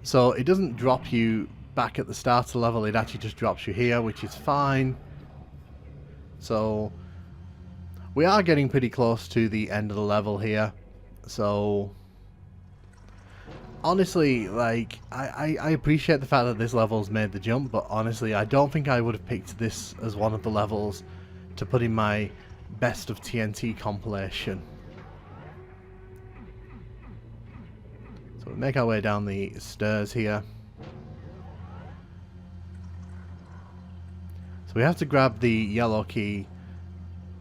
So it doesn't drop you back at the starter level, it actually just drops you here, which is fine. So we are getting pretty close to the end of the level here. So honestly, like, I appreciate the fact that this level's made the jump, but honestly, I don't think I would have picked this as one of the levels to put in my best of TNT compilation. So we make our way down the stairs here. So we have to grab the yellow key,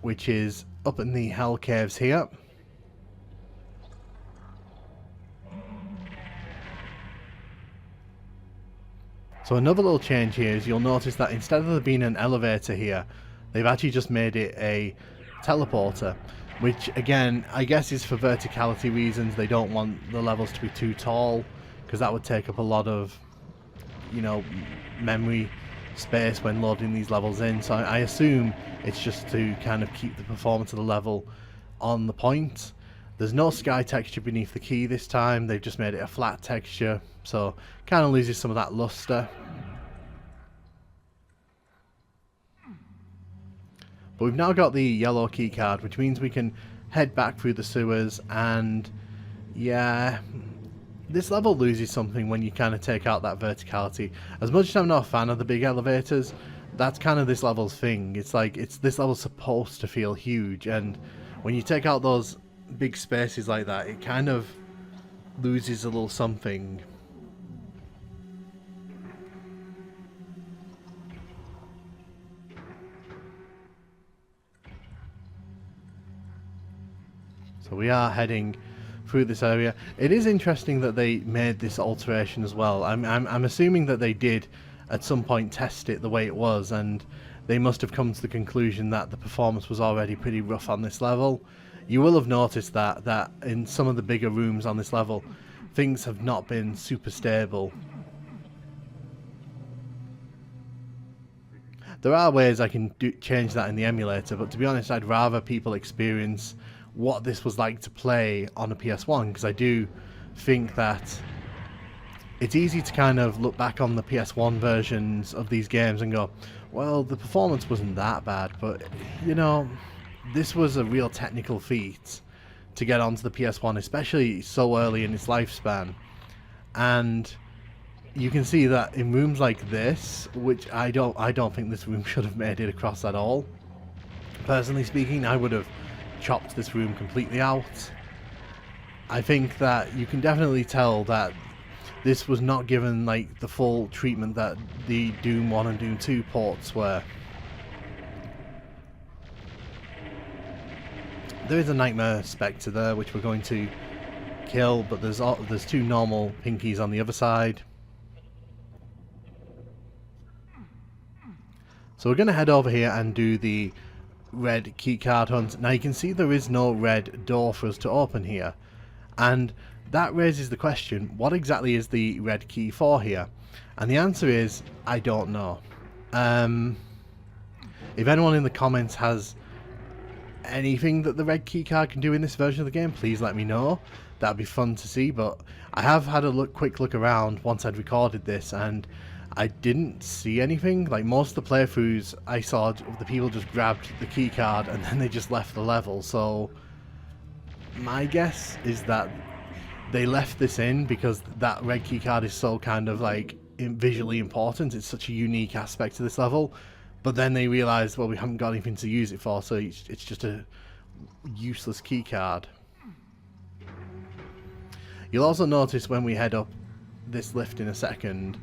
which is up in the hell caves here. So another little change here is you'll notice that instead of there being an elevator here, they've actually just made it a teleporter, which again, I guess is for verticality reasons. They don't want the levels to be too tall, because that would take up a lot of, you know, memory space when loading these levels in. So I assume it's just to kind of keep the performance of the level on the point. There's no sky texture beneath the key this time, they've just made it a flat texture, so kind of loses some of that luster. But we've now got the yellow key card, which means we can head back through the sewers, and yeah, this level loses something when you kind of take out that verticality. As much as I'm not a fan of the big elevators, that's kind of this level's thing. It's like, this level's supposed to feel huge, and when you take out those big spaces like that, it kind of loses a little something. So we are heading through this area. It is interesting that they made this alteration as well. I'm assuming that they did at some point test it the way it was, and they must have come to the conclusion that the performance was already pretty rough on this level. You will have noticed that in some of the bigger rooms on this level, things have not been super stable. There are ways I can change that in the emulator, but to be honest, I'd rather people experience what this was like to play on a PS1, because I do think that it's easy to kind of look back on the PS1 versions of these games and go, well, the performance wasn't that bad, but, you know, this was a real technical feat to get onto the PS1, especially so early in its lifespan. And you can see that in rooms like this, which I don't think this room should have made it across at all. Personally speaking, I would have chopped this room completely out. I think that you can definitely tell that this was not given like the full treatment that the Doom 1 and Doom 2 ports were. There is a Nightmare Spectre there, which we're going to kill, but there's two normal pinkies on the other side. So we're going to head over here and do the red keycard hunt. Now you can see there is no red door for us to open here, and that raises the question, what exactly is the red key for here? And the answer is, I don't know. If anyone in the comments has anything that the red keycard can do in this version of the game, please let me know. That'd be fun to see. But I have had a quick look around once I'd recorded this, and I didn't see anything. Like, most of the playthroughs I saw, the people just grabbed the keycard and then they just left the level. So my guess is that they left this in because that red keycard is so kind of like visually important. It's such a unique aspect to this level. But then they realised, well, we haven't got anything to use it for, so it's just a useless keycard. You'll also notice when we head up this lift in a second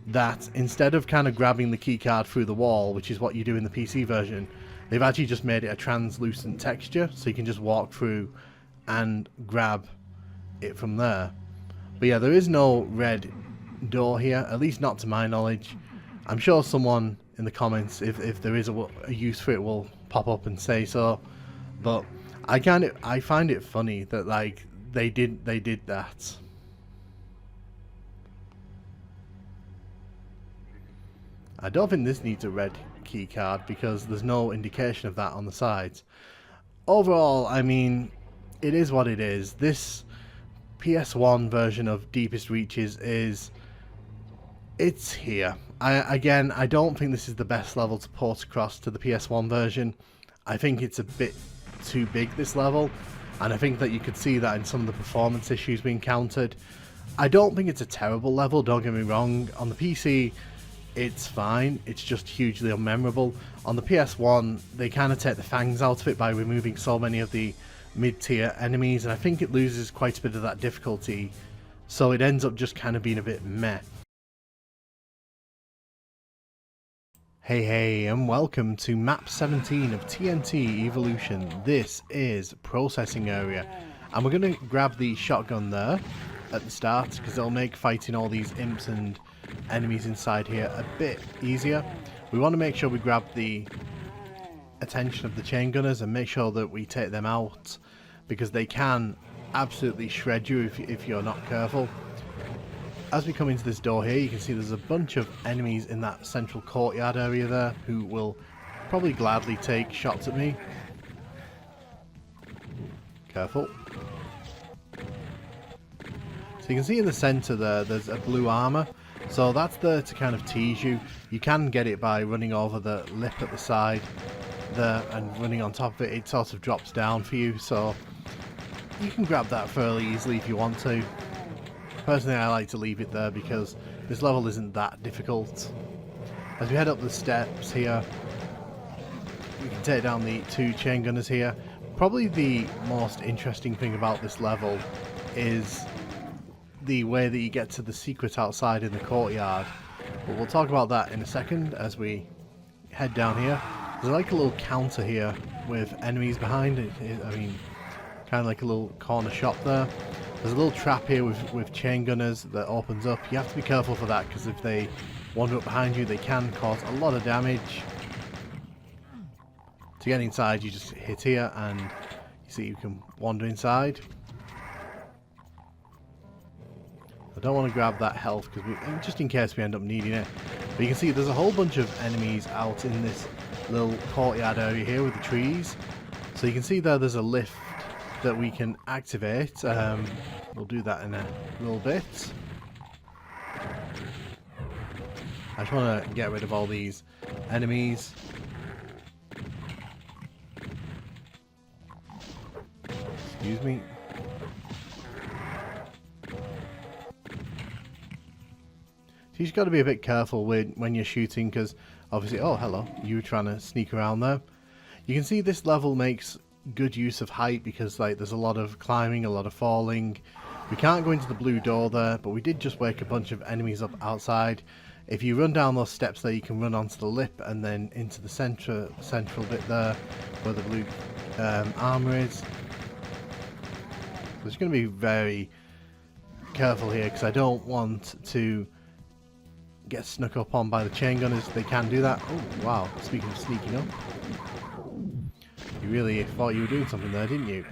that instead of kind of grabbing the keycard through the wall, which is what you do in the PC version, they've actually just made it a translucent texture, so you can just walk through and grab it from there. But yeah, there is no red door here, at least not to my knowledge. I'm sure someone in the comments, if there is a use for it, will pop up and say so. But I find it funny that like they did that. I don't think this needs a red key card because there's no indication of that on the sides. Overall, I mean, it is what it is. This PS1 version of Deepest Reaches it's here. Again, I don't think this is the best level to port across to the PS1 version. I think it's a bit too big, this level, and I think that you could see that in some of the performance issues we encountered. I don't think it's a terrible level, don't get me wrong. On the PC, it's fine, it's just hugely unmemorable. On the PS1, they kind of take the fangs out of it by removing so many of the mid-tier enemies, and I think it loses quite a bit of that difficulty, so it ends up just kind of being a bit meh. Hey, and welcome to map 17 of TNT Evolution. This is Processing Area, and we're going to grab the shotgun there at the start, because it'll make fighting all these imps and enemies inside here a bit easier. We want to make sure we grab the attention of the chain gunners and make sure that we take them out, because they can absolutely shred you if you're not careful. As we come into this door here, you can see there's a bunch of enemies in that central courtyard area there who will probably gladly take shots at me. Careful. So you can see in the center there's a blue armor. So that's there to kind of tease you. You can get it by running over the lip at the side there and running on top of it. It sort of drops down for you, so you can grab that fairly easily if you want to. Personally, I like to leave it there because this level isn't that difficult. As we head up the steps here, we can take down the two chain gunners here. Probably the most interesting thing about this level is the way that you get to the secret outside in the courtyard. But we'll talk about that in a second as we head down here. There's like a little counter here with enemies behind it. I mean, kind of like a little corner shop there. There's a little trap here with chain gunners that opens up. You have to be careful for that, because if they wander up behind you, they can cause a lot of damage. To get inside, you just hit here and you see you can wander inside. I don't want to grab that health because just in case we end up needing it. But you can see there's a whole bunch of enemies out in this little courtyard area here with the trees. So you can see there's a lift that we can activate. We'll do that in a little bit. I just want to get rid of all these enemies. Excuse me. So you just got to be a bit careful when you're shooting, because obviously, oh hello, you were trying to sneak around there. You can see this level makes good use of height because like there's a lot of climbing, a lot of falling. We can't go into the blue door there, but we did just wake a bunch of enemies up outside. If you run down those steps there, you can run onto the lip and then into the central bit there where the blue armor is. So just going to be very careful here because I don't want to get snuck up on by the chain gunners. They can do that. Oh wow, speaking of sneaking up, you really thought you were doing something there, didn't you?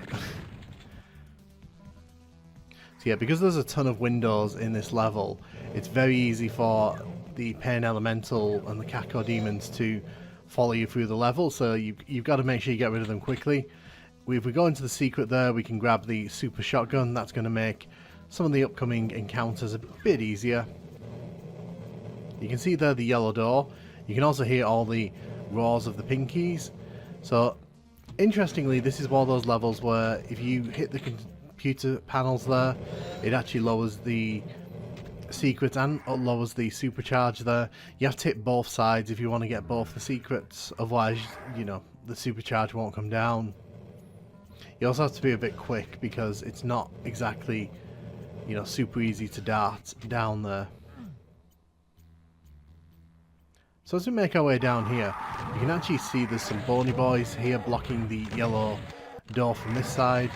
So yeah, because there's a ton of windows in this level, it's very easy for the Pain Elemental and the Kako Demons to follow you through the level, so you've got to make sure you get rid of them quickly. If we go into the secret there, we can grab the super shotgun. That's going to make some of the upcoming encounters a bit easier. You can see there the yellow door. You can also hear all the roars of the pinkies. So interestingly, this is one of those levels where if you hit the computer panels there, it actually lowers the secret and lowers the supercharge there. You have to hit both sides if you want to get both the secrets, otherwise, you know, the supercharge won't come down. You also have to be a bit quick because it's not exactly you know, super easy to dart down there. So as we make our way down here, you can actually see there's some bony boys here blocking the yellow door from this side.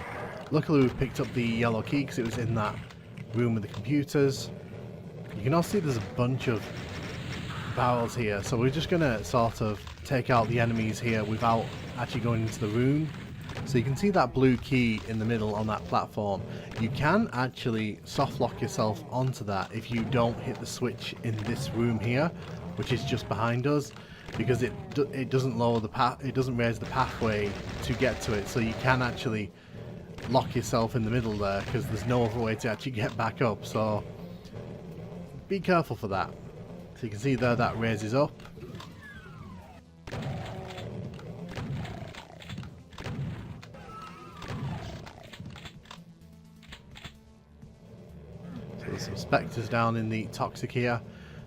Luckily we've picked up the yellow key because it was in that room with the computers. You can also see there's a bunch of barrels here, so we're just going to sort of take out the enemies here without actually going into the room. So you can see that blue key in the middle on that platform. You can actually soft lock yourself onto that if you don't hit the switch in this room here, which is just behind us, because it doesn't lower the path, it doesn't raise the pathway to get to it. So you can actually lock yourself in the middle there because there's no other way to actually get back up. So be careful for that. So you can see there that raises up. So there's some spectres down in the toxic here.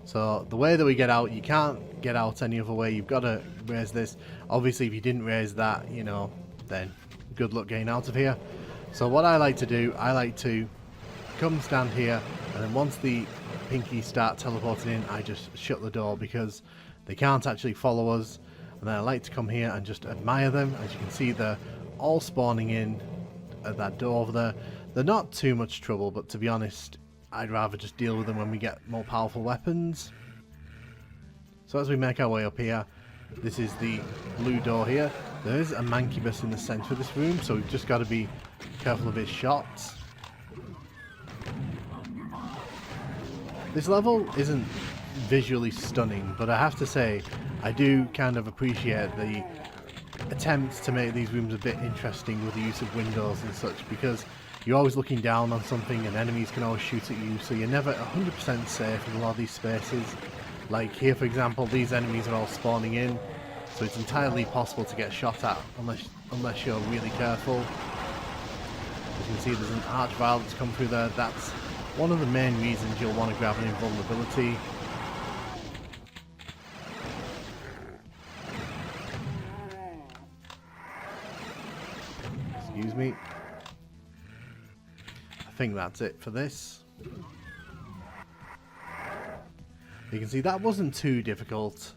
So the way that we get out, you can't get out any other way. You've got to raise this. Obviously if you didn't raise that, you know, then good luck getting out of here. So what I like to do, I like to come stand here, and then once the pinkies start teleporting in, I just shut the door because they can't actually follow us. And then I like to come here and just admire them. As you can see, they're all spawning in at that door over there. They're not too much trouble, but to be honest, I'd rather just deal with them when we get more powerful weapons. So as we make our way up here, this is the blue door here. There is a mancubus in the centre of this room, so we've just got to be careful of his shots. This level isn't visually stunning, but I have to say I do kind of appreciate the attempts to make these rooms a bit interesting with the use of windows and such, because you're always looking down on something and enemies can always shoot at you, so you're never 100% safe in a lot of these spaces. Like here, for example, these enemies are all spawning in, so it's entirely possible to get shot at unless you're really careful. As you can see, there's an archvile that's come through there. That's one of the main reasons you'll want to grab an invulnerability. Excuse me. I think that's it for this. You can see that wasn't too difficult.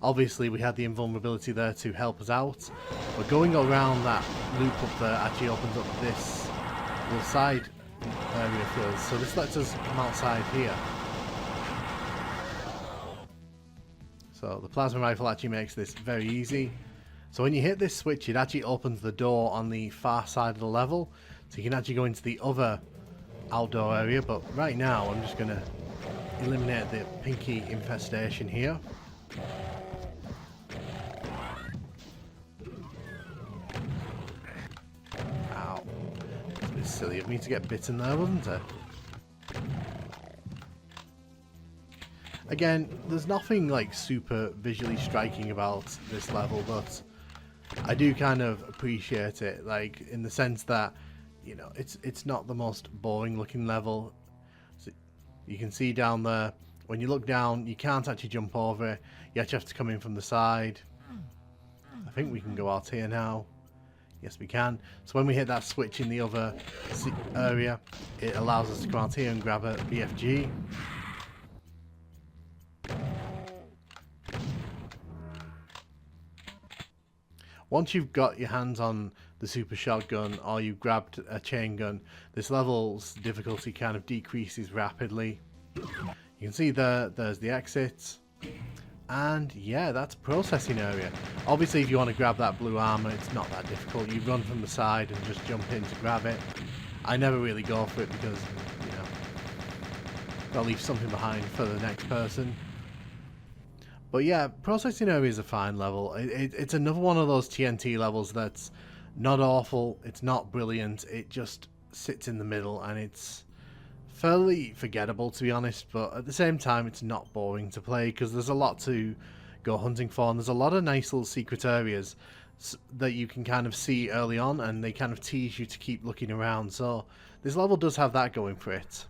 Obviously we had the invulnerability there to help us out, but going around that loop up there actually opens up this little side area for us. So this lets us come outside here. So the plasma rifle actually makes this very easy. So when you hit this switch, it actually opens the door on the far side of the level, so you can actually go into the other outdoor area. But right now I'm just going to eliminate the pinky infestation here. Ow. It's a bit silly of me to get bitten there, wasn't it? Again, there's nothing like super visually striking about this level, but I do kind of appreciate it, like in the sense that, you know, it's not the most boring looking level. So you can see down there, when you look down, you can't actually jump over it. You actually have to come in from the side. I think we can go out here now. Yes, we can. So when we hit that switch in the other area, it allows us to come out here and grab a BFG. Once you've got your hands on the super shotgun or you've grabbed a chain gun, this level's difficulty kind of decreases rapidly. You can see there's the exit. And yeah, that's processing area. Obviously if you want to grab that blue armor, it's not that difficult. You run from the side and just jump in to grab it. I never really go for it because, you know, I'll leave something behind for the next person. But yeah, processing area is a fine level. It's another one of those TNT levels that's not awful, it's not brilliant, it just sits in the middle and it's fairly forgettable, to be honest, but at the same time it's not boring to play because there's a lot to go hunting for, and there's a lot of nice little secret areas that you can kind of see early on, and they kind of tease you to keep looking around, so this level does have that going for it.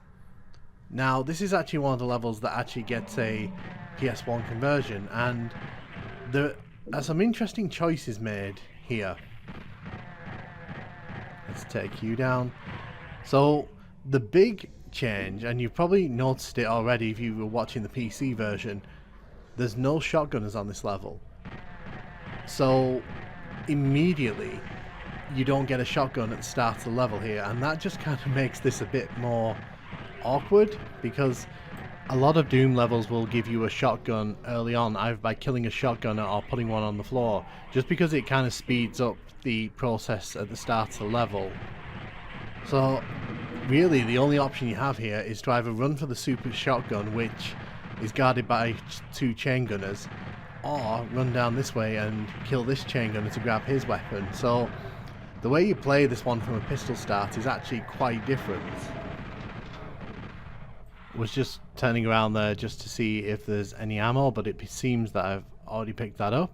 Now, this is actually one of the levels that actually gets a PS1 conversion, and there are some interesting choices made here. Let's take you down. So, the big change, and you've probably noticed it already if you were watching the PC version. There's no shotgunners on this level. So immediately you don't get a shotgun at the start of the level here, and that just kind of makes this a bit more awkward, because a lot of Doom levels will give you a shotgun early on, either by killing a shotgunner or putting one on the floor, just because it kind of speeds up the process at the start of the level. So really the only option you have here is to either run for the super shotgun, which is guarded by 2 chain gunners, or run down this way and kill this chain gunner to grab his weapon. So the way you play this one from a pistol start is actually quite different. Was just turning around there just to see if there's any ammo, but it seems that I've already picked that up.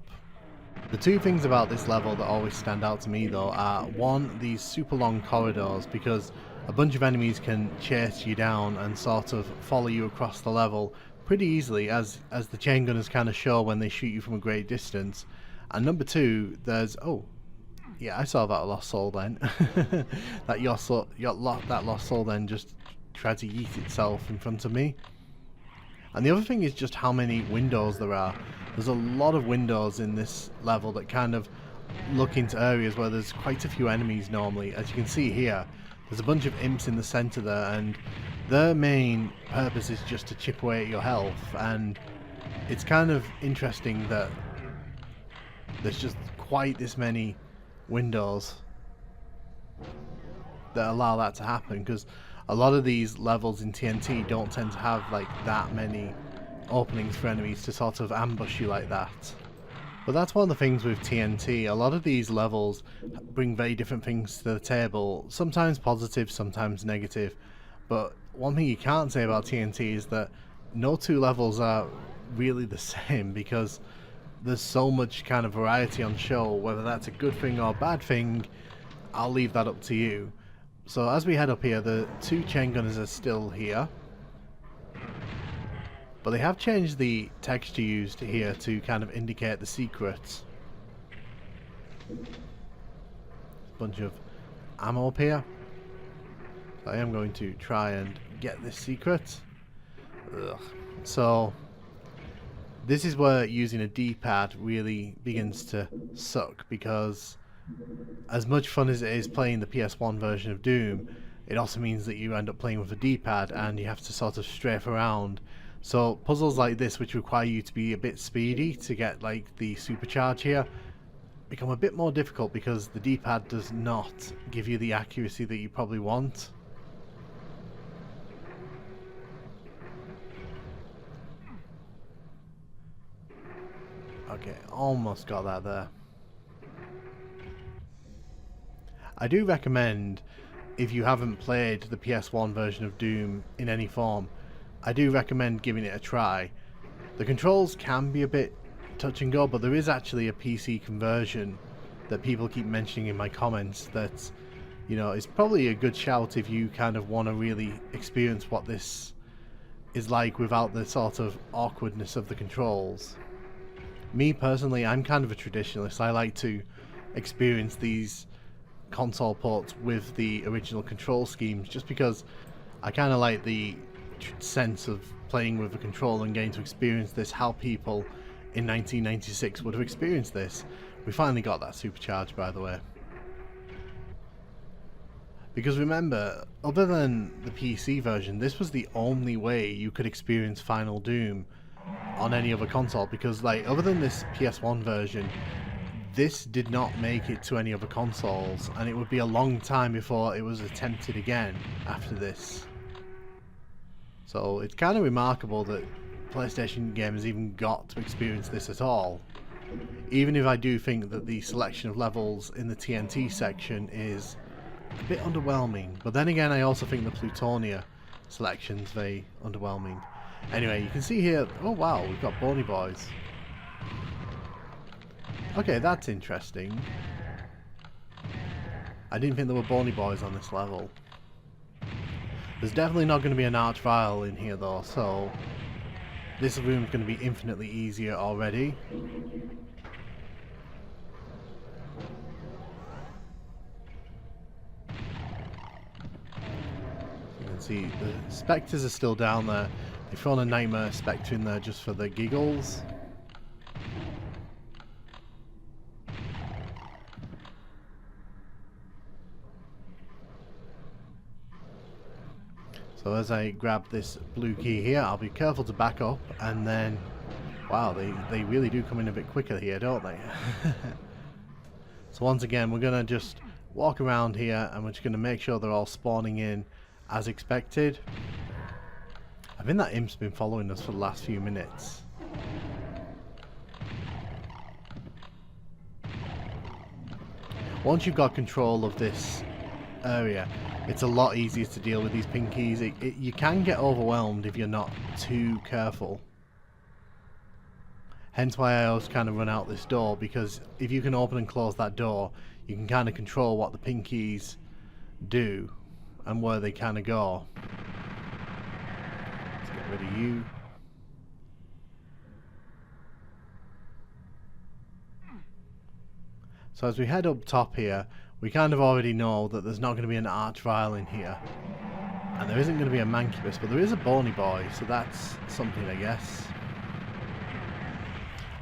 The 2 things about this level that always stand out to me though are, one, these super long corridors, because a bunch of enemies can chase you down and sort of follow you across the level pretty easily, as the chain gunners kind of show when they shoot you from a great distance. And number 2, there's, oh yeah, I saw that lost soul then. that lost soul then just tried to yeet itself in front of me. And the other thing is just how many windows there are. There's a lot of windows in this level that kind of look into areas where there's quite a few enemies normally. As you can see here, there's a bunch of imps in the center there, and their main purpose is just to chip away at your health. And it's kind of interesting that there's just quite this many windows that allow that to happen, because a lot of these levels in TNT don't tend to have like that many openings for enemies to sort of ambush you like that. But that's one of the things with TNT. A lot of these levels bring very different things to the table, sometimes positive, sometimes negative. But one thing you can't say about TNT is that no 2 levels are really the same, because there's so much kind of variety on show. Whether that's a good thing or a bad thing, I'll leave that up to you. So as we head up here, the 2 chain gunners are still here, but they have changed the texture used here to kind of indicate the secrets. Bunch of ammo up here. So I am going to try and get this secret. Ugh. So this is where using a D-pad really begins to suck, because as much fun as it is playing the PS1 version of Doom, it also means that you end up playing with a D-pad and you have to sort of strafe around. So puzzles like this, which require you to be a bit speedy to get like the supercharge here, become a bit more difficult, because the D-pad does not give you the accuracy that you probably want. Okay, almost got that there. I do recommend, if you haven't played the PS1 version of Doom in any form, I do recommend giving it a try. The controls can be a bit touch and go, but there is actually a PC conversion that people keep mentioning in my comments that, you know, is probably a good shout if you kind of want to really experience what this is like without the sort of awkwardness of the controls. Me personally, I'm kind of a traditionalist. I like to experience these console ports with the original control schemes, just because I kind of like the sense of playing with a controller and getting to experience this, how people in 1996 would have experienced this. We finally got that supercharge, by the way. Because remember, other than the PC version, this was the only way you could experience Final Doom on any other console, because like other than this PS1 version, this did not make it to any other consoles, and it would be a long time before it was attempted again after this. So it's kind of remarkable that PlayStation gamers even got to experience this at all. Even if I do think that the selection of levels in the TNT section is a bit underwhelming, but then again I also think the Plutonia selection's very underwhelming. Anyway, you can see here, oh wow, we've got bony boys. Okay, that's interesting. I didn't think there were bony boys on this level. There's definitely not going to be an archvile in here though, so this room's going to be infinitely easier already. can see the spectres are still down there. They've thrown a nightmare spectre in there just for the giggles. So as I grab this blue key here, I'll be careful to back up, and then, wow, they really do come in a bit quicker here, don't they? So once again, we're going to just walk around here, and we're just going to make sure they're all spawning in as expected. I think that imp's been following us for the last few minutes. Once you've got control of this area, it's a lot easier to deal with these pinkies. You can get overwhelmed if you're not too careful. Hence why I always kind of run out this door, because if you can open and close that door, you can kind of control what the pinkies do and where they kind of go. Let's get rid of you. So as we head up top here, we kind of already know that there's not going to be an archvile in here. And there isn't going to be a mancubus, but there is a bony boy, so that's something, I guess.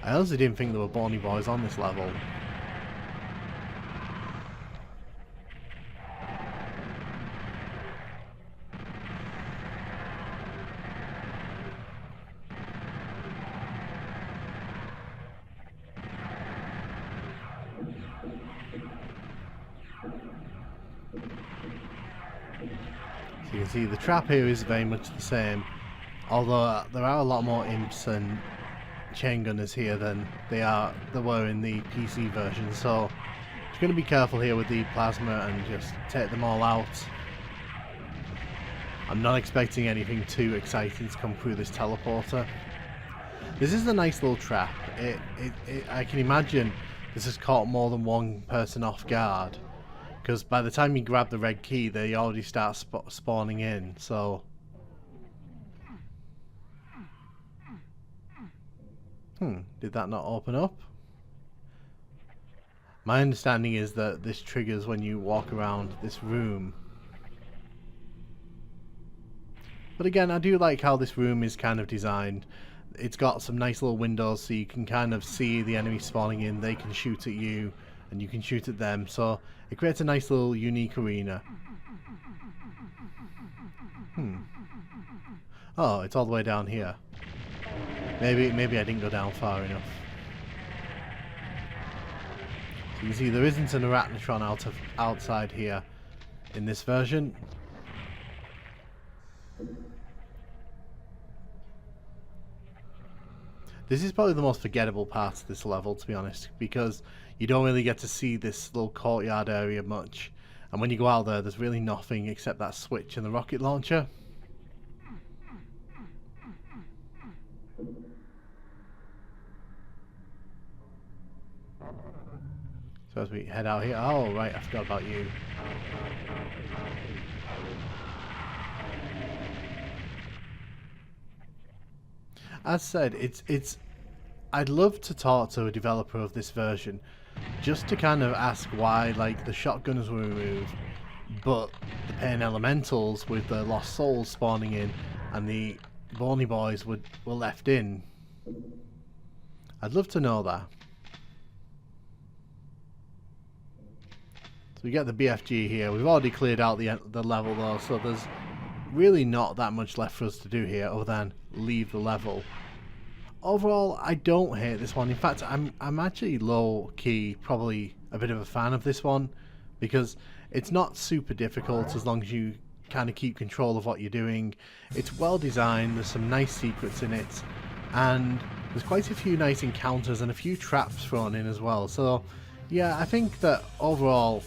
I honestly didn't think there were bony boys on this level. So you can see the trap here is very much the same, although there are a lot more imps and chain gunners here than there were in the PC version, so just going to be careful here with the plasma and just take them all out. I'm not expecting anything too exciting to come through this teleporter. This is a nice little trap. I can imagine this has caught more than one person off guard, because by the time you grab the red key they already start spawning in, so did that not open up? My understanding is that this triggers when you walk around this room. But again, I do like how this room is kind of designed. It's got some nice little windows so you can kind of see the enemy spawning in, they can shoot at you, and you can shoot at them, so it creates a nice little unique arena. Oh, it's all the way down here. Maybe I didn't go down far enough. So you can see there isn't an Arachnotron outside here in this version. This is probably the most forgettable part of this level, to be honest, because you don't really get to see this little courtyard area much, and when you go out there there's really nothing except that switch and the rocket launcher. So as we head out here, oh right, I forgot about you. As said, I'd love to talk to a developer of this version just to kind of ask why, like, the shotgunners were removed, but the Pain Elementals with the Lost Souls spawning in and the Bony Boys were left in. I'd love to know that. So we get the BFG here. We've already cleared out the level though, so there's really not that much left for us to do here other than leave the level. Overall, I don't hate this one. In fact, I'm actually low-key probably a bit of a fan of this one, because it's not super difficult as long as you kind of keep control of what you're doing. It's well designed, there's some nice secrets in it, and there's quite a few nice encounters and a few traps thrown in as well. So yeah, I think that overall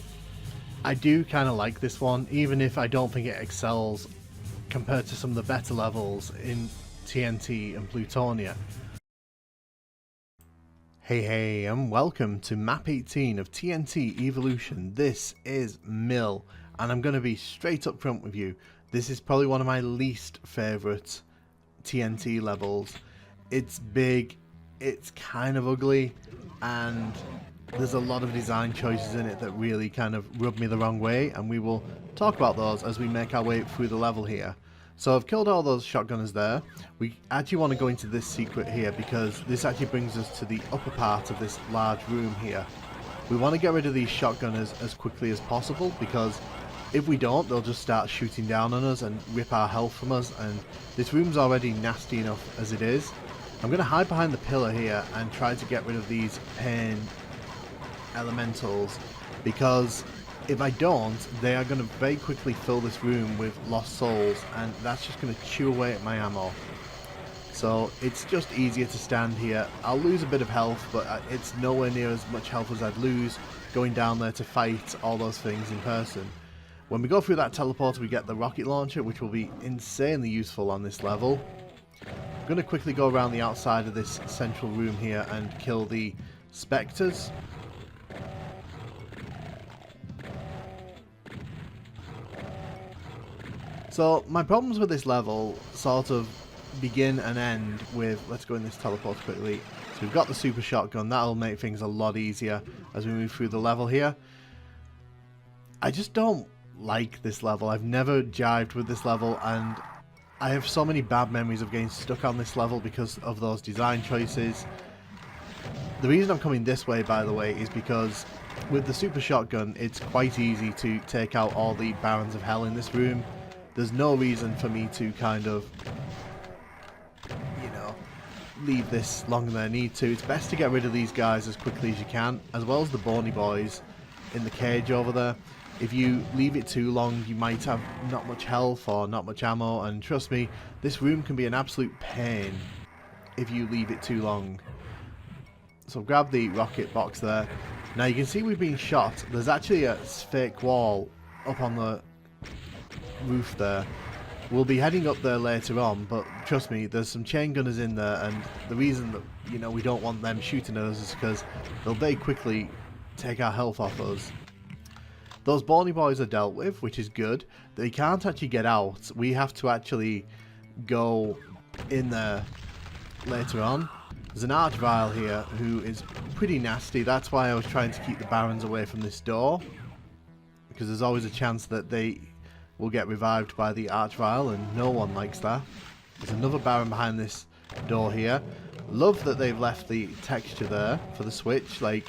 I do kind of like this one, even if I don't think it excels compared to some of the better levels in TNT and Plutonia. Hey and welcome to map 18 of TNT Evolution. This is Mill, and I'm going to be straight up front with you. This is probably one of my least favourite TNT levels. It's big, it's kind of ugly, and there's a lot of design choices in it that really kind of rub me the wrong way, and we will talk about those as we make our way through the level here. So I've killed all those shotgunners there. We actually want to go into this secret here because this actually brings us to the upper part of this large room here. We want to get rid of these shotgunners as quickly as possible because if we don't, they'll just start shooting down on us and rip our health from us, and this room's already nasty enough as it is. I'm going to hide behind the pillar here and try to get rid of these pain elementals, because if I don't, they are going to very quickly fill this room with lost souls, and that's just going to chew away at my ammo. So it's just easier to stand here. I'll lose a bit of health, but it's nowhere near as much health as I'd lose going down there to fight all those things in person. When we go through that teleporter, we get the rocket launcher, which will be insanely useful on this level. I'm going to quickly go around the outside of this central room here and kill the spectres. So my problems with this level sort of begin and end with, let's go in this teleporter quickly. So we've got the super shotgun, that'll make things a lot easier as we move through the level here. I just don't like this level. I've never jived with this level, and I have so many bad memories of getting stuck on this level because of those design choices. The reason I'm coming this way, by the way, is because with the super shotgun it's quite easy to take out all the barons of hell in this room. There's no reason for me to kind of, you know, leave this longer than I need to. It's best to get rid of these guys as quickly as you can, as well as the bony boys in the cage over there. If you leave it too long, you might have not much health or not much ammo, and trust me, this room can be an absolute pain if you leave it too long. So grab the rocket box there. Now you can see we've been shot. There's actually a fake wall up on the roof there. We'll be heading up there later on, but trust me, there's some chain gunners in there, and the reason that, you know, we don't want them shooting at us is because they'll very quickly take our health off us. Those bony boys are dealt with, which is good. They can't actually get out. We have to actually go in there later on. There's an archvile here who is pretty nasty. That's why I was trying to keep the barons away from this door, because there's always a chance that they will get revived by the archvile, and no one likes that. There's another baron behind this door here. Love that they've left the texture there for the switch, like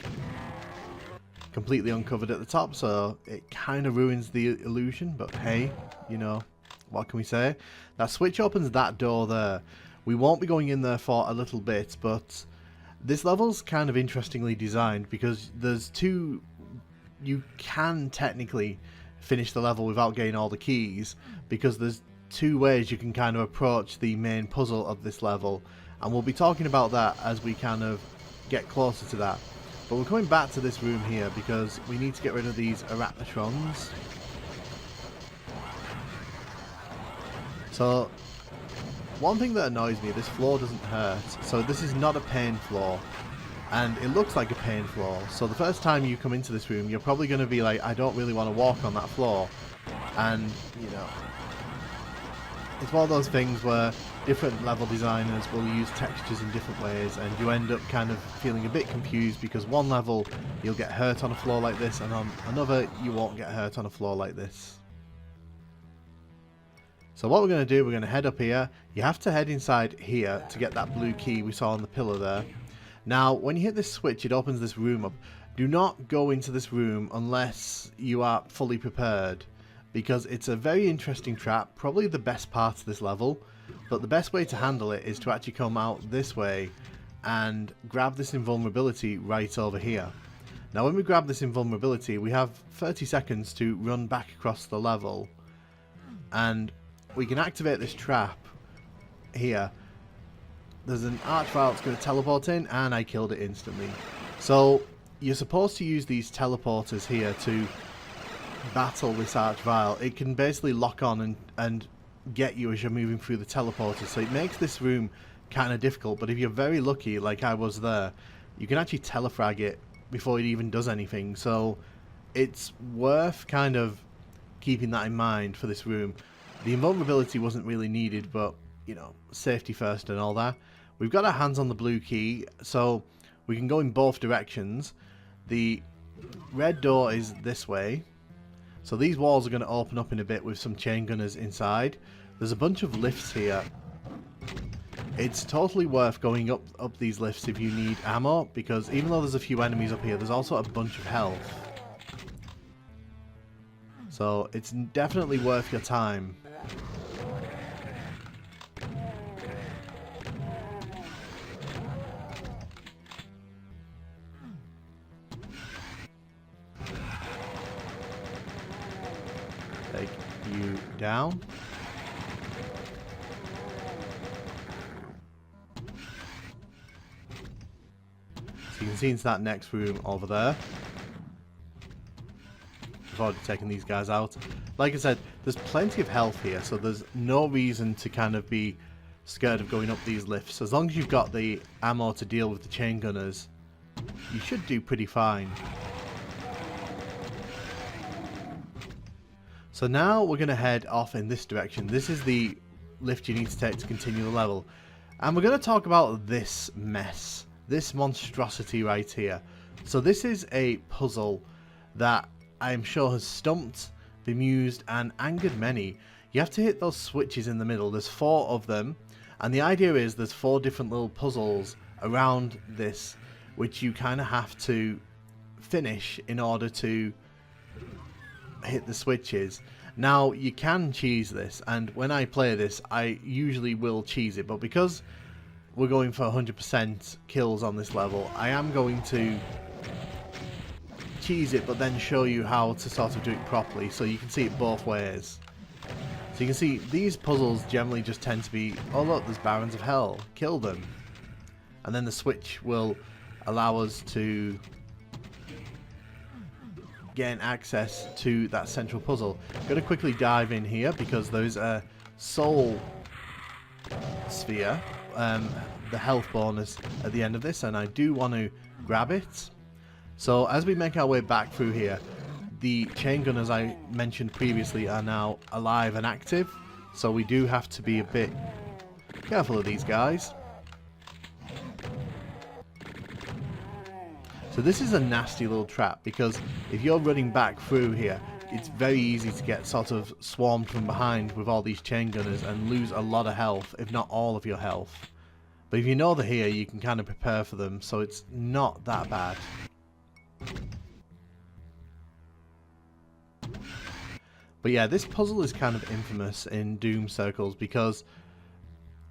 completely uncovered at the top, so it kind of ruins the illusion, but hey, you know, what can we say? That switch opens that door there. We won't be going in there for a little bit, but this level's kind of interestingly designed because there's two, you can technically finish the level without getting all the keys, because there's two ways you can kind of approach the main puzzle of this level, and we'll be talking about that as we kind of get closer to that. But we're coming back to this room here because we need to get rid of these arachnotrons. So one thing that annoys me, this floor doesn't hurt, so this is not a pain floor, and it looks like a pain floor. So the first time you come into this room, you're probably going to be like, I don't really want to walk on that floor, and you know, it's one of those things where different level designers will use textures in different ways, and you end up kind of feeling a bit confused because one level you'll get hurt on a floor like this, and on another you won't get hurt on a floor like this. So what we're going to do, we're going to head up here. You have to head inside here to get that blue key we saw on the pillar there. Now when you hit this switch, it opens this room up. Do not go into this room unless you are fully prepared, because it's a very interesting trap, probably the best part of this level, but the best way to handle it is to actually come out this way and grab this invulnerability right over here. Now when we grab this invulnerability, we have 30 seconds to run back across the level, and we can activate this trap here. There's an archvile that's going to teleport in, and I killed it instantly. So you're supposed to use these teleporters here to battle this archvile. It can basically lock on and get you as you're moving through the teleporters, so it makes this room kind of difficult, but if you're very lucky like I was there, you can actually telefrag it before it even does anything, so it's worth kind of keeping that in mind for this room. The invulnerability wasn't really needed, but you know, safety first and all that. We've got our hands on the blue key, so we can go in both directions. The red door is this way. So these walls are going to open up in a bit with some chain gunners inside. There's a bunch of lifts here. It's totally worth going up these lifts if you need ammo, because even though there's a few enemies up here, there's also a bunch of health. So it's definitely worth your time. Take you down. So you can see into that next room over there. I've already taken these guys out. Like I said, there's plenty of health here, so there's no reason to kind of be scared of going up these lifts. As long as you've got the ammo to deal with the chain gunners, you should do pretty fine. So now we're going to head off in this direction. This is the lift you need to take to continue the level. And we're going to talk about this mess. This monstrosity right here. So this is a puzzle that I'm sure has stumped, bemused and angered many. You have to hit those switches in the middle. There's 4 of them. And the idea is there's 4 different little puzzles around this, which you kind of have to finish in order to hit the switches. Now you can cheese this, and when I play this I usually will cheese it, but because we're going for 100% kills on this level, I am going to cheese it but then show you how to sort of do it properly so you can see it both ways. So you can see these puzzles generally just tend to be, oh look, there's Barons of Hell, kill them, and then the switch will allow us to gain access to that central puzzle. I'm going to quickly dive in here because there's a soul sphere, the health bonus at the end of this, and I do want to grab it. So as we make our way back through here, the chain gunners I mentioned previously are now alive and active, so we do have to be a bit careful of these guys. So this is a nasty little trap, because if you're running back through here, it's very easy to get sort of swarmed from behind with all these chain gunners and lose a lot of health, if not all of your health. But if you know they're here, you can kind of prepare for them, so it's not that bad. But yeah, this puzzle is kind of infamous in Doom circles because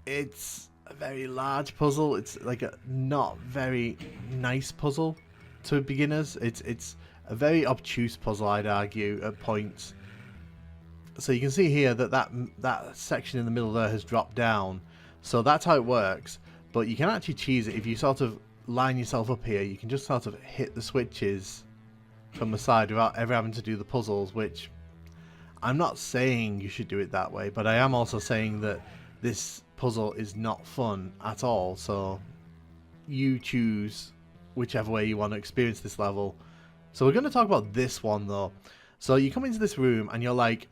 it's a very large puzzle. It's like a not very nice puzzle to beginners. It's a very obtuse puzzle, I'd argue, at points. So you can see here that that section in the middle there has dropped down. So that's how it works. But you can actually cheese it if you sort of line yourself up here. You can just sort of hit the switches from the side without ever having to do the puzzles, which I'm not saying you should do it that way, but I am also saying that this puzzle is not fun at all, so you choose whichever way you want to experience this level. So we're going to talk about this one though. So you come into this room and you're like,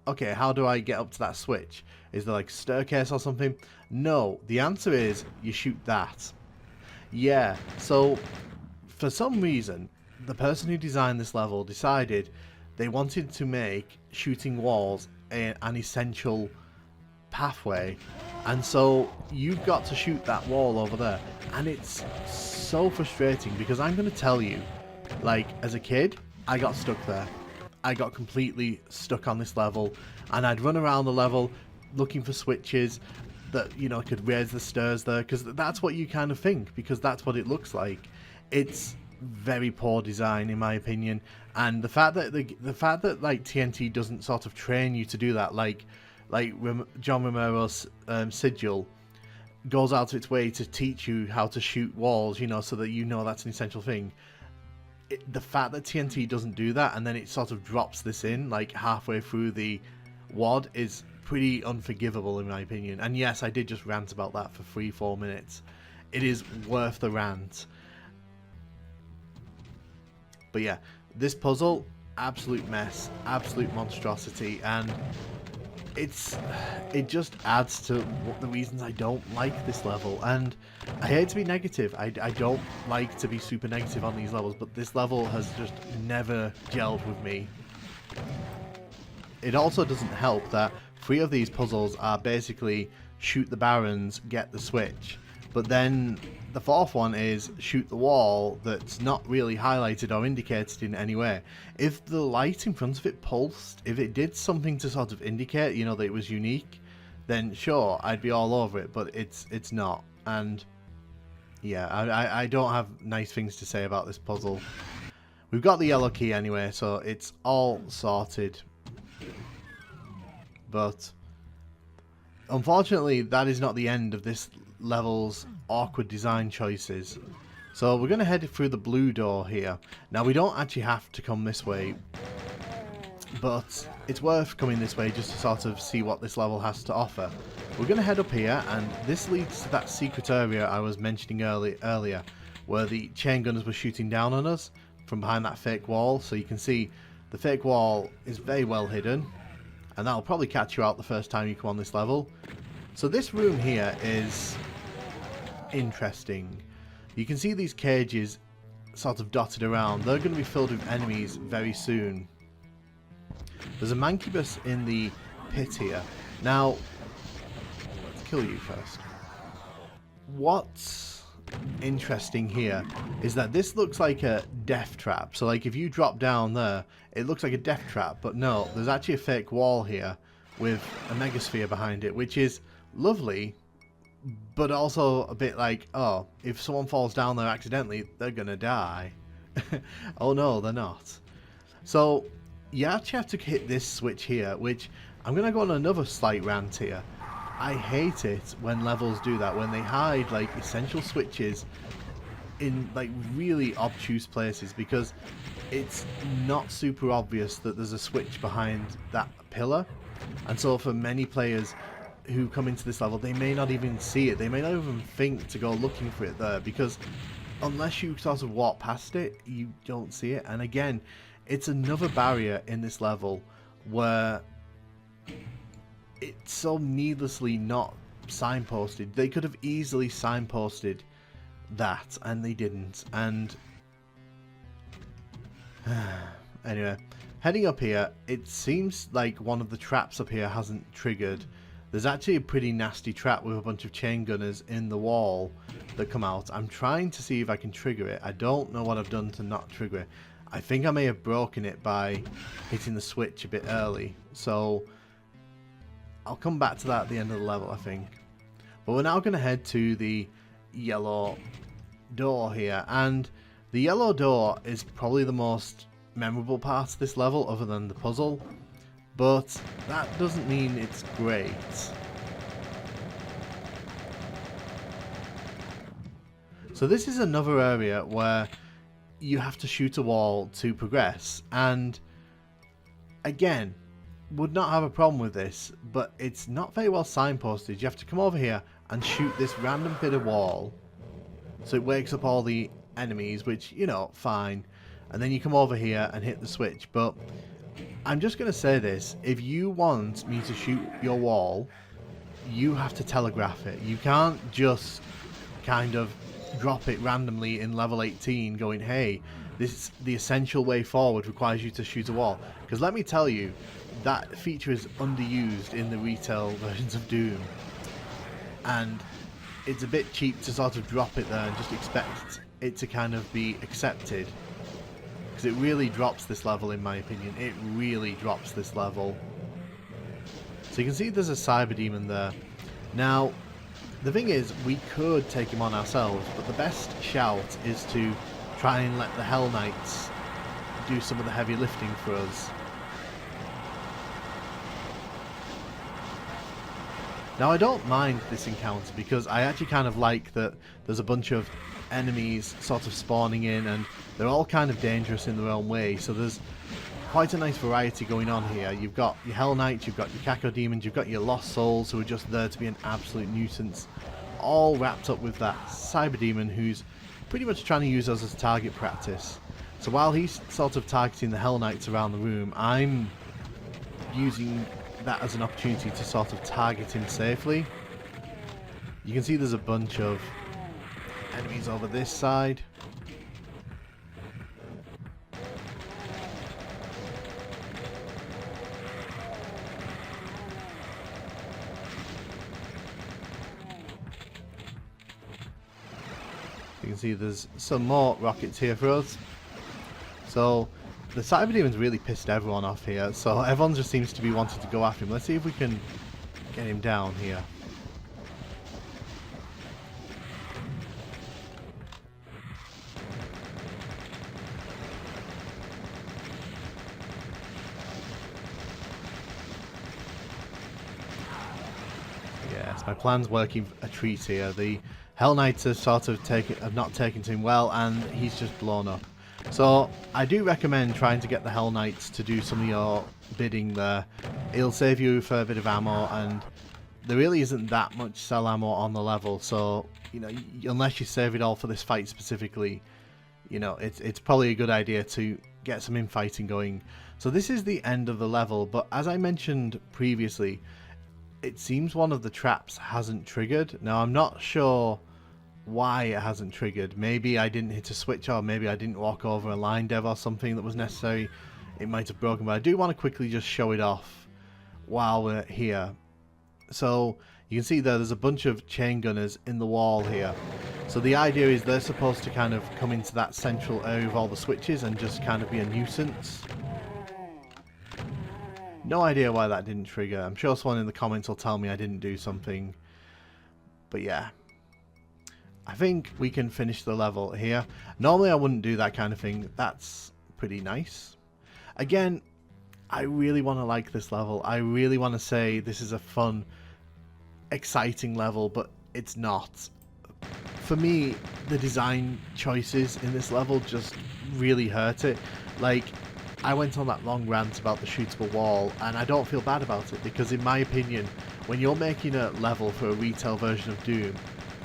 okay, how do I get up to that switch? Is there like a staircase or something? No, the answer is you shoot that. Yeah, so for some reason, the person who designed this level decided they wanted to make shooting walls an essential pathway, and so you've got to shoot that wall over there, and it's so frustrating because I'm going to tell you, like, as a kid, I got stuck there. I got completely stuck on this level, and I'd run around the level looking for switches that, you know, could raise the stairs there, because that's what you kind of think, because that's what it looks like. It's very poor design in my opinion, and the fact that like TNT doesn't sort of train you to do that, like John Romero's Sigil goes out of its way to teach you how to shoot walls, you know, so that you know that's an essential thing. The fact that TNT doesn't do that and then it sort of drops this in like halfway through the WOD is pretty unforgivable in my opinion. And yes, I did just rant about that for 3-4 minutes. It is worth the rant. But yeah, this puzzle, absolute mess, absolute monstrosity, and it just adds to the reasons I don't like this level. And I hate to be negative. I don't like to be super negative on these levels, but this level has just never gelled with me. It also doesn't help that 3 of these puzzles are basically shoot the barons, get the switch. But then the 4th one is shoot the wall that's not really highlighted or indicated in any way. If the light in front of it pulsed, if it did something to sort of indicate, you know, that it was unique, then sure, I'd be all over it, but it's not. And yeah, I don't have nice things to say about this puzzle. We've got the yellow key anyway, so it's all sorted. But unfortunately, that is not the end of this level's awkward design choices. So we're going to head through the blue door here. Now, we don't actually have to come this way, but it's worth coming this way just to sort of see what this level has to offer. We're going to head up here, and this leads to that secret area I was mentioning earlier, where the chain gunners were shooting down on us from behind that fake wall. So you can see the fake wall is very well hidden, and that'll probably catch you out the first time you come on this level. So this room here is interesting. You can see these cages sort of dotted around. They're going to be filled with enemies very soon. There's a mancubus in the pit here. Now, let's kill you first. What's interesting here is that this looks like a death trap. So like if you drop down there, it looks like a death trap, but no, there's actually a fake wall here with a megasphere behind it, which is lovely, but also a bit like, oh, if someone falls down there accidentally, they're gonna die. Oh no, they're not. So you actually have to hit this switch here, which I'm gonna go on another slight rant here. I hate it when levels do that, when they hide like essential switches in like really obtuse places, because it's not super obvious that there's a switch behind that pillar. And so for many players who come into this level, they may not even see it. They may not even think to go looking for it there, because unless you sort of walk past it, you don't see it. And again, it's another barrier in this level where it's so needlessly not signposted. They could have easily signposted that, and they didn't. And anyway, heading up here, it seems like one of the traps up here hasn't triggered. There's actually a pretty nasty trap with a bunch of chain gunners in the wall that come out. I'm trying to see if I can trigger it. I don't know what I've done to not trigger it. I think I may have broken it by hitting the switch a bit early. So I'll come back to that at the end of the level, I think. But we're now going to head to the yellow door here. And the yellow door is probably the most memorable part of this level, other than the puzzle. But that doesn't mean it's great. So this is another area where you have to shoot a wall to progress. And again, would not have a problem with this, but it's not very well signposted. You have to come over here and shoot this random bit of wall, so it wakes up all the enemies, which, you know, fine. And then you come over here and hit the switch. But I'm just going to say this: if you want me to shoot your wall, you have to telegraph it. You can't just kind of drop it randomly in level 18 going, hey, this the essential way forward requires you to shoot a wall. Because let me tell you, that feature is underused in the retail versions of Doom. And it's a bit cheap to sort of drop it there and just expect it to kind of be accepted. Because it really drops this level, in my opinion. It really drops this level. So you can see there's a cyber demon there. Now, the thing is, we could take him on ourselves, but the best shout is to try and let the Hell Knights do some of the heavy lifting for us. Now, I don't mind this encounter because I actually kind of like that there's a bunch of enemies sort of spawning in, and they're all kind of dangerous in their own way, so there's quite a nice variety going on here. You've got your Hell Knights, you've got your Kako Demons, you've got your Lost Souls who are just there to be an absolute nuisance, all wrapped up with that Cyber Demon who's pretty much trying to use us as target practice. So while he's sort of targeting the Hell Knights around the room, I'm using that as an opportunity to sort of target him safely. You can see there's a bunch of enemies over this side. You can see there's some more rockets here for us. So the Cyber Demon's really pissed everyone off here, so everyone just seems to be wanting to go after him. Let's see if we can get him down here. Yes, my plan's working a treat here. The Hell Knights have not taken to him well, and he's just blown up. So I do recommend trying to get the Hell Knights to do some of your bidding there. It'll save you for a bit of ammo, and there really isn't that much cell ammo on the level. So you know, unless you save it all for this fight specifically, you know, it's probably a good idea to get some infighting going. So this is the end of the level, but as I mentioned previously, it seems one of the traps hasn't triggered. Now I'm not sure why it hasn't triggered. Maybe I didn't hit a switch, or maybe I didn't walk over a line dev or something that was necessary. It might have broken, but I do want to quickly just show it off while we're here. So you can see there's a bunch of chain gunners in the wall here. So the idea is they're supposed to kind of come into that central area of all the switches and just kind of be a nuisance. No idea why that didn't trigger. I'm sure someone in the comments will tell me I didn't do something. But yeah, I think we can finish the level here. Normally I wouldn't do that kind of thing. That's pretty nice. Again, I really want to like this level. I really want to say this is a fun, exciting level, but it's not. For me, the design choices in this level just really hurt it. Like, I went on that long rant about the shootable wall, and I don't feel bad about it, because in my opinion, when you're making a level for a retail version of Doom,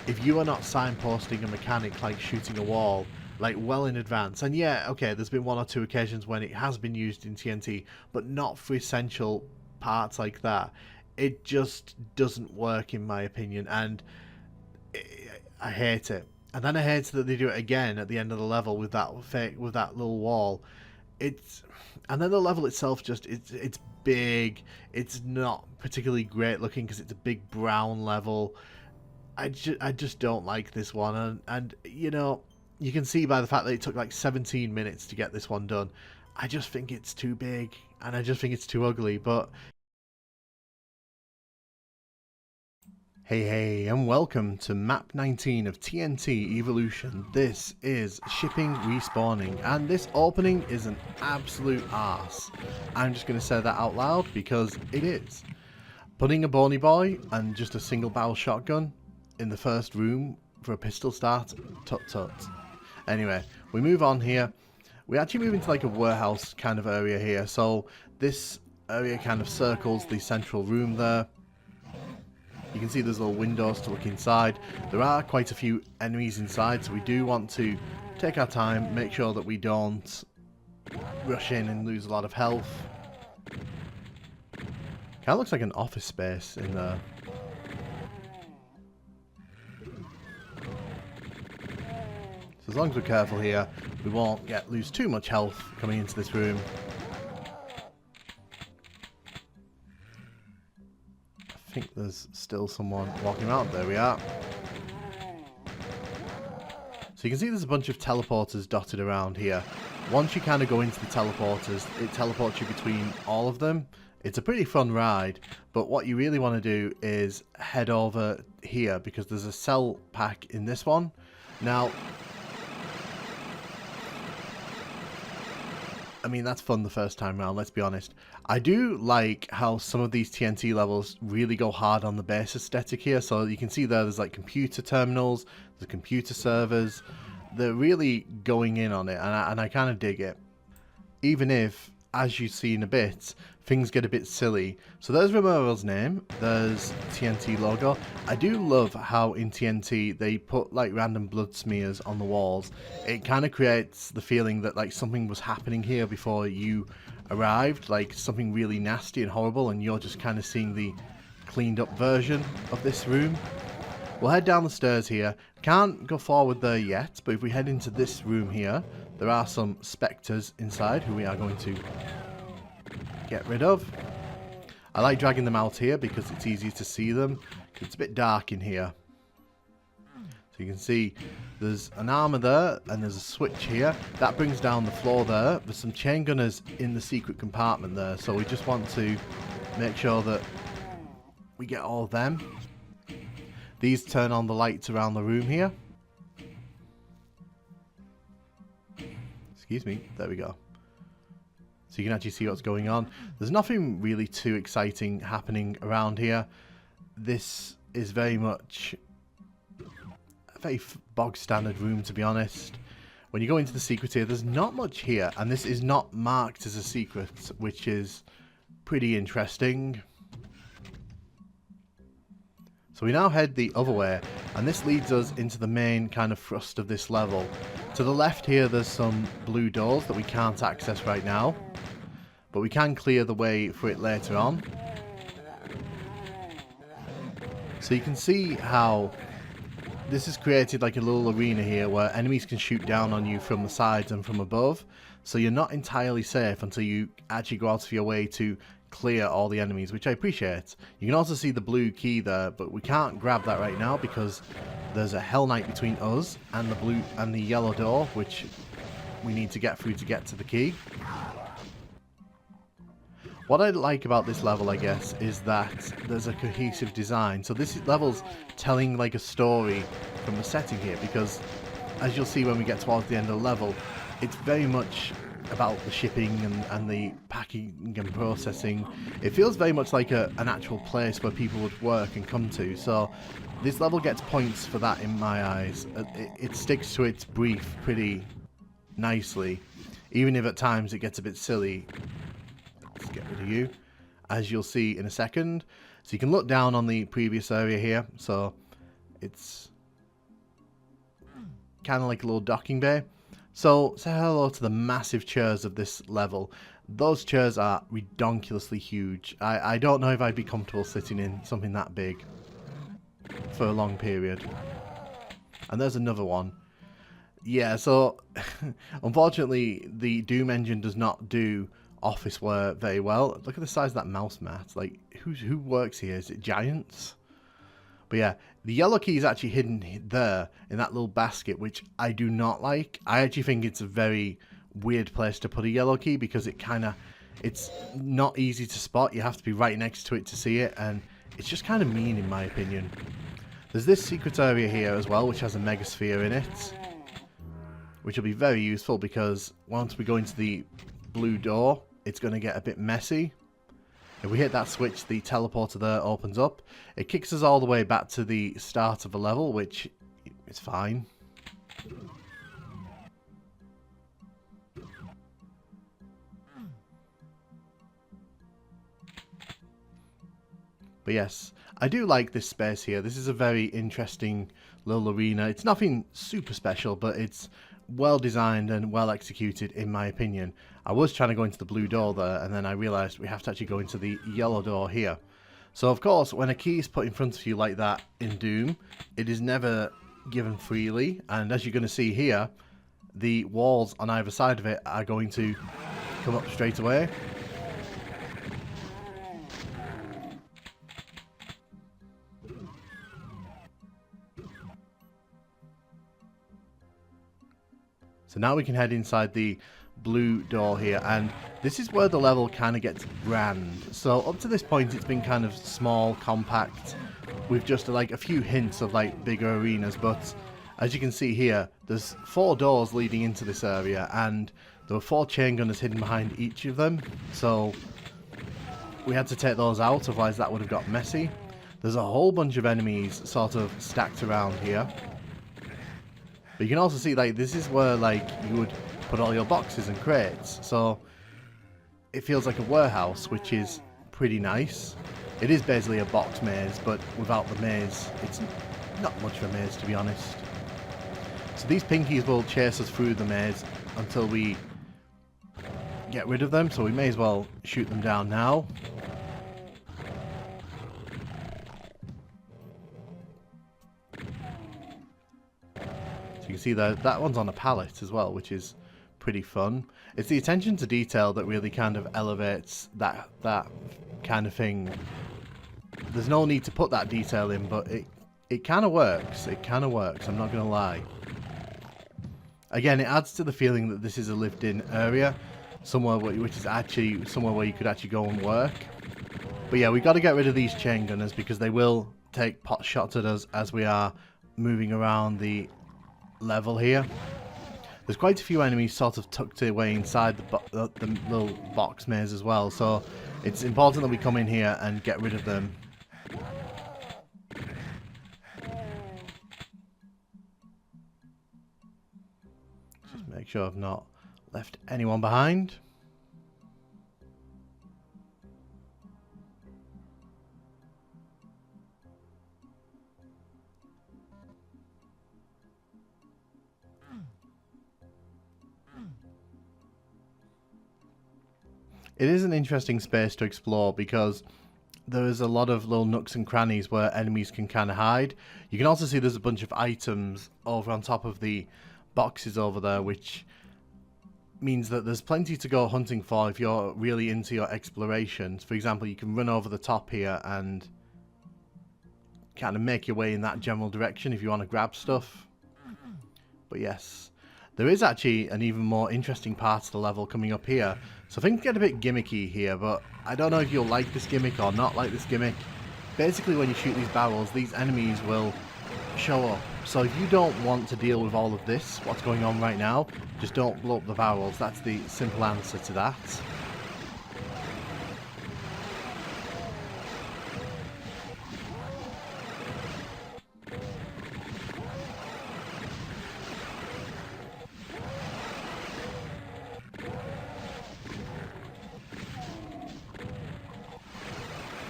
if you are not signposting a mechanic like shooting a wall, like well in advance, and yeah, okay, there's been one or two occasions when it has been used in TNT, but not for essential parts like that, it just doesn't work in my opinion, and I hate it. And then I hate that they do it again at the end of the level with that little wall. And then the level itself just it's big. It's not particularly great looking because it's a big brown level. I just don't like this one, and you know, you can see by the fact that it took like 17 minutes to get this one done. I just think it's too big, and I just think it's too ugly. But hey, and welcome to map 19 of TNT Evolution. This is shipping respawning, and this opening is an absolute arse. I'm just going to say that out loud because it is. Putting a bony boy and just a single barrel shotgun in the first room for a pistol start, tut. Anyway, we move on here. We actually move into like a warehouse kind of area here. So this area kind of circles the central room there. You can see there's little windows to look inside. There are quite a few enemies inside, so we do want to take our time, make sure that we don't rush in and lose a lot of health. Kind of looks like an office space in there. So as long as we're careful here, we won't lose too much health coming into this room. I think there's still someone walking around. There we are. So you can see there's a bunch of teleporters dotted around here. Once you kind of go into the teleporters, it teleports you between all of them. It's a pretty fun ride, but what you really want to do is head over here because there's a cell pack in this one. Now, I mean, that's fun the first time round, let's be honest. I do like how some of these TNT levels really go hard on the base aesthetic here. So you can see there's like computer terminals, there's computer servers. They're really going in on it, and I kind of dig it. Even if, as you see in a bit, things get a bit silly. So there's Romoro's name, there's TNT logo. I do love how in TNT they put like random blood smears on the walls. It kind of creates the feeling that like something was happening here before you arrived, like something really nasty and horrible, and you're just kind of seeing the cleaned up version of this room. We'll head down the stairs here. Can't go forward there yet, but if we head into this room here, there are some spectres inside who we are going to get rid of. I like dragging them out here because it's easy to see them. It's a bit dark in here. So you can see there's an armor there and there's a switch here. That brings down the floor there. There's some chain gunners in the secret compartment there. So we just want to make sure that we get all of them. These turn on the lights around the room here. Excuse me. There we go. So you can actually see what's going on. There's nothing really too exciting happening around here. This is very much a very bog standard room, to be honest. When you go into the secret here, there's not much here. And this is not marked as a secret, which is pretty interesting. So we now head the other way, and this leads us into the main kind of thrust of this level. To the left here, there's some blue doors that we can't access right now, but we can clear the way for it later on. So you can see how this has created like a little arena here where enemies can shoot down on you from the sides and from above. So you're not entirely safe until you actually go out of your way to clear all the enemies, which I appreciate. You can also see the blue key there, but we can't grab that right now because there's a Hell Knight between us and the blue and the yellow door, which we need to get through to get to the key. What I like about this level, I guess, is that there's a cohesive design. So this level's telling like a story from the setting here, because as you'll see when we get towards the end of the level, it's very much about the shipping and the packing and processing. It feels very much like an actual place where people would work and come to. So this level gets points for that in my eyes. It sticks to its brief pretty nicely, even if at times it gets a bit silly. Let's get rid of you, as you'll see in a second. So you can look down on the previous area here. So it's kind of like a little docking bay. So, say hello to the massive chairs of this level. Those chairs are redonkulously huge. I don't know if I'd be comfortable sitting in something that big for a long period. And there's another one. Yeah, so, unfortunately, the Doom engine does not do officeware very well. Look at the size of that mouse mat. Like, who works here? Is it giants? But yeah, the yellow key is actually hidden there in that little basket, which I do not like. I actually think it's a very weird place to put a yellow key because it's not easy to spot. You have to be right next to it to see it, and it's just kind of mean in my opinion. There's this secret area here as well, which has a megasphere in it, which will be very useful because once we go into the blue door, it's going to get a bit messy. If we hit that switch, the teleporter there opens up. It kicks us all the way back to the start of the level, which is fine. But yes, I do like this space here. This is a very interesting little arena. It's nothing super special, but it's well designed and well executed in my opinion. I was trying to go into the blue door there, and then I realised we have to actually go into the yellow door here. So of course, when a key is put in front of you like that in Doom, it is never given freely, and as you're going to see here, the walls on either side of it are going to come up straight away. So now we can head inside the blue door here, and this is where the level kind of gets grand. So up to this point it's been kind of small, compact, with just like a few hints of like bigger arenas, but as you can see here, there's 4 doors leading into this area, and there were 4 chain gunners hidden behind each of them, so we had to take those out, otherwise that would have got messy. There's a whole bunch of enemies sort of stacked around here. But you can also see, like, this is where, like, you would put all your boxes and crates. So, it feels like a warehouse, which is pretty nice. It is basically a box maze, but without the maze, it's not much of a maze, to be honest. So these pinkies will chase us through the maze until we get rid of them, so we may as well shoot them down now. So you can see that one's on a pallet as well, which is pretty fun. It's the attention to detail that really kind of elevates that kind of thing. There's no need to put that detail in, but it kind of works. It kind of works, I'm not going to lie. Again, it adds to the feeling that this is a lived-in area, somewhere which is actually somewhere where you could actually go and work. But yeah, we got to get rid of these chain gunners because they will take pot shots at us as we are moving around the level here. There's quite a few enemies sort of tucked away inside the little box maze as well, so it's important that we come in here and get rid of them. Just make sure I've not left anyone behind. It is an interesting space to explore because there is a lot of little nooks and crannies where enemies can kind of hide. You can also see there's a bunch of items over on top of the boxes over there, which means that there's plenty to go hunting for if you're really into your explorations. For example, you can run over the top here and kind of make your way in that general direction if you want to grab stuff. But yes, there is actually an even more interesting part of the level coming up here. So things get a bit gimmicky here, but I don't know if you'll like this gimmick or not like this gimmick. Basically, when you shoot these barrels, these enemies will show up. So if you don't want to deal with all of this, what's going on right now, just don't blow up the barrels. That's the simple answer to that.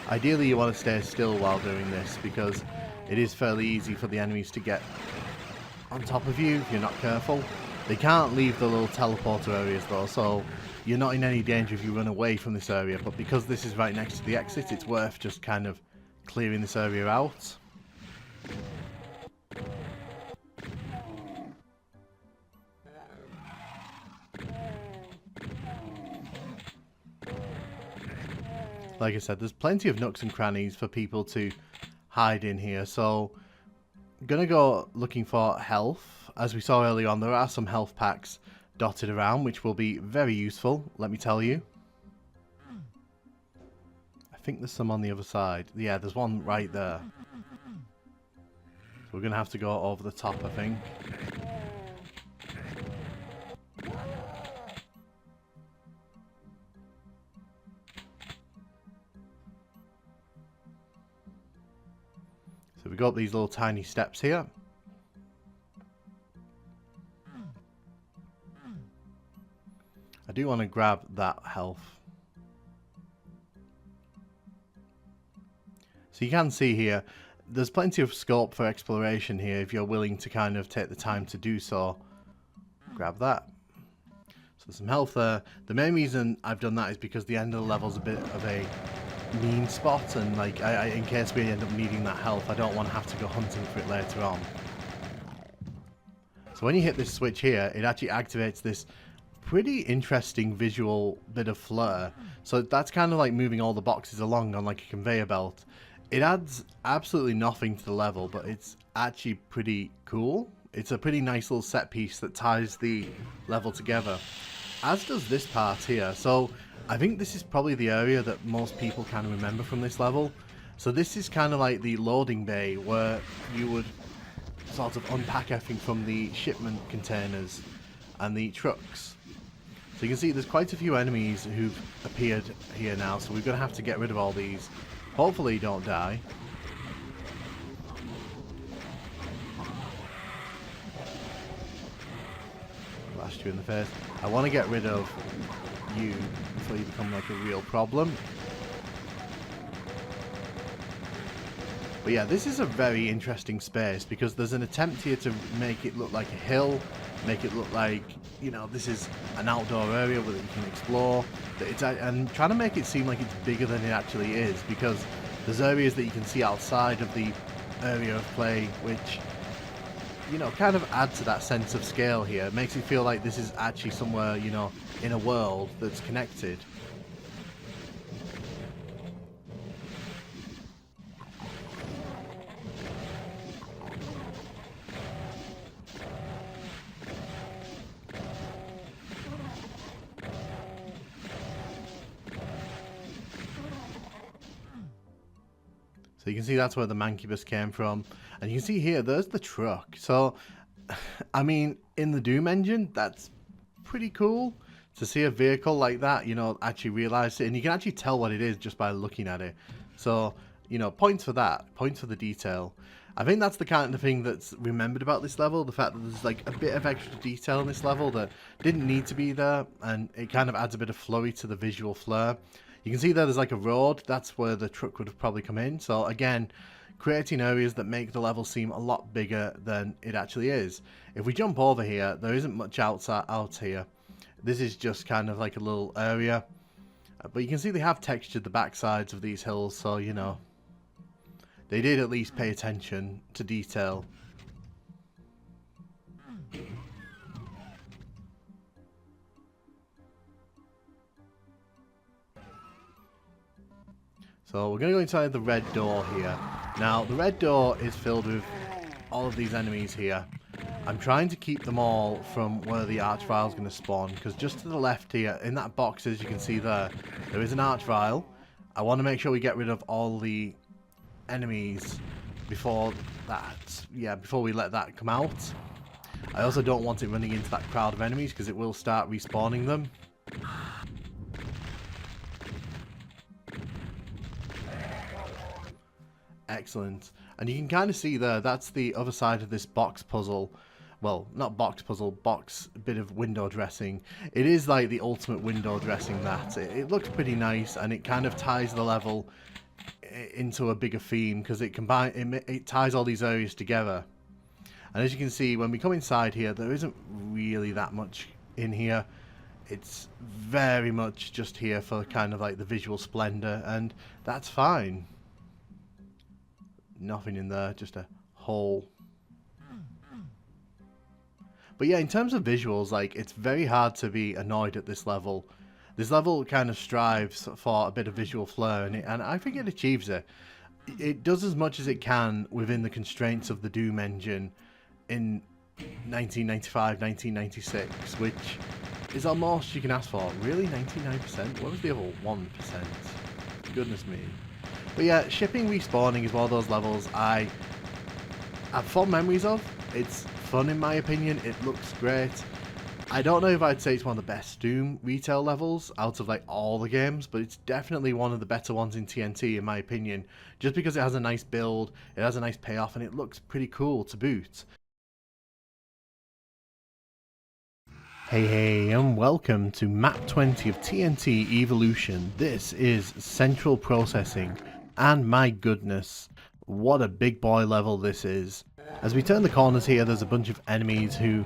Ideally, you want to stay still while doing this because it is fairly easy for the enemies to get on top of you if you're not careful. They can't leave the little teleporter areas though, so you're not in any danger if you run away from this area, but because this is right next to the exit, it's worth just kind of clearing this area out. Like I said, there's plenty of nooks and crannies for people to hide in here, so I'm going to go looking for health. As we saw earlier on, there are some health packs dotted around, which will be very useful, let me tell you. I think there's some on the other side. Yeah, there's one right there. So we're going to have to go over the top, I think. So we got these little tiny steps here. I do want to grab that health. So you can see here, there's plenty of scope for exploration here if you're willing to kind of take the time to do so. Grab that. So there's some health there. The main reason I've done that is because the end of the level's a bit of a mean spot, and like in case we end up needing that health, I don't want to have to go hunting for it later on. So when you hit this switch here, it actually activates this pretty interesting visual bit of flair. So that's kind of like moving all the boxes along on like a conveyor belt. It adds absolutely nothing to the level, but it's actually pretty cool. It's a pretty nice little set piece that ties the level together, as does this part here. So I think this is probably the area that most people kind of remember from this level. So this is kind of like the loading bay where you would sort of unpack everything from the shipment containers and the trucks. So you can see there's quite a few enemies who've appeared here now, so we're going to have to get rid of all these. Hopefully don't die. Blast you in the face. I want to get rid of you before you become like a real problem. But yeah, this is a very interesting space because there's an attempt here to make it look like a hill, make it look like, you know, this is an outdoor area where you can explore, and trying to make it seem like it's bigger than it actually is, because there's areas that you can see outside of the area of play which, you know, kind of add to that sense of scale here. It makes it feel like this is actually somewhere, you know, in a world that's connected. So you can see that's where the Mancubus came from. And you can see here, there's the truck. So, I mean, in the Doom engine, that's pretty cool to see a vehicle like that, you know, actually realize it. And you can actually tell what it is just by looking at it. So, you know, points for that. Points for the detail. I think that's the kind of thing that's remembered about this level. The fact that there's like a bit of extra detail in this level that didn't need to be there. And it kind of adds a bit of flurry to the visual flair. You can see there's like a road, that's where the truck would have probably come in. So again, creating areas that make the level seem a lot bigger than it actually is. If we jump over here, there isn't much out here. This is just kind of like a little area. But you can see they have textured the backsides of these hills, so you know, they did at least pay attention to detail. So we're going to go inside the red door here. Now, the red door is filled with all of these enemies here. I'm trying to keep them all from where the archvile is going to spawn, because just to the left here, in that box, as you can see there, there is an archvile. I want to make sure we get rid of all the enemies before that, before we let that come out. I also don't want it running into that crowd of enemies, because it will start respawning them. Excellent. And you can kind of see there, that's the other side of this box puzzle. Well, not box puzzle, box bit of window dressing. It is like the ultimate window dressing that. It looks pretty nice, and it kind of ties the level into a bigger theme, because it ties all these areas together. And as you can see, when we come inside here, there isn't really that much in here. It's very much just here for kind of like the visual splendor, and that's fine. Nothing in there, just a hole. But yeah, in terms of visuals, like, it's very hard to be annoyed at this level. This level kind of strives for a bit of visual flair, and I think it achieves it. It does as much as it can within the constraints of the Doom engine in 1995, 1996, which is almost you can ask for. Really, 99%? What was the other 1%? Goodness me. But yeah, shipping respawning is one of those levels I have fond memories of. It's fun in my opinion, it looks great. I don't know if I'd say it's one of the best Doom retail levels out of like all the games, but it's definitely one of the better ones in TNT in my opinion, just because it has a nice build, it has a nice payoff, and it looks pretty cool to boot. Hey, and welcome to map 20 of TNT Evolution. This is Central Processing, and my goodness, what a big boy level this is. As we turn the corners here, there's a bunch of enemies who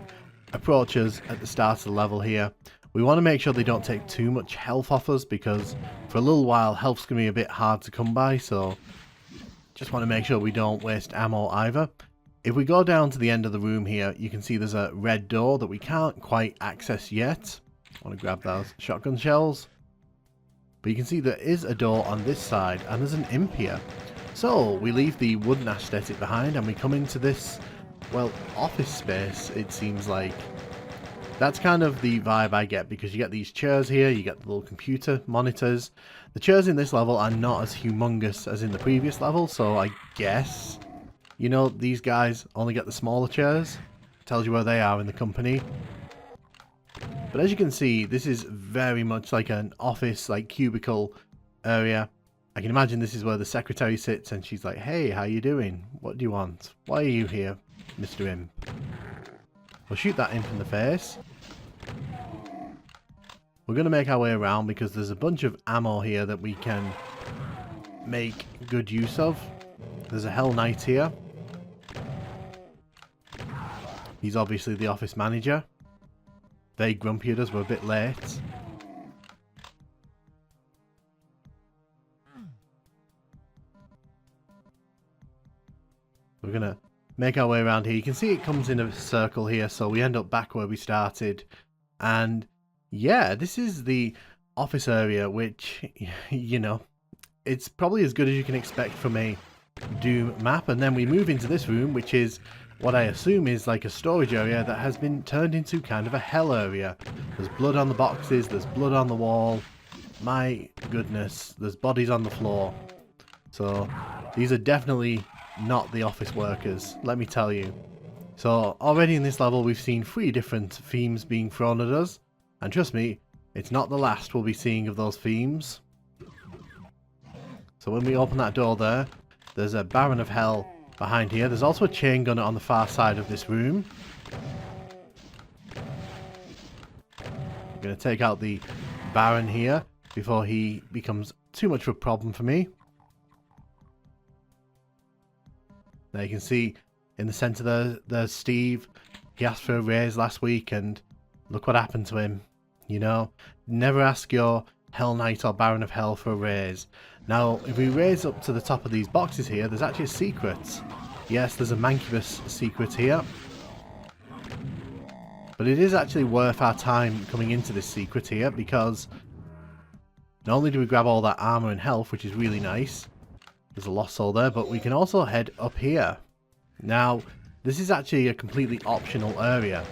approach us at the start of the level here. We want to make sure they don't take too much health off us, because for a little while health's going to be a bit hard to come by, so just want to make sure we don't waste ammo either. If we go down to the end of the room here, you can see there's a red door that we can't quite access yet. I want to grab those shotgun shells. But you can see there is a door on this side, and there's an imp here. So we leave the wooden aesthetic behind, and we come into this, well, office space, it seems like. That's kind of the vibe I get, because you get these chairs here, you get the little computer monitors. The chairs in this level are not as humongous as in the previous level, so I guess, you know, these guys only get the smaller chairs. Tells you where they are in the company. But as you can see, this is very much like an office, like cubicle area. I can imagine this is where the secretary sits, and she's like, "Hey, how you doing? What do you want? Why are you here, Mr. Imp?" We'll shoot that imp in the face. We're going to make our way around, because there's a bunch of ammo here that we can make good use of. There's a Hell Knight here. He's obviously the office manager. Very grumpy at us, we're a bit late. We're gonna make our way around here. You can see it comes in a circle here, so we end up back where we started. And yeah, this is the office area, which, you know, it's probably as good as you can expect from a Doom map. And then we move into this room, which is what I assume is like a storage area that has been turned into kind of a hell area. There's blood on the boxes, there's blood on the wall. My goodness, there's bodies on the floor. So these are definitely not the office workers, let me tell you. So already in this level we've seen 3 different themes being thrown at us, and trust me, it's not the last we'll be seeing of those themes. So when we open that door there, there's a Baron of Hell behind here. There's also a chain gunner on the far side of this room. I'm going to take out the Baron here before he becomes too much of a problem for me. Now you can see in the centre there's Steve. He asked for a raise last week and look what happened to him. You know, never ask your Hell Knight or Baron of Hell for a raise. Now, if we raise up to the top of these boxes here, there's actually a secret. Yes, there's a Mancubus secret here. But it is actually worth our time coming into this secret here, because not only do we grab all that armour and health, which is really nice, there's a lost soul there, but we can also head up here. Now, this is actually a completely optional area.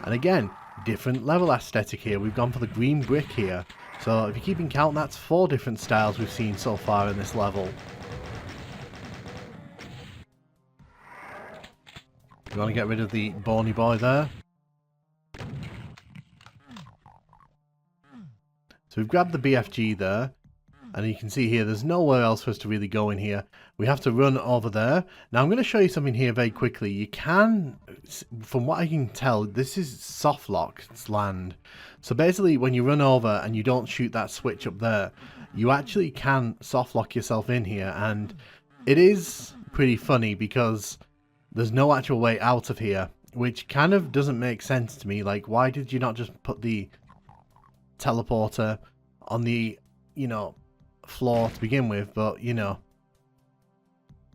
And again, different level aesthetic here. We've gone for the green brick here. So if you're keeping count, that's 4 different styles we've seen so far in this level. We want to get rid of the bony boy there. So we've grabbed the BFG there, and you can see here there's nowhere else for us to really go in here. We have to run over there. Now I'm going to show you something here very quickly. You can, from what I can tell, this is soft lock land. So basically when you run over and you don't shoot that switch up there, you actually can soft lock yourself in here, and it is pretty funny because there's no actual way out of here, which kind of doesn't make sense to me. Like, why did you not just put the teleporter on the, you know, floor to begin with? But, you know,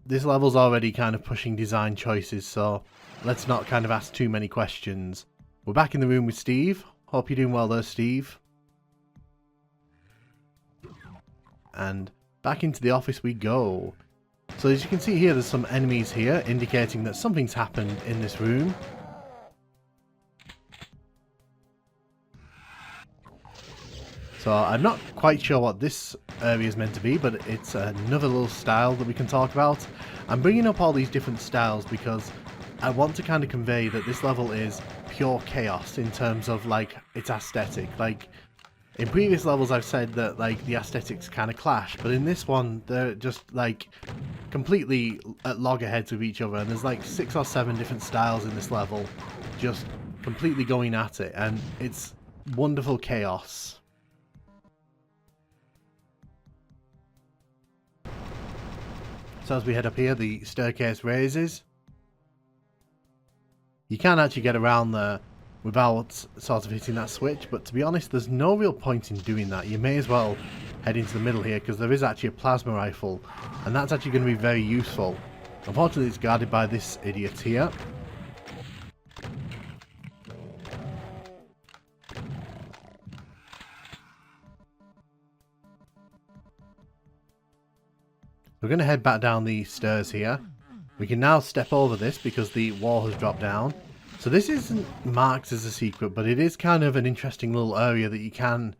this level's already kind of pushing design choices, so let's not kind of ask too many questions. We're back in the room with Steve. Hope you're doing well there, Steve. And back into the office we go. So as you can see here, there's some enemies here, indicating that something's happened in this room. So I'm not quite sure what this area is meant to be, but it's another little style that we can talk about. I'm bringing up all these different styles because I want to kind of convey that this level is pure chaos in terms of, like, its aesthetic. Like, in previous levels I've said that, like, the aesthetics kind of clash, but in this one they're just, like, completely at loggerheads with each other, and there's like 6 or 7 different styles in this level just completely going at it, and it's wonderful chaos. So as we head up here, the staircase raises. You can actually get around there without sort of hitting that switch, but to be honest, there's no real point in doing that. You may as well head into the middle here, because there is actually a plasma rifle, and that's actually going to be very useful. Unfortunately, it's guarded by this idiot here. We're going to head back down the stairs here. We can now step over this because the wall has dropped down. So this isn't marked as a secret, but it is kind of an interesting little area that you can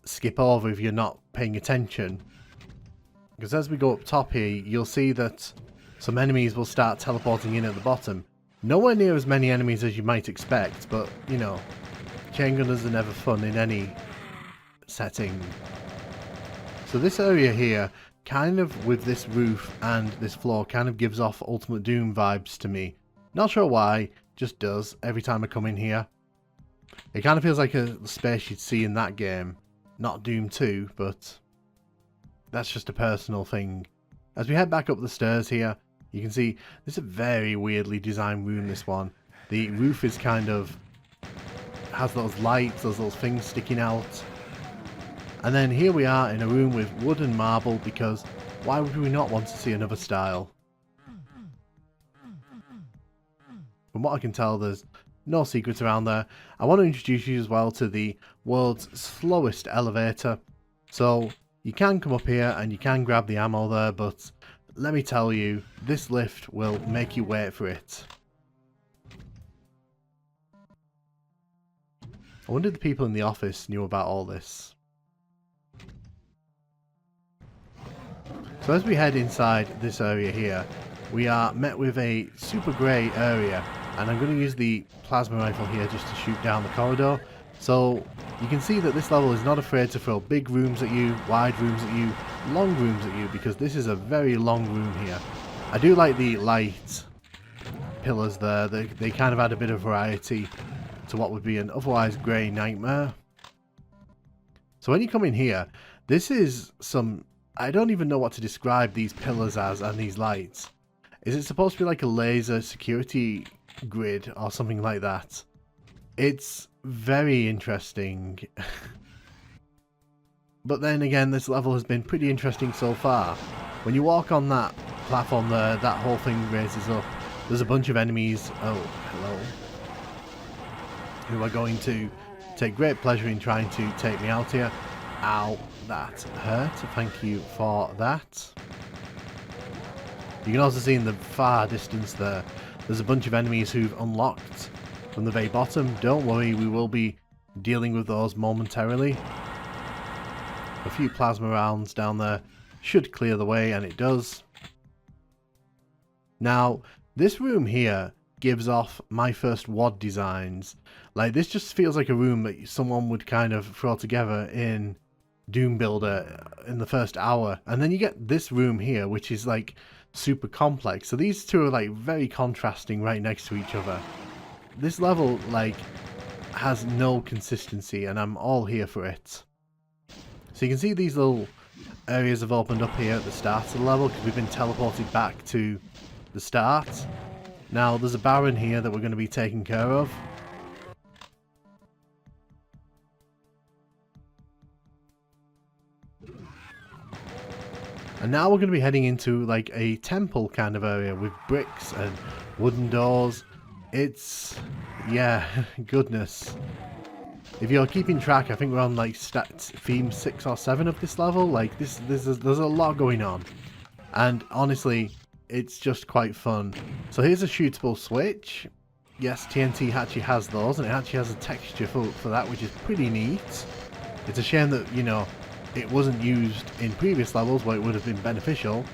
skip over if you're not paying attention. Because as we go up top here, you'll see that some enemies will start teleporting in at the bottom. Nowhere near as many enemies as you might expect, but, you know, chain gunners are never fun in any setting. So this area here, kind of with this roof and this floor, kind of gives off Ultimate Doom vibes to me. Not sure why, just does every time I come in here. It kind of feels like a space you'd see in that game. Not Doom 2, but that's just a personal thing. As we head back up the stairs here, you can see this is a very weirdly designed room, this one. The roof is kind of, has those lights, those little things sticking out. And then here we are in a room with wood and marble, because why would we not want to see another style? From what I can tell, there's no secrets around there. I want to introduce you as well to the world's slowest elevator. So you can come up here and you can grab the ammo there, but let me tell you, this lift will make you wait for it. I wonder if the people in the office knew about all this. So as we head inside this area here, we are met with a super grey area, and I'm going to use the plasma rifle here just to shoot down the corridor. So you can see that this level is not afraid to throw big rooms at you, wide rooms at you, long rooms at you, because this is a very long room here. I do like the light pillars there. They kind of add a bit of variety to what would be an otherwise grey nightmare. So when you come in here, this is some... I don't even know what to describe these pillars as and these lights. Is it supposed to be like a laser security grid or something like that? It's very interesting. But then again, this level has been pretty interesting so far. When you walk on that platform there, that whole thing raises up. There's a bunch of enemies, oh hello, who are going to take great pleasure in trying to take me out here. Ow, that hurt. Thank you for that. You can also see in the far distance there, there's a bunch of enemies who've unlocked from the very bottom. Don't worry, we will be dealing with those momentarily. A few plasma rounds down there should clear the way, and it does. Now, this room here gives off my first WOD designs. Like, this just feels like a room that someone would kind of throw together in Doom Builder in the first hour. And then you get this room here, which is like super complex. So these two are like very contrasting right next to each other. This level like has no consistency, and I'm all here for it. So you can see these little areas have opened up here at the start of the level because we've been teleported back to the start. Now there's a Baron here that we're going to be taking care of. And now we're going to be heading into like a temple kind of area with bricks and wooden doors. It's, yeah, goodness. If you're keeping track, I think we're on like theme 6 or 7 of this level. Like there's a lot going on. And honestly, it's just quite fun. So here's a shootable switch. Yes, TNT actually has those, and it actually has a texture for that, which is pretty neat. It's a shame that, you know, it wasn't used in previous levels where it would have been beneficial.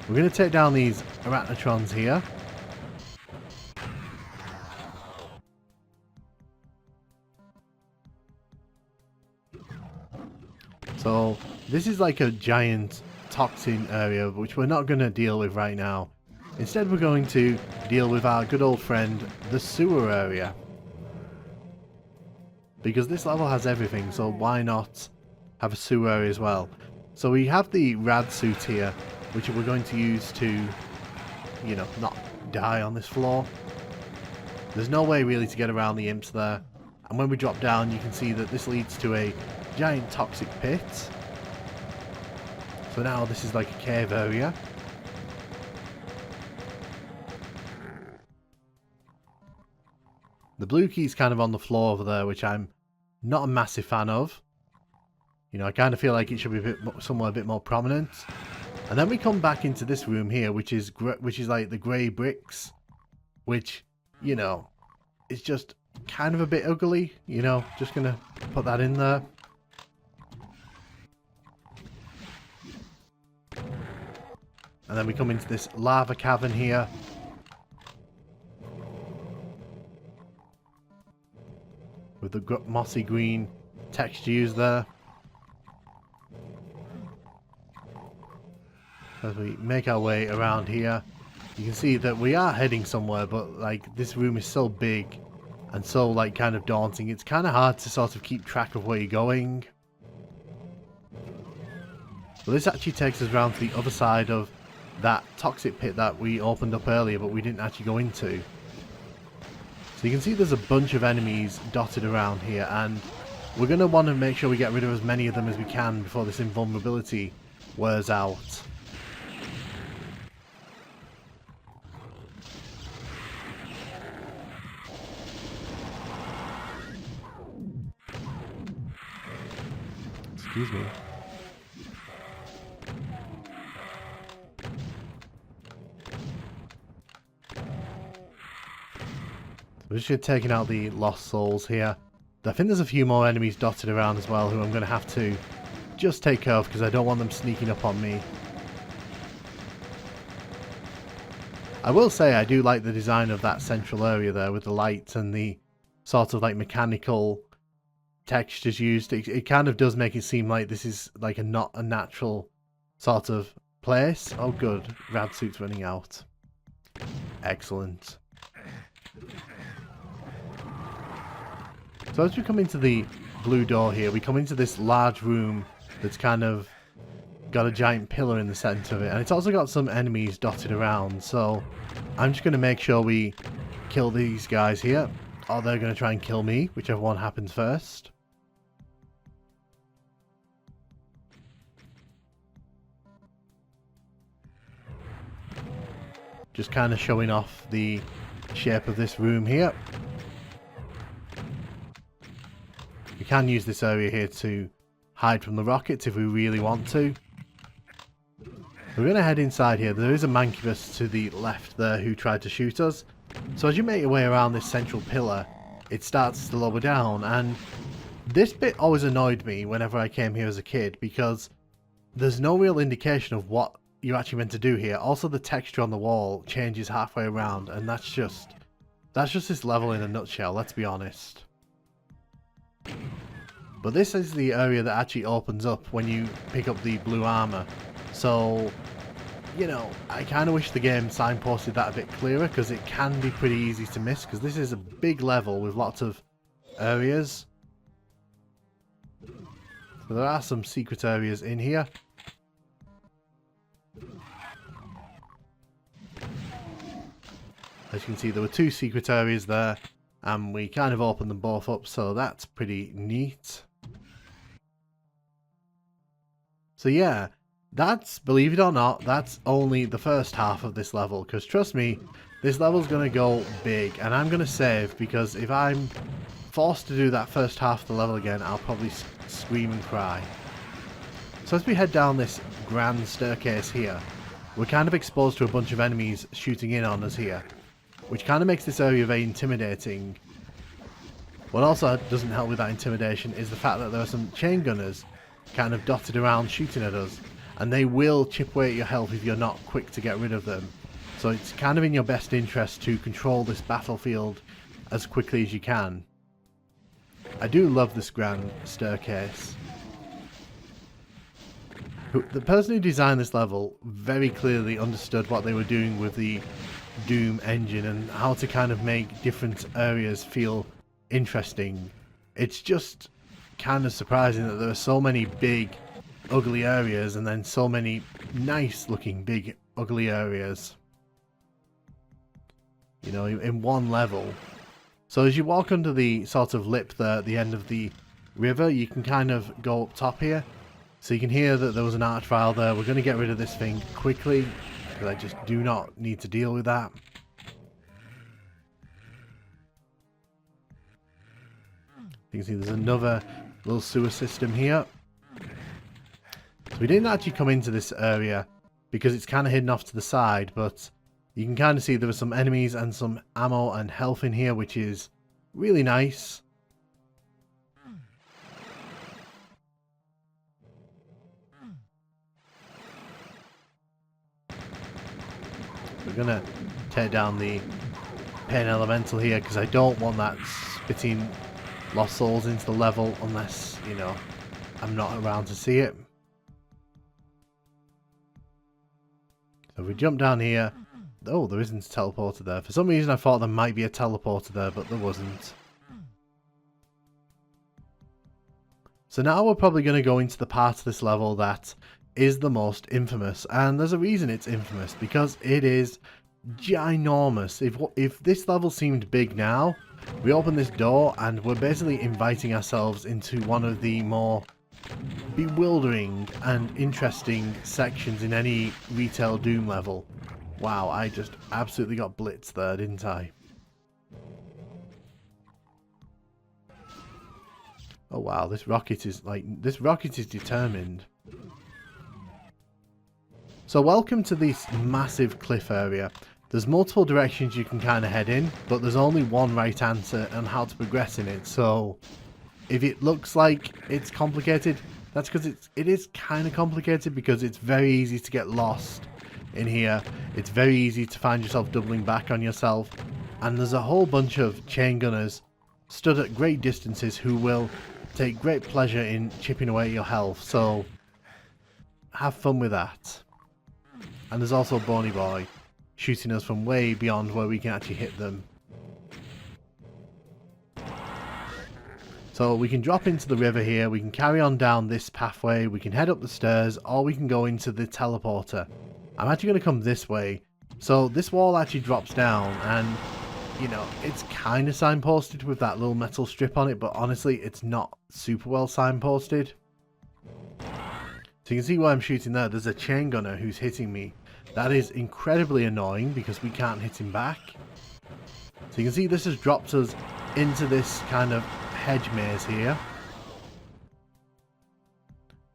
We're going to take down these arachnotrons here. So this is like a giant toxin area, which we're not going to deal with right now. Instead, we're going to deal with our good old friend, the sewer area. Because this level has everything, so why not have a sewer area as well? So we have the rad suit here, which we're going to use to, you know, not die on this floor. There's no way really to get around the imps there. And when we drop down, you can see that this leads to a giant toxic pit. So now this is like a cave area. The blue key's kind of on the floor over there, which I'm not a massive fan of. You know, I kind of feel like it should be somewhere a bit more prominent. And then we come back into this room here, which is like the grey bricks, which, you know, is just kind of a bit ugly. You know, just gonna put that in there. And then we come into this lava cavern here. With the mossy green textures there. As we make our way around here, you can see that we are heading somewhere, but like this room is so big and so like kind of daunting, it's kind of hard to sort of keep track of where you're going. But this actually takes us around to the other side of that toxic pit that we opened up earlier, but we didn't actually go into. So you can see there's a bunch of enemies dotted around here, and we're going to want to make sure we get rid of as many of them as we can before this invulnerability wears out. Excuse me. We're just taking out the lost souls here. I think there's a few more enemies dotted around as well who I'm going to have to just take care of because I don't want them sneaking up on me. I will say I do like the design of that central area there with the lights and the sort of like mechanical textures used. It kind of does make it seem like this is like not a natural sort of place. Oh good, rad suit's running out. Excellent. So as we come into the blue door here, we come into this large room that's kind of got a giant pillar in the centre of it, and it's also got some enemies dotted around, so I'm just going to make sure we kill these guys here, or they're going to try and kill me, whichever one happens first. Just kind of showing off the shape of this room here. We can use this area here to hide from the rockets if we really want to. We're going to head inside here. There is a mancubus to the left there who tried to shoot us. So as you make your way around this central pillar, it starts to lower down. And this bit always annoyed me whenever I came here as a kid, because there's no real indication of what you're actually meant to do here. Also, the texture on the wall changes halfway around, and that's just this level in a nutshell, let's be honest. But this is the area that actually opens up when you pick up the blue armor. So, you know, I kind of wish the game signposted that a bit clearer, because it can be pretty easy to miss, because this is a big level with lots of areas. So there are some secret areas in here. As you can see, there were 2 secret areas there, and we kind of opened them both up, so that's pretty neat. So yeah, that's, believe it or not, that's only the first half of this level, because trust me, this level's going to go big, and I'm going to save, because if I'm forced to do that first half of the level again, I'll probably scream and cry. So as we head down this grand staircase here, we're kind of exposed to a bunch of enemies shooting in on us here, which kind of makes this area very intimidating. What also doesn't help with that intimidation is the fact that there are some chain gunners kind of dotted around shooting at us, and they will chip away at your health if you're not quick to get rid of them. So it's kind of in your best interest to control this battlefield as quickly as you can. I do love this grand staircase. The person who designed this level very clearly understood what they were doing with the Doom engine and how to kind of make different areas feel interesting. It's just kind of surprising that there are so many big ugly areas and then so many nice looking big ugly areas, you know, in one level. So as you walk under the sort of lip there at the end of the river, you can kind of go up top here, so you can hear that there was an archvile there. We're going to get rid of this thing quickly, because I just do not need to deal with that. You can see there's another little sewer system here. So we didn't actually come into this area because it's kind of hidden off to the side, but you can kind of see there were some enemies and some ammo and health in here, which is really nice. We're gonna tear down the pain elemental here because I don't want that spitting lost souls into the level unless, you know, I'm not around to see it. So if we jump down here, oh, there isn't a teleporter there. For some reason I thought there might be a teleporter there, but there wasn't. So now we're probably going to go into the part of this level that is the most infamous, and there's a reason it's infamous, because it is ginormous. If this level seemed big now, we open this door and we're basically inviting ourselves into one of the more bewildering and interesting sections in any retail Doom level. Wow, I just absolutely got blitzed there, didn't I? Oh wow, this rocket is determined. So welcome to this massive cliff area. There's multiple directions you can kind of head in, but there's only one right answer on how to progress in it. So if it looks like it's complicated, that's because it is kind of complicated, because it's very easy to get lost in here. It's very easy to find yourself doubling back on yourself. And there's a whole bunch of chain gunners stood at great distances who will take great pleasure in chipping away at your health. So have fun with that. And there's also Bony Boy shooting us from way beyond where we can actually hit them. So we can drop into the river here, we can carry on down this pathway, we can head up the stairs, or we can go into the teleporter. I'm actually going to come this way. So this wall actually drops down, and you know, it's kind of signposted with that little metal strip on it, but honestly it's not super well signposted. So you can see why I'm shooting there. There's a chain gunner who's hitting me. That is incredibly annoying because we can't hit him back. So you can see this has dropped us into this kind of hedge maze here.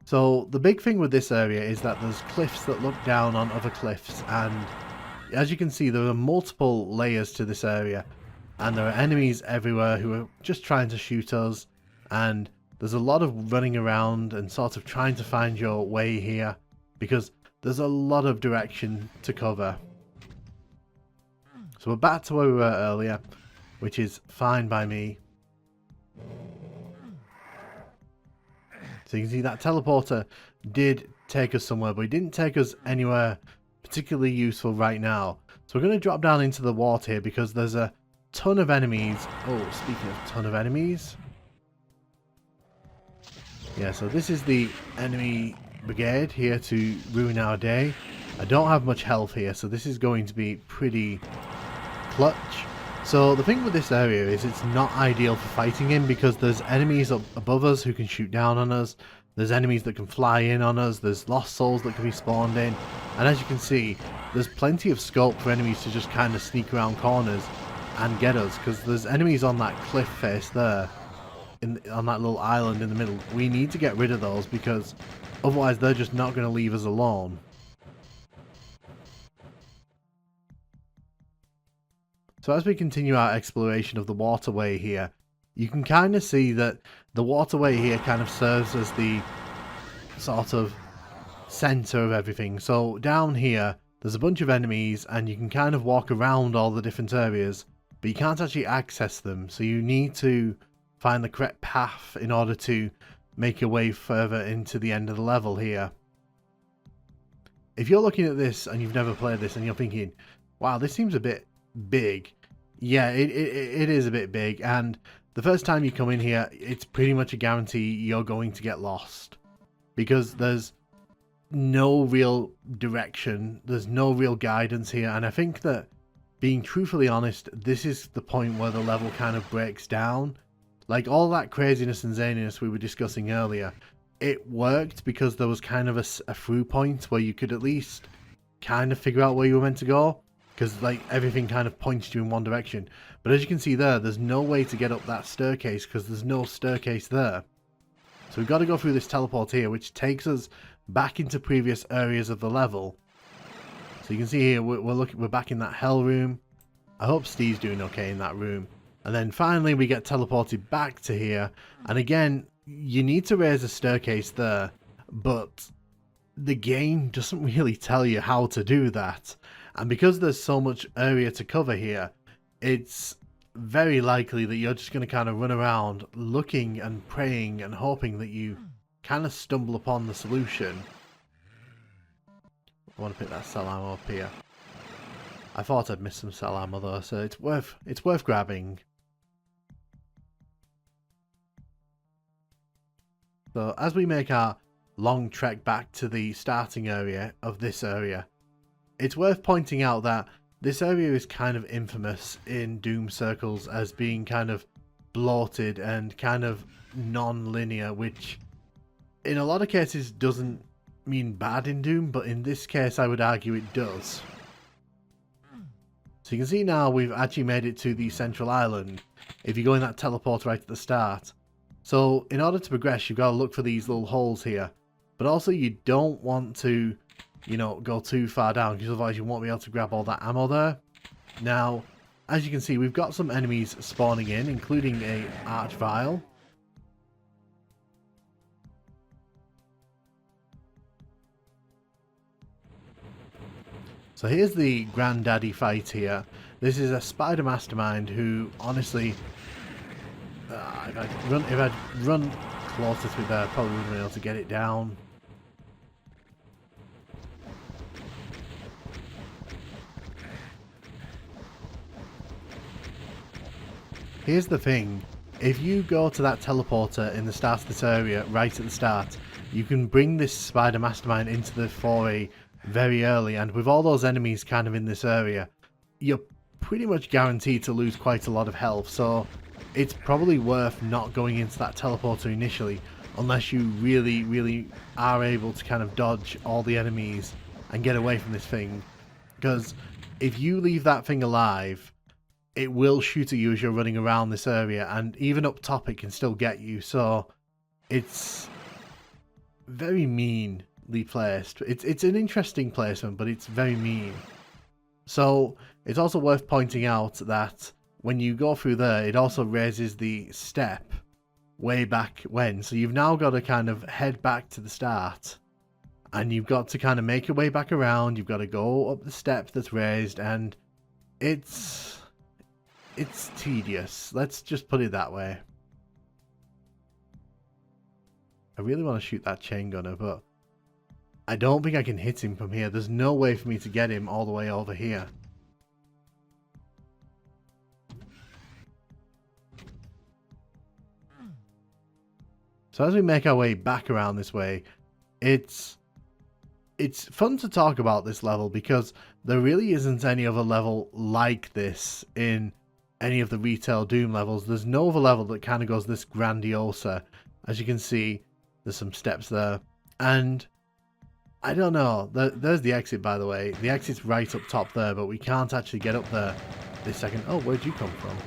So the big thing with this area is that there's cliffs that look down on other cliffs, and as you can see there are multiple layers to this area, and there are enemies everywhere who are just trying to shoot us, and there's a lot of running around and sort of trying to find your way here, because there's a lot of direction to cover. So we're back to where we were earlier, which is fine by me. So you can see that teleporter did take us somewhere, but it didn't take us anywhere particularly useful right now. So we're going to drop down into the water here because there's a ton of enemies. Oh, speaking of ton of enemies. Yeah, so this is the enemy brigade here to ruin our day. I don't have much health here, so this is going to be pretty clutch. So the thing with this area is it's not ideal for fighting in, because there's enemies up above us who can shoot down on us. There's enemies that can fly in on us. There's lost souls that can be spawned in. And as you can see, there's plenty of scope for enemies to just kind of sneak around corners and get us, because there's enemies on that cliff face there. On that little island in the middle. We need to get rid of those, because otherwise they're just not going to leave us alone. So as we continue our exploration of the waterway here, you can kind of see that the waterway here kind of serves as the sort of center of everything. So down here there's a bunch of enemies, and you can kind of walk around all the different areas, but you can't actually access them. So you need to find the correct path in order to make your way further into the end of the level here. If you're looking at this and you've never played this and you're thinking, wow, this seems a bit big. Yeah, it is a bit big, and the first time you come in here, it's pretty much a guarantee you're going to get lost, because there's no real direction, there's no real guidance here. And I think that, being truthfully honest, this is the point where the level kind of breaks down. Like all that craziness and zaniness we were discussing earlier, it worked because there was kind of a through point where you could at least kind of figure out where you were meant to go, because like everything kind of points you in one direction. But as you can see there's no way to get up that staircase because there's no staircase there. So we've got to go through this teleport here, which takes us back into previous areas of the level. So you can see here we're back in that hell room. I hope Steve's doing okay in that room. And then finally we get teleported back to here, and again you need to raise a staircase there, but the game doesn't really tell you how to do that. And because there's so much area to cover here, it's very likely that you're just going to kind of run around looking and praying and hoping that you kind of stumble upon the solution. I want to pick that cell ammo up here. I thought I'd missed some cell ammo though, so it's worth grabbing. So as we make our long trek back to the starting area of this area. It's worth pointing out that this area is kind of infamous in Doom circles as being kind of bloated and kind of non-linear, which in a lot of cases doesn't mean bad in Doom, but in this case I would argue it does. So you can see now we've actually made it to the central island if you go in that teleporter right at the start. So in order to progress, you've got to look for these little holes here, but also you don't want to, you know, go too far down because otherwise you won't be able to grab all that ammo there. Now, as you can see, we've got some enemies spawning in, including a Archvile. So here's the granddaddy fight here. This is a spider mastermind who, honestly, if I'd run closer through there, I probably wouldn't be able to get it down. Here's the thing, if you go to that teleporter in the start of this area, right at the start, you can bring this spider mastermind into the foray very early, and with all those enemies kind of in this area, you're pretty much guaranteed to lose quite a lot of health, so it's probably worth not going into that teleporter initially, unless you really are able to kind of dodge all the enemies and get away from this thing, because if you leave that thing alive, it will shoot at you as you're running around this area, and even up top it can still get you, so it's very meanly placed. It's an interesting placement, but it's very mean. So it's also worth pointing out that when you go through there, it also raises the step way back when, so you've now got to kind of head back to the start, and you've got to kind of make your way back around, you've got to go up the step that's raised, and it's tedious. Let's just put it that way. I really want to shoot that chain gunner, but I don't think I can hit him from here. There's no way for me to get him all the way over here. So as we make our way back around this way, it's fun to talk about this level because there really isn't any other level like this in any of the retail Doom levels. There's no other level that kind of goes this grandiosa. As you can see, there's some steps there, and I don't know, there's the exit, by the way. The exit's right up top there, but we can't actually get up there this second. Oh, where'd you come from?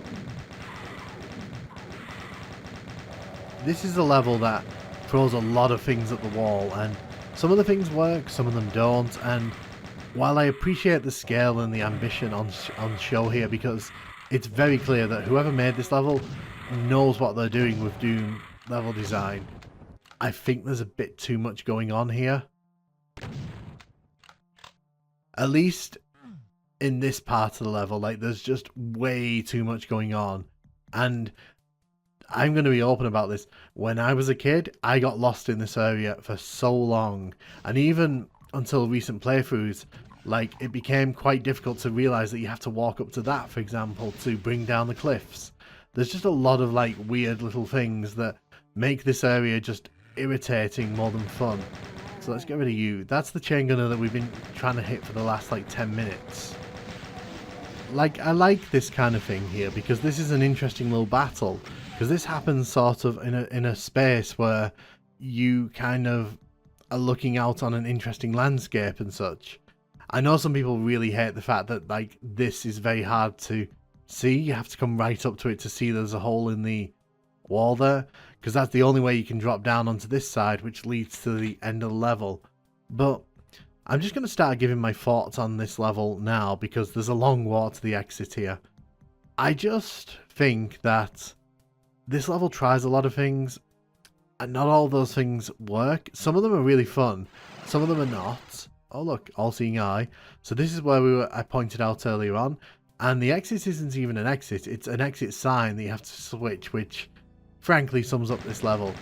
This is a level that throws a lot of things at the wall, and some of the things work, some of them don't, and while I appreciate the scale and the ambition on show here, because it's very clear that whoever made this level knows what they're doing with Doom level design, I think there's a bit too much going on here. At least in this part of the level, like, there's just way too much going on. And I'm going to be open about this. When I was a kid, I got lost in this area for so long. And even until recent playthroughs, like, it became quite difficult to realise that you have to walk up to that, for example, to bring down the cliffs. There's just a lot of, like, weird little things that make this area just irritating more than fun. So let's get rid of you. That's the chain gunner that we've been trying to hit for the last, like, 10 minutes. Like, I like this kind of thing here because this is an interesting little battle. Because this happens sort of in a space where you kind of are looking out on an interesting landscape and such. I know some people really hate the fact that, like, this is very hard to see. You have to come right up to it to see there's a hole in the wall there, because that's the only way you can drop down onto this side, which leads to the end of the level. But I'm just going to start giving my thoughts on this level now, because there's a long walk to the exit here. I just think that this level tries a lot of things, and not all those things work. Some of them are really fun, some of them are not. Oh look, all-seeing eye. So this is where I pointed out earlier on, and the exit isn't even an exit, it's an exit sign that you have to switch, which frankly sums up this level.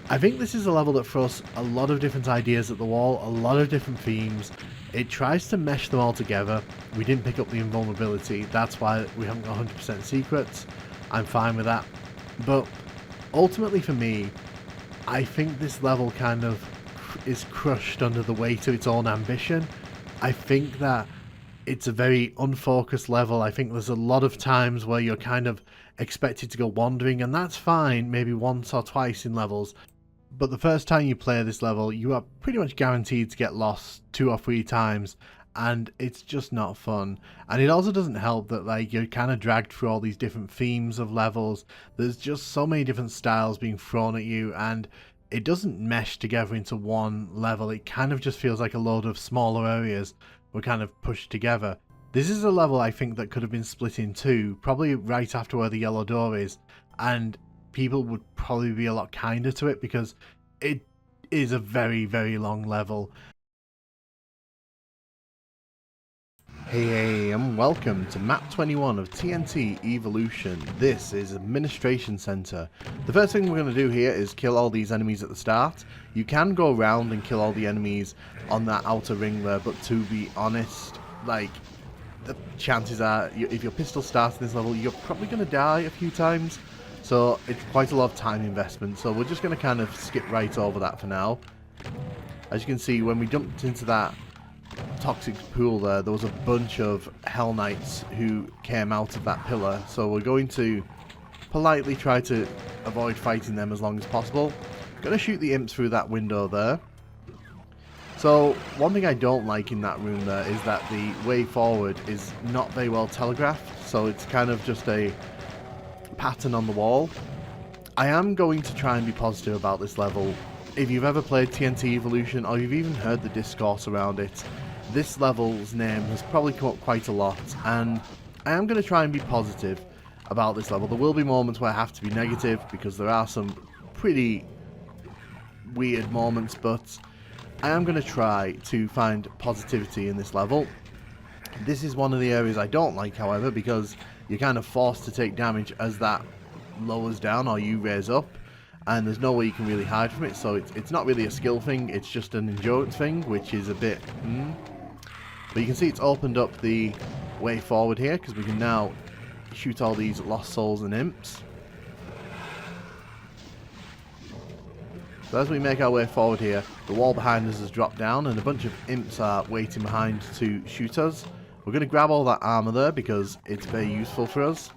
I think this is a level that throws a lot of different ideas at the wall, a lot of different themes. It tries to mesh them all together. We didn't pick up the invulnerability, that's why we haven't got 100% secrets. I'm fine with that. But ultimately for me, I think this level kind of is crushed under the weight of its own ambition. I think that it's a very unfocused level. I think there's a lot of times where you're kind of expected to go wandering, and that's fine maybe once or twice in levels. But the first time you play this level, you are pretty much guaranteed to get lost 2 or 3 times, and it's just not fun. And it also doesn't help that like you're kind of dragged through all these different themes of levels. There's just so many different styles being thrown at you, and it doesn't mesh together into one level. It kind of just feels like a load of smaller areas were kind of pushed together. This is a level I think that could have been split in 2, probably right after where the yellow door is, and people would probably be a lot kinder to it because it is a very, very long level. Hey, and welcome to map 21 of TNT Evolution. This is Administration Center. The first thing we're going to do here is kill all these enemies at the start. You can go around and kill all the enemies on that outer ring there, but to be honest, like, the chances are, if your pistol starts in this level, you're probably going to die a few times. So it's quite a lot of time investment, so we're just going to kind of skip right over that for now. As you can see, when we jumped into that toxic pool there was a bunch of Hell Knights who came out of that pillar, so we're going to politely try to avoid fighting them as long as possible. Gonna shoot the imps through that window there. So one thing I don't like in that room there is that the way forward is not very well telegraphed, so it's kind of just a pattern on the wall. I am going to try and be positive about this level. If you've ever played TNT Evolution, or you've even heard the discourse around it, this level's name has probably come up quite a lot, and I am going to try and be positive about this level. There will be moments where I have to be negative, because there are some pretty weird moments, but I am going to try to find positivity in this level. This is one of the areas I don't like, however, because you're kind of forced to take damage as that lowers down or you raise up, and there's no way you can really hide from it, so it's not really a skill thing, it's just an endurance thing, which is a bit But you can see it's opened up the way forward here, because we can now shoot all these lost souls and imps. So as we make our way forward here, the wall behind us has dropped down, and a bunch of imps are waiting behind to shoot us. We're going to grab all that armor there, because it's very useful for us.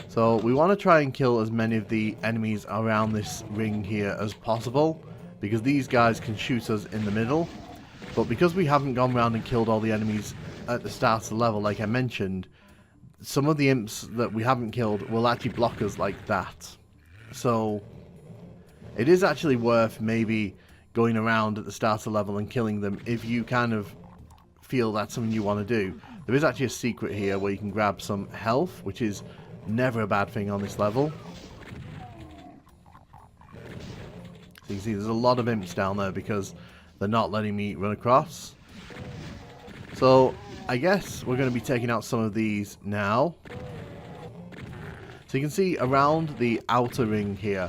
So we want to try and kill as many of the enemies around this ring here as possible, because these guys can shoot us in the middle. But because we haven't gone around and killed all the enemies at the start of the level, like I mentioned, some of the imps that we haven't killed will actually block us like that. So it is actually worth maybe going around at the start of the level and killing them if you kind of feel that's something you want to do. There is actually a secret here where you can grab some health, which is never a bad thing on this level. So you can see there's a lot of imps down there because they're not letting me run across. So I guess we're going to be taking out some of these now. So you can see around the outer ring here,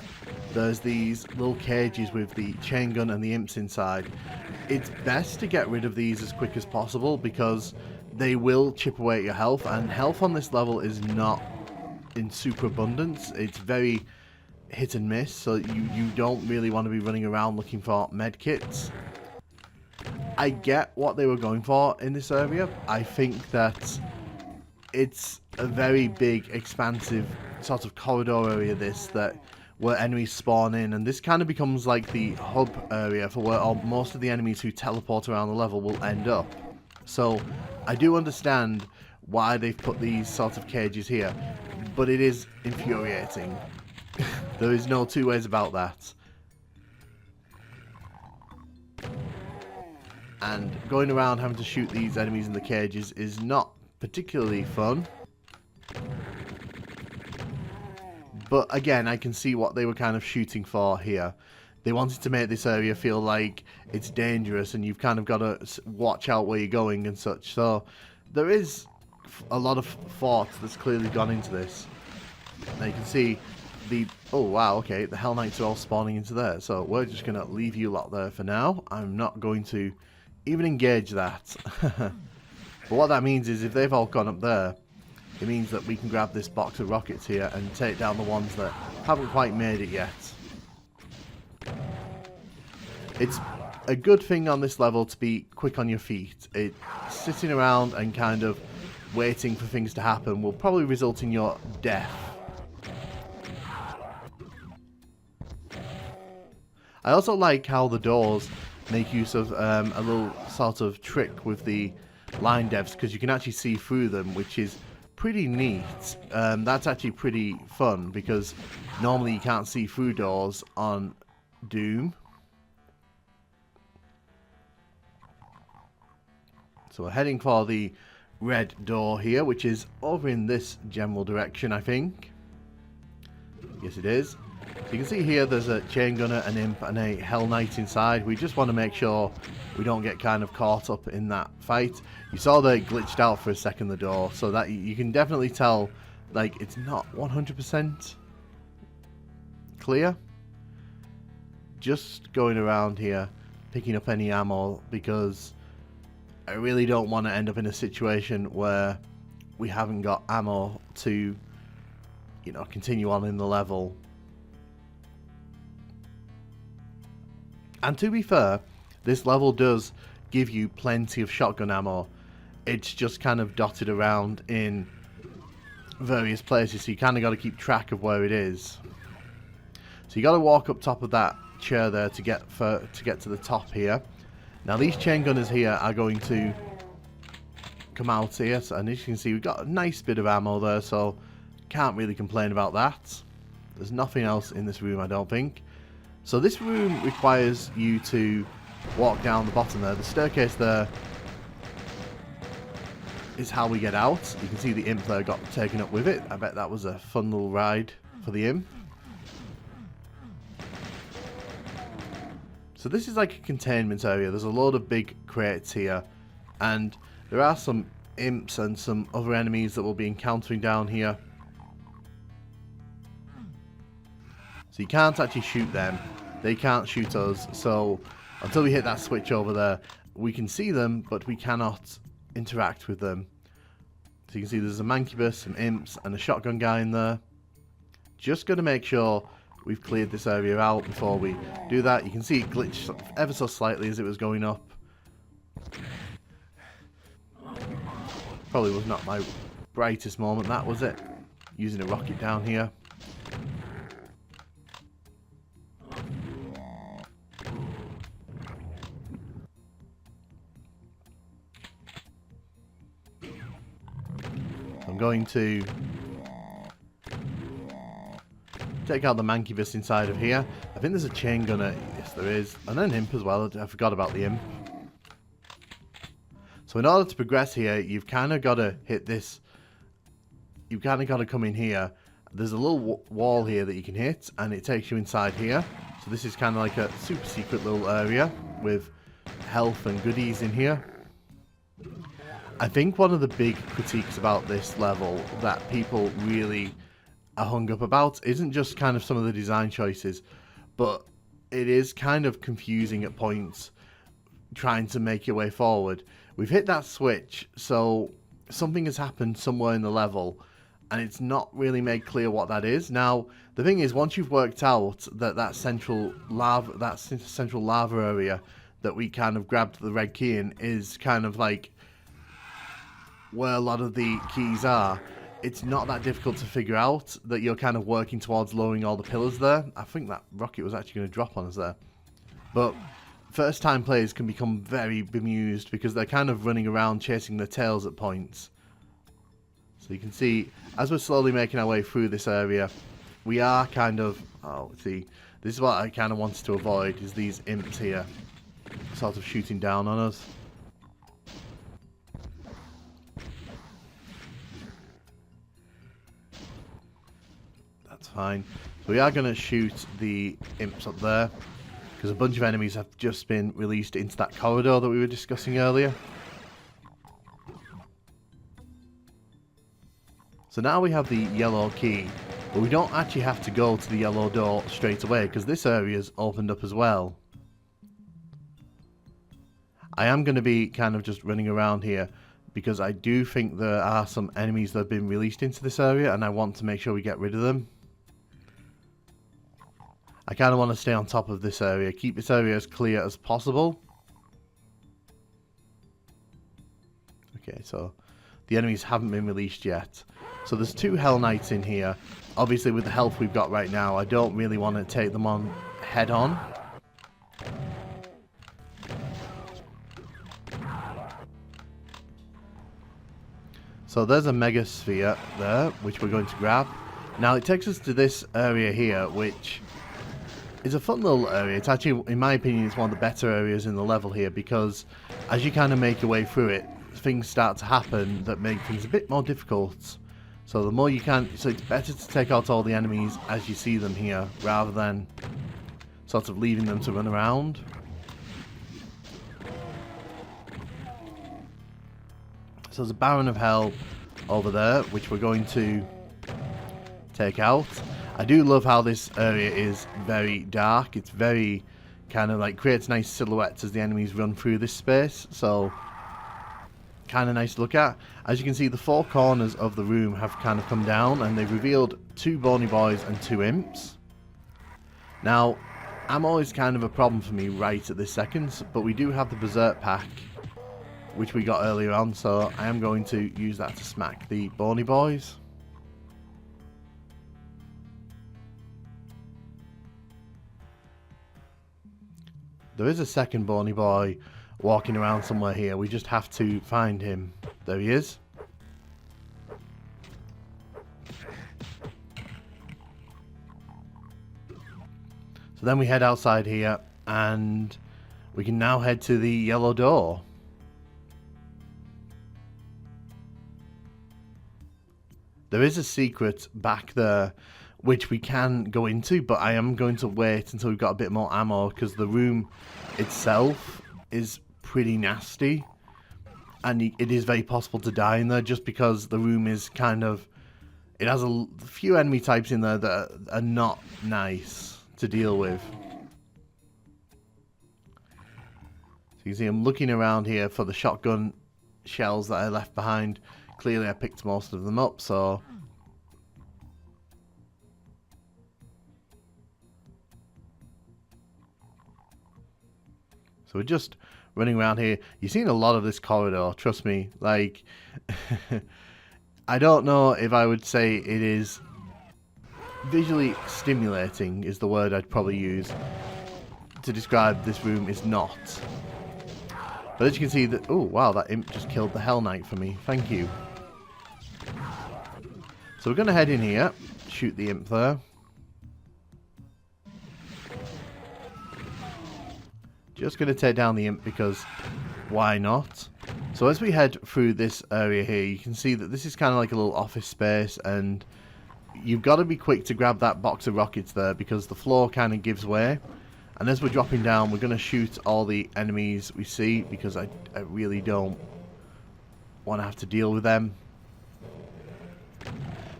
there's these little cages with the chain gun and the imps inside. It's best to get rid of these as quick as possible because they will chip away at your health, and health on this level is not in super abundance. It's very hit and miss, so you don't really want to be running around looking for med kits. I get what they were going for in this area. I think that it's a very big, expansive sort of corridor area, where enemies spawn in, and this kind of becomes like the hub area for where most of the enemies who teleport around the level will end up. So I do understand why they've put these sort of cages here, but it is infuriating. There is no two ways about that. And going around having to shoot these enemies in the cages is not particularly fun. But again, I can see what they were kind of shooting for here. They wanted to make this area feel like it's dangerous and you've kind of got to watch out where you're going and such. So there is a lot of thought that's clearly gone into this. Now you can see oh wow, okay, the Hell Knights are all spawning into there. So we're just going to leave you lot there for now. I'm not going to even engage that. But what that means is if they've all gone up there, it means that we can grab this box of rockets here and take down the ones that haven't quite made it yet. It's a good thing on this level to be quick on your feet. Sitting around and kind of waiting for things to happen will probably result in your death. I also like how the doors make use of a little sort of trick with the line devs, because you can actually see through them, which is pretty neat. That's actually pretty fun, because normally you can't see through doors on Doom. So we're heading for the red door here, which is over in this general direction, I think. Yes, it is. So you can see here there's a chain gunner, an imp, and a hell knight inside. We just want to make sure we don't get kind of caught up in that fight. You saw they glitched out for a second, the door, so that you can definitely tell, like, it's not 100% clear. Just going around here, picking up any ammo, because I really don't want to end up in a situation where we haven't got ammo to, you know, continue on in the level. And to be fair, this level does give you plenty of shotgun ammo. It's just kind of dotted around in various places, so you kind of got to keep track of where it is. So you got to walk up top of that chair there to get to the top here. Now these chain gunners here are going to come out here, and as you can see, we've got a nice bit of ammo there, so can't really complain about that. There's nothing else in this room, I don't think. So this room requires you to walk down the bottom there. The staircase there is how we get out. You can see the imp there got taken up with it. I bet that was a fun little ride for the imp. So this is like a containment area. There's a load of big crates here, and there are some imps and some other enemies that we'll be encountering down here. So you can't actually shoot them. They can't shoot us. So until we hit that switch over there, we can see them, but we cannot interact with them. So you can see there's a mancubus, some imps, and a shotgun guy in there. Just going to make sure we've cleared this area out before we do that. You can see it glitched ever so slightly as it was going up. Probably was not my brightest moment, that was it. Using a rocket down here. I'm going to take out the mancubus inside of here. I think there's a chain gunner. Yes, there is. And an imp as well. I forgot about the imp. So in order to progress here, you've kind of got to hit this. You've kind of got to come in here. There's a little wall here that you can hit, and it takes you inside here. So this is kind of like a super secret little area with health and goodies in here. I think one of the big critiques about this level that people really are hung up about isn't just kind of some of the design choices, but it is kind of confusing at points trying to make your way forward. We've hit that switch, so something has happened somewhere in the level, and it's not really made clear what that is. Now, the thing is, once you've worked out that central lava area that we kind of grabbed the red key in is kind of like where a lot of the keys are, it's not that difficult to figure out that you're kind of working towards lowering all the pillars there. I think that rocket was actually going to drop on us there. But first time players can become very bemused because they're kind of running around chasing their tails at points. So you can see, as we're slowly making our way through this area, we are kind of, see, this is what I kind of wanted to avoid, is these imps here sort of shooting down on us. That's fine. So we are going to shoot the imps up there, because a bunch of enemies have just been released into that corridor that we were discussing earlier. So now we have the yellow key, but we don't actually have to go to the yellow door straight away, because this area's opened up as well. I am going to be kind of just running around here, because I do think there are some enemies that have been released into this area, and I want to make sure we get rid of them. I kind of want to stay on top of this area, keep this area as clear as possible. Okay, so the enemies haven't been released yet. So there's 2 Hell Knights in here. Obviously with the health we've got right now, I don't really want to take them on head on. So there's a Mega Sphere there, which we're going to grab. Now it takes us to this area here, which is a fun little area. It's actually, in my opinion, it's one of the better areas in the level here, because as you kind of make your way through it, things start to happen that make things a bit more difficult. So the more you can, so it's better to take out all the enemies as you see them here, rather than sort of leaving them to run around. So there's a Baron of Hell over there, which we're going to take out. I do love how this area is very dark. It's very kind of like creates nice silhouettes as the enemies run through this space. So kind of nice to look at. As you can see, the 4 corners of the room have kind of come down, and they've revealed 2 bony boys and 2 imps. Now, ammo is kind of a problem for me right at this second, but we do have the Berserk pack, which we got earlier on, so I am going to use that to smack the bony boys. There is a second bony boy walking around somewhere here. We just have to find him. There he is. So then we head outside here, and we can now head to the yellow door. There is a secret back there which we can go into, but I am going to wait until we've got a bit more ammo, because the room itself is pretty nasty, and it is very possible to die in there, just because the room is kind of, it has a few enemy types in there that are not nice to deal with. So you can see I'm looking around here for the shotgun shells that I left behind. Clearly I picked most of them up, so we're just running around here. You've seen a lot of this corridor, trust me. Like, I don't know if I would say it is visually stimulating is the word I'd probably use to describe this room. Is not. But as you can see, that, oh wow, that imp just killed the Hell Knight for me. Thank you. So we're going to head in here, shoot the imp there. Just going to take down the imp because why not? So as we head through this area here, you can see that this is kind of like a little office space, and you've got to be quick to grab that box of rockets there, because the floor kind of gives way. And as we're dropping down, we're going to shoot all the enemies we see, because I really don't want to have to deal with them.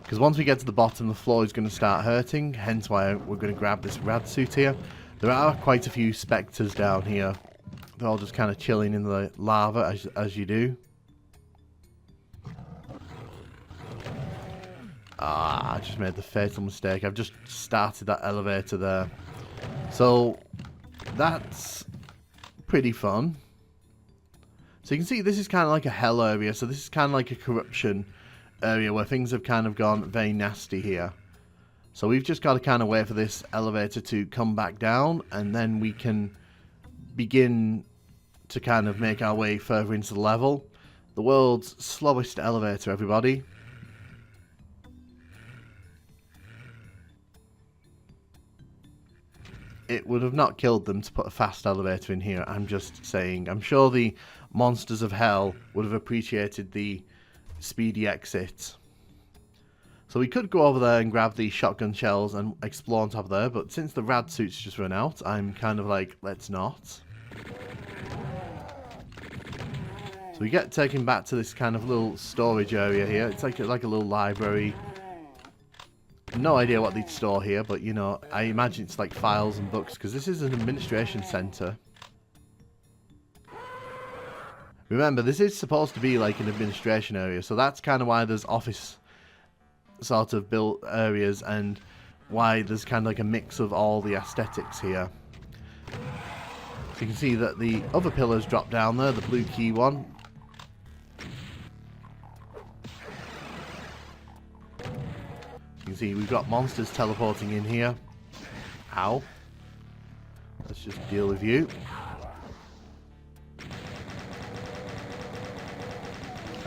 Because once we get to the bottom, the floor is going to start hurting, hence why we're going to grab this rad suit here. There are quite a few spectres down here. They're all just kind of chilling in the lava, as you do. Ah, I just made the fatal mistake. I've just started that elevator there. So, that's pretty fun. So you can see this is kind of like a hell area. So this is kind of like a corruption area where things have kind of gone very nasty here. So we've just got to kind of wait for this elevator to come back down, and then we can begin to kind of make our way further into the level. The world's slowest elevator, everybody. It would have not killed them to put a fast elevator in here, I'm just saying. I'm sure the monsters of hell would have appreciated the speedy exit. So we could go over there and grab the shotgun shells and explore on top of there, but since the rad suits just run out, I'm kind of like, let's not. So we get taken back to this kind of little storage area here. It's like a little library. No idea what they'd store here, but you know, I imagine it's like files and books, because this is an administration centre. Remember, this is supposed to be like an administration area, so that's kind of why there's office sort of built areas and why there's kind of like a mix of all the aesthetics here. So you can see that the other pillars drop down there, the blue key one. You can see we've got monsters teleporting in here. Ow. Let's just deal with you.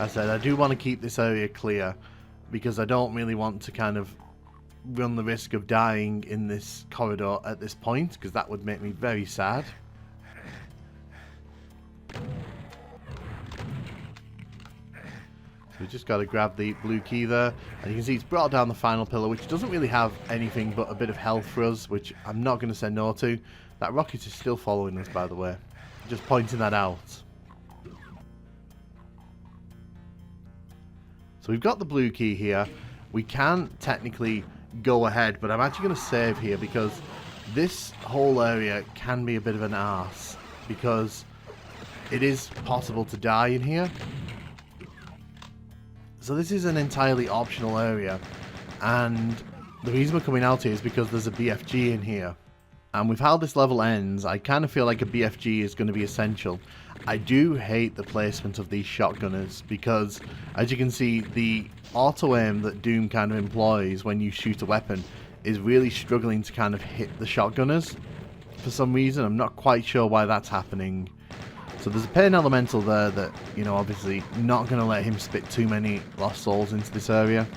As I said, I do want to keep this area clear because I don't really want to kind of run the risk of dying in this corridor at this point, because that would make me very sad. So we just got to grab the blue key there, and you can see it's brought down the final pillar, which doesn't really have anything but a bit of health for us, which I'm not going to say no to. That rocket is still following us, by the way. Just pointing that out. So we've got the blue key here. We can technically go ahead, but I'm actually going to save here because this whole area can be a bit of an arse, because it is possible to die in here. So this is an entirely optional area, and the reason we're coming out here is because there's a BFG in here. And with how this level ends, I kind of feel like a BFG is going to be essential. I do hate the placement of these shotgunners because, as you can see, the auto-aim that Doom kind of employs when you shoot a weapon is really struggling to kind of hit the shotgunners. For some reason, I'm not quite sure why that's happening. So there's a pain elemental there that, you know, obviously not going to let him spit too many lost souls into this area.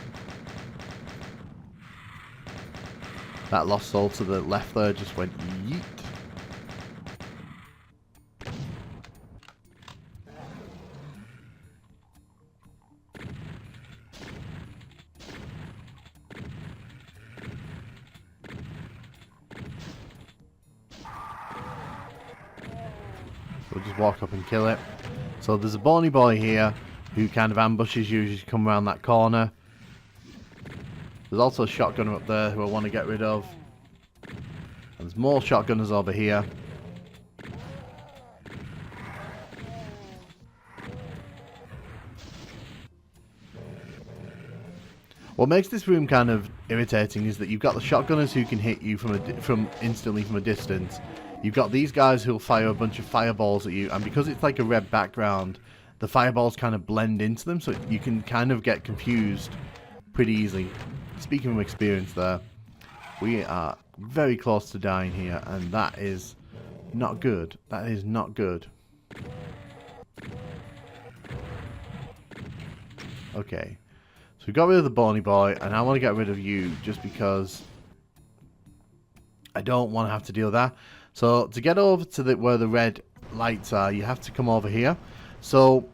That lost soul to the left there just went yeet. We'll just walk up and kill it. So there's a bony boy here who kind of ambushes you as you come around that corner. There's also a shotgunner up there who I want to get rid of. And there's more shotgunners over here. What makes this room kind of irritating is that you've got the shotgunners who can hit you instantly from a distance. You've got these guys who'll fire a bunch of fireballs at you, and because it's like a red background, the fireballs kind of blend into them, so you can kind of get confused pretty easily. Speaking from experience there, we are very close to dying here, and that is not good. That is not good. Okay, so we got rid of the bony boy, and I want to get rid of you just because I don't want to have to deal with that. So to get over to where the red lights are, you have to come over here. So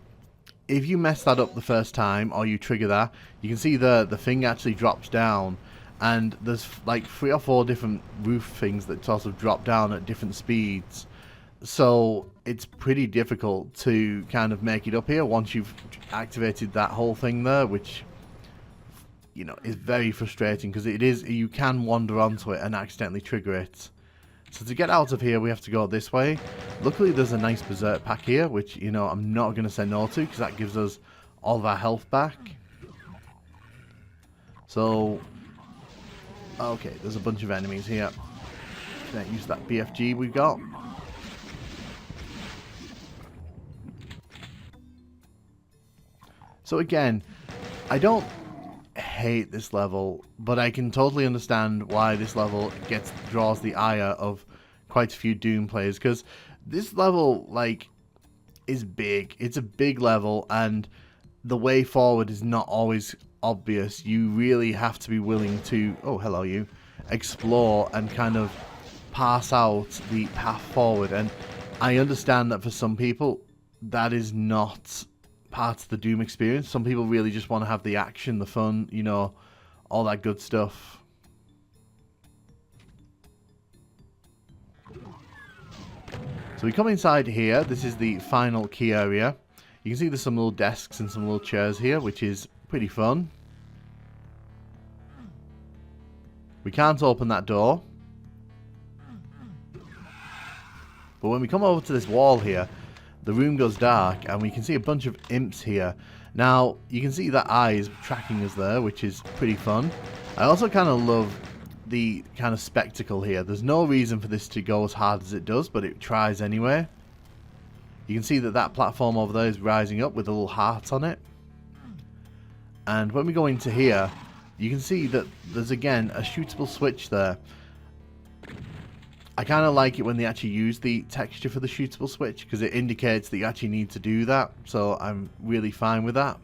if you mess that up the first time, or you trigger that, you can see the thing actually drops down, and there's like 3 or 4 different roof things that sort of drop down at different speeds. So it's pretty difficult to kind of make it up here once you've activated that whole thing there, which, you know, is very frustrating because you can wander onto it and accidentally trigger it. So to get out of here, we have to go this way. Luckily, there's a nice berserk pack here, which, you know, I'm not going to say no to because that gives us all of our health back. So, okay, there's a bunch of enemies here. Can't use that BFG we've got. So again, I don't hate this level, but I can totally understand why this level draws the ire of quite a few Doom players, because this level, like, is big. It's a big level, and the way forward is not always obvious. You really have to be willing to, oh hello you, explore and kind of pass out the path forward. And I understand that for some people that is not part of the Doom experience. Some people really just want to have the action, the fun, you know, all that good stuff. So we come inside here. This is the final key area. You can see there's some little desks and some little chairs here, which is pretty fun. We can't open that door. But when we come over to this wall here, the room goes dark, and we can see a bunch of imps here. Now, you can see that eye is tracking us there, which is pretty fun. I also kind of love the kind of spectacle here. There's no reason for this to go as hard as it does, but it tries anyway. You can see that that platform over there is rising up with a little heart on it. And when we go into here, you can see that there's again a shootable switch there. I kind of like it when they actually use the texture for the shootable switch, because it indicates that you actually need to do that. So I'm really fine with that.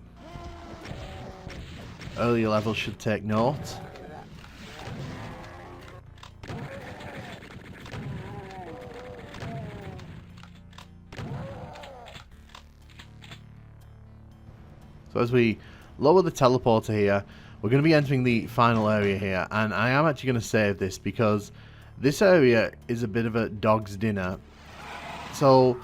Earlier levels should take note. So as we lower the teleporter here, we're going to be entering the final area here, and I am actually going to save this because this area is a bit of a dog's dinner. So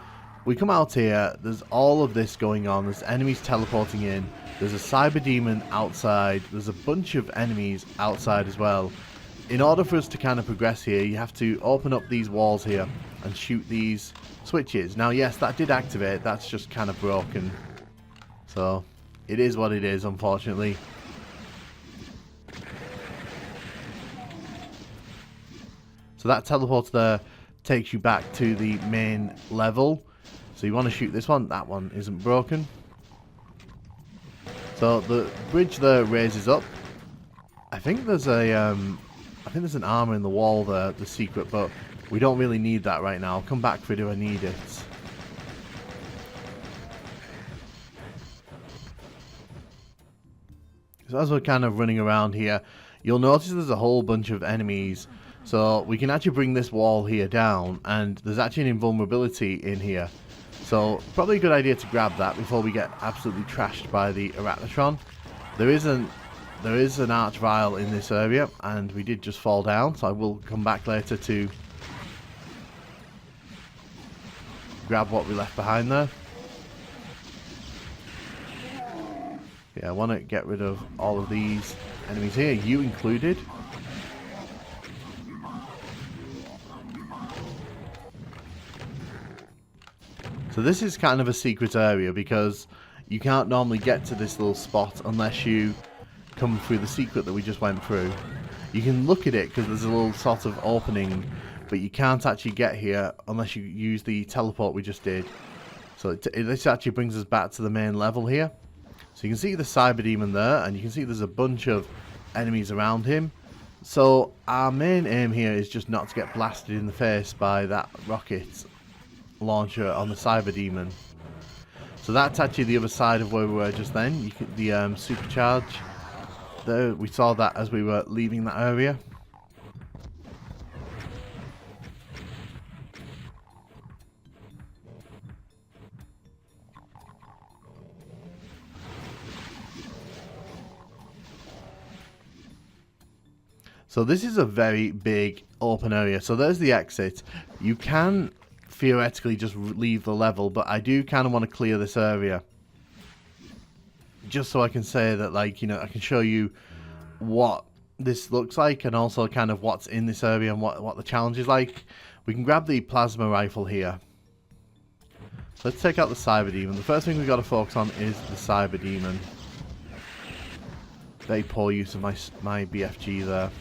we come out here, there's all of this going on, there's enemies teleporting in, there's a cyber demon outside, there's a bunch of enemies outside as well. In order for us to kind of progress here, you have to open up these walls here and shoot these switches. Now yes, that did activate, that's just kind of broken. So it is what it is, unfortunately. So that teleporter there takes you back to the main level. So you want to shoot this one. That one isn't broken. So the bridge there raises up. I think there's an armor in the wall there, the secret, but we don't really need that right now. I'll come back for it if I need it. So as we're kind of running around here, you'll notice there's a whole bunch of enemies. So we can actually bring this wall here down, and there's actually an invulnerability in here. So probably a good idea to grab that before we get absolutely trashed by the Arachnotron. There is an Archvile in this area, and we did just fall down, so I will come back later to grab what we left behind there. Yeah, I want to get rid of all of these enemies here, you included. So this is kind of a secret area because you can't normally get to this little spot unless you come through the secret that we just went through. You can look at it because there's a little sort of opening, but you can't actually get here unless you use the teleport we just did. So this actually brings us back to the main level here. So you can see the cyber demon there, and you can see there's a bunch of enemies around him. So our main aim here is just not to get blasted in the face by that rocket launcher on the cyber demon. So that's actually the other side of where we were just then. You can, the supercharge there, we saw that as we were leaving that area. So this is a very big open area. So there's the exit. You can theoretically just leave the level, but I do kind of want to clear this area just so I can say that, like, you know, I can show you what this looks like and also kind of what's in this area and what the challenge is like. We can grab the plasma rifle here. So let's take out the cyber demon. The first thing we've got to focus on is the cyber demon. Very poor use of my BFG there.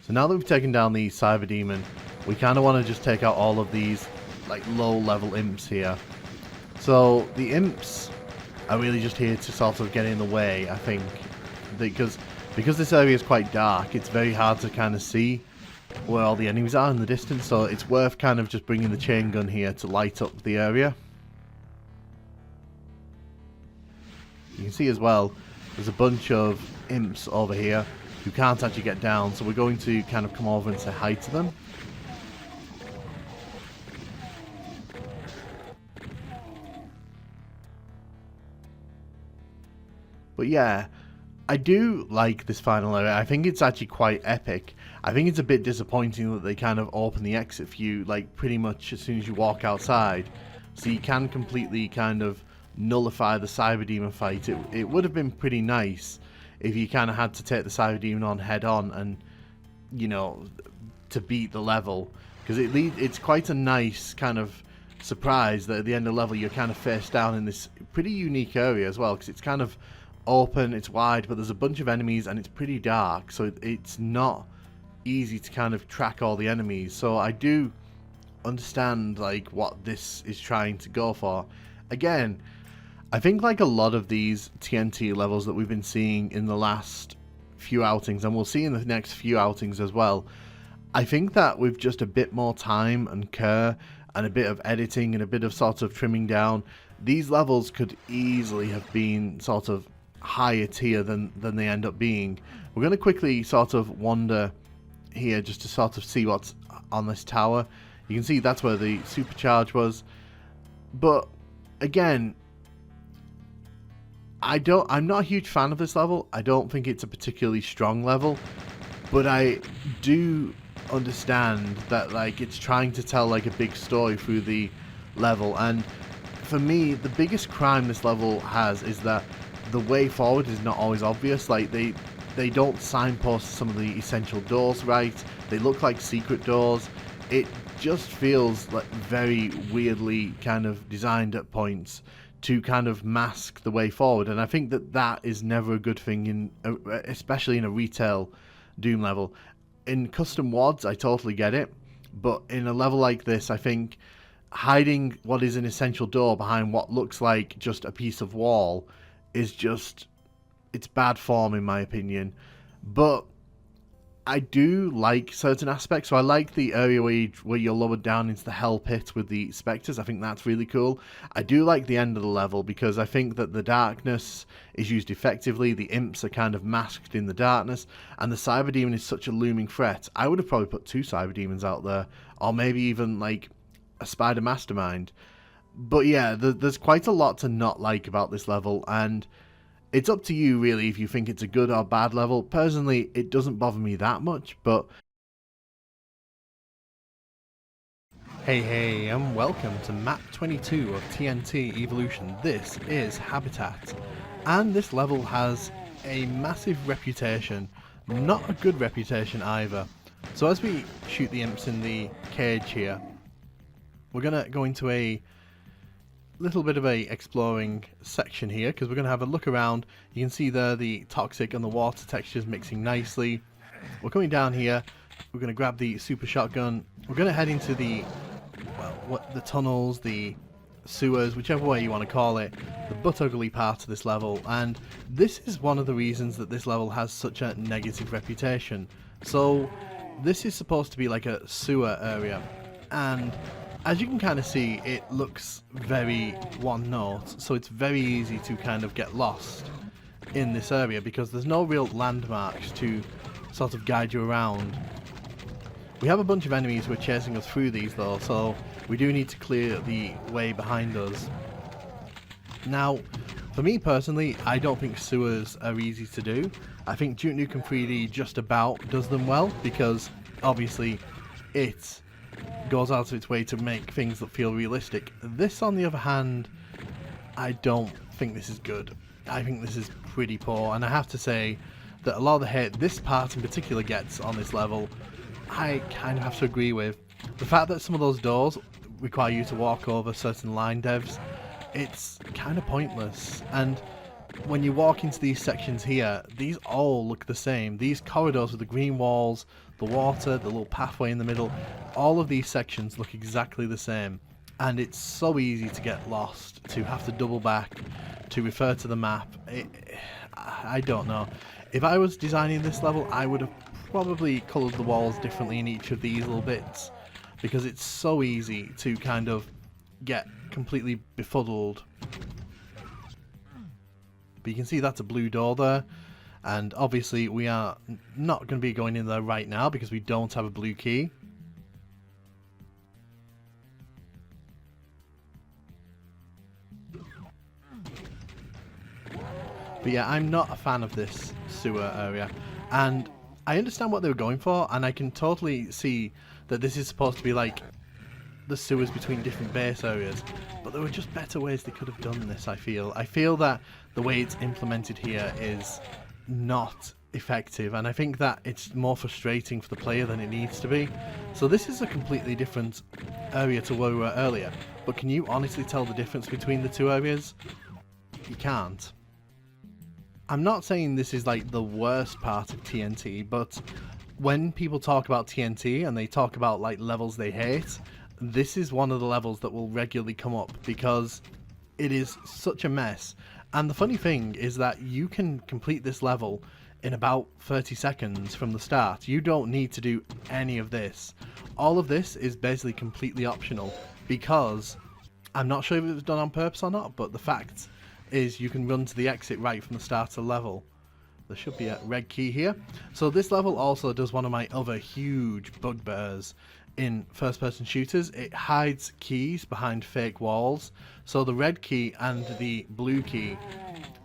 So now that we've taken down the cyber demon, we kind of want to just take out all of these like low level imps here. So the imps are really just here to sort of get in the way, I think, because this area is quite dark. It's very hard to kind of see where all the enemies are in the distance, so it's worth kind of just bringing the chain gun here to light up the area. You can see as well, there's a bunch of imps over here who can't actually get down, so we're going to kind of come over and say hi to them. But yeah, I do like this final area. I think it's actually quite epic. I think it's a bit disappointing that they kind of open the exit for you like pretty much as soon as you walk outside, so you can completely kind of nullify the cyber demon fight. It would have been pretty nice if you kind of had to take the Cyber Demon on head on and, you know, to beat the level, because it's quite a nice kind of surprise that at the end of the level you're kind of face down in this pretty unique area as well, because it's kind of open, it's wide, but there's a bunch of enemies and it's pretty dark, so it's not easy to kind of track all the enemies. So I do understand like what this is trying to go for. Again, I think like a lot of these TNT levels that we've been seeing in the last few outings, and we'll see in the next few outings as well, I think that with just a bit more time and care and a bit of editing and a bit of sort of trimming down, these levels could easily have been sort of higher tier than they end up being. We're going to quickly sort of wander here just to sort of see what's on this tower. You can see that's where the supercharge was, but again, I'm not a huge fan of this level. I don't think it's a particularly strong level, but I do understand that like it's trying to tell like a big story through the level. And for me, the biggest crime this level has is that the way forward is not always obvious. Like they don't signpost some of the essential doors right. They look like secret doors. It just feels like very weirdly kind of designed at points to kind of mask the way forward, and I think that is never a good thing in especially in a retail Doom level. In custom WODs, I totally get it, but in a level like this, I think hiding what is an essential door behind what looks like just a piece of wall is just, it's bad form in my opinion. But I do like certain aspects. So I like the area where you're lowered down into the hell pit with the spectres. I think that's really cool. I do like the end of the level because I think that the darkness is used effectively. The imps are kind of masked in the darkness, and the cyber demon is such a looming threat. I would have probably put 2 cyber demons out there, or maybe even like a spider mastermind. But yeah, there's quite a lot to not like about this level, and it's up to you really if you think it's a good or bad level. Personally, it doesn't bother me that much, but hey, and welcome to map 22 of TNT Evolution. This is Habitat, and this level has a massive reputation, not a good reputation either. So as we shoot the imps in the cage here, we're gonna go into a little bit of a exploring section here, because we're going to have a look around. You can see there the toxic and the water textures mixing nicely. We're coming down here, we're going to grab the super shotgun, we're going to head into the, well, the tunnels, the sewers, whichever way you want to call it, the butt ugly part of this level. And this is one of the reasons that this level has such a negative reputation. So this is supposed to be like a sewer area, and as you can kind of see, it looks very one note, so it's very easy to kind of get lost in this area because there's no real landmarks to sort of guide you around. We have a bunch of enemies who are chasing us through these though, so we do need to clear the way behind us. Now, for me personally, I don't think sewers are easy to do. I think Duke Nukem 3D just about does them well, because obviously it goes out of its way to make things that feel realistic. This, on the other hand, I don't think this is good. I think this is pretty poor, and I have to say that a lot of the hate this part in particular gets on this level, I kind of have to agree with. The fact that some of those doors require you to walk over certain line devs, it's kind of pointless. And when you walk into these sections here, these all look the same. These corridors with the green walls, the water, the little pathway in the middle, all of these sections look exactly the same. And it's so easy to get lost, to have to double back, to refer to the map. I don't know. If I was designing this level, I would have probably coloured the walls differently in each of these little bits, because it's so easy to kind of get completely befuddled. But you can see that's a blue door there, and obviously we are not going to be going in there right now because we don't have a blue key. But yeah, I'm not a fan of this sewer area, and I understand what they were going for, and I can totally see that this is supposed to be like the sewers between different base areas, but there were just better ways they could have done this. I feel that the way it's implemented here is not effective, and I think that it's more frustrating for the player than it needs to be. So this is a completely different area to where we were earlier, but can you honestly tell the difference between the two areas? You can't. I'm not saying this is like the worst part of TNT, but when people talk about TNT and they talk about like levels they hate, this is one of the levels that will regularly come up because it is such a mess. And the funny thing is that you can complete this level in about 30 seconds from the start. You don't need to do any of this. All of this is basically completely optional because I'm not sure if it was done on purpose or not, but the fact is you can run to the exit right from the start of the level. There should be a red key here. So this level also does one of my other huge bugbears in first-person shooters. It hides keys behind fake walls. So the red key and the blue key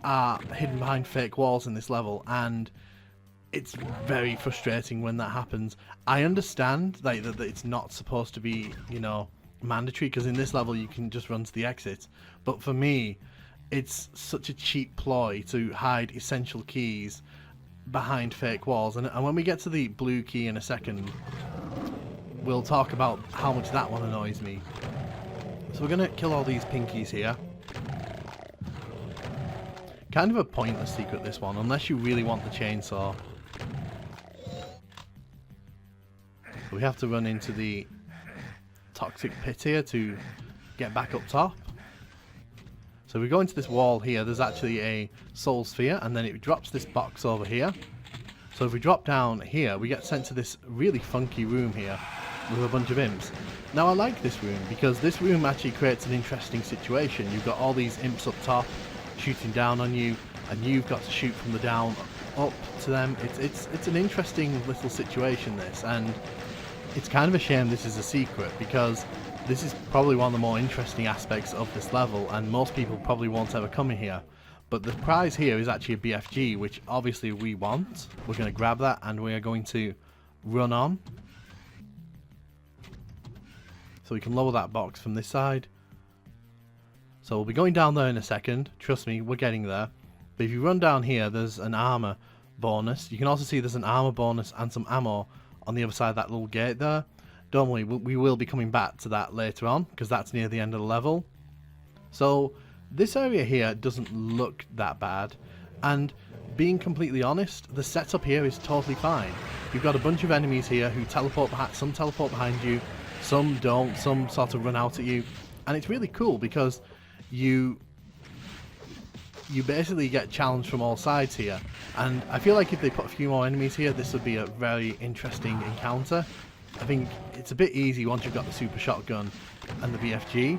are hidden behind fake walls in this level, and it's very frustrating when that happens. I understand like that it's not supposed to be, you know, mandatory, because in this level you can just run to the exit, but for me it's such a cheap ploy to hide essential keys behind fake walls. And when we get to the blue key in a second, we'll talk about how much that one annoys me. So we're gonna kill all these pinkies here. Kind of a pointless secret, this one, unless you really want the chainsaw. So we have to run into the toxic pit here to get back up top. So we go into this wall here, there's actually a soul sphere, and then it drops this box over here. So if we drop down here, we get sent to this really funky room here with a bunch of imps. Now I like this room because this room actually creates an interesting situation. You've got all these imps up top shooting down on you, and you've got to shoot from the down up to them. It's an interesting little situation, this, and it's kind of a shame this is a secret because this is probably one of the more interesting aspects of this level, and most people probably won't ever come in here. But the prize here is actually a BFG, which obviously we want. We're going to grab that and we are going to run on. So we can lower that box from this side. So we'll be going down there in a second. Trust me, we're getting there. But if you run down here, there's an armor bonus. You can also see there's an armor bonus and some ammo on the other side of that little gate there. Don't worry, we will be coming back to that later on because that's near the end of the level. So this area here doesn't look that bad, and being completely honest, the setup here is totally fine. You've got a bunch of enemies here who teleport behind, some teleport behind you, some don't, some sort of run out at you, and it's really cool because you basically get challenged from all sides here. And I feel like if they put a few more enemies here, this would be a very interesting encounter. I think it's a bit easy once you've got the super shotgun and the BFG.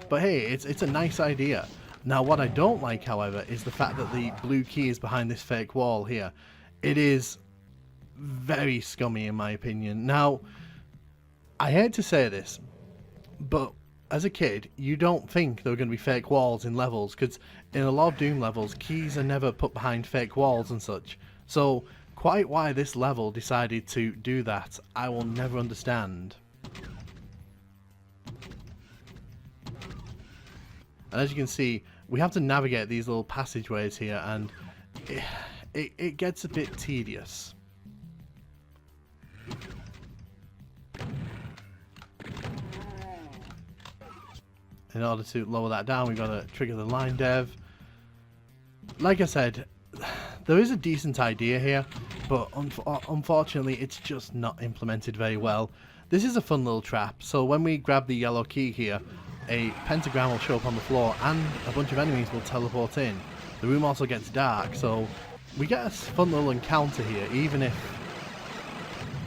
But hey, it's a nice idea. Now what I don't like, however, is the fact that the blue key is behind this fake wall here. It is very scummy in my opinion. Now, I hate to say this, but as a kid, you don't think there were going to be fake walls in levels, because in a lot of Doom levels, keys are never put behind fake walls and such. So quite why this level decided to do that, I will never understand. And as you can see, we have to navigate these little passageways here, and it gets a bit tedious. In order to lower that down, we've got to trigger the line dev. Like I said, there is a decent idea here, but unfortunately it's just not implemented very well. This is a fun little trap, so when we grab the yellow key here, a pentagram will show up on the floor and a bunch of enemies will teleport in. The room also gets dark, so we get a fun little encounter here, even if,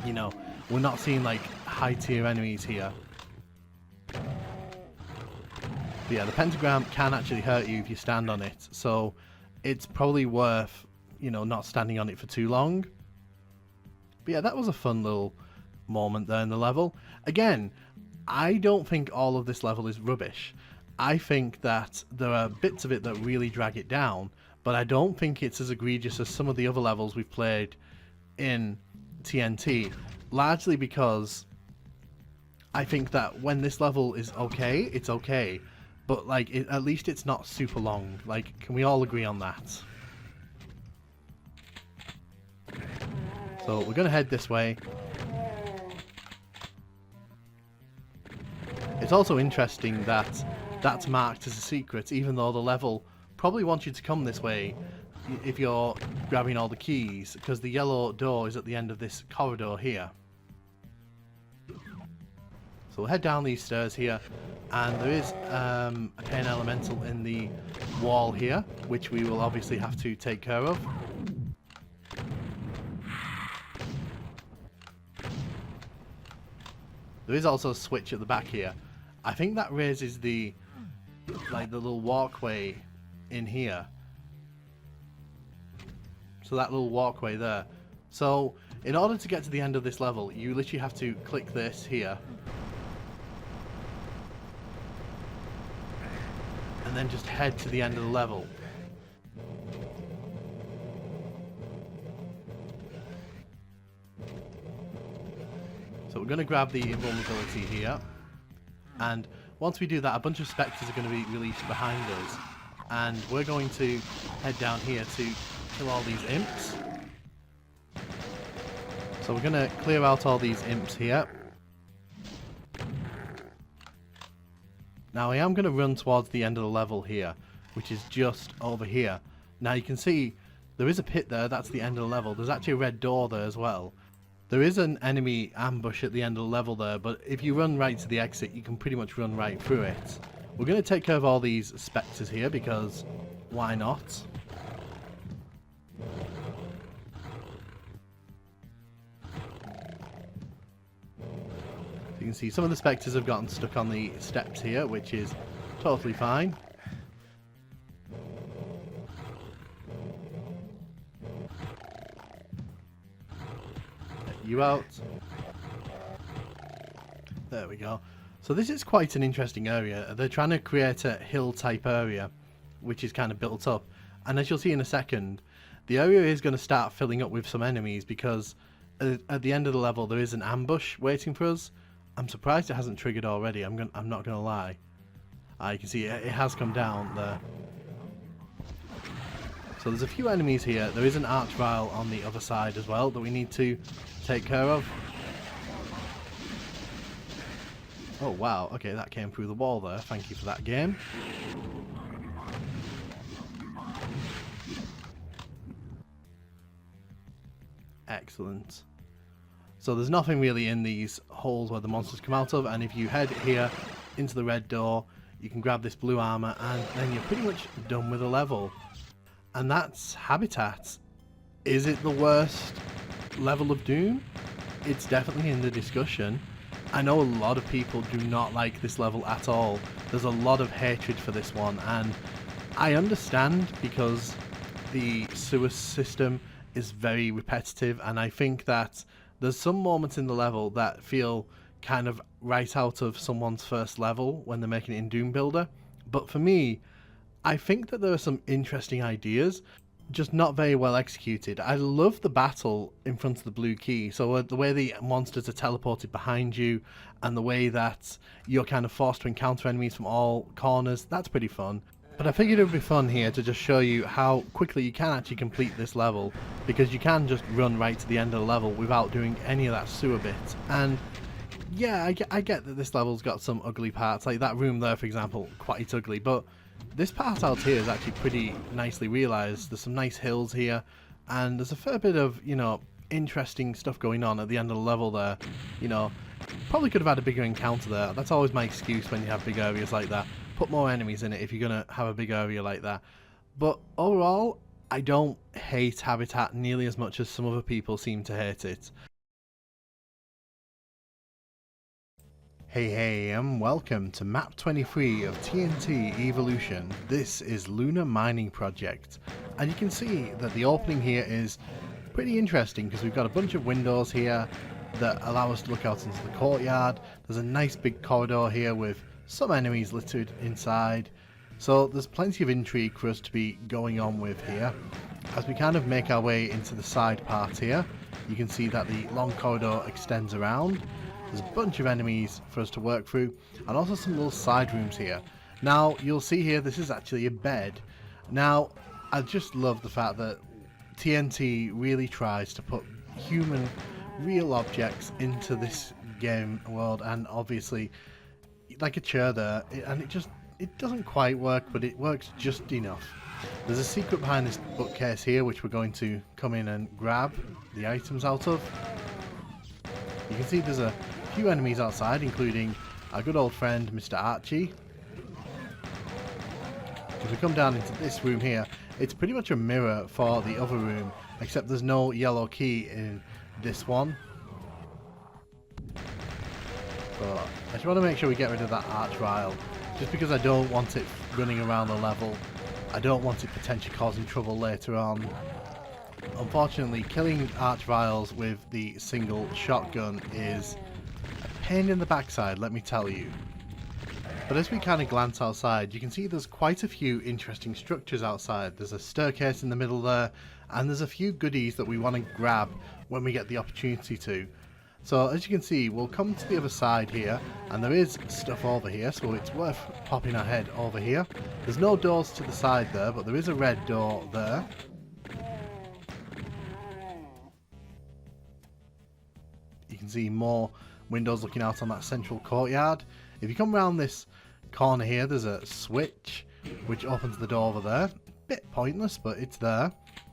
you know, we're not seeing like high tier enemies here. But yeah, the pentagram can actually hurt you if you stand on it, so it's probably worth, you know, not standing on it for too long. But yeah, that was a fun little moment there in the level. Again, I don't think all of this level is rubbish. I think that there are bits of it that really drag it down, but I don't think it's as egregious as some of the other levels we've played in TNT, largely because I think that when this level is okay, it's okay. But like, at least it's not super long. Like, can we all agree on that? So we're going to head this way. It's also interesting that that's marked as a secret, even though the level probably wants you to come this way if you're grabbing all the keys, because the yellow door is at the end of this corridor here. So we'll head down these stairs here, and there is a pain elemental in the wall here, which we will obviously have to take care of. There is also a switch at the back here. I think that raises the little walkway in here. So that little walkway there. So in order to get to the end of this level, you literally have to click this here. And then just head to the end of the level. So we're going to grab the invulnerability here. And once we do that, a bunch of spectres are going to be released behind us. And we're going to head down here to kill all these imps. So we're going to clear out all these imps here. Now I am going to run towards the end of the level here, which is just over here. Now you can see there is a pit there, that's the end of the level. There's actually a red door there as well. There is an enemy ambush at the end of the level there, but if you run right to the exit, you can pretty much run right through it. We're going to take care of all these spectres here, because why not? You can see some of the spectres have gotten stuck on the steps here, which is totally fine. Get you out. There we go. So this is quite an interesting area. They're trying to create a hill type area, which is kind of built up. And as you'll see in a second, the area is going to start filling up with some enemies, because at the end of the level there is an ambush waiting for us. I'm surprised it hasn't triggered already. I'm not gonna lie. You can see it has come down there. So there's a few enemies here. There is an archvile on the other side as well that we need to take care of. Oh wow, okay, that came through the wall there. Thank you for that, game. Excellent. So there's nothing really in these holes where the monsters come out of, and if you head here into the red door, you can grab this blue armor, and then you're pretty much done with the level. And that's Habitat. Is it the worst level of Doom? It's definitely in the discussion. I know a lot of people do not like this level at all. There's a lot of hatred for this one, and I understand, because the sewer system is very repetitive, and I think that there's some moments in the level that feel kind of right out of someone's first level when they're making it in Doom Builder. But for me, I think that there are some interesting ideas, just not very well executed. I love the battle in front of the blue key. So the way the monsters are teleported behind you, and the way that you're kind of forced to encounter enemies from all corners, that's pretty fun. But I figured it would be fun here to just show you how quickly you can actually complete this level, because you can just run right to the end of the level without doing any of that sewer bit. And yeah, I get that this level's got some ugly parts, like that room there for example, quite ugly, but this part out here is actually pretty nicely realised. There's some nice hills here, and there's a fair bit of, you know, interesting stuff going on at the end of the level there. You know, probably could have had a bigger encounter there. That's always my excuse when you have big areas like that. Put more enemies in it if you're going to have a big area like that. But overall, I don't hate Habitat nearly as much as some other people seem to hate it. Hey, and welcome to map 23 of TNT Evolution. This is Lunar Mining Project, and you can see that the opening here is pretty interesting, because we've got a bunch of windows here that allow us to look out into the courtyard. There's a nice big corridor here with some enemies littered inside, so there's plenty of intrigue for us to be going on with here. As we kind of make our way into the side part here, you can see that the long corridor extends around. There's a bunch of enemies for us to work through, and also some little side rooms here. Now you'll see here this is actually a bed. Now I just love the fact that TNT really tries to put human, real objects into this game world, and obviously, like a chair there, and it doesn't quite work, but it works just enough. There's a secret behind this bookcase here, which we're going to come in and grab the items out of. You can see there's a few enemies outside, including our good old friend, Mr. Archie. If we come down into this room here, it's pretty much a mirror for the other room, except there's no yellow key in this one. So I just want to make sure we get rid of that arch-vile, just because I don't want it running around the level. I don't want it potentially causing trouble later on. Unfortunately, killing arch-viles with the single shotgun is a pain in the backside, let me tell you. But as we kind of glance outside, you can see there's quite a few interesting structures outside. There's a staircase in the middle there, and there's a few goodies that we want to grab when we get the opportunity to. So as you can see, we'll come to the other side here, and there is stuff over here, so it's worth popping our head over here. There's no doors to the side there, but there is a red door there. You can see more windows looking out on that central courtyard. If you come around this corner here, there's a switch which opens the door over there. Bit pointless, but it's there.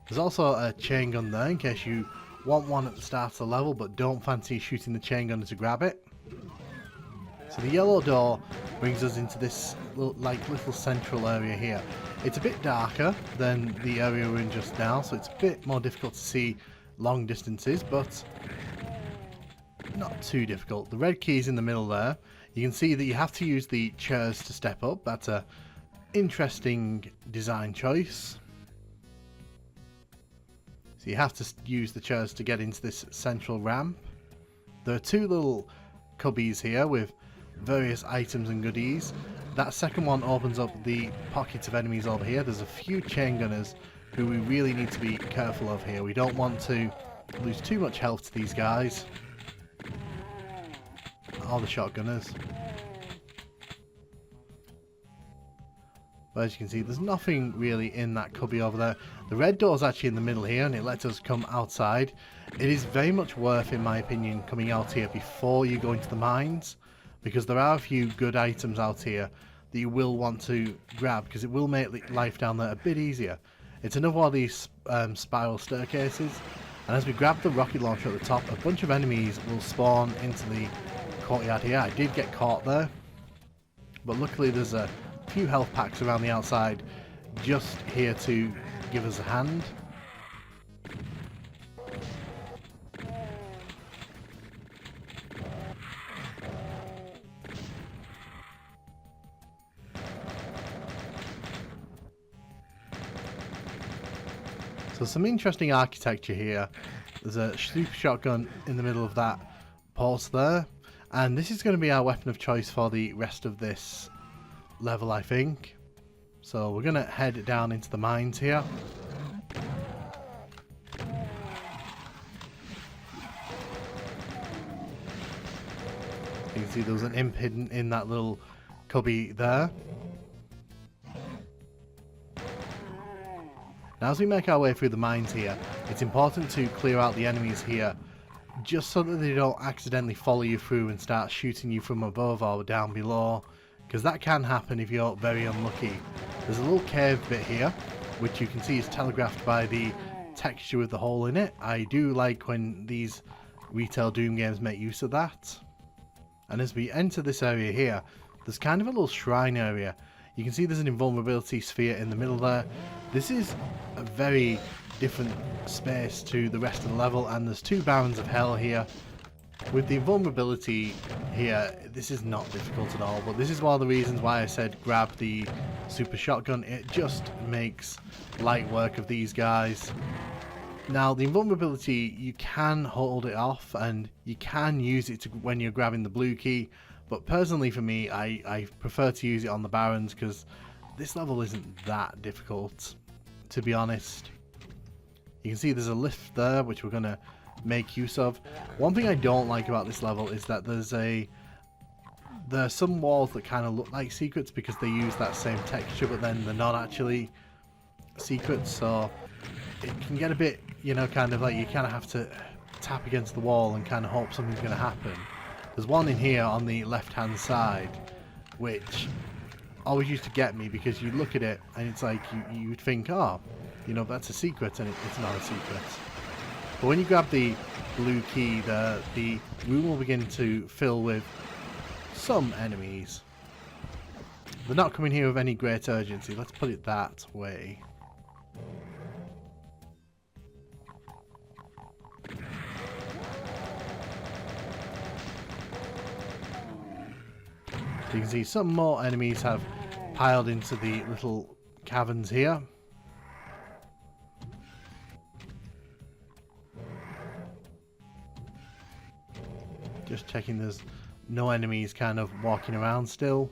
There's also a chain gun there in case you want one at the start of the level but don't fancy shooting the chain gun to grab it. So the yellow door brings us into this little central area here. It's a bit darker than the area we're in just now, so it's a bit more difficult to see long distances, but not too difficult. The red key's in the middle there. You can see that you have to use the chairs to step up. That's a interesting design choice. So you have to use the chairs to get into this central ramp. There are two little cubbies here with various items and goodies. That second one opens up the pockets of enemies over here. There's a few chain gunners who we really need to be careful of here. We don't want to lose too much health to these guys. All the shotgunners. But as you can see, there's nothing really in that cubby over there. The red door's actually in the middle here, and it lets us come outside. It is very much worth, in my opinion, coming out here before you go into the mines, because there are a few good items out here that you will want to grab, because it will make life down there a bit easier. It's another one of these spiral staircases, and as we grab the rocket launcher at the top, a bunch of enemies will spawn into the courtyard here. I did get caught there, but luckily there's a few health packs around the outside just here to give us a hand. So some interesting architecture here. There's a super shotgun in the middle of that pulse there. And this is going to be our weapon of choice for the rest of this level, I think. So we're going to head down into the mines here. You can see there was an imp hidden in that little cubby there. Now as we make our way through the mines here, it's important to clear out the enemies here, just so that they don't accidentally follow you through and start shooting you from above or down below, because that can happen if you're very unlucky. There's a little cave bit here, which you can see is telegraphed by the texture with the hole in it. I do like when these retail Doom games make use of that. And as we enter this area here, there's kind of a little shrine area. You can see there's an invulnerability sphere in the middle there. This is a very different space to the rest of the level, and there's two Barons of Hell here. With the invulnerability here, this is not difficult at all, but this is one of the reasons why I said grab the super shotgun. It just makes light work of these guys. Now the invulnerability, you can hold it off and you can use it when you're grabbing the blue key, but personally for me, I prefer to use it on the Barons because this level isn't that difficult, to be honest. You can see there's a lift there which we're going to make use of. One thing I don't like about this level is that there are some walls that kind of look like secrets because they use that same texture, but then they're not actually secrets, so it can get a bit, you know, kind of like you kind of have to tap against the wall and kind of hope something's going to happen. There's one in here on the left hand side which always used to get me, because you look at it and it's like you'd think, oh, you know, that's a secret, and it's not a secret. But when you grab the blue key, the room will begin to fill with some enemies. They're not coming here with any great urgency, let's put it that way. So you can see some more enemies have piled into the little caverns here. Just checking there's no enemies kind of walking around still.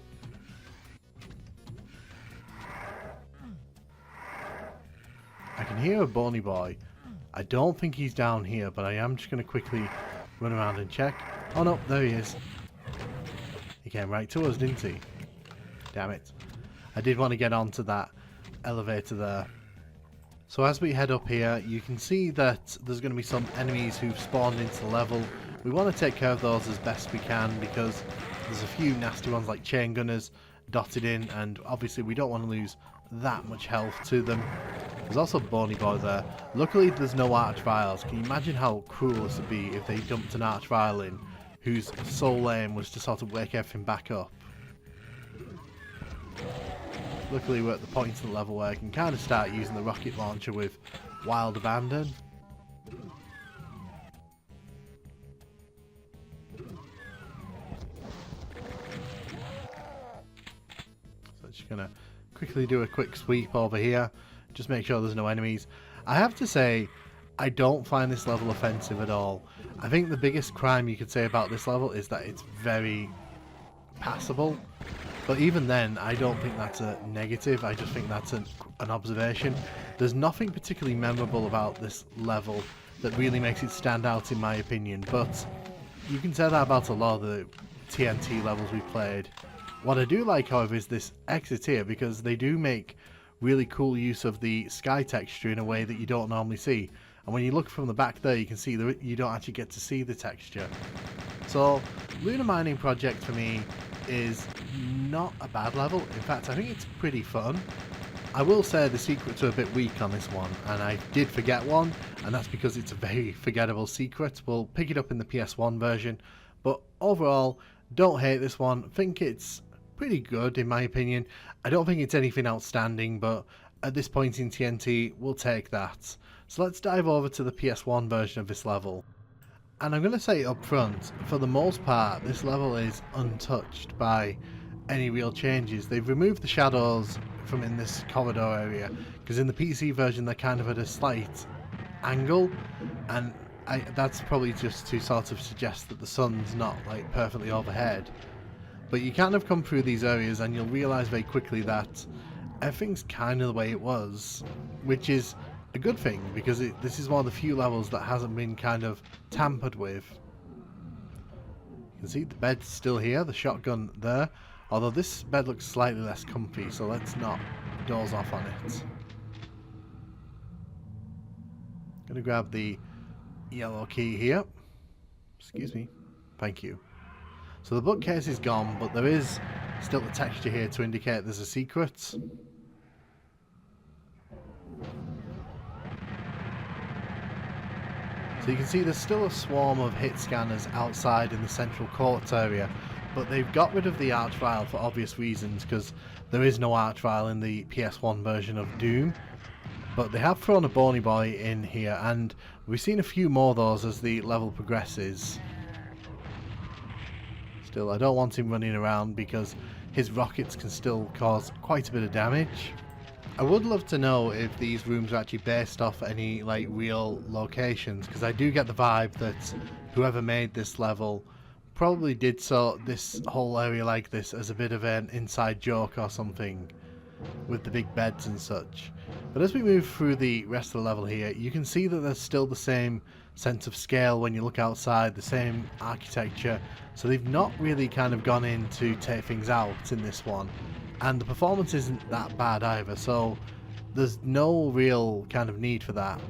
I can hear a bony boy. I don't think he's down here, but I am just going to quickly run around and check. Oh no, there he is. He came right to us, didn't he? Damn it. I did want to get onto that elevator there. So as we head up here, you can see that there's going to be some enemies who've spawned into the level. We want to take care of those as best we can, because there's a few nasty ones like chain gunners dotted in, and obviously we don't want to lose that much health to them. There's also Bony Boy there. Luckily there's no archviles. Can you imagine how cruel this would be if they dumped an archvile in whose sole aim was to sort of wake everything back up? Luckily we're at the point in the level where I can kind of start using the rocket launcher with wild abandon. So just gonna quickly do a quick sweep over here, just make sure there's no enemies. I have to say, I don't find this level offensive at all. I think the biggest crime you could say about this level is that it's very passable. But even then, I don't think that's a negative, I just think that's an observation. There's nothing particularly memorable about this level that really makes it stand out in my opinion, but you can say that about a lot of the TNT levels we've played. What I do like, however, is this exit here, because they do make really cool use of the sky texture in a way that you don't normally see. And when you look from the back there, you can see that you don't actually get to see the texture. So, Lunar Mining Project for me is not a bad level. In fact, I think it's pretty fun. I will say the secrets are a bit weak on this one, and I did forget one, and that's because it's a very forgettable secret. We'll pick it up in the PS1 version, but overall, don't hate this one. Think it's pretty good in my opinion. I don't think it's anything outstanding, but at this point in TNT, we'll take that. So let's dive over to the PS1 version of this level. And I'm going to say up front, for the most part, this level is untouched by any real changes. They've removed the shadows from in this corridor area, because in the PC version they're kind of at a slight angle, and that's probably just to sort of suggest that the sun's not like perfectly overhead. But you kind of come through these areas and you'll realise very quickly that everything's kind of the way it was, which is a good thing, because this is one of the few levels that hasn't been kind of tampered with. You can see the bed's still here, the shotgun there, although this bed looks slightly less comfy, so let's not doze off on it. Gonna grab the yellow key here. Excuse me. Thank you. So the bookcase is gone, but there is still the texture here to indicate there's a secret. So you can see there's still a swarm of hit scanners outside in the central courts area, but they've got rid of the archvile for obvious reasons, because there is no archvile in the PS1 version of Doom. But they have thrown a Bony Boy in here, and we've seen a few more of those as the level progresses. Still, I don't want him running around because his rockets can still cause quite a bit of damage. I would love to know if these rooms are actually based off any like real locations, because I do get the vibe that whoever made this level probably did this whole area like this as a bit of an inside joke or something, with the big beds and such. But as we move through the rest of the level here, you can see that there's still the same sense of scale when you look outside, the same architecture, so they've not really kind of gone in to take things out in this one. And the performance isn't that bad either, so there's no real kind of need for that.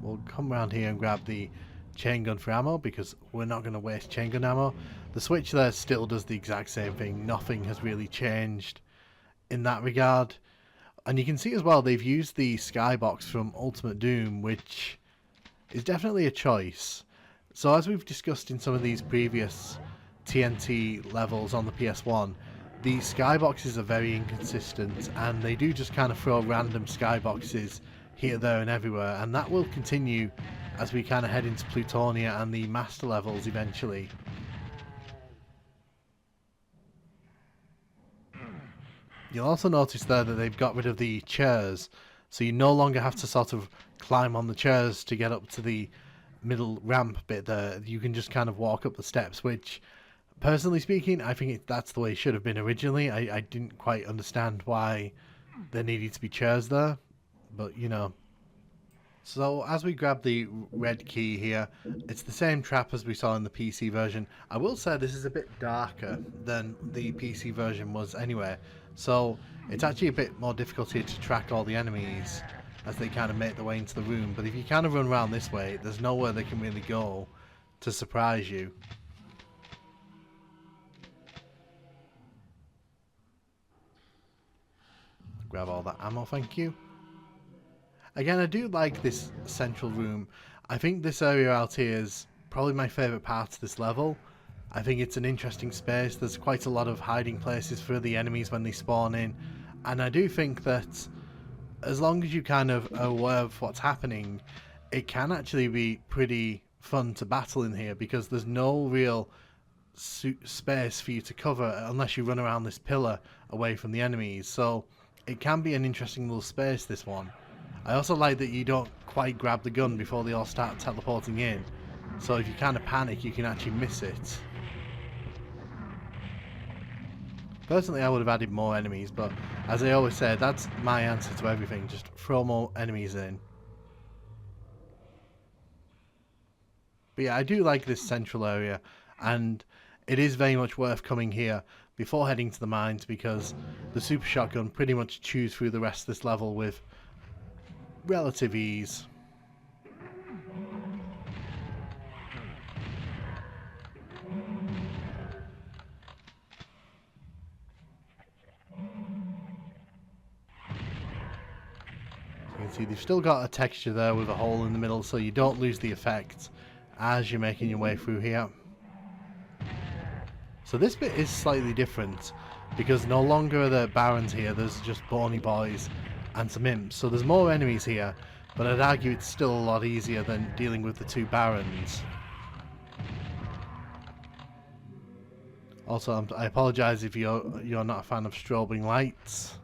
we'll come around here and grab the chain gun for ammo, because we're not going to waste chain gun ammo. The switch there still does the exact same thing. Nothing has really changed in that regard. And you can see as well, they've used the skybox from Ultimate Doom, which is definitely a choice. So as we've discussed in some of these previous TNT levels on the PS1, the skyboxes are very inconsistent, and they do just kind of throw random skyboxes here, there and everywhere, and that will continue as we kind of head into Plutonia and the master levels eventually. You'll also notice there that they've got rid of the chairs, so you no longer have to sort of climb on the chairs to get up to the middle ramp bit there. You can just kind of walk up the steps, which, personally speaking, I think that's the way it should have been originally. I didn't quite understand why there needed to be chairs there, but you know. So as we grab the red key here, it's the same trap as we saw in the PC version. I will say this is a bit darker than the PC version was anyway, so it's actually a bit more difficult here to track all the enemies as they kind of make their way into the room. But if you kind of run around this way, there's nowhere they can really go to surprise you. Grab all that ammo, thank you. Again, I do like this central room. I think this area out here is probably my favourite part of this level. I think it's an interesting space. There's quite a lot of hiding places for the enemies when they spawn in. And I do think that as long as you kind of are aware of what's happening, it can actually be pretty fun to battle in here, because there's no real space for you to cover unless you run around this pillar away from the enemies. So it can be an interesting little space, this one. I also like that you don't quite grab the gun before they all start teleporting in, so if you kind of panic you can actually miss it. Personally, I would have added more enemies, but as I always say, that's my answer to everything: just throw more enemies in. But yeah, I do like this central area, and it is very much worth coming here before heading to the mines, because the super shotgun pretty much chews through the rest of this level with relative ease. You can see they've still got a texture there with a hole in the middle, so you don't lose the effect as you're making your way through here. So this bit is slightly different, because no longer are there barons here, there's just bony boys and some imps. So there's more enemies here, but I'd argue it's still a lot easier than dealing with the two barons. Also, I apologise if you're not a fan of strobing lights.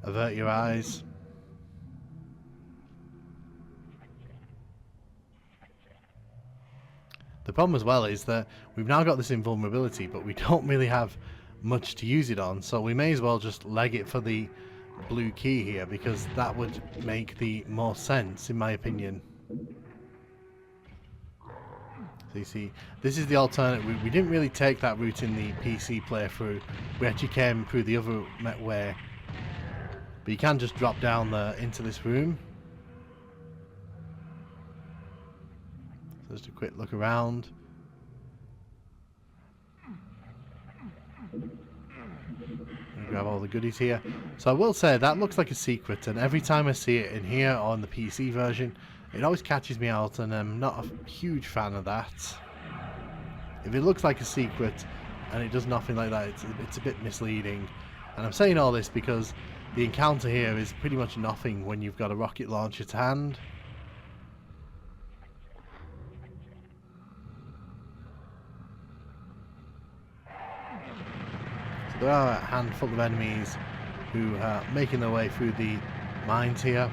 Avert your eyes. The problem as well is that we've now got this invulnerability, but we don't really have much to use it on, so we may as well just leg it for the blue key here, because that would make the most sense in my opinion. So you see, this is the alternate route. We didn't really take that route in the PC playthrough. We actually came through the other way. But you can just drop down there into this room. So just a quick look around. Grab all the goodies here. So I will say that looks like a secret, and every time I see it in here or on the PC version, it always catches me out, and I'm not a huge fan of that. If it looks like a secret and it does nothing like that, it's a bit misleading. And I'm saying all this because the encounter here is pretty much nothing when you've got a rocket launcher to hand. So there are a handful of enemies who are making their way through the mines here.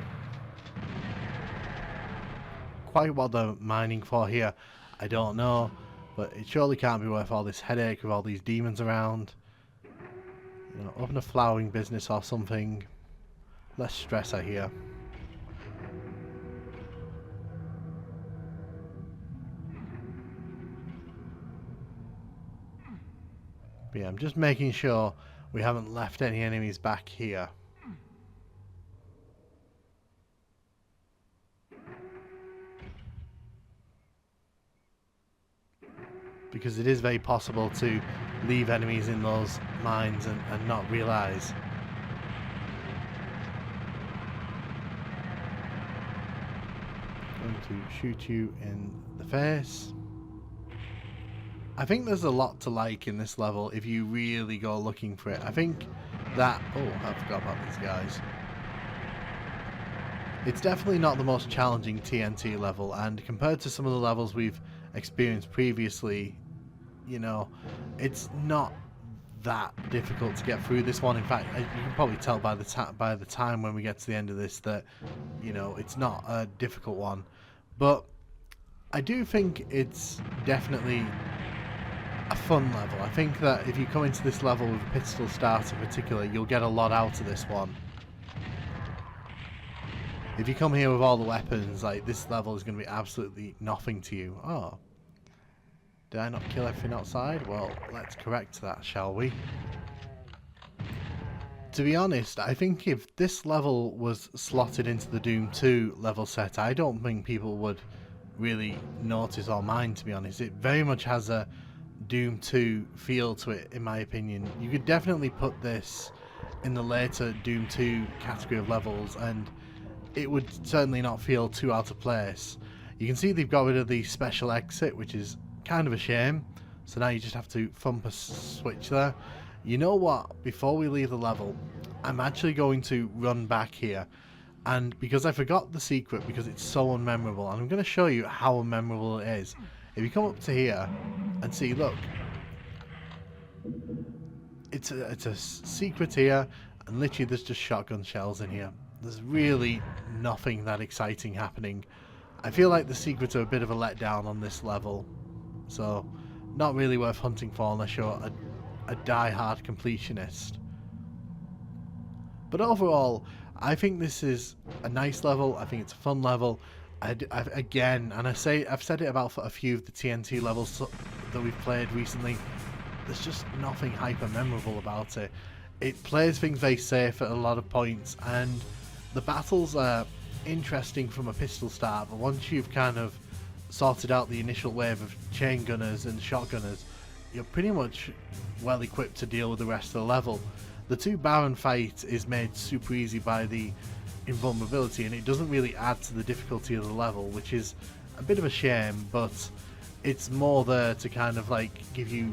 Quite what they're mining for here, I don't know, but it surely can't be worth all this headache with all these demons around. You know, open a flowering business or something. Less stress, I hear. But yeah, I'm just making sure we haven't left any enemies back here. because it is very possible to leave enemies in those mines and not realise. Going to shoot you in the face. I think there's a lot to like in this level if you really go looking for it. I think that... oh, I forgot about these guys. It's definitely not the most challenging TNT level, and compared to some of the levels we've experienced previously, you know, it's not that difficult to get through this one. In fact, you can probably tell by the time when we get to the end of this that, you know, it's not a difficult one. But I do think it's definitely a fun level. I think that if you come into this level with a pistol start in particular, you'll get a lot out of this one. If you come here with all the weapons, like, this level is going to be absolutely nothing to you. Oh. Did I not kill everything outside? Well, let's correct that, shall we? To be honest, I think if this level was slotted into the Doom 2 level set, I don't think people would really notice or mind, to be honest. It very much has a Doom 2 feel to it, in my opinion. You could definitely put this in the later Doom 2 category of levels, and it would certainly not feel too out of place. You can see they've got rid of the special exit, which is kind of a shame. So now you just have to thump a switch there. You know what? Before we leave the level, I'm actually going to run back here. And because I forgot the secret, because it's so unmemorable, and I'm going to show you how unmemorable it is. If you come up to here and see, look, it's a secret here, and literally there's just shotgun shells in here. There's really nothing that exciting happening. I feel like the secrets are a bit of a letdown on this level, so not really worth hunting for unless you're a die-hard completionist. But overall, I think this is a nice level. I think it's a fun level. Again, and I've said it about a few of the TNT levels that we've played recently. There's just nothing hyper memorable about it. It plays things very safe at a lot of points, and the battles are interesting from a pistol start, but once you've kind of sorted out the initial wave of chain gunners and shotgunners, you're pretty much well equipped to deal with the rest of the level. The two Baron fight is made super easy by the invulnerability, and it doesn't really add to the difficulty of the level, which is a bit of a shame, but it's more there to kind of like give you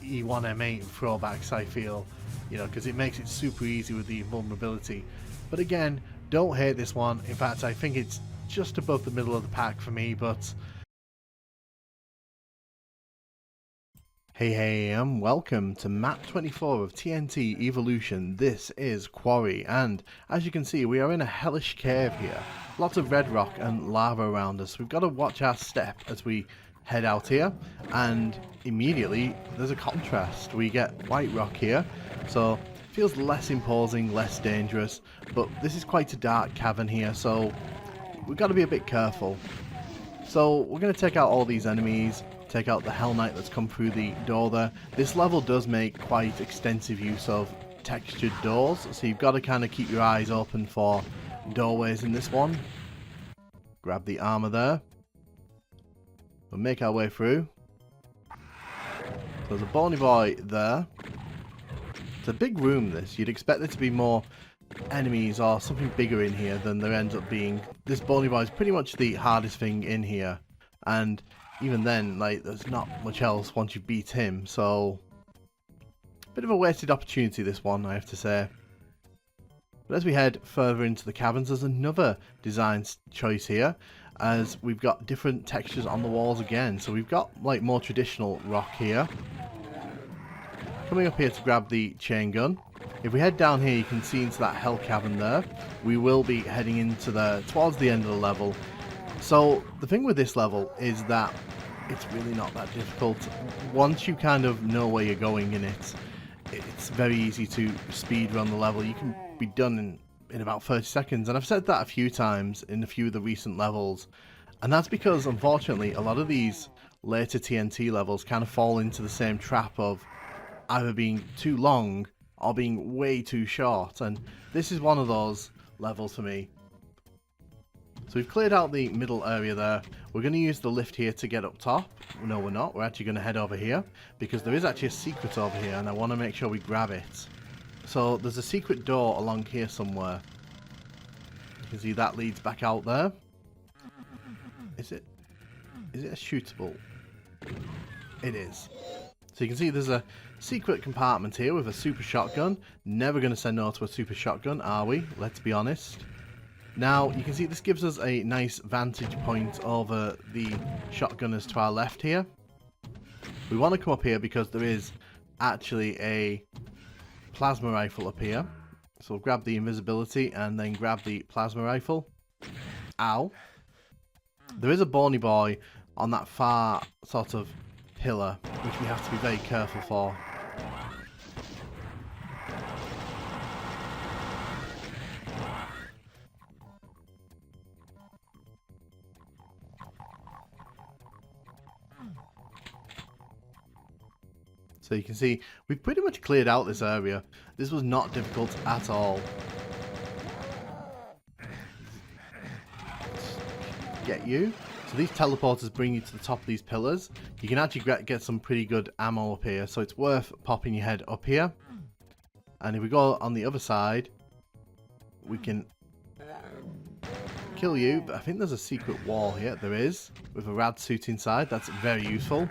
E1M8 throwbacks, I feel, you know, because it makes it super easy with the invulnerability. But again, don't hate this one. In fact, I think it's just above the middle of the pack for me, but hey, and welcome to map 24 of TNT Evolution. This is Quarry, and as you can see, we are in a hellish cave here. Lots of red rock and lava around us. We've got to watch our step as we head out here, and immediately there's a contrast. We get white rock here, so it feels less imposing, less dangerous, but this is quite a dark cavern here, so we've got to be a bit careful. So we're going to take out all these enemies, take out the Hell Knight that's come through the door there. This level does make quite extensive use of textured doors, so you've got to kind of keep your eyes open for doorways in this one. Grab the armor there. We'll make our way through. So there's a bony boy there. It's a big room, this. You'd expect there to be more enemies or something bigger in here than there ends up being. This bony boy is pretty much the hardest thing in here, and even then, like, there's not much else once you beat him, so bit of a wasted opportunity, this one, I have to say. But as we head further into the caverns, there's another design choice here, as we've got different textures on the walls again. So we've got like more traditional rock here. Coming up here to grab the chain gun. If we head down here, you can see into that hell cavern there. We will be heading into towards the end of the level. So the thing with this level is that it's really not that difficult. Once you kind of know where you're going in it, it's very easy to speed run the level. You can be done in about 30 seconds, and I've said that a few times in a few of the recent levels, and that's because unfortunately a lot of these later TNT levels kind of fall into the same trap of either being too long or being way too short, and this is one of those levels for me. So we've cleared out the middle area there. We're going to use the lift here to get up top. No, we're not. We're actually going to head over here because there is actually a secret over here and I want to make sure we grab it. So there's a secret door along here somewhere. You can see that leads back out there. Is it a shootable? It is. So you can see there's a secret compartment here with a super shotgun. Never going to say no to a super shotgun, are we? Let's be honest. Now, you can see this gives us a nice vantage point over the shotgunners to our left here. We want to come up here because there is actually a plasma rifle up here. So we'll grab the invisibility and then grab the plasma rifle. Ow. There is a bony boy on that far sort of pillar, which we have to be very careful for. So you can see, we've pretty much cleared out this area. This was not difficult at all. Get you. So these teleporters bring you to the top of these pillars. You can actually get some pretty good ammo up here, so it's worth popping your head up here. And if we go on the other side, we can kill you, but I think there's a secret wall here. There is, with a rad suit inside. That's very useful.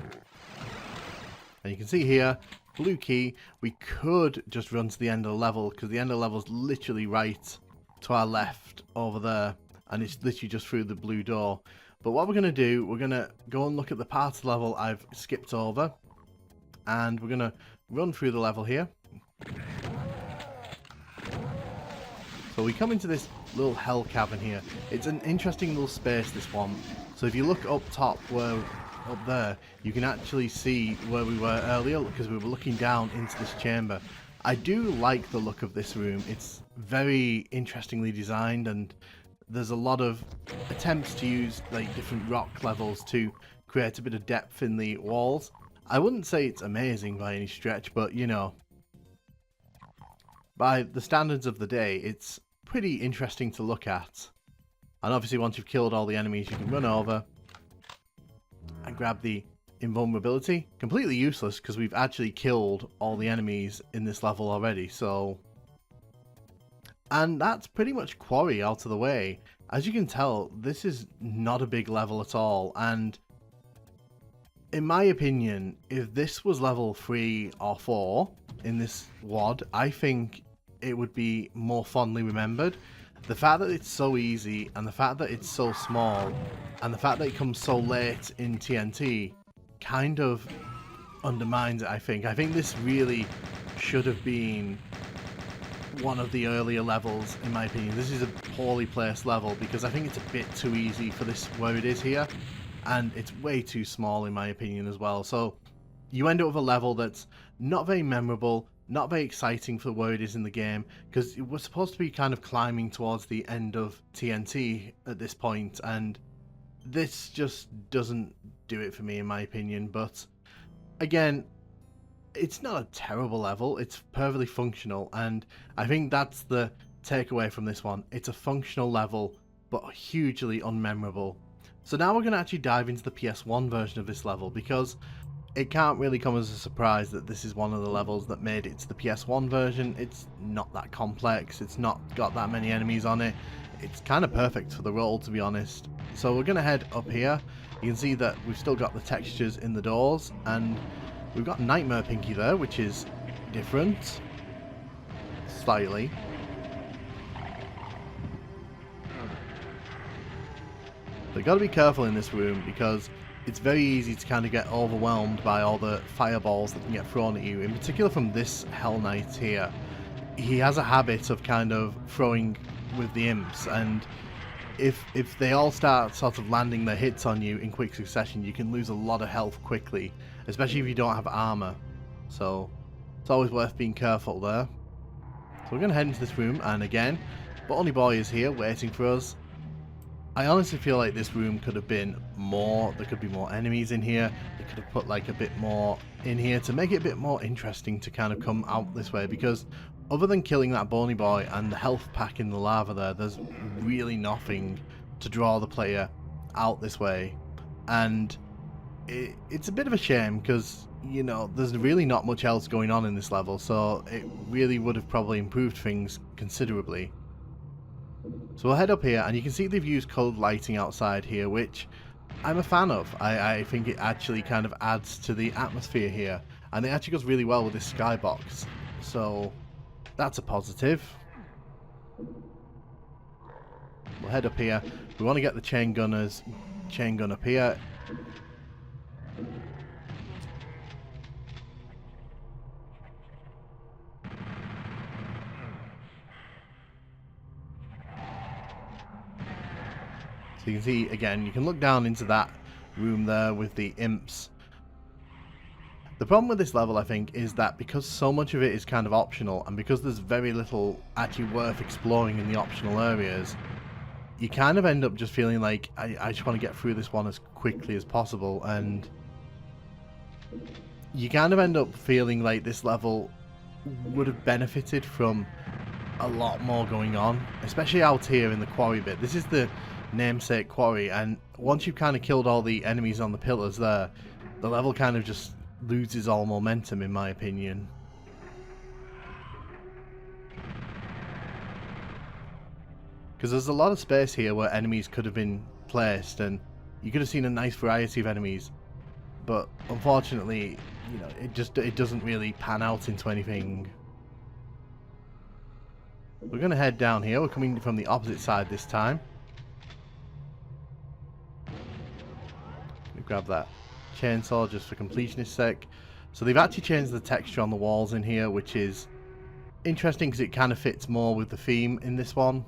And you can see here, blue key. We could just run to the end of the level, because the end of the level is literally right to our left over there. And it's literally just through the blue door. But what we're going to do, we're going to go and look at the part of the level I've skipped over. And we're going to run through the level here. So we come into this little hell cavern here. It's an interesting little space, this one. So if you look up top, up there, you can actually see where we were earlier, because we were looking down into this chamber. I do like the look of this room. It's very interestingly designed, and there's a lot of attempts to use like different rock levels to create a bit of depth in the walls. I wouldn't say it's amazing by any stretch, but you know, by the standards of the day, it's pretty interesting to look at. And obviously once you've killed all the enemies, you can run over and grab the invulnerability. Completely useless because we've actually killed all the enemies in this level already, so... And that's pretty much Quarry out of the way. As you can tell, this is not a big level at all, and in my opinion, if this was level 3 or 4 in this WOD, I think it would be more fondly remembered. The fact that it's so easy, and the fact that it's so small, and the fact that it comes so late in TNT kind of undermines it, I think. I think this really should have been one of the earlier levels, in my opinion. This is a poorly placed level because I think it's a bit too easy for this where it is here, and it's way too small in my opinion as well. So you end up with a level that's not very memorable, not very exciting for where it is in the game, because we're supposed to be kind of climbing towards the end of TNT at this point, and this just doesn't do it for me in my opinion. But again, it's not a terrible level, it's perfectly functional, and I think that's the takeaway from this one. It's a functional level, but hugely unmemorable. So now we're going to actually dive into the PS1 version of this level, because it can't really come as a surprise that this is one of the levels that made it to the PS1 version. It's not that complex, it's not got that many enemies on it, it's kind of perfect for the role, to be honest. So we're going to head up here. You can see that we've still got the textures in the doors, and we've got Nightmare Pinky there, which is different. Slightly. But you've got to be careful in this room because it's very easy to kind of get overwhelmed by all the fireballs that can get thrown at you, in particular from this Hell Knight here. He has a habit of kind of throwing with the imps, and if they all start sort of landing their hits on you in quick succession, you can lose a lot of health quickly, especially if you don't have armor. So it's always worth being careful there. So we're going to head into this room, and again, Bony Boy is here waiting for us. I honestly feel like this room could have been more. There could be more enemies in here. They could have put like a bit more in here to make it a bit more interesting to kind of come out this way, because other than killing that Bony Boy and the health pack in the lava there, there's really nothing to draw the player out this way, and it's a bit of a shame because, you know, there's really not much else going on in this level, so it really would have probably improved things considerably. So we'll head up here, and you can see they've used coloured lighting outside here, which I'm a fan of. I think it actually kind of adds to the atmosphere here, and it actually goes really well with this skybox, so that's a positive. We'll head up here. We want to get the chain gun up here. So you can see, again, you can look down into that room there with the imps. The problem with this level, I think, is that because so much of it is kind of optional, and because there's very little actually worth exploring in the optional areas, you kind of end up just feeling like, I just want to get through this one as quickly as possible, and you kind of end up feeling like this level would have benefited from a lot more going on, especially out here in the quarry bit. This is the namesake quarry, and once you've kind of killed all the enemies on the pillars there, the level kind of just loses all momentum, in my opinion. Because there's a lot of space here where enemies could have been placed, and you could have seen a nice variety of enemies, but unfortunately, you know, it doesn't really pan out into anything. We're going to head down here. We're coming from the opposite side this time. Grab that chainsaw just for completionist's sake. So they've actually changed the texture on the walls in here, which is interesting because it kind of fits more with the theme in this one.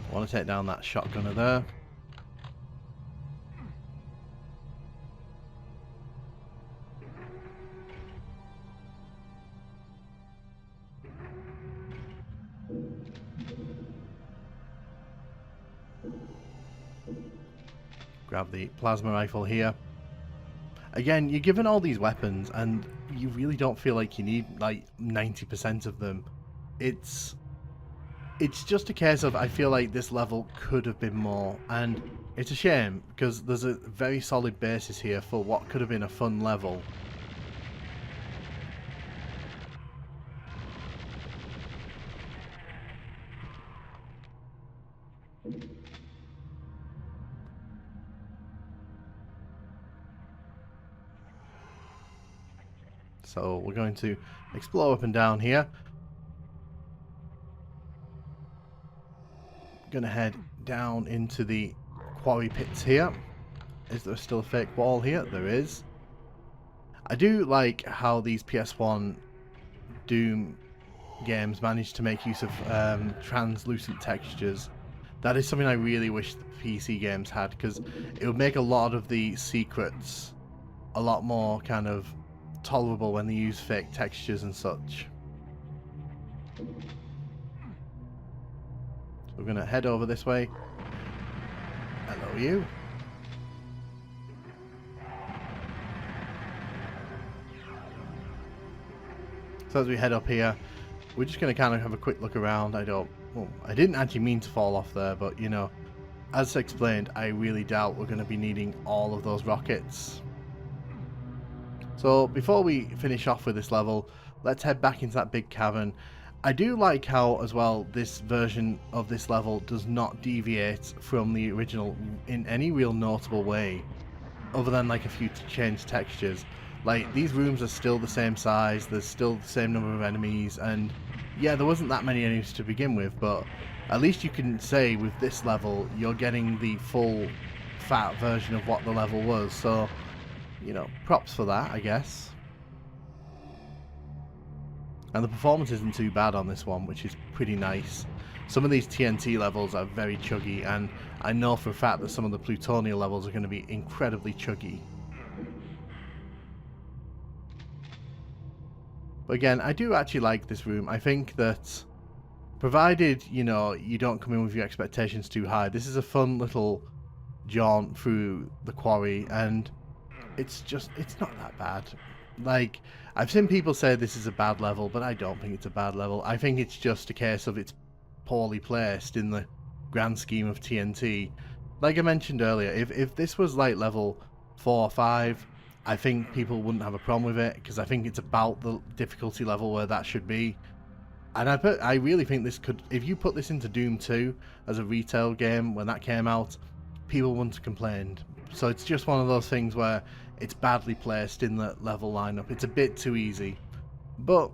I want to take down that shotgunner there. Grab the plasma rifle here. Again, you're given all these weapons and you really don't feel like you need like 90% of them. It's just a case of, I feel like this level could have been more, and it's a shame because there's a very solid basis here for what could have been a fun level. So we're going to explore up and down here. Gonna head down into the quarry pits here. Is there still a fake wall here? There is. I do like how these PS1 Doom games managed to make use of translucent textures. That is something I really wish the PC games had, because it would make a lot of the secrets a lot more kind of tolerable when they use fake textures and such. So we're going to head over this way. Hello, you. So as we head up here, we're just going to kind of have a quick look around. I didn't actually mean to fall off there, but you know, as explained, I really doubt we're going to be needing all of those rockets. So before we finish off with this level, let's head back into that big cavern. I do like how, as well, this version of this level does not deviate from the original in any real notable way, other than like a few changed textures. Like, these rooms are still the same size, there's still the same number of enemies, and yeah, there wasn't that many enemies to begin with, but at least you can say with this level, you're getting the full fat version of what the level was, so, you know, props for that, I guess. And the performance isn't too bad on this one, which is pretty nice. Some of these TNT levels are very chuggy, and I know for a fact that some of the Plutonia levels are going to be incredibly chuggy. But again, I do actually like this room. I think that, provided, you know, you don't come in with your expectations too high, this is a fun little jaunt through the quarry, and it's not that bad. Like, I've seen people say this is a bad level, but I don't think it's a bad level. I think it's just a case of it's poorly placed in the grand scheme of TNT. Like I mentioned earlier, if this was like level 4 or 5, I think people wouldn't have a problem with it, because I think it's about the difficulty level where that should be. And I really think this could, if you put this into Doom 2 as a retail game when that came out, people wouldn't have complained. So it's just one of those things where it's badly placed in the level lineup. It's a bit too easy. But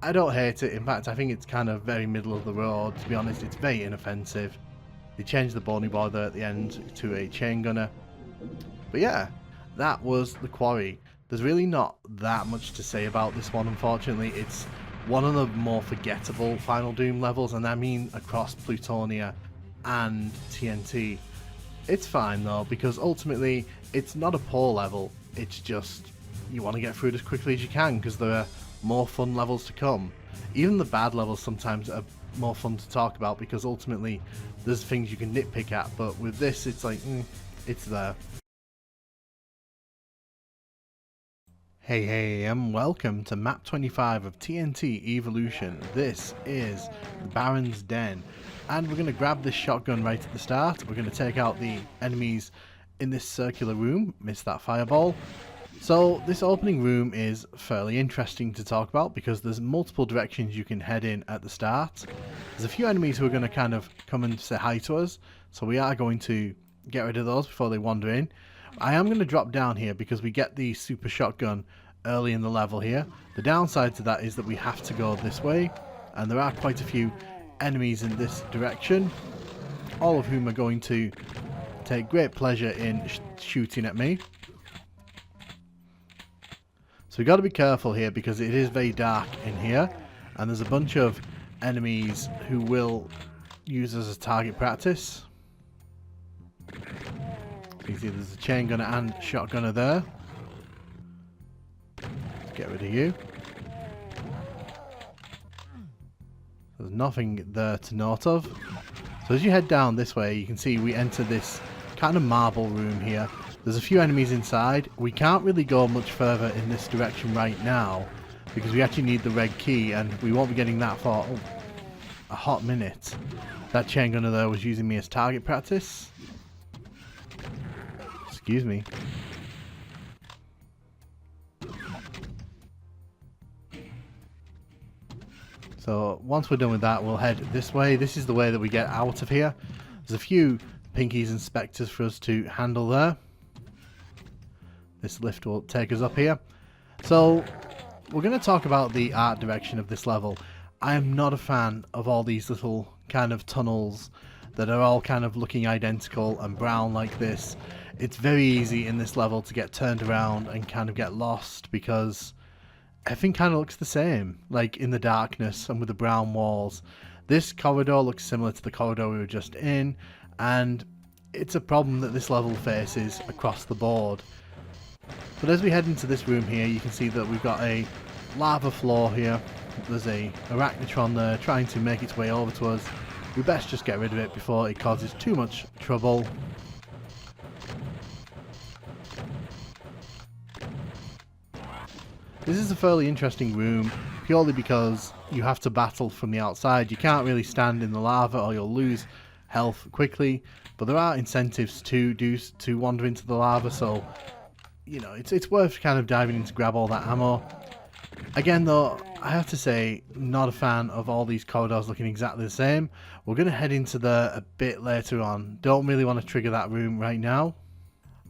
I don't hate it. In fact, I think it's kind of very middle of the road, to be honest. It's very inoffensive. They changed the bony boy there at the end to a chain gunner. But yeah, that was the Quarry. There's really not that much to say about this one, unfortunately. It's one of the more forgettable Final Doom levels, and I mean across Plutonia and TNT. It's fine though, because ultimately it's not a poor level, it's just you want to get through it as quickly as you can, because there are more fun levels to come. Even the bad levels sometimes are more fun to talk about, because ultimately there's things you can nitpick at, but with this it's like, it's there. Hey, and welcome to map 25 of TNT Evolution. This is the Baron's Den, and we're going to grab this shotgun right at the start. We're going to take out the enemies in this circular room. Missed that fireball. So this opening room is fairly interesting to talk about, because there's multiple directions you can head in at the start. There's a few enemies who are going to kind of come and say hi to us, so we are going to get rid of those before they wander in. I am going to drop down here because we get the super shotgun early in the level here. The downside to that is that we have to go this way, and there are quite a few enemies in this direction, all of whom are going to take great pleasure in shooting at me. So we've got to be careful here, because it is very dark in here, and there's a bunch of enemies who will use us as target practice. You see there's a chain gunner and shotgunner there. Let's get rid of you. There's nothing there to note of. So as you head down this way, you can see we enter this kind of marble room here. There's a few enemies inside. We can't really go much further in this direction right now, because we actually need the red key, and we won't be getting that for a hot minute. That chain gunner there was using me as target practice. Excuse me. So once we're done with that, we'll head this way. This is the way that we get out of here. There's a few pinkies and spectres for us to handle there. This lift will take us up here. So we're going to talk about the art direction of this level. I am not a fan of all these little kind of tunnels that are all kind of looking identical and brown like this. It's very easy in this level to get turned around and kind of get lost, because everything kind of looks the same, like in the darkness and with the brown walls. This corridor looks similar to the corridor we were just in, and it's a problem that this level faces across the board. But as we head into this room here, you can see that we've got a lava floor here. There's a arachnotron there trying to make its way over to us. We best just get rid of it before it causes too much trouble. This is a fairly interesting room, purely because you have to battle from the outside. You can't really stand in the lava or you'll lose health quickly, but there are incentives to wander into the lava, so you know, it's worth kind of diving in to grab all that ammo. Again though, I have to say, not a fan of all these corridors looking exactly the same. We're going to head into there a bit later on. Don't really want to trigger that room right now.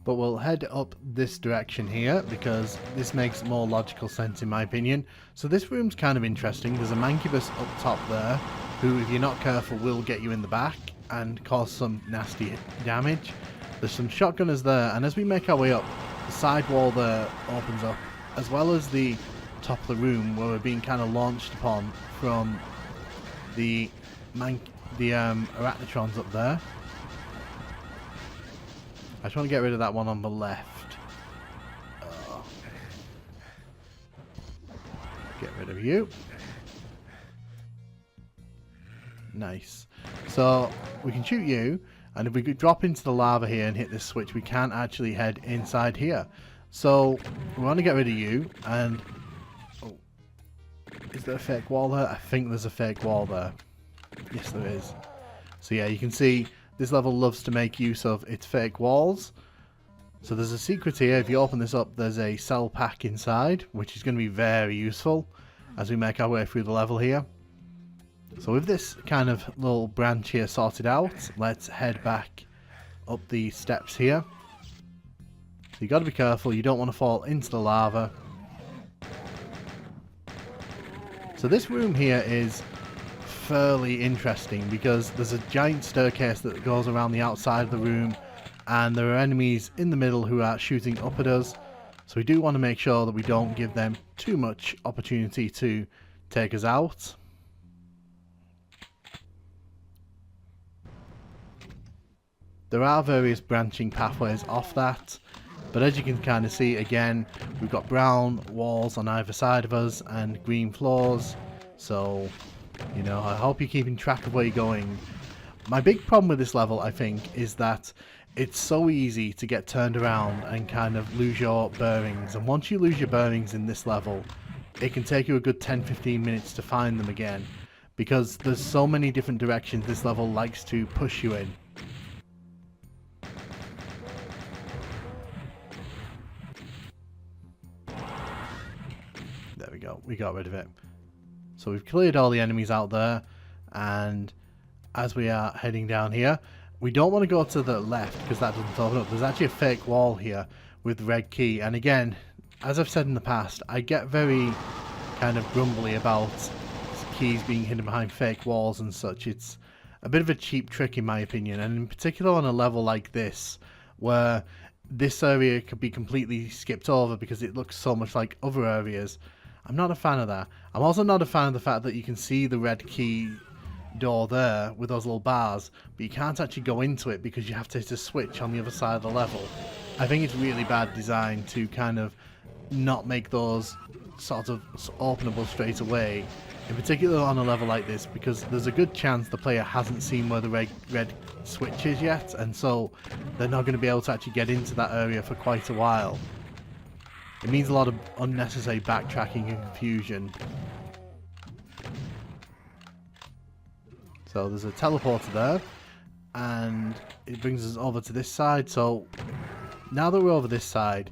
But we'll head up this direction here, because this makes more logical sense in my opinion. So this room's kind of interesting. There's a mancubus up top there, who if you're not careful will get you in the back and cause some nasty damage. There's some shotgunners there, and as we make our way up, the side wall there opens up, as well as the top of the room where we're being kind of launched upon from the arachnotrons up there. I just want to get rid of that one on the left. Get rid of you. Nice. So we can shoot you, and if we could drop into the lava here and hit this switch, we can actually head inside here. So we want to get rid of you, and oh, is there a fake wall there? I think there's a fake wall there. Yes, there is. So yeah, you can see this level loves to make use of its fake walls. So there's a secret here. If you open this up, there's a cell pack inside, which is going to be very useful as we make our way through the level here. So with this kind of little branch here sorted out, let's head back up the steps here. So you got to be careful, you don't want to fall into the lava. So this room here is fairly interesting because there's a giant staircase that goes around the outside of the room, and there are enemies in the middle who are shooting up at us. So we do want to make sure that we don't give them too much opportunity to take us out. There are various branching pathways off that, but as you can kind of see, again, we've got brown walls on either side of us and green floors. So, you know, I hope you're keeping track of where you're going. My big problem with this level, I think, is that it's so easy to get turned around and kind of lose your bearings. And once you lose your bearings in this level, it can take you a good 10-15 minutes to find them again, because there's so many different directions this level likes to push you in. There we go, we got rid of it. So we've cleared all the enemies out there, and as we are heading down here, we don't want to go to the left because that doesn't open up. There's actually a fake wall here with the red key, and again, as I've said in the past, I get very kind of grumbly about keys being hidden behind fake walls and such. It's a bit of a cheap trick in my opinion, and in particular on a level like this, where this area could be completely skipped over because it looks so much like other areas. I'm not a fan of that. I'm also not a fan of the fact that you can see the red key door there with those little bars, but you can't actually go into it because you have to hit a switch on the other side of the level. I think it's really bad design to kind of not make those sort of openable straight away, in particular on a level like this, because there's a good chance the player hasn't seen where the red switch is yet, and so they're not going to be able to actually get into that area for quite a while. It means a lot of unnecessary backtracking and confusion. So there's a teleporter there, and it brings us over to this side. So now that we're over this side,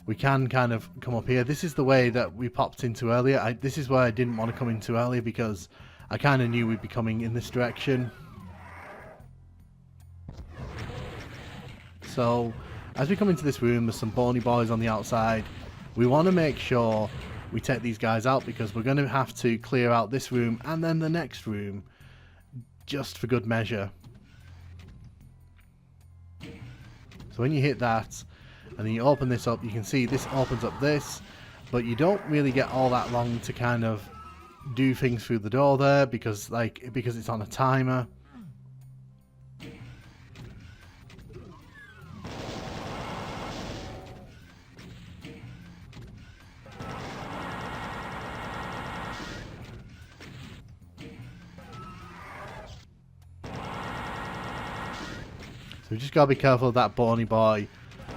we can kind of come up here. This is the way that we popped into earlier. This is where I didn't want to come into earlier because I kind of knew we'd be coming in this direction. So as we come into this room, there's some bony boys on the outside. We want to make sure we take these guys out because we're going to have to clear out this room and then the next room just for good measure. So when you hit that and then you open this up, you can see this opens up this, but you don't really get all that long to kind of do things through the door there because it's on a timer. So we just gotta be careful of that bony boy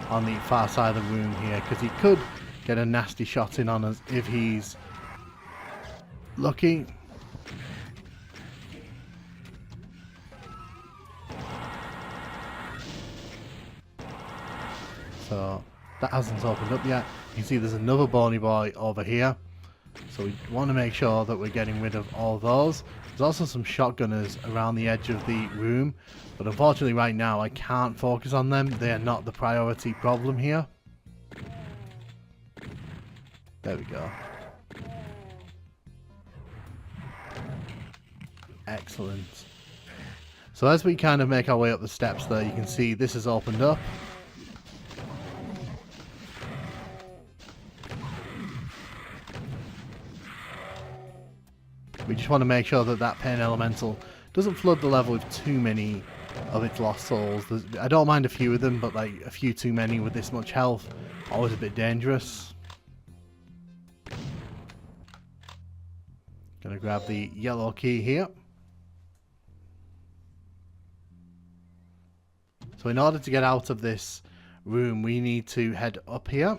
on the far side of the room here, because he could get a nasty shot in on us if he's lucky. So that hasn't opened up yet. You can see there's another bony boy over here. So we want to make sure that we're getting rid of all those. There's also some shotgunners around the edge of the room, but unfortunately right now I can't focus on them. They are not the priority problem here. There we go. Excellent. So as we kind of make our way up the steps there, you can see this has opened up. We just want to make sure that that pain elemental doesn't flood the level with too many of its lost souls. I don't mind a few of them, but like a few too many with this much health, always a bit dangerous. Gonna grab the yellow key here. So in order to get out of this room, we need to head up here.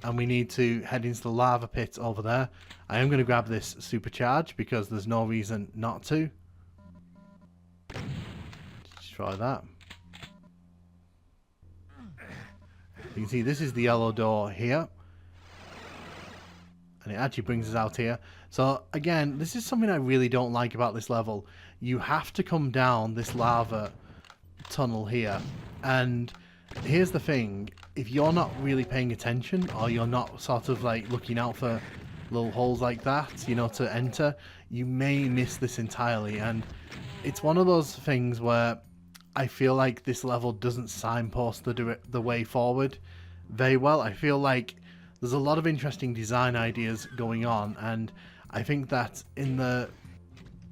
and we need to head into the lava pit over there. I am going to grab this supercharge because there's no reason not to. Destroy that. You can see this is the yellow door here. And it actually brings us out here. So again, this is something I really don't like about this level. You have to come down this lava tunnel here. And here's the thing. If you're not really paying attention, or you're not sort of like looking out for little holes like that, you know, to enter, you may miss this entirely. And it's one of those things where I feel like this level doesn't signpost the way forward very well. I feel like there's a lot of interesting design ideas going on, and I think that in the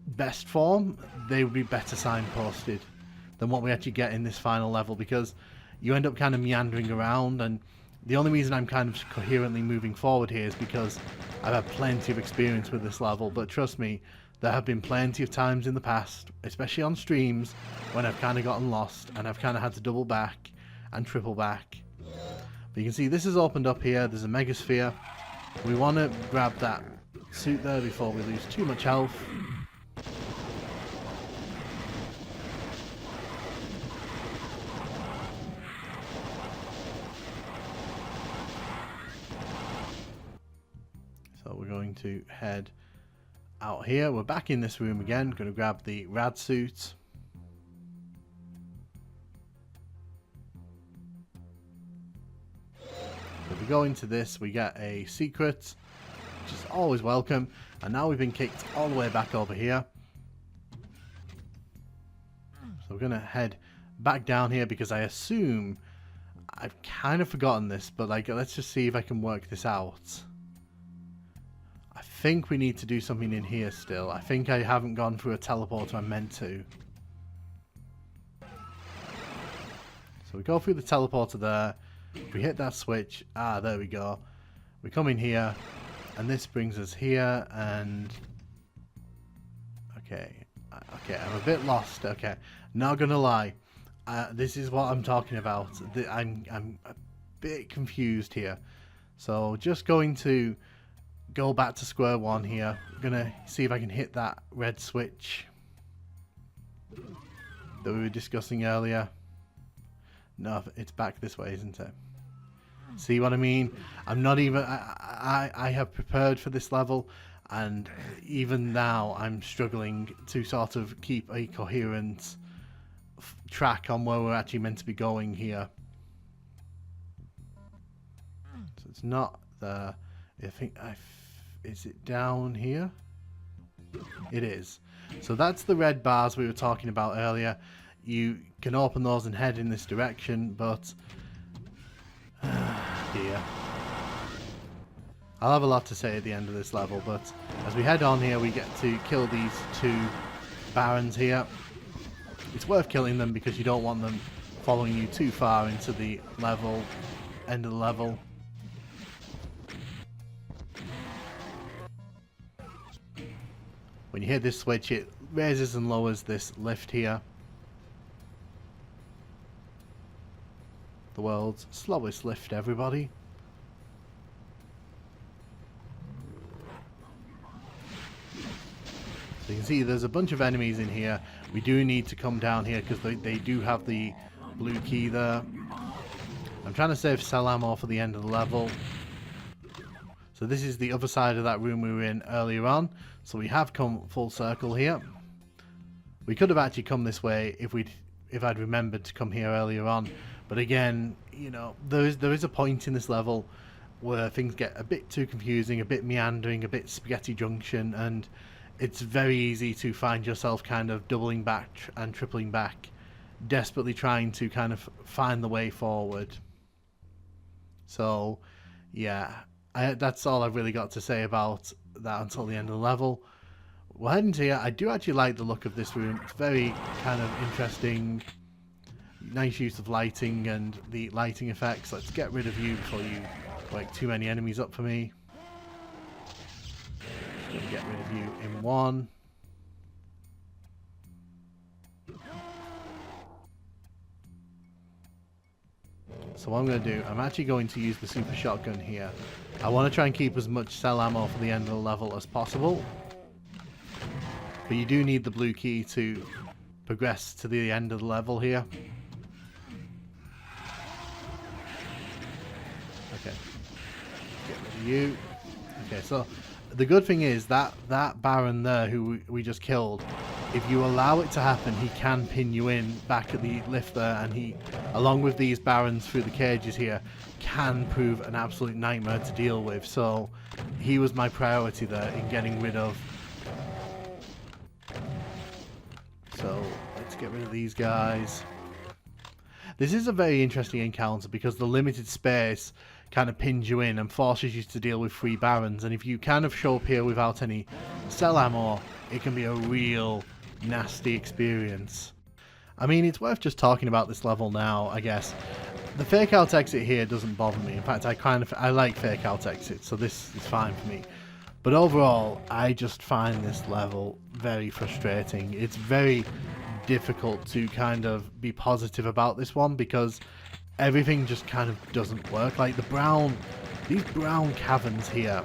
best form, they would be better signposted than what we actually get in this final level, because you end up kind of meandering around, and the only reason I'm kind of coherently moving forward here is because I've had plenty of experience with this level. But trust me, there have been plenty of times in the past, especially on streams, when I've kind of gotten lost and I've kind of had to double back and triple back. But you can see this is opened up here. There's a megasphere. We want to grab that suit there before we lose too much health. So we're going to head out here. We're back in this room again. Going to grab the rad suit. If we go into this, we get a secret, which is always welcome. And now we've been kicked all the way back over here. So we're going to head back down here, because I assume I've kind of forgotten this, but like, let's just see if I can work this out. I think we need to do something in here still. I think I haven't gone through a teleporter I meant to. So we go through the teleporter there. If we hit that switch, there we go. We come in here, and this brings us here, and okay, I'm a bit lost. Okay, not gonna lie, this is what I'm talking about. I'm a bit confused here, so just going to go back to square one here. I'm gonna see if I can hit that red switch that we were discussing earlier. No, it's back this way, isn't it? See what I mean? I'm not even... I have prepared for this level, and even now I'm struggling to sort of keep a coherent track on where we're actually meant to be going here. So it's not there. I think is it down here? It is. So that's the red bars we were talking about earlier. You can open those and head in this direction, but dear. I'll have a lot to say at the end of this level, but as we head on here, we get to kill these two barons here. It's worth killing them because you don't want them following you too far into the level, end of the level. When you hit this switch, it raises and lowers this lift here. The world's slowest lift, everybody. So you can see there's a bunch of enemies in here. We do need to come down here because they do have the blue key there. I'm trying to save cell ammo for the end of the level. So this is the other side of that room we were in earlier on. So we have come full circle here. We could have actually come this way if I'd remembered to come here earlier on. But again, you know, there is a point in this level where things get a bit too confusing, a bit meandering, a bit spaghetti junction, and it's very easy to find yourself kind of doubling back and tripling back, desperately trying to kind of find the way forward. So, yeah, that's all I've really got to say about that until the end of the level. We're heading to here. I do actually like the look of this room. It's very kind of interesting. Nice use of lighting and the lighting effects. Let's get rid of you before you wake too many enemies up for me. Just gonna get rid of you in one. So what I'm going to do, I'm actually going to use the super shotgun here. I want to try and keep as much cell ammo for the end of the level as possible. But you do need the blue key to progress to the end of the level here. Okay. Get rid of you. Okay, so the good thing is that Baron there who we just killed, if you allow it to happen, he can pin you in back at the lift there, and he, along with these Barons through the cages here, can prove an absolute nightmare to deal with. So he was my priority there in getting rid of. So let's get rid of these guys. This is a very interesting encounter because the limited space kind of pins you in and forces you to deal with 3 Barons, and if you kind of show up here without any cell ammo, it can be a real nasty experience. I mean, it's worth just talking about this level now, I guess. The fake out exit here doesn't bother me. In fact, I like fake out exits, so this is fine for me. But overall, I just find this level very frustrating. It's very difficult to kind of be positive about this one because everything just kind of doesn't work. Like these brown caverns here,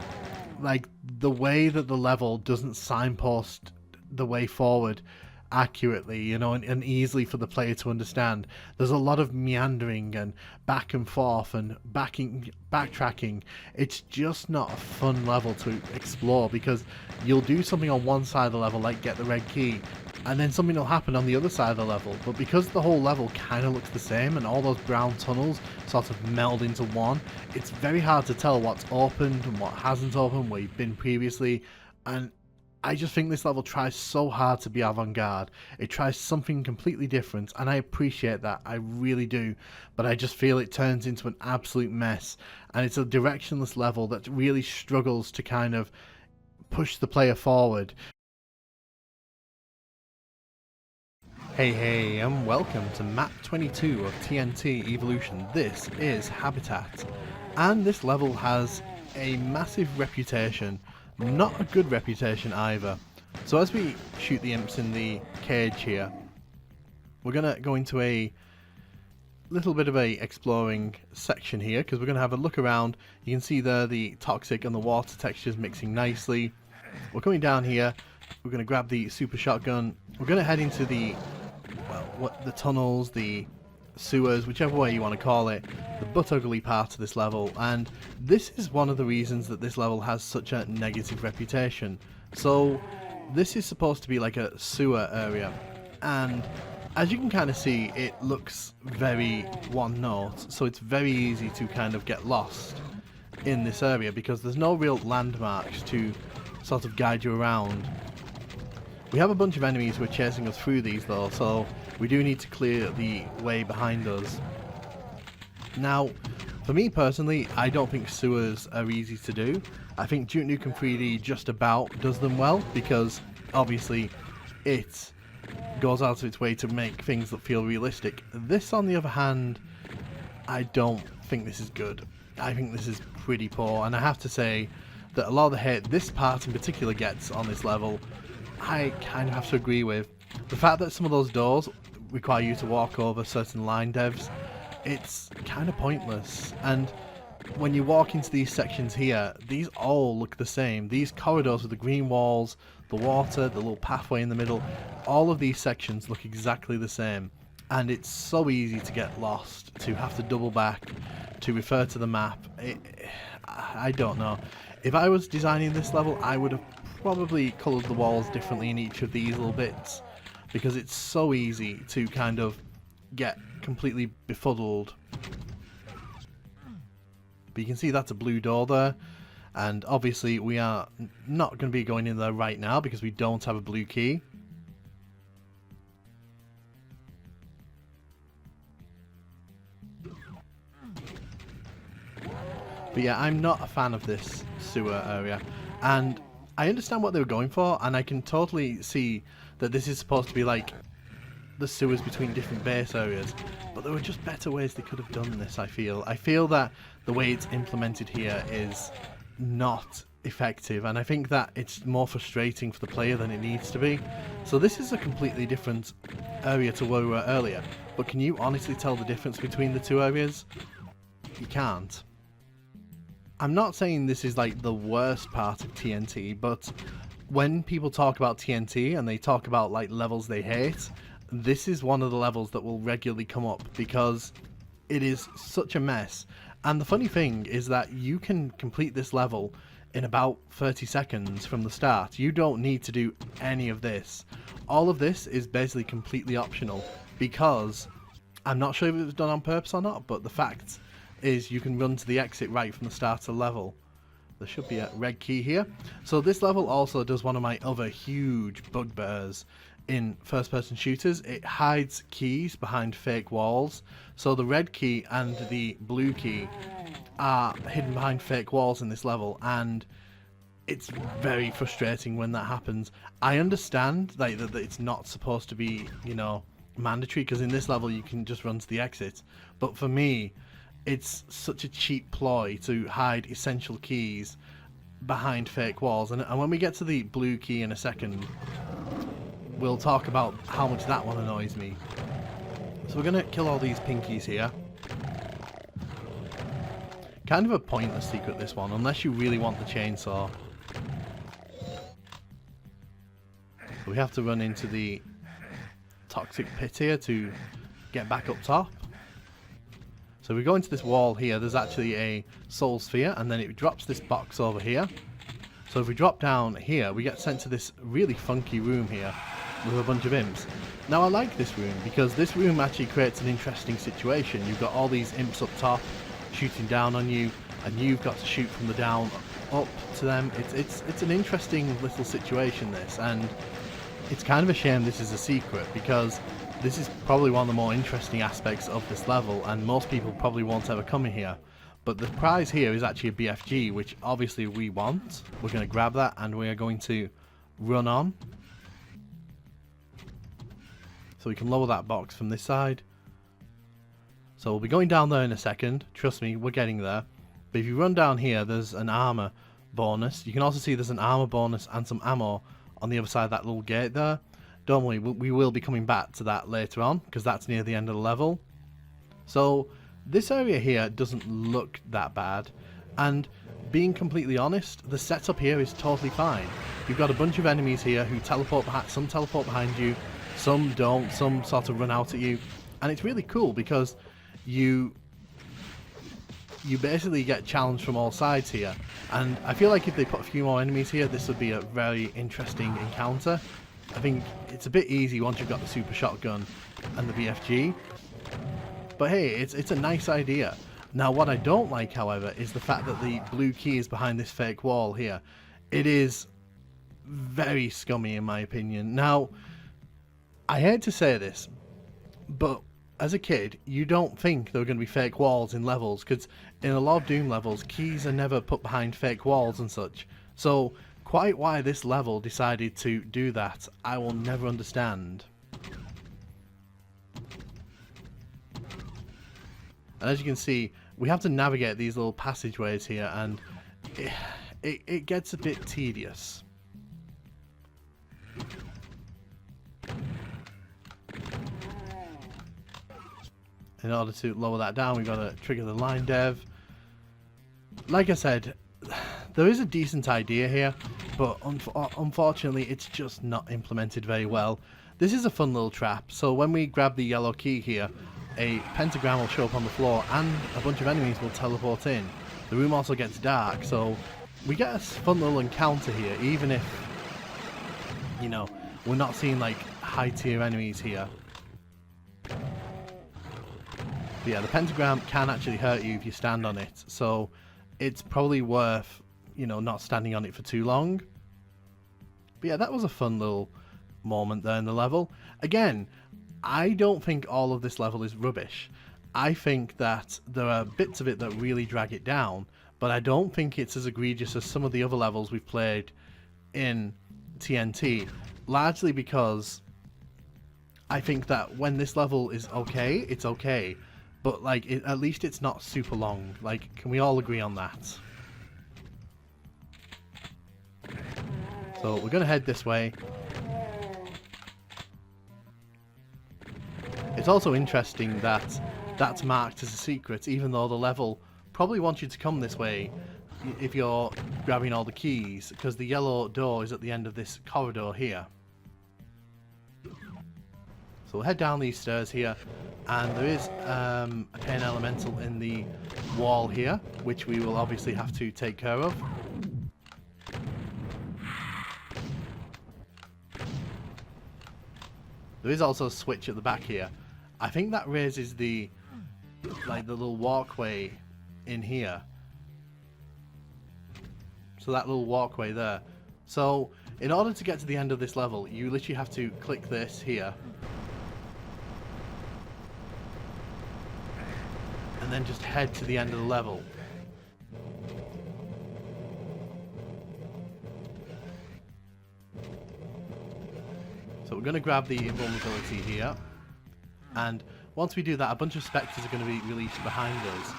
like the way that the level doesn't signpost the way forward accurately, you know, and easily for the player to understand. There's a lot of meandering and back and forth and backtracking. It's just not a fun level to explore because you'll do something on one side of the level, like get the red key, and then something will happen on the other side of the level. But because the whole level kind of looks the same and all those brown tunnels sort of meld into one, it's very hard to tell what's opened and what hasn't opened, where you've been previously. And I just think this level tries so hard to be avant-garde. It tries something completely different, and I appreciate that, I really do. But I just feel it turns into an absolute mess, and it's a directionless level that really struggles to kind of push the player forward. Hey, and welcome to map 22 of TNT Evolution. This is Habitat, and this level has a massive reputation. Not a good reputation either. So as we shoot the imps in the cage here, we're going to go into a little bit of a exploring section here because we're going to have a look around. You can see there the toxic and the water textures mixing nicely. We're coming down here. We're going to grab the super shotgun. We're going to head into the, well, the tunnels, the sewers, whichever way you want to call it, the butt ugly part of this level, and this is one of the reasons that this level has such a negative reputation. So this is supposed to be like a sewer area, and as you can kind of see, it looks very one note, so it's very easy to kind of get lost in this area because there's no real landmarks to sort of guide you around. We have a bunch of enemies who are chasing us through these though, so we do need to clear the way behind us. Now, for me personally, I don't think sewers are easy to do. I think Duke Nukem 3D just about does them well because obviously it goes out of its way to make things that feel realistic. This, on the other hand, I don't think this is good. I think this is pretty poor, and I have to say that a lot of the hate this part in particular gets on this level, I kind of have to agree with. The fact that some of those doors require you to walk over certain line devs, it's kind of pointless. And when you walk into these sections here, these all look the same. These corridors with the green walls, the water, the little pathway in the middle, all of these sections look exactly the same. And it's so easy to get lost, to have to double back, to refer to the map. I don't know. If I was designing this level, I would have probably coloured the walls differently in each of these little bits, because it's so easy to kind of get completely befuddled. But you can see that's a blue door there, and obviously we are not going to be going in there right now because we don't have a blue key. But yeah, I'm not a fan of this sewer area, and I understand what they were going for, and I can totally see that this is supposed to be like the sewers between different base areas, but there were just better ways they could have done this. I feel that the way it's implemented here is not effective, and I think that it's more frustrating for the player than it needs to be. So this is a completely different area to where we were earlier, but can you honestly tell the difference between the two areas? you can't. I'm not saying this is like the worst part of TNT, but when people talk about TNT and they talk about like levels they hate, this is one of the levels that will regularly come up because it is such a mess. And the funny thing is that you can complete this level in about 30 seconds from the start. You don't need to do any of this. All of this is basically completely optional because I'm not sure if it was done on purpose or not, but the fact is you can run to the exit right from the start of the level. There should be a red key here. So this level also does one of my other huge bugbears in first-person shooters. It hides keys behind fake walls. So the red key and the blue key are hidden behind fake walls in this level, and it's very frustrating when that happens. I understand that it's not supposed to be, you know, mandatory, because in this level you can just run to the exit, but for me it's such a cheap ploy to hide essential keys behind fake walls. And when we get to the blue key in a second, we'll talk about how much that one annoys me. So we're going to kill all these pinkies here. Kind of a pointless secret, this one, unless you really want the chainsaw. So we have to run into the toxic pit here to get back up top. So we go into this wall here, there's actually a soul sphere, and then it drops this box over here. So if we drop down here, we get sent to this really funky room here with a bunch of imps. Now I like this room because this room actually creates an interesting situation. You've got all these imps up top shooting down on you, and you've got to shoot from the down up to them. It's an interesting little situation, this, and it's kind of a shame this is a secret because this is probably one of the more interesting aspects of this level, and most people probably won't ever come in here. But the prize here is actually a BFG, which obviously we want. We're going to grab that and we are going to run on. So we can lower that box from this side. So we'll be going down there in a second. Trust me, we're getting there. But if you run down here, there's an armor bonus. You can also see there's an armor bonus and some ammo on the other side of that little gate there. Don't worry, we will be coming back to that later on, because that's near the end of the level. So this area here doesn't look that bad, and being completely honest, the setup here is totally fine. You've got a bunch of enemies here who teleport behind, some teleport behind you, some don't, some sort of run out at you, and it's really cool because you basically get challenged from all sides here. And I feel like if they put a few more enemies here, this would be a very interesting encounter. I think it's a bit easy once you've got the super shotgun and the BFG. But hey, it's a nice idea. Now what I don't like, however, is the fact that the blue key is behind this fake wall here. It is very scummy in my opinion. Now, I hate to say this, but as a kid, you don't think there were going to be fake walls in levels, because in a lot of Doom levels, keys are never put behind fake walls and such. So quite why this level decided to do that, I will never understand. And as you can see, we have to navigate these little passageways here, and it gets a bit tedious. In order to lower that down, we've got to trigger the line dev. Like I said, there is a decent idea here, but unfortunately it's just not implemented very well. This is a fun little trap, so when we grab the yellow key here, a pentagram will show up on the floor and a bunch of enemies will teleport in. The room also gets dark, so we get a fun little encounter here, even if, you know, we're not seeing like high tier enemies here. But yeah, the pentagram can actually hurt you if you stand on it, so it's probably worth, you know, not standing on it for too long. But yeah, that was a fun little moment there in the level. Again, I don't think all of this level is rubbish. I think that there are bits of it that really drag it down, but I don't think it's as egregious as some of the other levels we've played in TNT, largely because I think that when this level is okay, it's okay. But like, at least it's not super long. Like, can we all agree on that? So we're going to head this way. It's also interesting that that's marked as a secret, even though the level probably wants you to come this way if you're grabbing all the keys, because the yellow door is at the end of this corridor here. So we'll head down these stairs here, and there is a pain elemental in the wall here, which we will obviously have to take care of. There is also a switch at the back here. I think that raises the little walkway in here. So that little walkway there. So in order to get to the end of this level, you literally have to click this here. And then just head to the end of the level. So we're going to grab the invulnerability here. And once we do that, a bunch of spectres are going to be released behind us.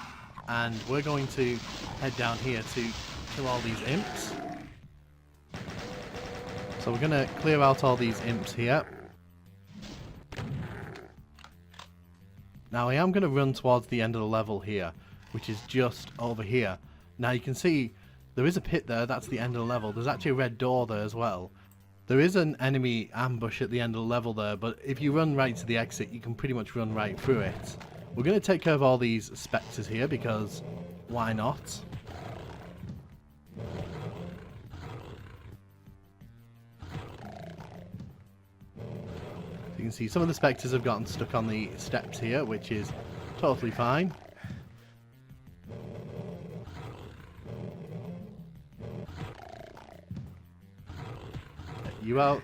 And we're going to head down here to kill all these imps. So we're going to clear out all these imps here. Now I am going to run towards the end of the level here, which is just over here. Now you can see there is a pit there, that's the end of the level. There's actually a red door there as well. There is an enemy ambush at the end of the level there, but if you run right to the exit, you can pretty much run right through it. We're going to take care of all these spectres here, because why not? You can see some of the spectres have gotten stuck on the steps here, which is totally fine. Get you out.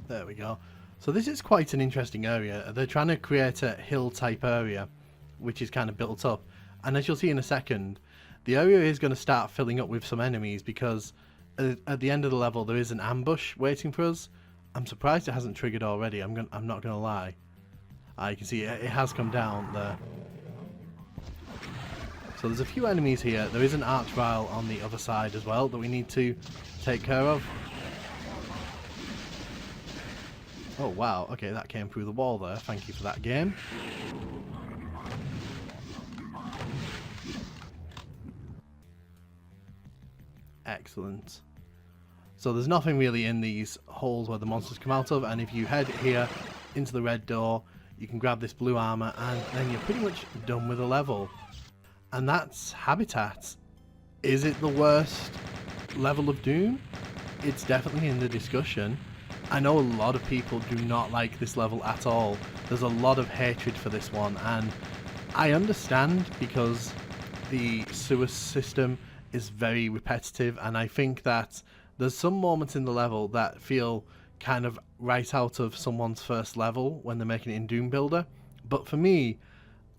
There we go. So this is quite an interesting area. They're trying to create a hill type area, which is kind of built up. And as you'll see in a second, the area is going to start filling up with some enemies, because at the end of the level there is an ambush waiting for us. I'm surprised it hasn't triggered already. I'm not gonna lie. You can see it has come down there. So there's a few enemies here. There is an archvile on the other side as well that we need to take care of. Oh wow, okay, that came through the wall there. Thank you for that, game. Excellent. So there's nothing really in these holes where the monsters come out of, and if you head here into the red door, you can grab this blue armor, and then you're pretty much done with the level. And that's Habitat. Is it the worst level of Doom? It's definitely in the discussion. I know a lot of people do not like this level at all. There's a lot of hatred for this one, and I understand, because the sewer system is very repetitive, and I think that there's some moments in the level that feel kind of right out of someone's first level when they're making it in Doom Builder. But for me,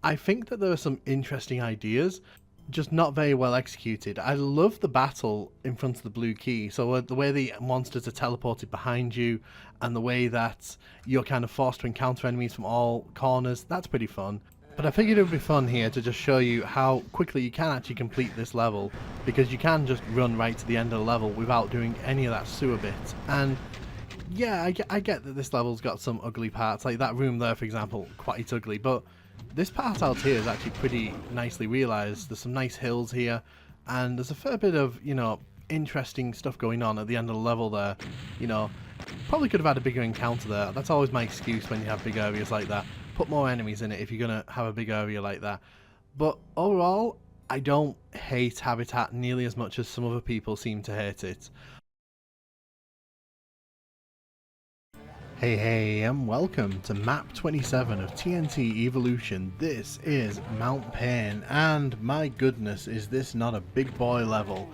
I think that there are some interesting ideas, just not very well executed. I love the battle in front of the blue key. So the way the monsters are teleported behind you, and the way that you're kind of forced to encounter enemies from all corners, that's pretty fun. But I figured it would be fun here to just show you how quickly you can actually complete this level, because you can just run right to the end of the level without doing any of that sewer bit. And yeah, I get that this level's got some ugly parts, like that room there for example, quite ugly, but this part out here is actually pretty nicely realised. There's some nice hills here, and there's a fair bit of, you know, interesting stuff going on at the end of the level there. You know, probably could have had a bigger encounter there. That's always my excuse when you have big areas like that. Put more enemies in it if you're going to have a big area like that. But overall, I don't hate Habitat nearly as much as some other people seem to hate it. Hey, and welcome to map 27 of TNT Evolution. This is Mount Pain, and my goodness, is this not a big boy level.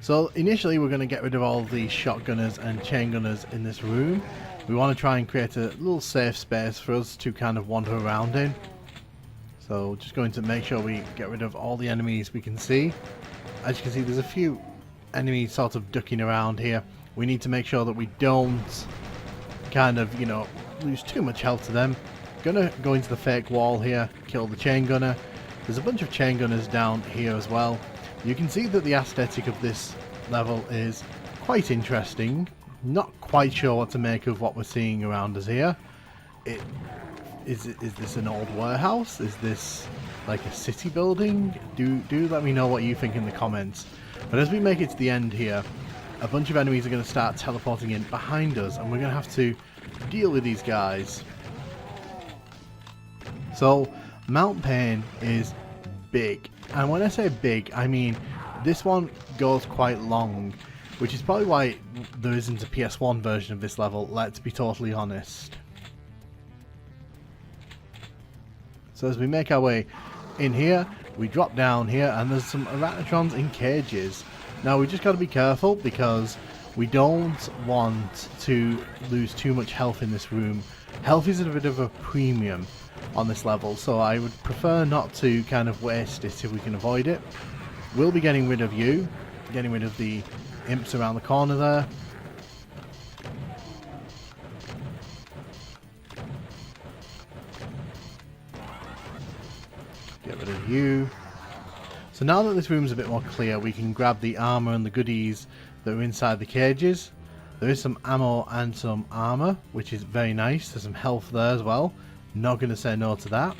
So initially we're going to get rid of all the shotgunners and chain gunners in this room. We want to try and create a little safe space for us to kind of wander around in. So just going to make sure we get rid of all the enemies we can see. As you can see, there's a few enemies sort of ducking around here. We need to make sure that we don't kind of, you know, lose too much health to them. Gonna go into the fake wall here, kill the chain gunner. There's a bunch of chain gunners down here as well. You can see that the aesthetic of this level is quite interesting. Not quite sure what to make of what we're seeing around us here. It Is this an old warehouse? Is this like a city building? Do let me know what you think in the comments. But as we make it to the end here, a bunch of enemies are going to start teleporting in behind us, and we're going to have to deal with these guys. So Mount Pain is big, and when I say big, I mean this one goes quite long, which is probably why there isn't a PS1 version of this level, let's be totally honest. So as we make our way in here, we drop down here, and there's some Arachnotrons in cages. Now we just got to be careful because we don't want to lose too much health in this room. Health is a bit of a premium on this level, so I would prefer not to kind of waste it if we can avoid it. We'll be getting rid of you, getting rid of the imps around the corner there. Get rid of you. So now that this room's a bit more clear, we can grab the armor and the goodies that are inside the cages. There is some ammo and some armor, which is very nice. There's some health there as well. Not going to say no to that.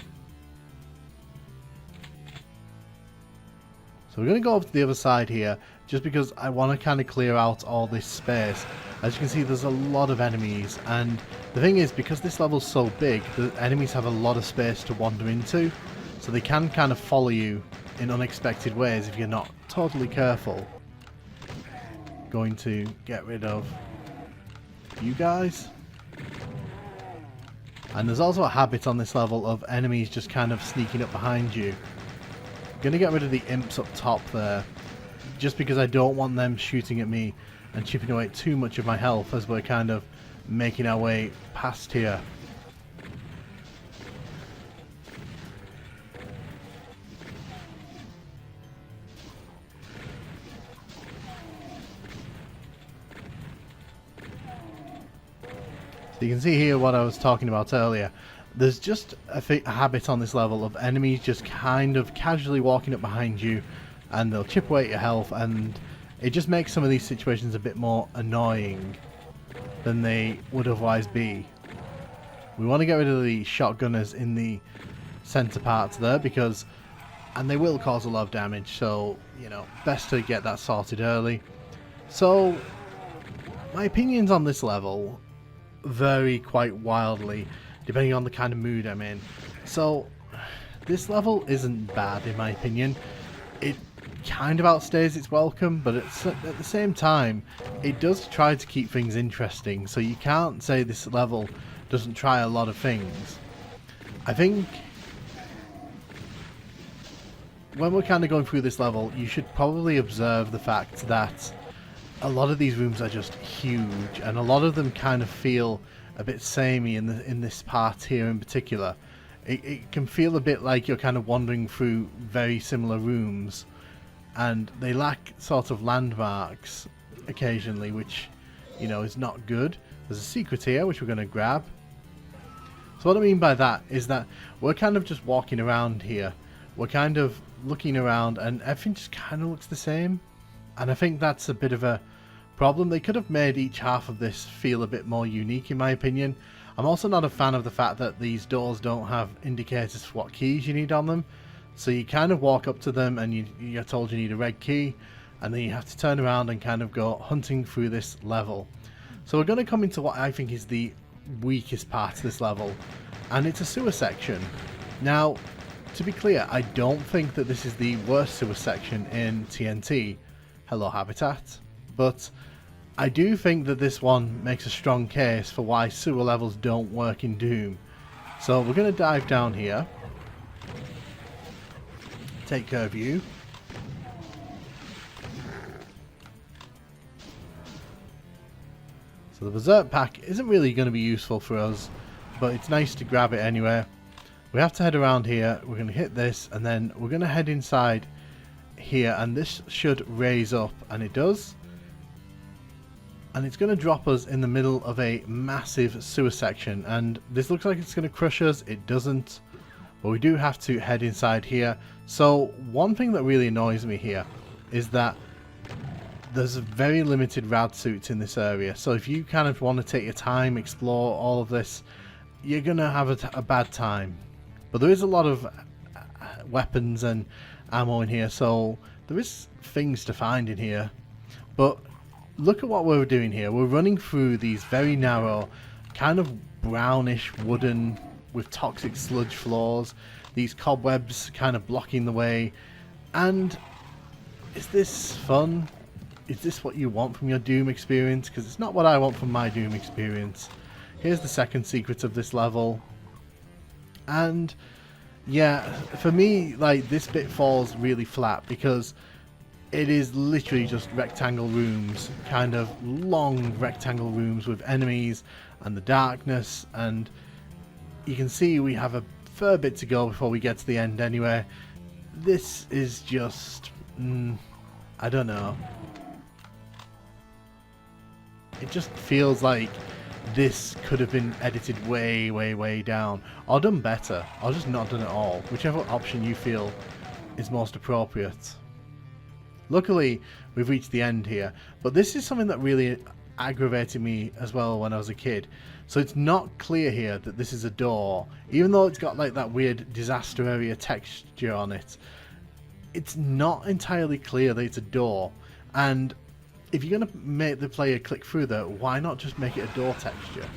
So we're going to go over to the other side here, just because I want to kind of clear out all this space. As you can see, there's a lot of enemies, and the thing is, because this level's so big, the enemies have a lot of space to wander into, so they can kind of follow you in unexpected ways if you're not totally careful. Going to get rid of you guys. And there's also a habit on this level of enemies just kind of sneaking up behind you. Gonna get rid of the imps up top there, just because I don't want them shooting at me and chipping away too much of my health as we're kind of making our way past here. So you can see here what I was talking about earlier. There's just a habit on this level of enemies just kind of casually walking up behind you, and they'll chip away at your health, and it just makes some of these situations a bit more annoying than they would otherwise be. We want to get rid of the shotgunners in the center parts there, because, and they will cause a lot of damage, so, you know, best to get that sorted early. So, my opinions on this level vary quite wildly, depending on the kind of mood I'm in. So, this level isn't bad in my opinion. It kind of outstays its welcome, but at the same time, it does try to keep things interesting, so you can't say this level doesn't try a lot of things. I think when we're kind of going through this level, you should probably observe the fact that a lot of these rooms are just huge, and a lot of them kind of feel a bit samey in this part here in particular. It can feel a bit like you're kind of wandering through very similar rooms, and they lack sort of landmarks occasionally, which, you know, is not good. There's a secret here which we're going to grab. So what I mean by that is that we're kind of just walking around here. We're kind of looking around, and everything just kind of looks the same. And I think that's a bit of a problem. They could have made each half of this feel a bit more unique, in my opinion. I'm also not a fan of the fact that these doors don't have indicators for what keys you need on them. So you kind of walk up to them and you're told you need a red key, and then you have to turn around and kind of go hunting through this level. So we're going to come into what I think is the weakest part of this level, and it's a sewer section. Now, to be clear, I don't think that this is the worst sewer section in TNT. Hello, Habitat. But I do think that this one makes a strong case for why sewer levels don't work in Doom. So we're going to dive down here. Take care of you. So the Berserk Pack isn't really going to be useful for us, but it's nice to grab it anyway. We have to head around here. We're going to hit this, and then we're going to head inside here, and this should raise up, and it does. And it's going to drop us in the middle of a massive sewer section, and this looks like it's going to crush us. It doesn't, but we do have to head inside here. So one thing that really annoys me here is that there's very limited rad suits in this area. So if you kind of want to take your time, explore all of this, you're gonna have a bad time. But there is a lot of weapons and ammo in here, so there is things to find in here. But look at what we're doing here. We're running through these very narrow, kind of brownish wooden with toxic sludge floors, these cobwebs kind of blocking the way. And is this fun? Is this what you want from your Doom experience? Because it's not what I want from my Doom experience. Here's the second secret of this level. And yeah, for me, like, this bit falls really flat because it is literally just rectangle rooms, kind of long rectangle rooms with enemies and the darkness, and you can see we have a fair bit to go before we get to the end anyway. This is just, I don't know. It just feels like this could have been edited way, way, way down, or done better, or just not done at all, whichever option you feel is most appropriate. Luckily, we've reached the end here, but this is something that really aggravated me as well when I was a kid. So it's not clear here that this is a door, even though it's got like that weird disaster area texture on it. It's not entirely clear that it's a door, and if you're going to make the player click through there, why not just make it a door texture?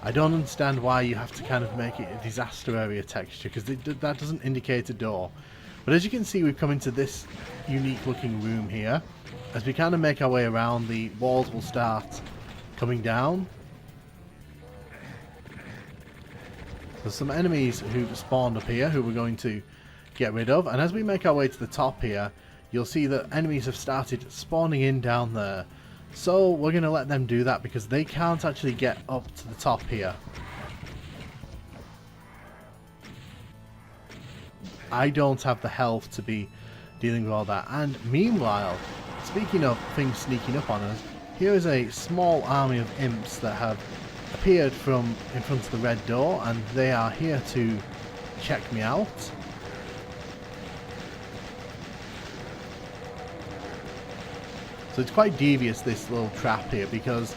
I don't understand why you have to kind of make it a disaster area texture, because that doesn't indicate a door. But as you can see, we've come into this unique looking room here. As we kind of make our way around, the walls will start coming down. There's some enemies who spawned up here who we're going to get rid of. And as we make our way to the top here, you'll see that enemies have started spawning in down there. So we're going to let them do that because they can't actually get up to the top here. I don't have the health to be dealing with all that. And meanwhile, speaking of things sneaking up on us, here is a small army of imps that have appeared from in front of the red door, and they are here to check me out. So it's quite devious, this little trap here, because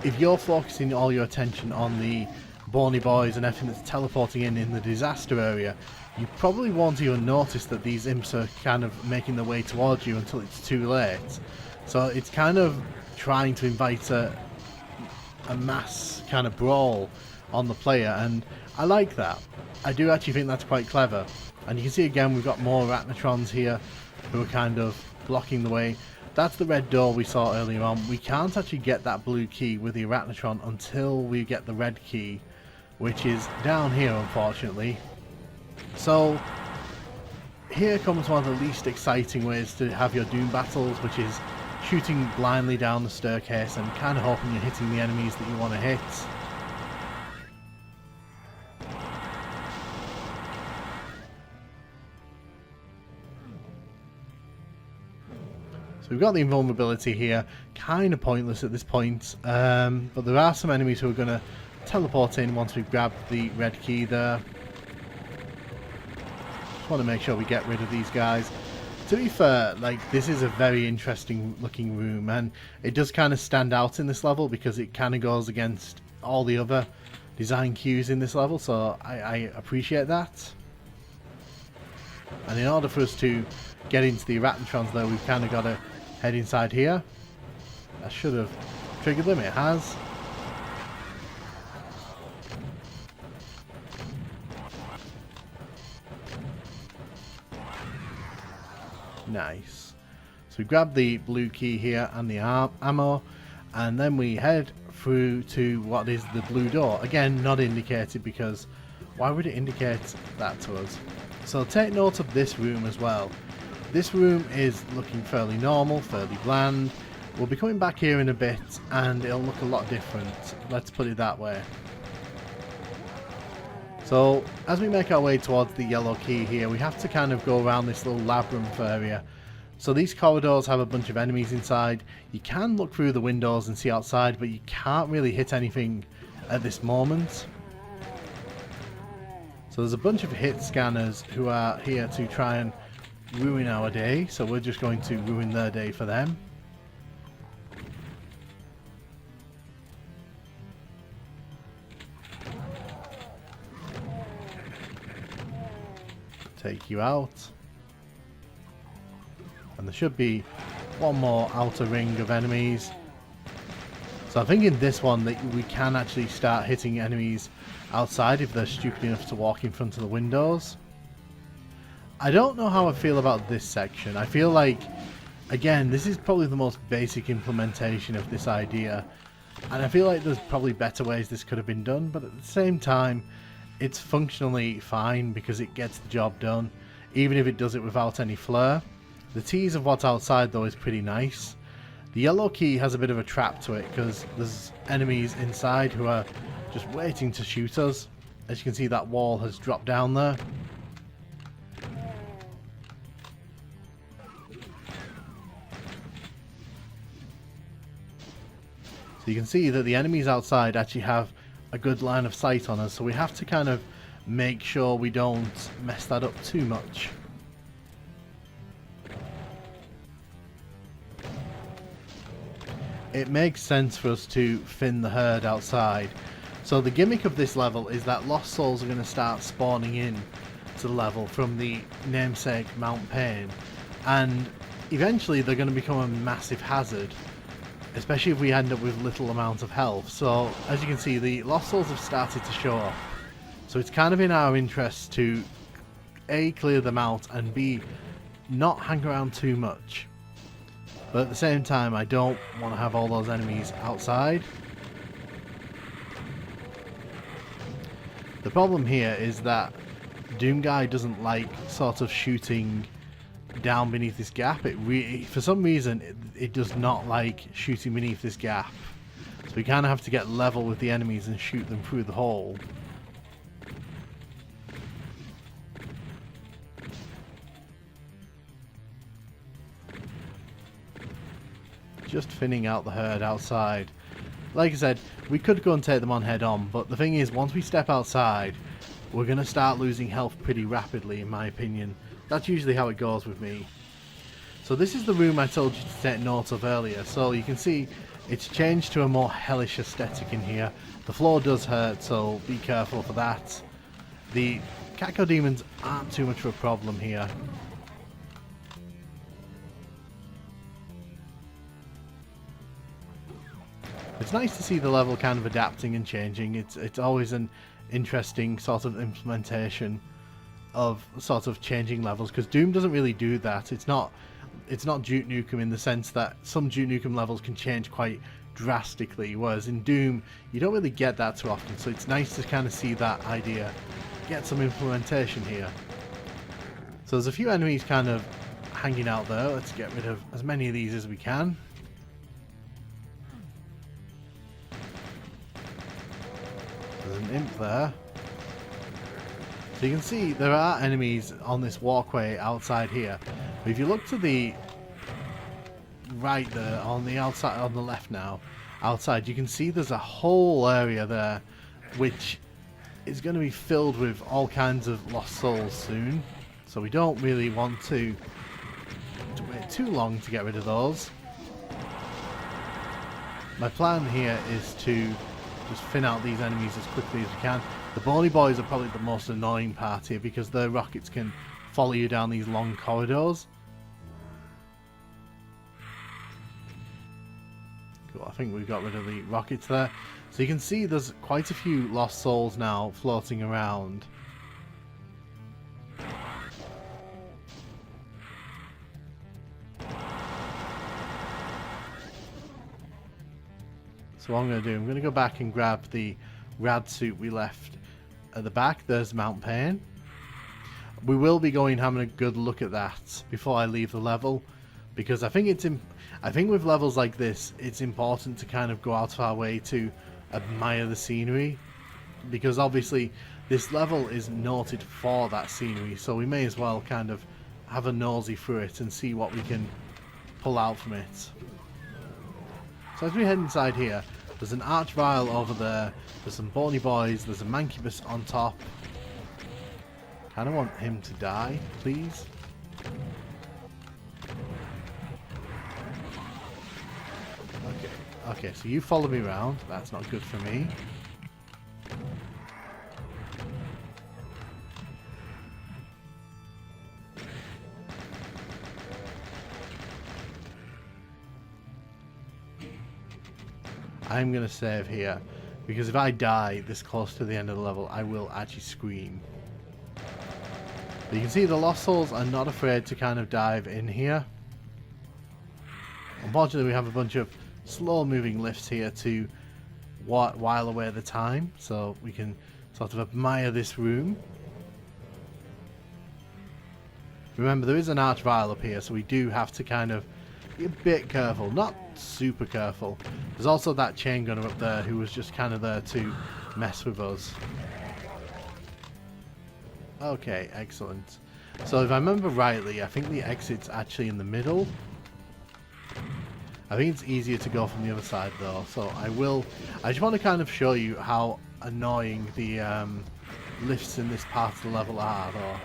if you're focusing all your attention on the bony boys and everything that's teleporting in the disaster area, you probably won't even notice that these imps are kind of making their way towards you until it's too late. So it's kind of trying to invite a mass kind of brawl on the player, and I like that. I do actually think that's quite clever. And you can see again we've got more arachnotrons here who are kind of blocking the way. That's the red door we saw earlier on. We can't actually get that blue key with the arachnotron until we get the red key, which is down here, unfortunately. So here comes one of the least exciting ways to have your Doom battles, which is shooting blindly down the staircase and kind of hoping you're hitting the enemies that you want to hit. So we've got the invulnerability here, kind of pointless at this point, but there are some enemies who are going to teleport in once we've grabbed the red key there. Just want to make sure we get rid of these guys. To be fair, like, this is a very interesting looking room, and it does kind of stand out in this level because it kind of goes against all the other design cues in this level, so I appreciate that. And in order for us to get into the arachnotrons though, we've kind of got to head inside here. I should have triggered them, it has. Nice. So we grab the blue key here and the ammo, and then we head through to what is the blue door. Again, not indicated because why would it indicate that to us? So take note of this room as well. This room is looking fairly normal, fairly bland. We'll be coming back here in a bit and it'll look a lot different, let's put it that way. So as we make our way towards the yellow key here, we have to kind of go around this little labyrinth area. So these corridors have a bunch of enemies inside. You can look through the windows and see outside, but you can't really hit anything at this moment. So there's a bunch of hit scanners who are here to try and ruin our day, so we're just going to ruin their day for them. take you out. And there should be one more outer ring of enemies. So I think in this one that we can actually start hitting enemies outside if they're stupid enough to walk in front of the windows. I don't know how I feel about this section. I feel like, again, this is probably the most basic implementation of this idea. And I feel like there's probably better ways this could have been done, but at the same time, it's functionally fine because it gets the job done, even if it does it without any flair. The tease of what's outside though is pretty nice. The yellow key has a bit of a trap to it because there's enemies inside who are just waiting to shoot us. As you can see, that wall has dropped down there. So you can see that the enemies outside actually have a good line of sight on us, so we have to kind of make sure we don't mess that up too much. It makes sense for us to thin the herd outside. So the gimmick of this level is that lost souls are going to start spawning in to the level from the namesake Mount Pain, and eventually they're going to become a massive hazard, especially if we end up with little amount of health. So as you can see, the lost souls have started to show up, so it's kind of in our interest to A, clear them out, and B, not hang around too much. But at the same time, I don't want to have all those enemies outside. The problem here is that ThatNukemGuy doesn't like sort of shooting down beneath this gap. For some reason, it does not like shooting beneath this gap. So we kind of have to get level with the enemies and shoot them through the hole. Just thinning out the herd outside. Like I said, we could go and take them on head on, but the thing is, once we step outside, we're going to start losing health pretty rapidly, in my opinion. That's usually how it goes with me. So this is the room I told you to take note of earlier. So you can see it's changed to a more hellish aesthetic in here. The floor does hurt, so be careful for that. The Cacodemons demons aren't too much of a problem here. It's nice to see the level kind of adapting and changing. It's always an interesting sort of implementation of sort of changing levels, because Doom doesn't really do that. It's not Duke Nukem in the sense that some Duke Nukem levels can change quite drastically, whereas in Doom you don't really get that too often. So it's nice to kind of see that idea get some implementation here. So there's a few enemies kind of hanging out there. Let's get rid of as many of these as we can. There's an imp there. So you can see there are enemies on this walkway outside here. But if you look to the right there, on the outside, on the left now, outside, you can see there's a whole area there which is going to be filled with all kinds of lost souls soon. So we don't really want to wait too long to get rid of those. My plan here is to just thin out these enemies as quickly as we can. The bony boys are probably the most annoying part here because their rockets can follow you down these long corridors. Cool, I think we've got rid of the rockets there. So you can see there's quite a few lost souls now floating around. So what I'm going to do, I'm going to go back and grab the rad suit we left at the back. There's Mount Pain. We will be going having a good look at that before I leave the level, because I think with levels like this, it's important to kind of go out of our way to admire the scenery, because obviously this level is noted for that scenery, so we may as well kind of have a nosy through it and see what we can pull out from it. So as we head inside here, there's an Archvile over there, there's some bony boys, there's a Mancubus on top. Kinda want him to die, please. Okay, so you follow me around, that's not good for me. I'm going to save here. Because if I die this close to the end of the level, I will actually scream. But you can see the Lost Souls are not afraid to kind of dive in here. Unfortunately, we have a bunch of slow-moving lifts here to while away the time. So we can sort of admire this room. Remember, there is an archvile up here, so we do have to kind of be a bit careful. Not super careful. There's also that chain gunner up there who was just kind of there to mess with us. Okay, excellent. So if I remember rightly, I think the exit's actually in the middle. I think it's easier to go from the other side though, so I just want to kind of show you how annoying the lifts in this part of the level are though.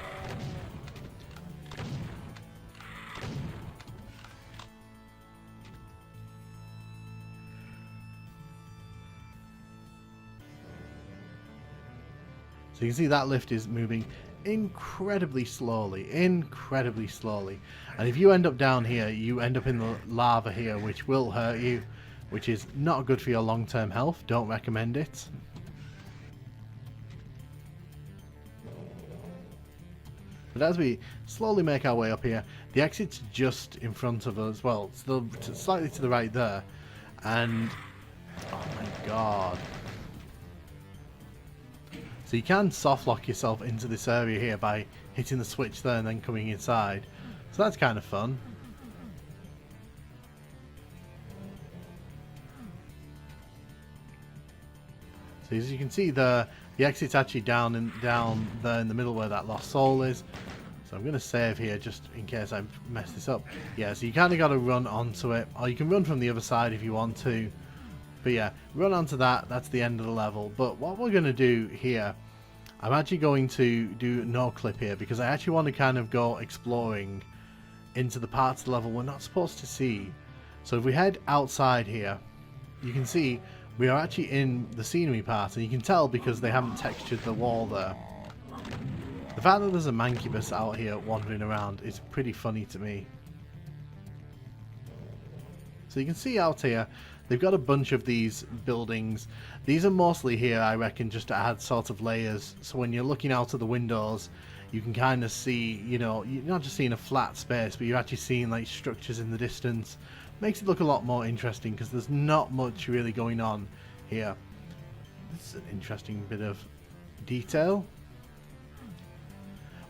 So you can see that lift is moving incredibly slowly. And if you end up down here, you end up in the lava here, which will hurt you, which is not good for your long-term health. Don't recommend it. But as we slowly make our way up here, the exit's just in front of us. Well, still slightly to the right there. And, oh my god. So you can soft lock yourself into this area here by hitting the switch there and then coming inside. So that's kind of fun. So as you can see the exit's actually down there in the middle where that lost soul is. So I'm going to save here just in case I mess this up. Yeah, so you kind of got to run onto it. Or you can run from the other side if you want to. But yeah, run onto that. That's the end of the level. But what we're going to do here, I'm actually going to do no clip here because I actually want to kind of go exploring into the parts of the level we're not supposed to see. So if we head outside here, you can see we are actually in the scenery part, and you can tell because they haven't textured the wall there. The fact that there's a mancubus out here wandering around is pretty funny to me. So you can see out here, they've got a bunch of these buildings. These are mostly here, I reckon, just to add sort of layers. So when you're looking out of the windows, you can kind of see, you know, you're not just seeing a flat space, but you're actually seeing like structures in the distance. Makes it look a lot more interesting because there's not much really going on here. This is an interesting bit of detail.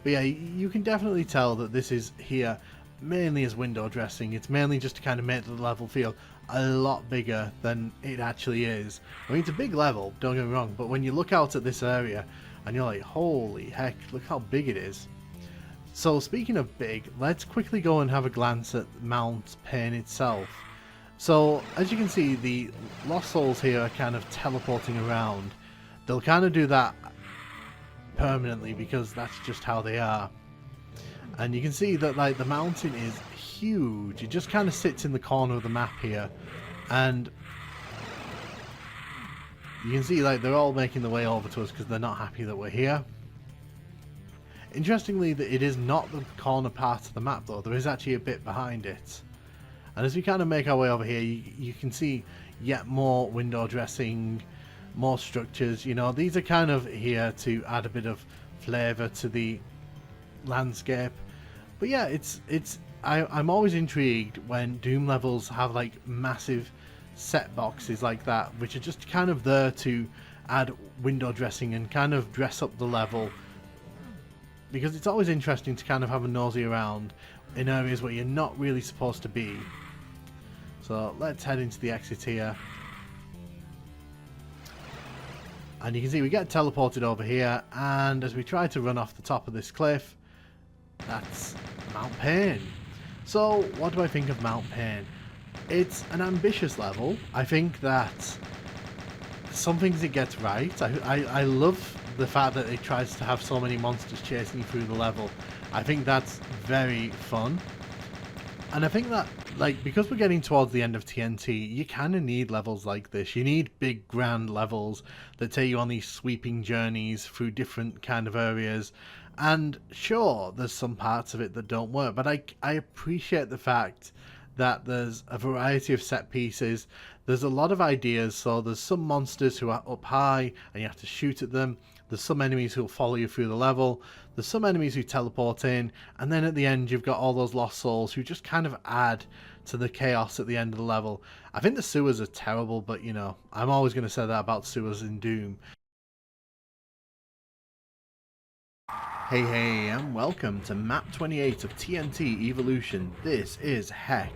But yeah, you can definitely tell that this is here mainly as window dressing. It's mainly just to kind of make the level feel a lot bigger than it actually is. I mean, it's a big level, don't get me wrong, but when you look out at this area and you're like, holy heck, look how big it is. So speaking of big, let's quickly go and have a glance at Mount Pain itself. So as you can see, the Lost Souls here are kind of teleporting around. They'll kind of do that permanently because that's just how they are. And you can see that like the mountain is huge. It just kind of sits in the corner of the map here, and you can see like they're all making their way over to us because they're not happy that we're here. Interestingly, that it is not the corner part of the map though. There is actually a bit behind it. And as we kind of make our way over here, you can see yet more window dressing, more structures. You know, these are kind of here to add a bit of flavour to the landscape. But yeah, I'm always intrigued when Doom levels have like massive set boxes like that, which are just kind of there to add window dressing and kind of dress up the level, because it's always interesting to kind of have a nosy around in areas where you're not really supposed to be. So let's head into the exit here. And you can see we get teleported over here, and as we try to run off the top of this cliff, that's Mount Pain. So what do I think of Mount Pain? It's an ambitious level. I think that some things it gets right. I love the fact that it tries to have so many monsters chasing you through the level. I think that's very fun. And I think that, like, because we're getting towards the end of TNT, you kind of need levels like this. You need big, grand levels that take you on these sweeping journeys through different kind of areas. And sure, there's some parts of it that don't work, but I appreciate the fact that there's a variety of set pieces. There's a lot of ideas, so there's some monsters who are up high and you have to shoot at them. There's some enemies who will follow you through the level. There's some enemies who teleport in, and then at the end you've got all those lost souls who just kind of add to the chaos at the end of the level. I think the sewers are terrible, but you know, I'm always going to say that about sewers in Doom. Hey, and welcome to map 28 of TNT Evolution. This is Heck,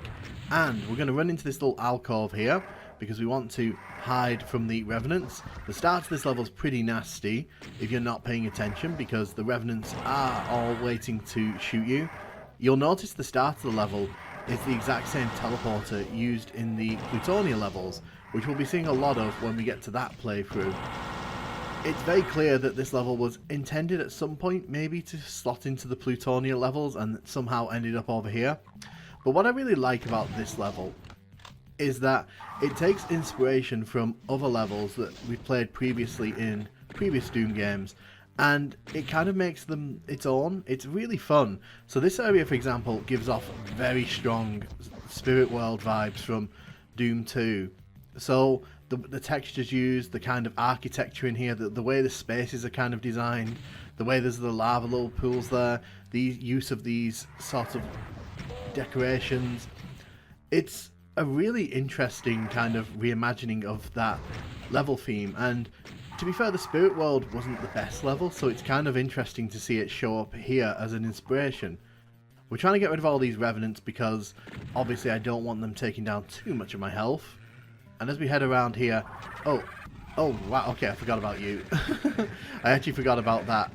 and we're going to run into this little alcove here because we want to hide from the revenants. The start of this level is pretty nasty if you're not paying attention because the revenants are all waiting to shoot you. You'll notice the start of the level is the exact same teleporter used in the Plutonia levels, which we'll be seeing a lot of when we get to that playthrough. It's very clear that this level was intended at some point maybe to slot into the Plutonia levels and somehow ended up over here. But what I really like about this level is that it takes inspiration from other levels that we've played previously in previous Doom games, and it kind of makes them its own. It's really fun. So this area, for example, gives off very strong Spirit World vibes from Doom 2. So the textures used, the kind of architecture in here, the way the spaces are kind of designed, the way there's the lava little pools there, the use of these sort of decorations. It's a really interesting kind of reimagining of that level theme, and to be fair, the Spirit World wasn't the best level, so it's kind of interesting to see it show up here as an inspiration. We're trying to get rid of all these revenants because obviously I don't want them taking down too much of my health. And as we head around here, oh wow, okay, I forgot about you. I actually forgot about that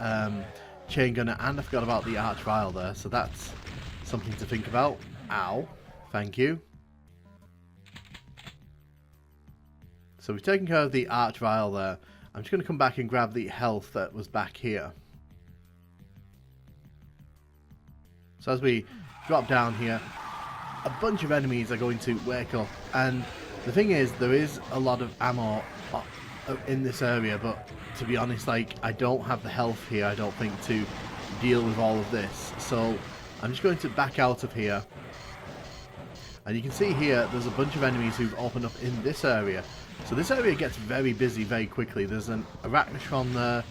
chain gunner, and I forgot about the archvile there, so that's something to think about. Ow, thank you. So we've taken care of the archvile there. I'm just going to come back and grab the health that was back here. So as we drop down here, a bunch of enemies are going to wake up, and the thing is, there is a lot of ammo in this area, but to be honest, like, I don't have the health here, I don't think, to deal with all of this. So I'm just going to back out of here. And you can see here, there's a bunch of enemies who've opened up in this area. So this area gets very busy very quickly. There's an Arachnotron there,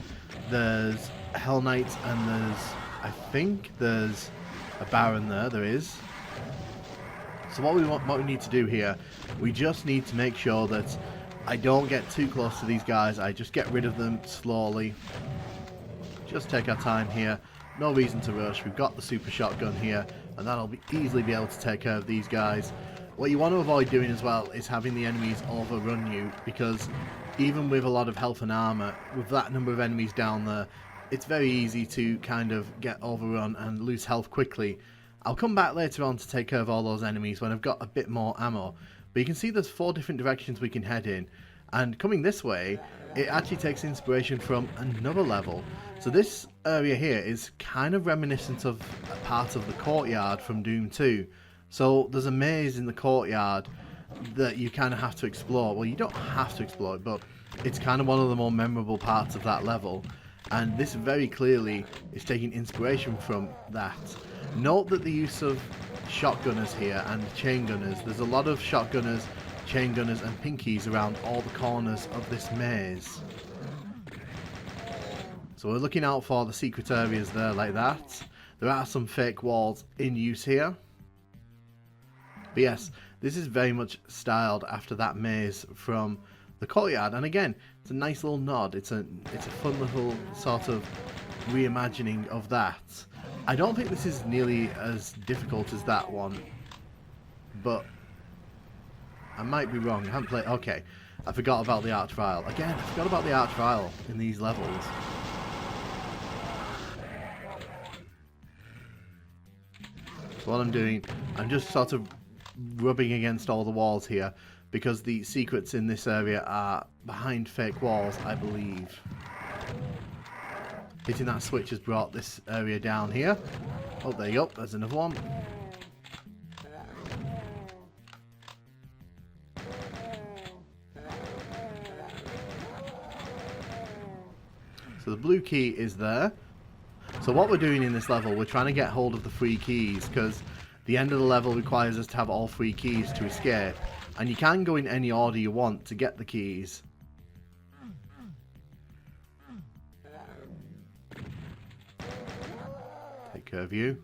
there's Hell Knights, and I think there's a Baron there, there is. So what we need to do here, we just need to make sure that I don't get too close to these guys. I just get rid of them slowly. Just take our time here. No reason to rush. We've got the super shotgun here, and that'll easily be able to take care of these guys. What you want to avoid doing as well is having the enemies overrun you, because even with a lot of health and armor, with that number of enemies down there, it's very easy to kind of get overrun and lose health quickly. I'll come back later on to take care of all those enemies when I've got a bit more ammo. But you can see there's 4 different directions we can head in. And coming this way, it actually takes inspiration from another level. So this area here is kind of reminiscent of a part of the courtyard from Doom 2. So there's a maze in the courtyard that you kind of have to explore. Well, you don't have to explore it, but it's kind of one of the more memorable parts of that level. And this very clearly is taking inspiration from that. Note that the use of shotgunners here and chain gunners, there's a lot of shotgunners, chain gunners and pinkies around all the corners of this maze. So we're looking out for the secret areas there like that. There are some fake walls in use here. But yes, this is very much styled after that maze from the courtyard, and again, it's a nice little nod. It's a fun little sort of reimagining of that. I don't think this is nearly as difficult as that one, but I might be wrong. I haven't played. Okay, I forgot about the archvile. Again, I forgot about the archvile in these levels. So what I'm doing, I'm just sort of rubbing against all the walls here, because the secrets in this area are behind fake walls, I believe. Hitting that switch has brought this area down here. Oh, there you go. There's another one. So the blue key is there. So what we're doing in this level, we're trying to get hold of the 3 keys, because the end of the level requires us to have all 3 keys to escape, and you can go in any order you want to get the keys. Take care of you.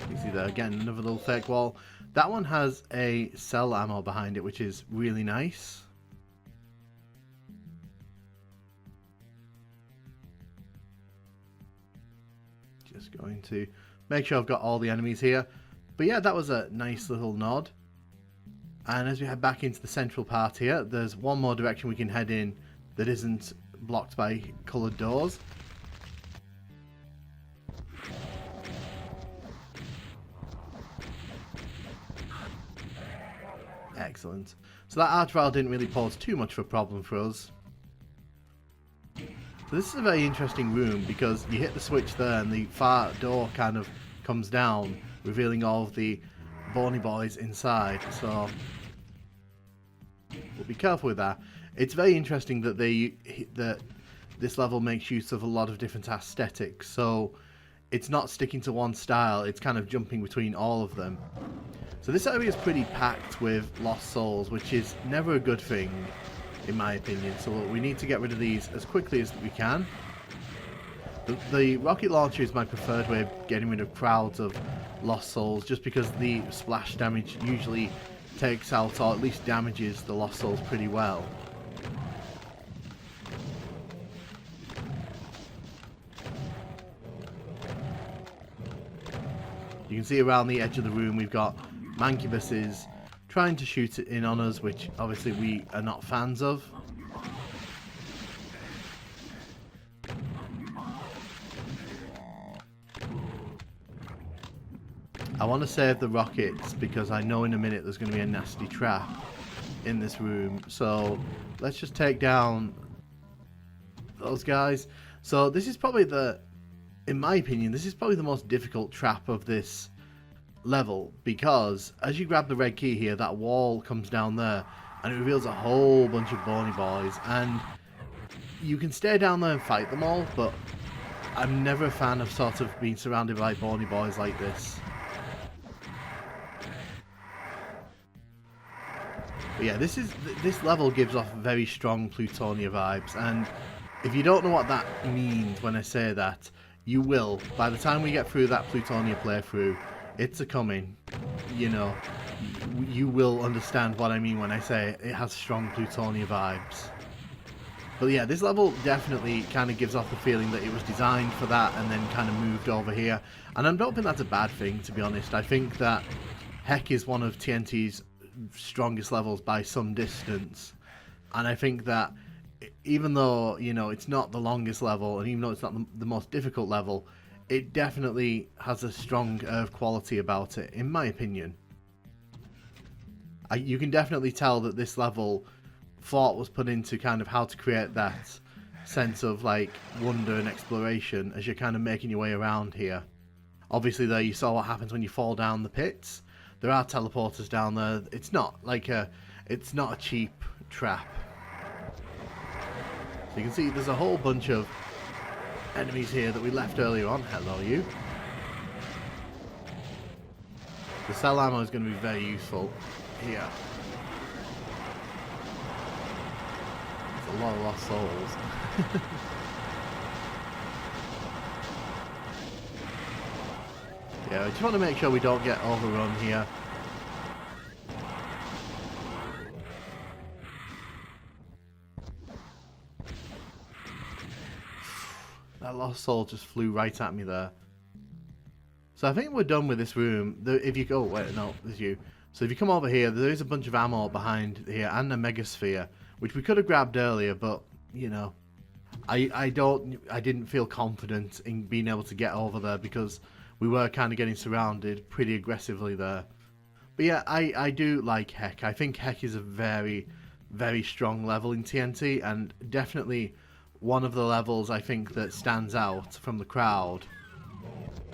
You see there again, another little fake wall. That one has a cell ammo behind it, which is really nice. Just going to make sure I've got all the enemies here. But yeah, that was a nice little nod. And as we head back into the central part here, there's one more direction we can head in that isn't blocked by coloured doors. Excellent. So that art trial didn't really pose too much of a problem for us. So this is a very interesting room because you hit the switch there and the far door kind of comes down, revealing all of the bony boys inside. So we'll be careful with that. It's very interesting that this level makes use of a lot of different aesthetics. So it's not sticking to one style, it's kind of jumping between all of them. So this area is pretty packed with lost souls, which is never a good thing, in my opinion. So we need to get rid of these as quickly as we can. The rocket launcher is my preferred way of getting rid of crowds of lost souls, just because the splash damage usually takes out, or at least damages, the lost souls pretty well. You can see around the edge of the room we've got mancubuses trying to shoot it in on us, which obviously we are not fans of. I want to save the rockets because I know in a minute there's going to be a nasty trap in this room. So let's just take down those guys. So this is probably in my opinion, this is probably the most difficult trap of this level, because as you grab the red key here, that wall comes down there and it reveals a whole bunch of bony boys, and you can stay down there and fight them all, but I'm never a fan of sort of being surrounded by bony boys like this. But yeah, this level gives off very strong Plutonia vibes, and if you don't know what that means when I say that, you will. By the time we get through that Plutonia playthrough, it's a coming. You know, you will understand what I mean when I say it has strong Plutonia vibes. But yeah, this level definitely kind of gives off the feeling that it was designed for that and then kind of moved over here. And I don't think that's a bad thing, to be honest. I think that Heck is one of TNT's strongest levels by some distance. And I think that even though, you know, it's not the longest level, and even though it's not the most difficult level, it definitely has a strong quality about it, in my opinion. You can definitely tell that this level thought was put into kind of how to create that sense of like wonder and exploration as you're kind of making your way around here. Obviously there you saw what happens when you fall down the pits. There are teleporters down there. It's not a cheap trap. So you can see there's a whole bunch of enemies here that we left earlier on. Hello, you. The cell ammo is going to be very useful here. There's a lot of lost souls. Yeah, I just want to make sure we don't get overrun here. That lost soul just flew right at me there. So I think we're done with this room. If you go, wait, no, there's you. So if you come over here, there is a bunch of ammo behind here and a megasphere, which we could have grabbed earlier, but you know, I didn't feel confident in being able to get over there because we were kind of getting surrounded pretty aggressively there. But yeah, I do like Heck. I think Heck is a very, very strong level in TNT, and definitely one of the levels I think that stands out from the crowd.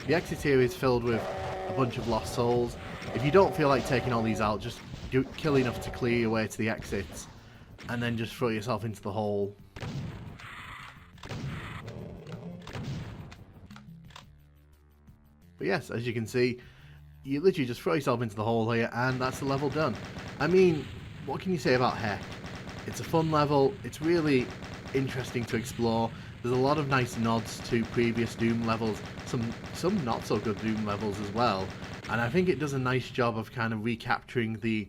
The exit here is filled with a bunch of lost souls. If you don't feel like taking all these out, just kill enough to clear your way to the exits, and then just throw yourself into the hole. yes, as you can see, you literally just throw yourself into the hole here and that's the level done. I mean, what can you say about Heck? It's a fun level, it's really interesting to explore. There's a lot of nice nods to previous Doom levels, some not so good Doom levels as well, and I think it does a nice job of kind of recapturing the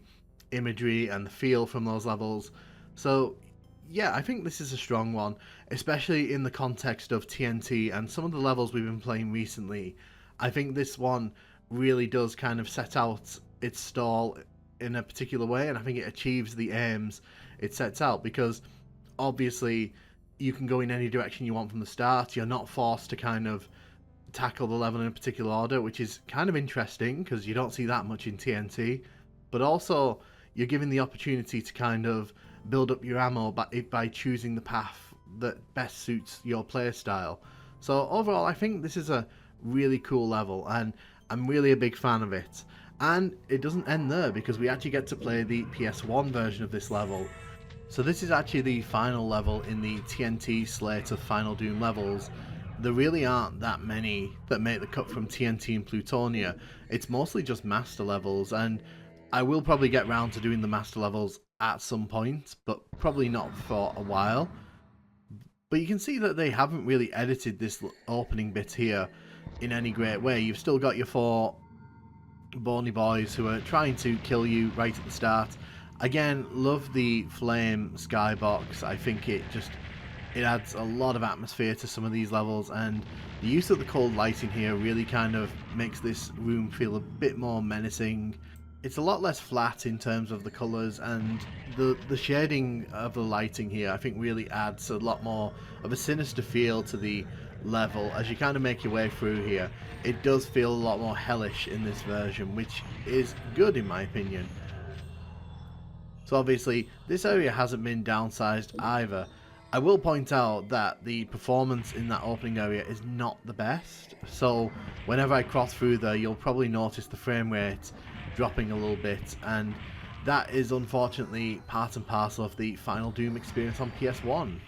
imagery and the feel from those levels. So yeah, I think this is a strong one, especially in the context of TNT and some of the levels we've been playing recently. I think this one really does kind of set out its stall in a particular way, and I think it achieves the aims it sets out, because obviously you can go in any direction you want from the start. You're not forced to kind of tackle the level in a particular order, which is kind of interesting because you don't see that much in TNT, but also you're given the opportunity to kind of build up your ammo by choosing the path that best suits your playstyle. So overall, I think this is a really cool level and I'm really a big fan of it. And it doesn't end there, because we actually get to play the PS1 version of this level. So this is actually the final level in the TNT slate of Final Doom levels. There really aren't that many that make the cut from TNT and Plutonia. It's mostly just master levels, and I will probably get round to doing the master levels at some point, but probably not for a while. But you can see that they haven't really edited this opening bit here in any great way. You've still got your 4 bony boys who are trying to kill you right at the start. Again, love the flame skybox. I think it adds a lot of atmosphere to some of these levels, and the use of the cold lighting here really kind of makes this room feel a bit more menacing. It's a lot less flat in terms of the colours, and the shading of the lighting here I think really adds a lot more of a sinister feel to the level as you kind of make your way through here. It does feel a lot more hellish in this version, which is good in my opinion. So obviously this area hasn't been downsized either. I will point out that the performance in that opening area is not the best, so whenever I cross through there you'll probably notice the frame rate dropping a little bit, and that is unfortunately part and parcel of the Final Doom experience on PS1.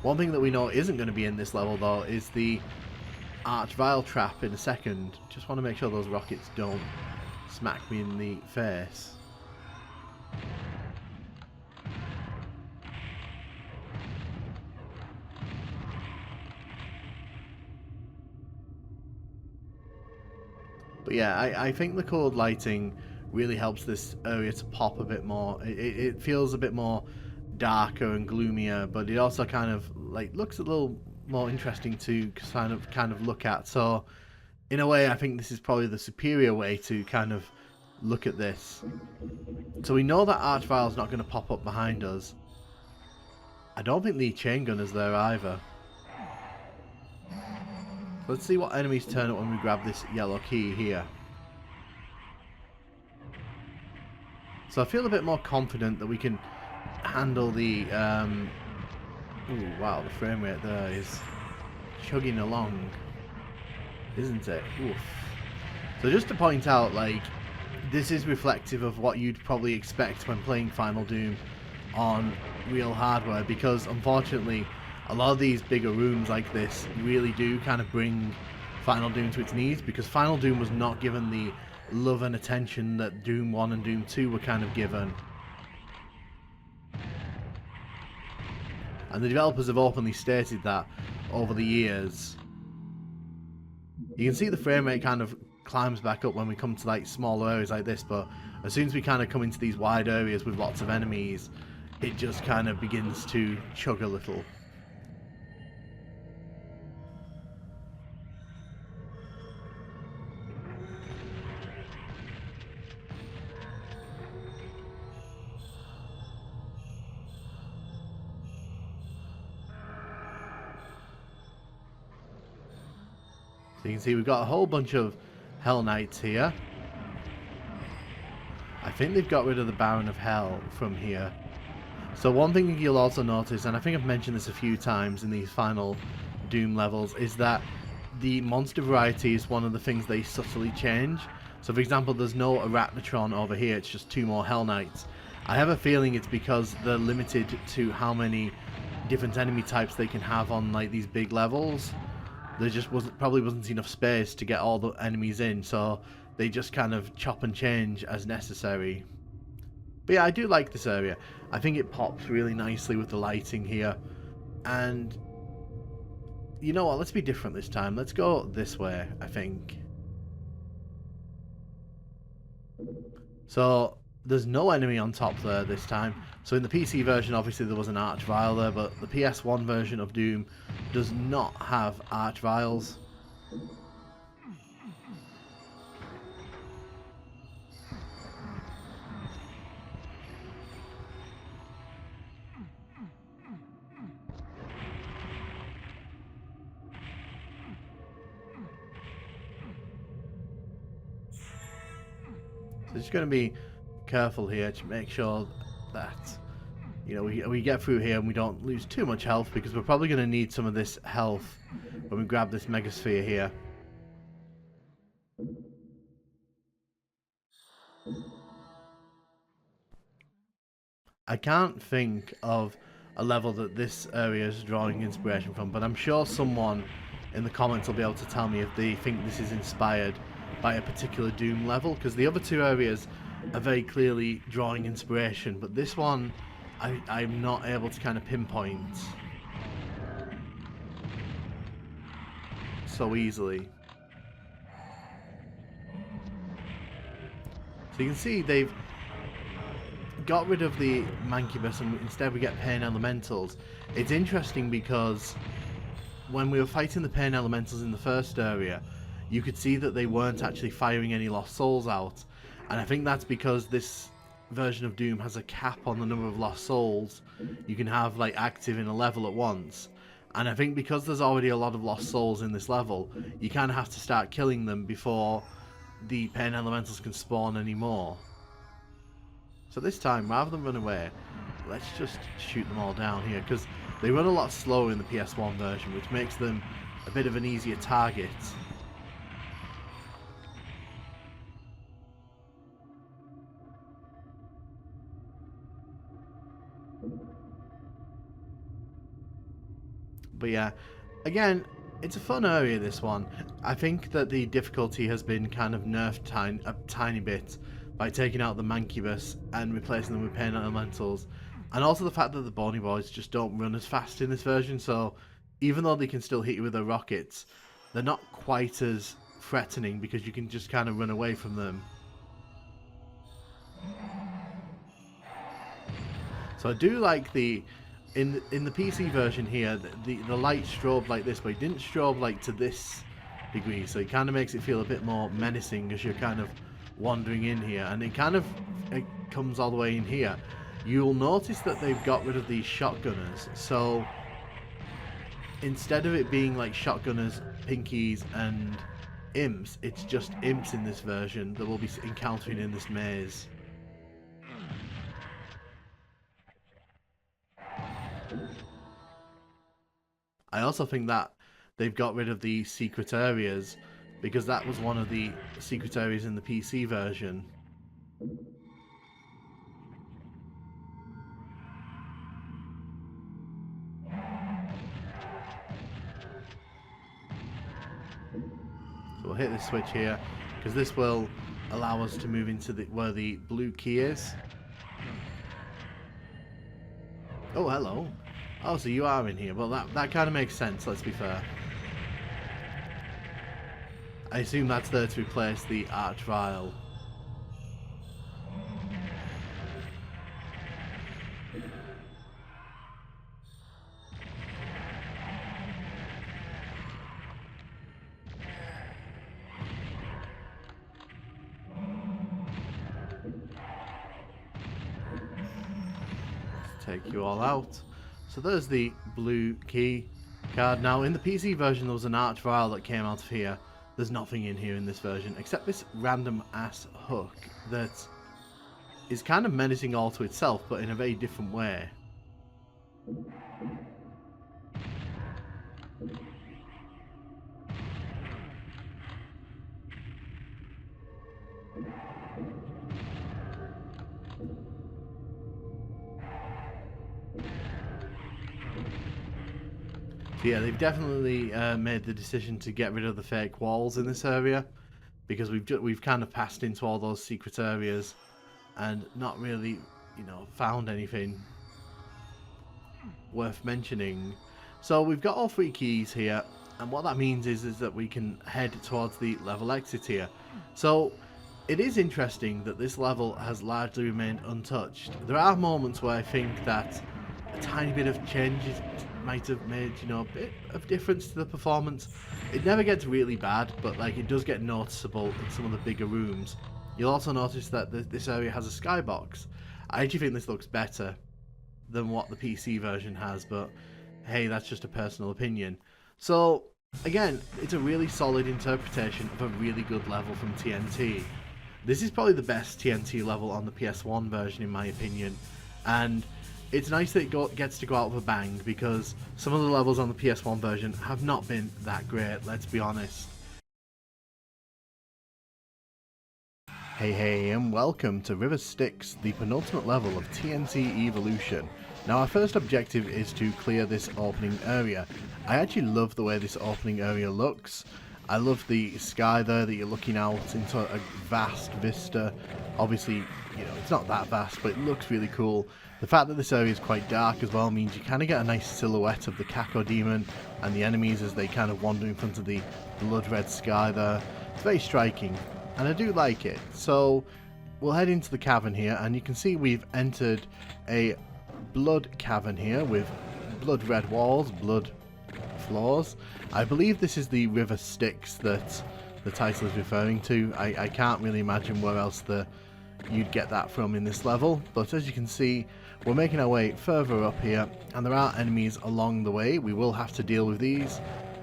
One thing that we know isn't going to be in this level though is the Archvile trap in a second. Just want to make sure those rockets don't smack me in the face. But yeah, I think the cold lighting really helps this area to pop a bit more. It feels a bit more darker and gloomier, but it also kind of like looks a little more interesting to kind of look at. So in a way, I think this is probably the superior way to kind of look at this. So we know that Archvile's not going to pop up behind us. I don't think the chain gunner's there either. Let's see what enemies turn up when we grab this yellow key here. So I feel a bit more confident that we can handle the... Ooh, wow, the frame rate there is chugging along, isn't it? Oof. So just to point out, like, this is reflective of what you'd probably expect when playing Final Doom on real hardware, because unfortunately a lot of these bigger rooms like this really do kind of bring Final Doom to its knees, because Final Doom was not given the love and attention that Doom 1 and Doom 2 were kind of given. And the developers have openly stated that over the years. You can see the frame rate kind of climbs back up when we come to like smaller areas like this, but as soon as we kind of come into these wide areas with lots of enemies, it just kind of begins to chug a little. So you can see we've got a whole bunch of Hell Knights here. I think they've got rid of the Baron of Hell from here. So one thing you'll also notice, and I think I've mentioned this a few times in these final Doom levels, is that the monster variety is one of the things they subtly change. So for example, there's no Arachnotron over here, it's just 2 more Hell Knights. I have a feeling it's because they're limited to how many different enemy types they can have on like these big levels. there just probably wasn't enough space to get all the enemies in, so they just kind of chop and change as necessary. But yeah, I do like this area. I think it pops really nicely with the lighting here. And you know what, let's be different this time. Let's go this way, I think. So there's no enemy on top there this time. So in the PC version, obviously there was an archvile there, but the PS1 version of Doom does not have archviles. So just going to be careful here to make sure that, you know, we get through here and we don't lose too much health, because we're probably going to need some of this health when we grab this megasphere here. I can't think of a level that this area is drawing inspiration from, but I'm sure someone in the comments will be able to tell me if they think this is inspired by a particular Doom level, because the other two areas are very clearly drawing inspiration, but this one I'm not able to kind of pinpoint so easily. So you can see they've got rid of the Mancubus and instead we get Pain Elementals. It's interesting because when we were fighting the Pain Elementals in the first area, you could see that they weren't actually firing any lost souls out, and I think that's because this version of Doom has a cap on the number of lost souls you can have like active in a level at once, and I think because there's already a lot of lost souls in this level, you kind of have to start killing them before the Pain Elementals can spawn anymore. So this time, rather than run away, let's just shoot them all down here, because they run a lot slower in the PS1 version, which makes them a bit of an easier target. But yeah, again, it's a fun area, this one. I think that the difficulty has been kind of nerfed a tiny bit by taking out the Mancubus and replacing them with Pain Elementals. And also the fact that the Bony Boys just don't run as fast in this version, so even though they can still hit you with their rockets, they're not quite as threatening because you can just kind of run away from them. So I do like the... In the PC version here, the light strobed like this, but it didn't strobe like to this degree, so it kind of makes it feel a bit more menacing as you're kind of wandering in here, and it comes all the way in here. You'll notice that they've got rid of these shotgunners, so instead of it being like shotgunners, pinkies and imps, it's just imps in this version that we'll be encountering in this maze. I also think that they've got rid of the secret areas, because that was one of the secret areas in the PC version. So we'll hit this switch here, because this will allow us to move into where the blue key is. Oh, hello. Oh, so you are in here. Well, that kind of makes sense, let's be fair. I assume that's there to replace the archvile. Let's take you all out. So there's the blue key card. Now, in the PC version, there was an archvile that came out of here. There's nothing in here in this version, except this random ass hook that is kind of menacing all to itself, but in a very different way. So yeah, they've definitely made the decision to get rid of the fake walls in this area, because we've kind of passed into all those secret areas and not really, found anything worth mentioning. So we've got all 3 keys here, and what that means is that we can head towards the level exit here. So it is interesting that this level has largely remained untouched. There are moments where I think that a tiny bit of changes might have made, a bit of difference to the performance. It never gets really bad, but like it does get noticeable in some of the bigger rooms. You'll also notice that this area has a skybox. I actually think this looks better than what the PC version has, but hey, that's just a personal opinion. So again, it's a really solid interpretation of a really good level from TNT. This is probably the best TNT level on the PS1 version in my opinion, and it's nice that it gets to go out with a bang, because some of the levels on the PS1 version have not been that great, let's be honest. Hey and welcome to River Styx, the penultimate level of TNT Evolution. Now our first objective is to clear this opening area. I actually love the way this opening area looks. I love the sky there that you're looking out into a vast vista. Obviously, it's not that vast, but it looks really cool. The fact that this area is quite dark as well means you kind of get a nice silhouette of the Kako demon and the enemies as they kind of wander in front of the blood red sky there. It's very striking, and I do like it. So we'll head into the cavern here, and you can see we've entered a blood cavern here with blood red walls, blood floors. I believe this is the River Styx that the title is referring to. I can't really imagine where else you'd get that from in this level, but as you can see, we're making our way further up here, and there are enemies along the way. We will have to deal with these.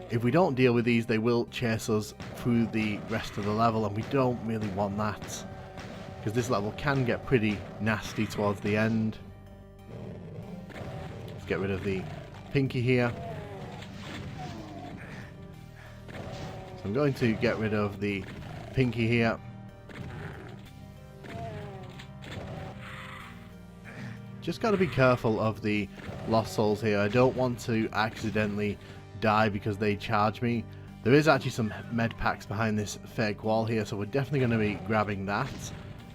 If we don't deal with these, they will chase us through the rest of the level, and we don't really want that, because this level can get pretty nasty towards the end. Let's get rid of the pinky here. So I'm going to get rid of the pinky here. Just got to be careful of the lost souls here. I don't want to accidentally die because they charge me. There is actually some med packs behind this fake wall here, so we're definitely going to be grabbing that.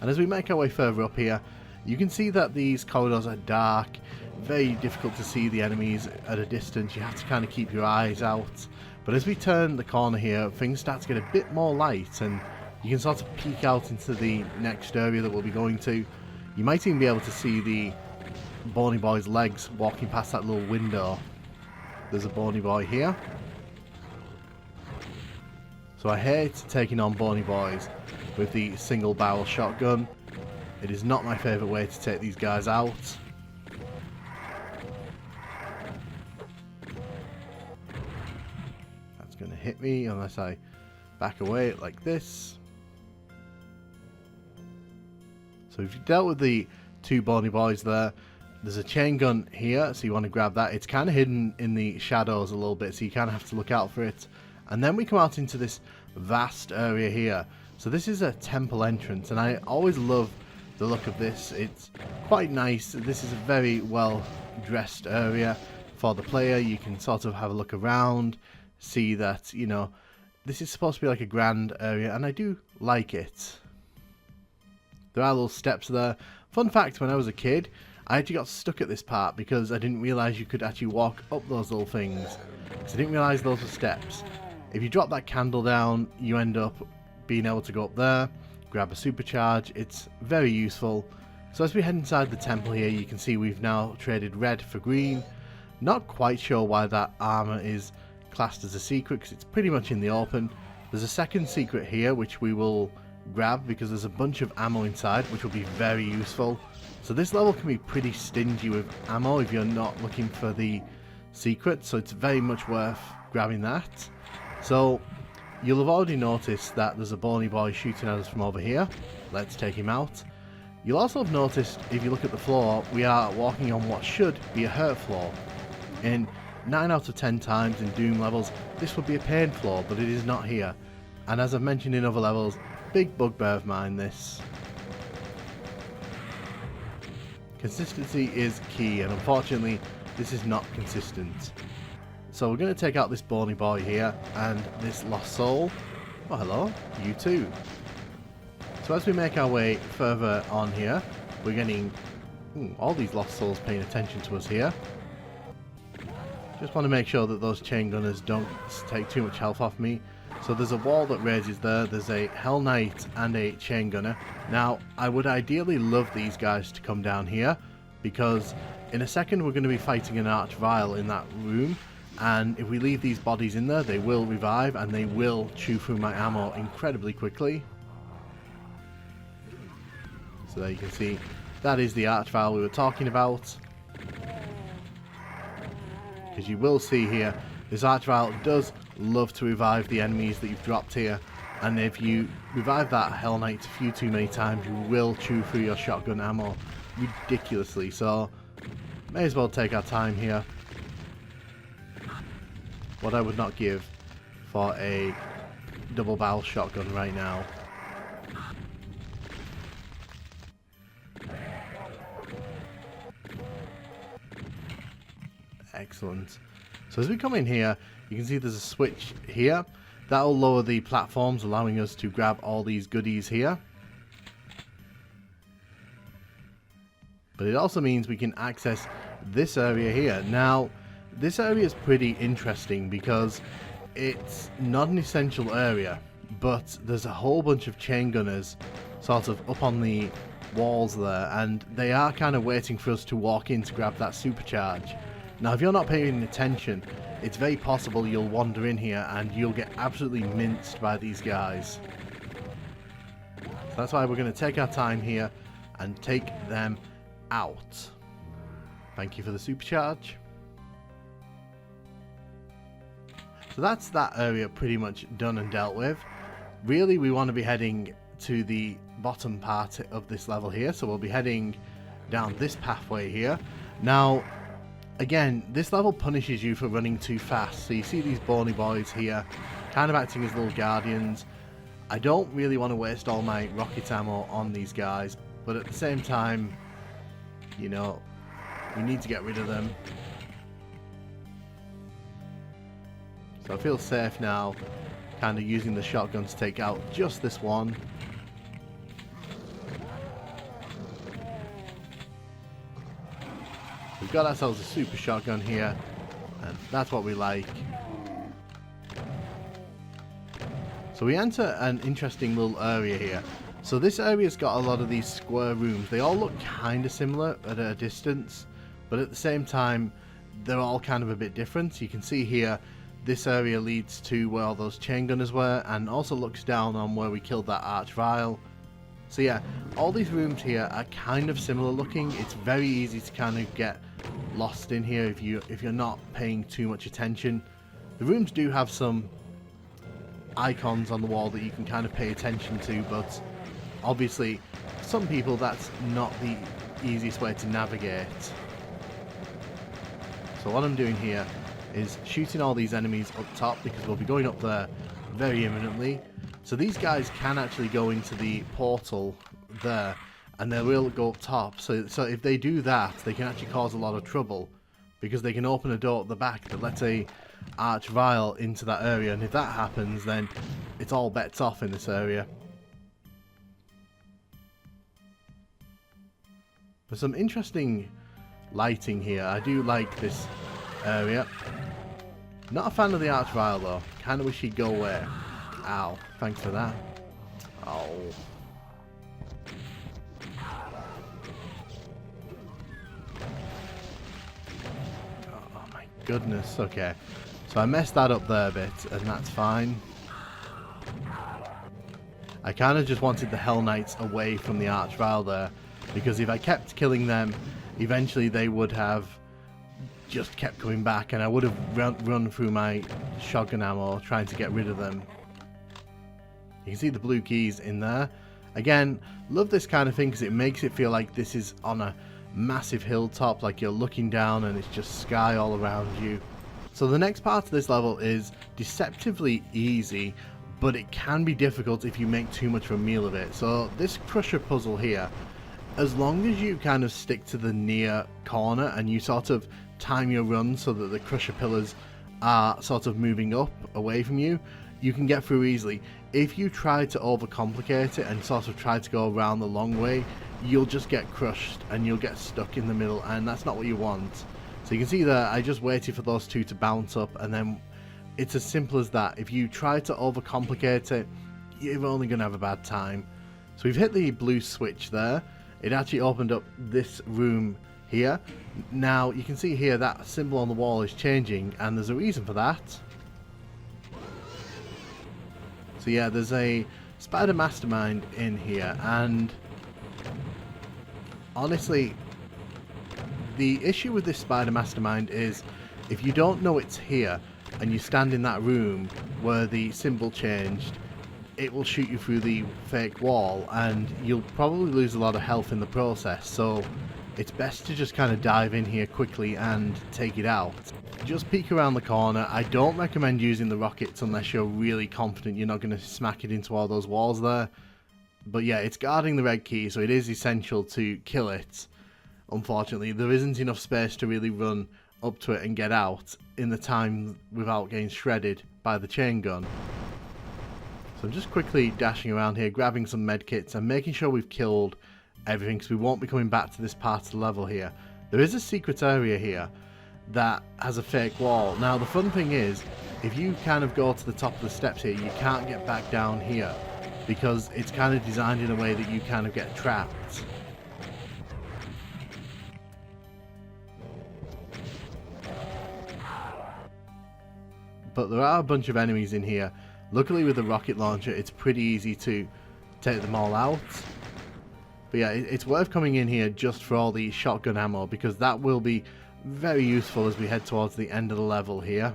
And as we make our way further up here, you can see that these corridors are dark, very difficult to see the enemies at a distance. You have to kind of keep your eyes out. But as we turn the corner here, things start to get a bit more light, and you can sort of peek out into the next area that we'll be going to. You might even be able to see the Bony Boy's legs walking past that little window. There's a Bony Boy here. So I hate taking on Bony Boys with the single barrel shotgun. It is not my favourite way to take these guys out. That's going to hit me unless I back away like this. So we've dealt with the 2 Bony Boys there. There's a chain gun here, so you want to grab that. It's kind of hidden in the shadows a little bit, so you kind of have to look out for it. And then we come out into this vast area here. So this is a temple entrance, and I always love the look of this. It's quite nice. This is a very well dressed area for the player. You can sort of have a look around, see that, this is supposed to be like a grand area, and I do like it. There are little steps there. Fun fact, when I was a kid, I actually got stuck at this part because I didn't realise you could actually walk up those little things. Because I didn't realise those were steps. If you drop that candle down, you end up being able to go up there, grab a supercharge. It's very useful. So as we head inside the temple here, you can see we've now traded red for green. Not quite sure why that armour is classed as a secret, because it's pretty much in the open. There's a second secret here which we will grab because there's a bunch of ammo inside, which will be very useful. So this level can be pretty stingy with ammo if you're not looking for the secret, so it's very much worth grabbing that. So you'll have already noticed that there's a Bony Boy shooting at us from over here. Let's take him out. You'll also have noticed, if you look at the floor, we are walking on what should be a hurt floor. In 9 out of 10 times in Doom levels, this would be a pain floor, but it is not here. And as I've mentioned in other levels, big bugbear of mine this. Consistency is key, and unfortunately this is not consistent. So we're going to take out this bony boy here and this lost soul. Oh, hello, you too. So as we make our way further on here, we're getting all these lost souls paying attention to us here. Just want to make sure that those chain gunners don't take too much health off me. So there's a wall that raises there, there's a Hell Knight and a chain gunner. Now, I would ideally love these guys to come down here, because in a second we're going to be fighting an Archvile in that room, and if we leave these bodies in there, they will revive and they will chew through my ammo incredibly quickly. So there you can see, that is the Archvile we were talking about. As you will see here, this Archvile does love to revive the enemies that you've dropped here, and if you revive that Hell Knight a few too many times, you will chew through your shotgun ammo ridiculously, so may as well take our time here. What I would not give for a double barrel shotgun right now. Excellent. So as we come in here, you can see there's a switch here. That'll lower the platforms, allowing us to grab all these goodies here. But it also means we can access this area here. Now, this area is pretty interesting because it's not an essential area, but there's a whole bunch of chain gunners sort of up on the walls there, and they are kind of waiting for us to walk in to grab that supercharge. Now, if you're not paying attention, it's very possible you'll wander in here and you'll get absolutely minced by these guys. So that's why we're going to take our time here and take them out. Thank you for the supercharge. So that's that area pretty much done and dealt with. Really, we want to be heading to the bottom part of this level here, so we'll be heading down this pathway here. Now, again, this level punishes you for running too fast, so you see these bony boys here kind of acting as little guardians. I don't really want to waste all my rocket ammo on these guys, but at the same time, you know, we need to get rid of them. So I feel safe now, kind of using the shotgun to take out just this one. We've got ourselves a super shotgun here, and that's what we like. So we enter an interesting little area here. So this area's got a lot of these square rooms. They all look kind of similar at a distance, but at the same time, they're all kind of a bit different. You can see here, this area leads to where all those chain gunners were, and also looks down on where we killed that Archvile. So yeah, all these rooms here are kind of similar looking. It's very easy to kind of get lost in here if you're not paying too much attention. The rooms do have some icons on the wall that you can kind of pay attention to, but obviously some people that's not the easiest way to navigate. So what I'm doing here is shooting all these enemies up top, because we'll be going up there very imminently. So these guys can actually go into the portal there, and they will go up top. So if they do that, they can actually cause a lot of trouble, because they can open a door at the back that lets a Archvile into that area, and if that happens, then it's all bets off in this area. There's some interesting lighting here. I do like this area. Not a fan of the Archvile though. Kind of wish he'd go away. Ow. Thanks for that. Oh. Oh my goodness. Okay. So I messed that up there a bit, and that's fine. I kind of just wanted the Hell Knights away from the Archvile there, because if I kept killing them, eventually they would have just kept coming back, and I would have run through my shotgun ammo trying to get rid of them. You can see the blue keys in there. Again, love this kind of thing because it makes it feel like this is on a massive hilltop, like you're looking down and it's just sky all around you. So the next part of this level is deceptively easy, but it can be difficult if you make too much of a meal of it. So this crusher puzzle here, as long as you kind of stick to the near corner and you sort of time your run so that the crusher pillars are sort of moving up away from you, you can get through easily. If you try to overcomplicate it and sort of try to go around the long way, you'll just get crushed and you'll get stuck in the middle, and that's not what you want. So you can see there, I just waited for those two to bounce up, and then it's as simple as that. If you try to overcomplicate it, you're only going to have a bad time. So we've hit the blue switch there. It actually opened up this room here. Now you can see here that symbol on the wall is changing, and there's a reason for that. So yeah, there's a spider mastermind in here, and honestly, the issue with this spider mastermind is if you don't know it's here and you stand in that room where the symbol changed, it will shoot you through the fake wall and you'll probably lose a lot of health in the process. So it's best to just kind of dive in here quickly and take it out. Just peek around the corner. I don't recommend using the rockets unless you're really confident you're not going to smack it into all those walls there. But yeah, it's guarding the red key, so it is essential to kill it. Unfortunately, there isn't enough space to really run up to it and get out in the time without getting shredded by the chain gun. So I'm just quickly dashing around here, grabbing some medkits and making sure we've killed everything, because we won't be coming back to this part of the level here. There is a secret area here that has a fake wall. Now the fun thing is, if you kind of go to the top of the steps here, you can't get back down here because it's kind of designed in a way that you kind of get trapped. But there are a bunch of enemies in here. Luckily with the rocket launcher it's pretty easy to take them all out. But yeah, it's worth coming in here just for all the shotgun ammo, because that will be very useful as we head towards the end of the level here.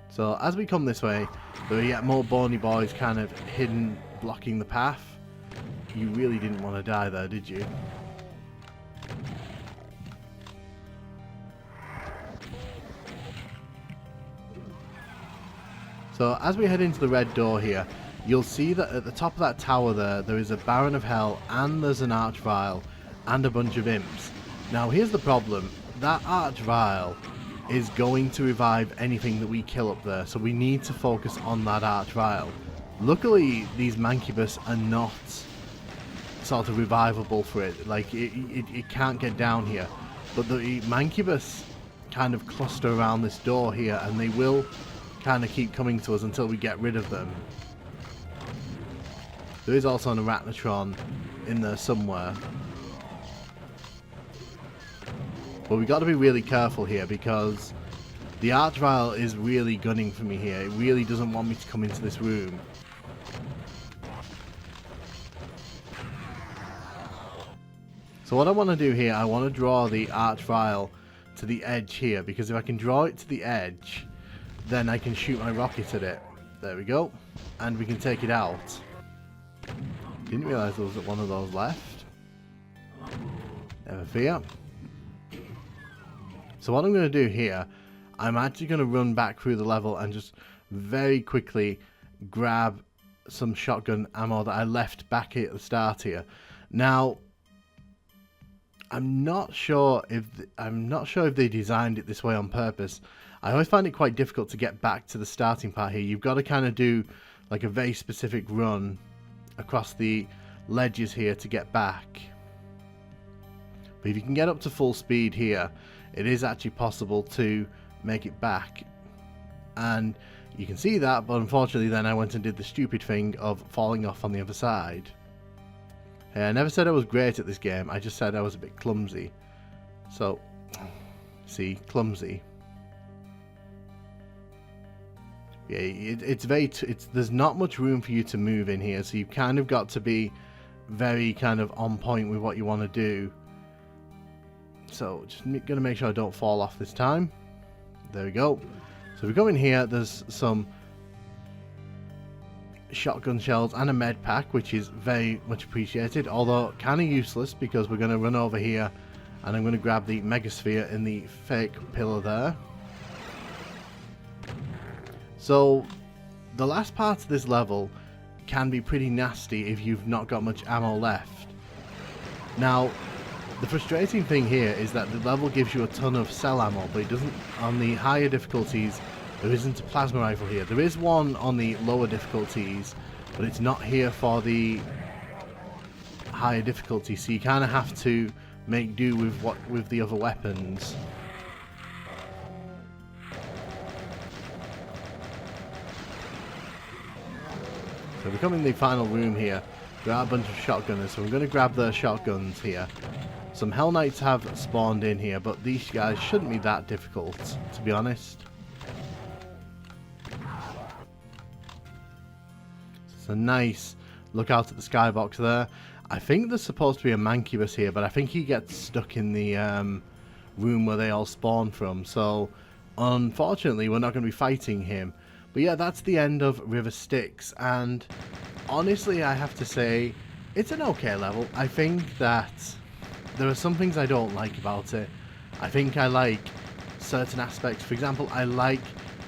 So as we come this way, there are yet more bony boys kind of hidden, blocking the path. You really didn't want to die there, did you? So as we head into the red door here, you'll see that at the top of that tower there is a Baron of Hell, and there's an Archvile and a bunch of imps. Now here's the problem, that Archvile is going to revive anything that we kill up there, so we need to focus on that Archvile. Luckily these Mancubus are not sort of revivable for it, like it can't get down here, but the Mancubus kind of cluster around this door here and they will kind of keep coming to us until we get rid of them. There is also an Arachnotron in there somewhere. But we got to be really careful here because the Archvile is really gunning for me here. It really doesn't want me to come into this room. So what I want to do here, I want to draw the Archvile to the edge here, because if I can draw it to the edge, then I can shoot my rocket at it. There we go. And we can take it out. Didn't realise there was one of those left. Never fear. So what I'm going to do here, I'm actually going to run back through the level and just very quickly grab some shotgun ammo that I left back at the start here. Now, I'm not sure if they designed it this way on purpose. I always find it quite difficult to get back to the starting part here. You've got to kind of do like a very specific run across the ledges here to get back. But if you can get up to full speed here, it is actually possible to make it back. And you can see that, but unfortunately then I went and did the stupid thing of falling off on the other side. Hey, I never said I was great at this game, I just said I was a bit clumsy. So, see, clumsy. Yeah, there's not much room for you to move in here, so you've kind of got to be very kind of on point with what you want to do. So just gonna make sure I don't fall off this time. There we go. So we go in here, there's some shotgun shells and a med pack, which is very much appreciated, although kind of useless because we're going to run over here and I'm going to grab the megasphere in the fake pillar there. So the last part of this level can be pretty nasty if you've not got much ammo left. Now The frustrating thing here is that the level gives you a ton of cell ammo, but it doesn't, on the higher difficulties, there isn't a plasma rifle here. There is one on the lower difficulties, but it's not here for the higher difficulty, so you kind of have to make do with the other weapons. So we come in the final room here. There are a bunch of shotgunners, so I'm going to grab the shotguns here. Some Hell Knights have spawned in here, but these guys shouldn't be that difficult, to be honest. It's a nice look out at the skybox there. I think there's supposed to be a Mancubus here, but I think he gets stuck in the room where they all spawn from. So, unfortunately, we're not going to be fighting him. But yeah, that's the end of River Styx, and honestly, I have to say, it's an okay level. I think that there are some things I don't like about it. I think I like certain aspects. For example, I like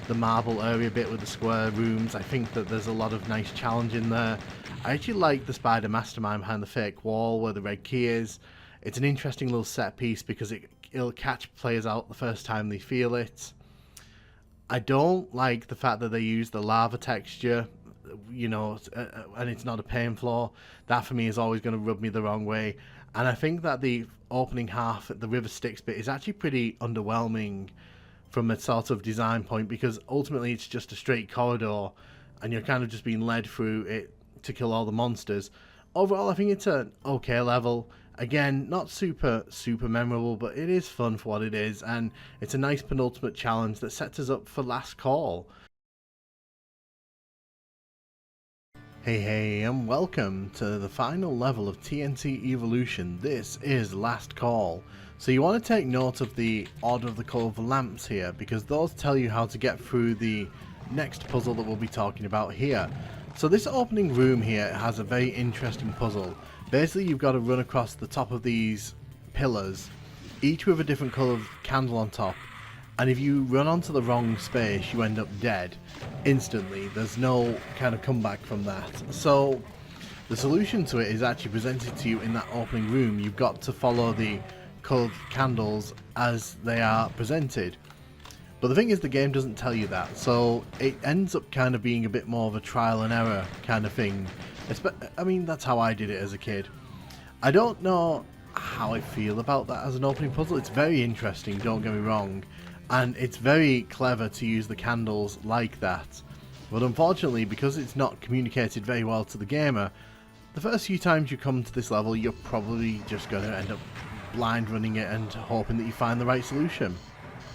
the marble area bit with the square rooms. I think that there's a lot of nice challenge in there. I actually like the spider mastermind behind the fake wall where the red key is. It's an interesting little set piece because it'll catch players out the first time they feel it. I don't like the fact that they use the lava texture, you know, and it's not a pain floor. That for me is always going to rub me the wrong way. And I think that the opening half at the River Styx bit is actually pretty underwhelming from a sort of design point, because ultimately it's just a straight corridor and you're kind of just being led through it to kill all the monsters. Overall, I think it's an okay level. Again, not super memorable, but it is fun for what it is, and it's a nice penultimate challenge that sets us up for Last Call. Hey, and welcome to the final level of TNT Evolution. This is Last Call. So you want to take note of the order of the colour of the lamps here, because those tell you how to get through the next puzzle that we'll be talking about here. So this opening room here has a very interesting puzzle. Basically, you've got to run across the top of these pillars, each with a different colour of candle on top. And if you run onto the wrong space, you end up dead instantly. There's no kind of comeback from that. So the solution to it is actually presented to you in that opening room. You've got to follow the coloured candles as they are presented. But the thing is, the game doesn't tell you that, so it ends up kind of being a bit more of a trial and error kind of thing. I mean, that's how I did it as a kid. I don't know how I feel about that as an opening puzzle. It's very interesting, don't get me wrong, and it's very clever to use the candles like that. But unfortunately, because it's not communicated very well to the gamer, the first few times you come to this level, you're probably just going to end up blind running it and hoping that you find the right solution.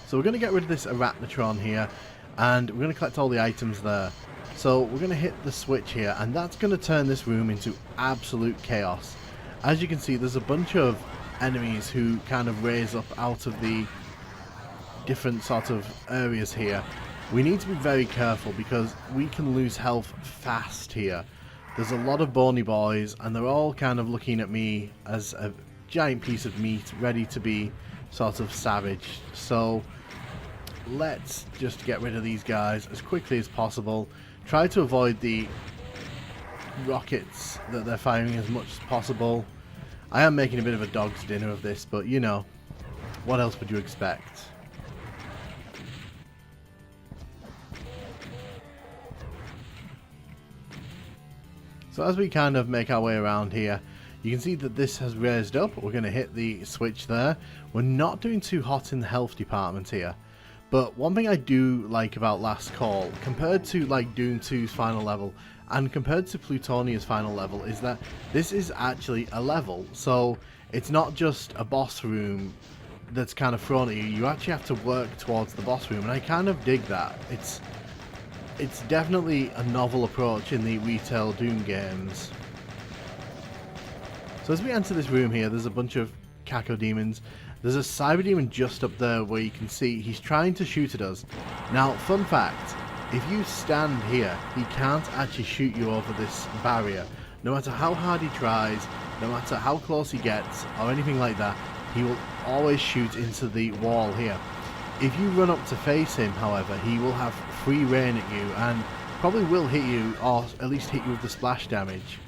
So we're going to get rid of this Arachnotron here, and we're going to collect all the items there. So we're going to hit the switch here, and that's going to turn this room into absolute chaos. As you can see, there's a bunch of enemies who kind of raise up out of the different sort of areas here. We need to be very careful because we can lose health fast here. There's a lot of bony boys, and they're all kind of looking at me as a giant piece of meat ready to be sort of savaged. So let's just get rid of these guys as quickly as possible. Try to avoid the rockets that they're firing as much as possible. I am making a bit of a dog's dinner of this, but you know, what else would you expect? So as we kind of make our way around here, you can see that this has raised up. We're going to hit the switch there. We're not doing too hot in the health department here. But one thing I do like about Last Call, compared to like Doom 2's final level, and compared to Plutonia's final level, is that this is actually a level. So it's not just a boss room that's kind of thrown at you. You actually have to work towards the boss room, and I kind of dig that. It's definitely a novel approach in the retail Doom games. So as we enter this room here, there's a bunch of Cacodemons. There's a Cyber Demon just up there where you can see he's trying to shoot at us. Now, fun fact, if you stand here, he can't actually shoot you over this barrier. No matter how hard he tries, no matter how close he gets, or anything like that, he will always shoot into the wall here. If you run up to face him, however, he will have free reign at you and probably will hit you, or at least hit you with the splash damage.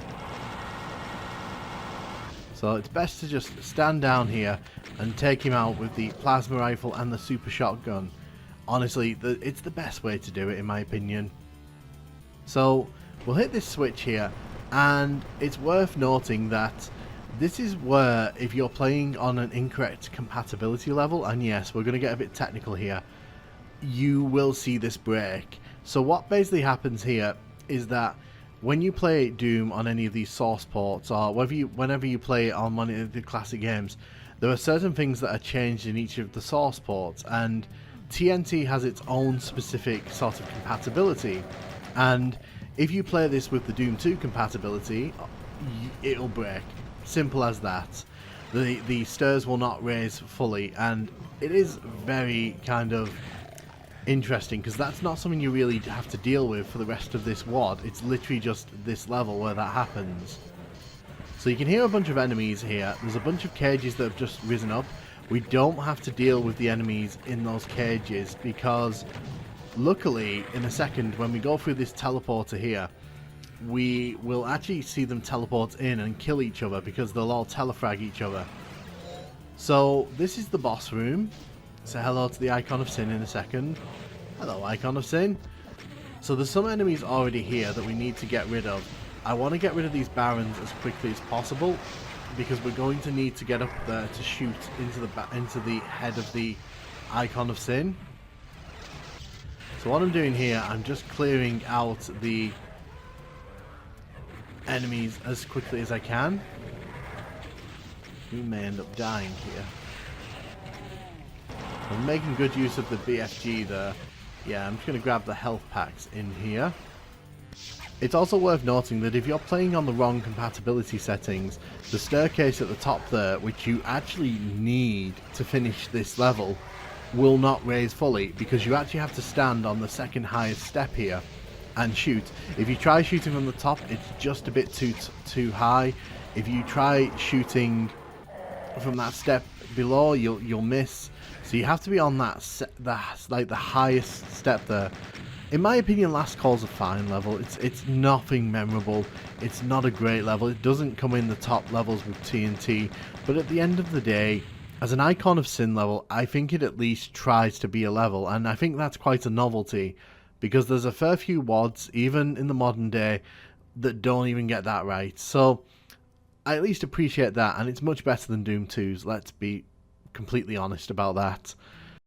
So it's best to just stand down here and take him out with the plasma rifle and the super shotgun. Honestly, it's the best way to do it in my opinion. So we'll hit this switch here, and it's worth noting that this is where, if you're playing on an incorrect compatibility level, and yes, we're going to get a bit technical here, you will see this break. So what basically happens here is that when you play Doom on any of these source ports, or whenever you play it on one of the classic games, there are certain things that are changed in each of the source ports, and TNT has its own specific sort of compatibility. And if you play this with the Doom 2 compatibility, it'll break. Simple as that. The stairs will not raise fully, and it is very kind of interesting because that's not something you really have to deal with for the rest of this WOD. It's literally just this level where that happens. So you can hear a bunch of enemies here. There's a bunch of cages that have just risen up. We don't have to deal with the enemies in those cages because luckily in a second when we go through this teleporter here, we will actually see them teleport in and kill each other because they'll all telefrag each other. So this is the boss room. Say hello to the Icon of Sin in a second. Hello, Icon of Sin. So there's some enemies already here that we need to get rid of. I want to get rid of these barons as quickly as possible because we're going to need to get up there to shoot into the head of the Icon of Sin. So what I'm doing here, I'm just clearing out the enemies as quickly as I can. We may end up dying here. I'm making good use of the BFG there. Yeah, I'm just going to grab the health packs in here. It's also worth noting that if you're playing on the wrong compatibility settings, the staircase at the top there, which you actually need to finish this level, will not raise fully because you actually have to stand on the second highest step here and shoot. If you try shooting from the top, it's just a bit too high. If you try shooting from that step below, you'll miss. So you have to be on that the highest step there. In my opinion, Last Call's a fine level. It's nothing memorable. It's not a great level. It doesn't come in the top levels with TNT. But at the end of the day, as an Icon of Sin level, I think it at least tries to be a level, and I think that's quite a novelty because there's a fair few WODs, even in the modern day, that don't even get that right. So I at least appreciate that, and it's much better than Doom 2's. Let's be completely honest about that.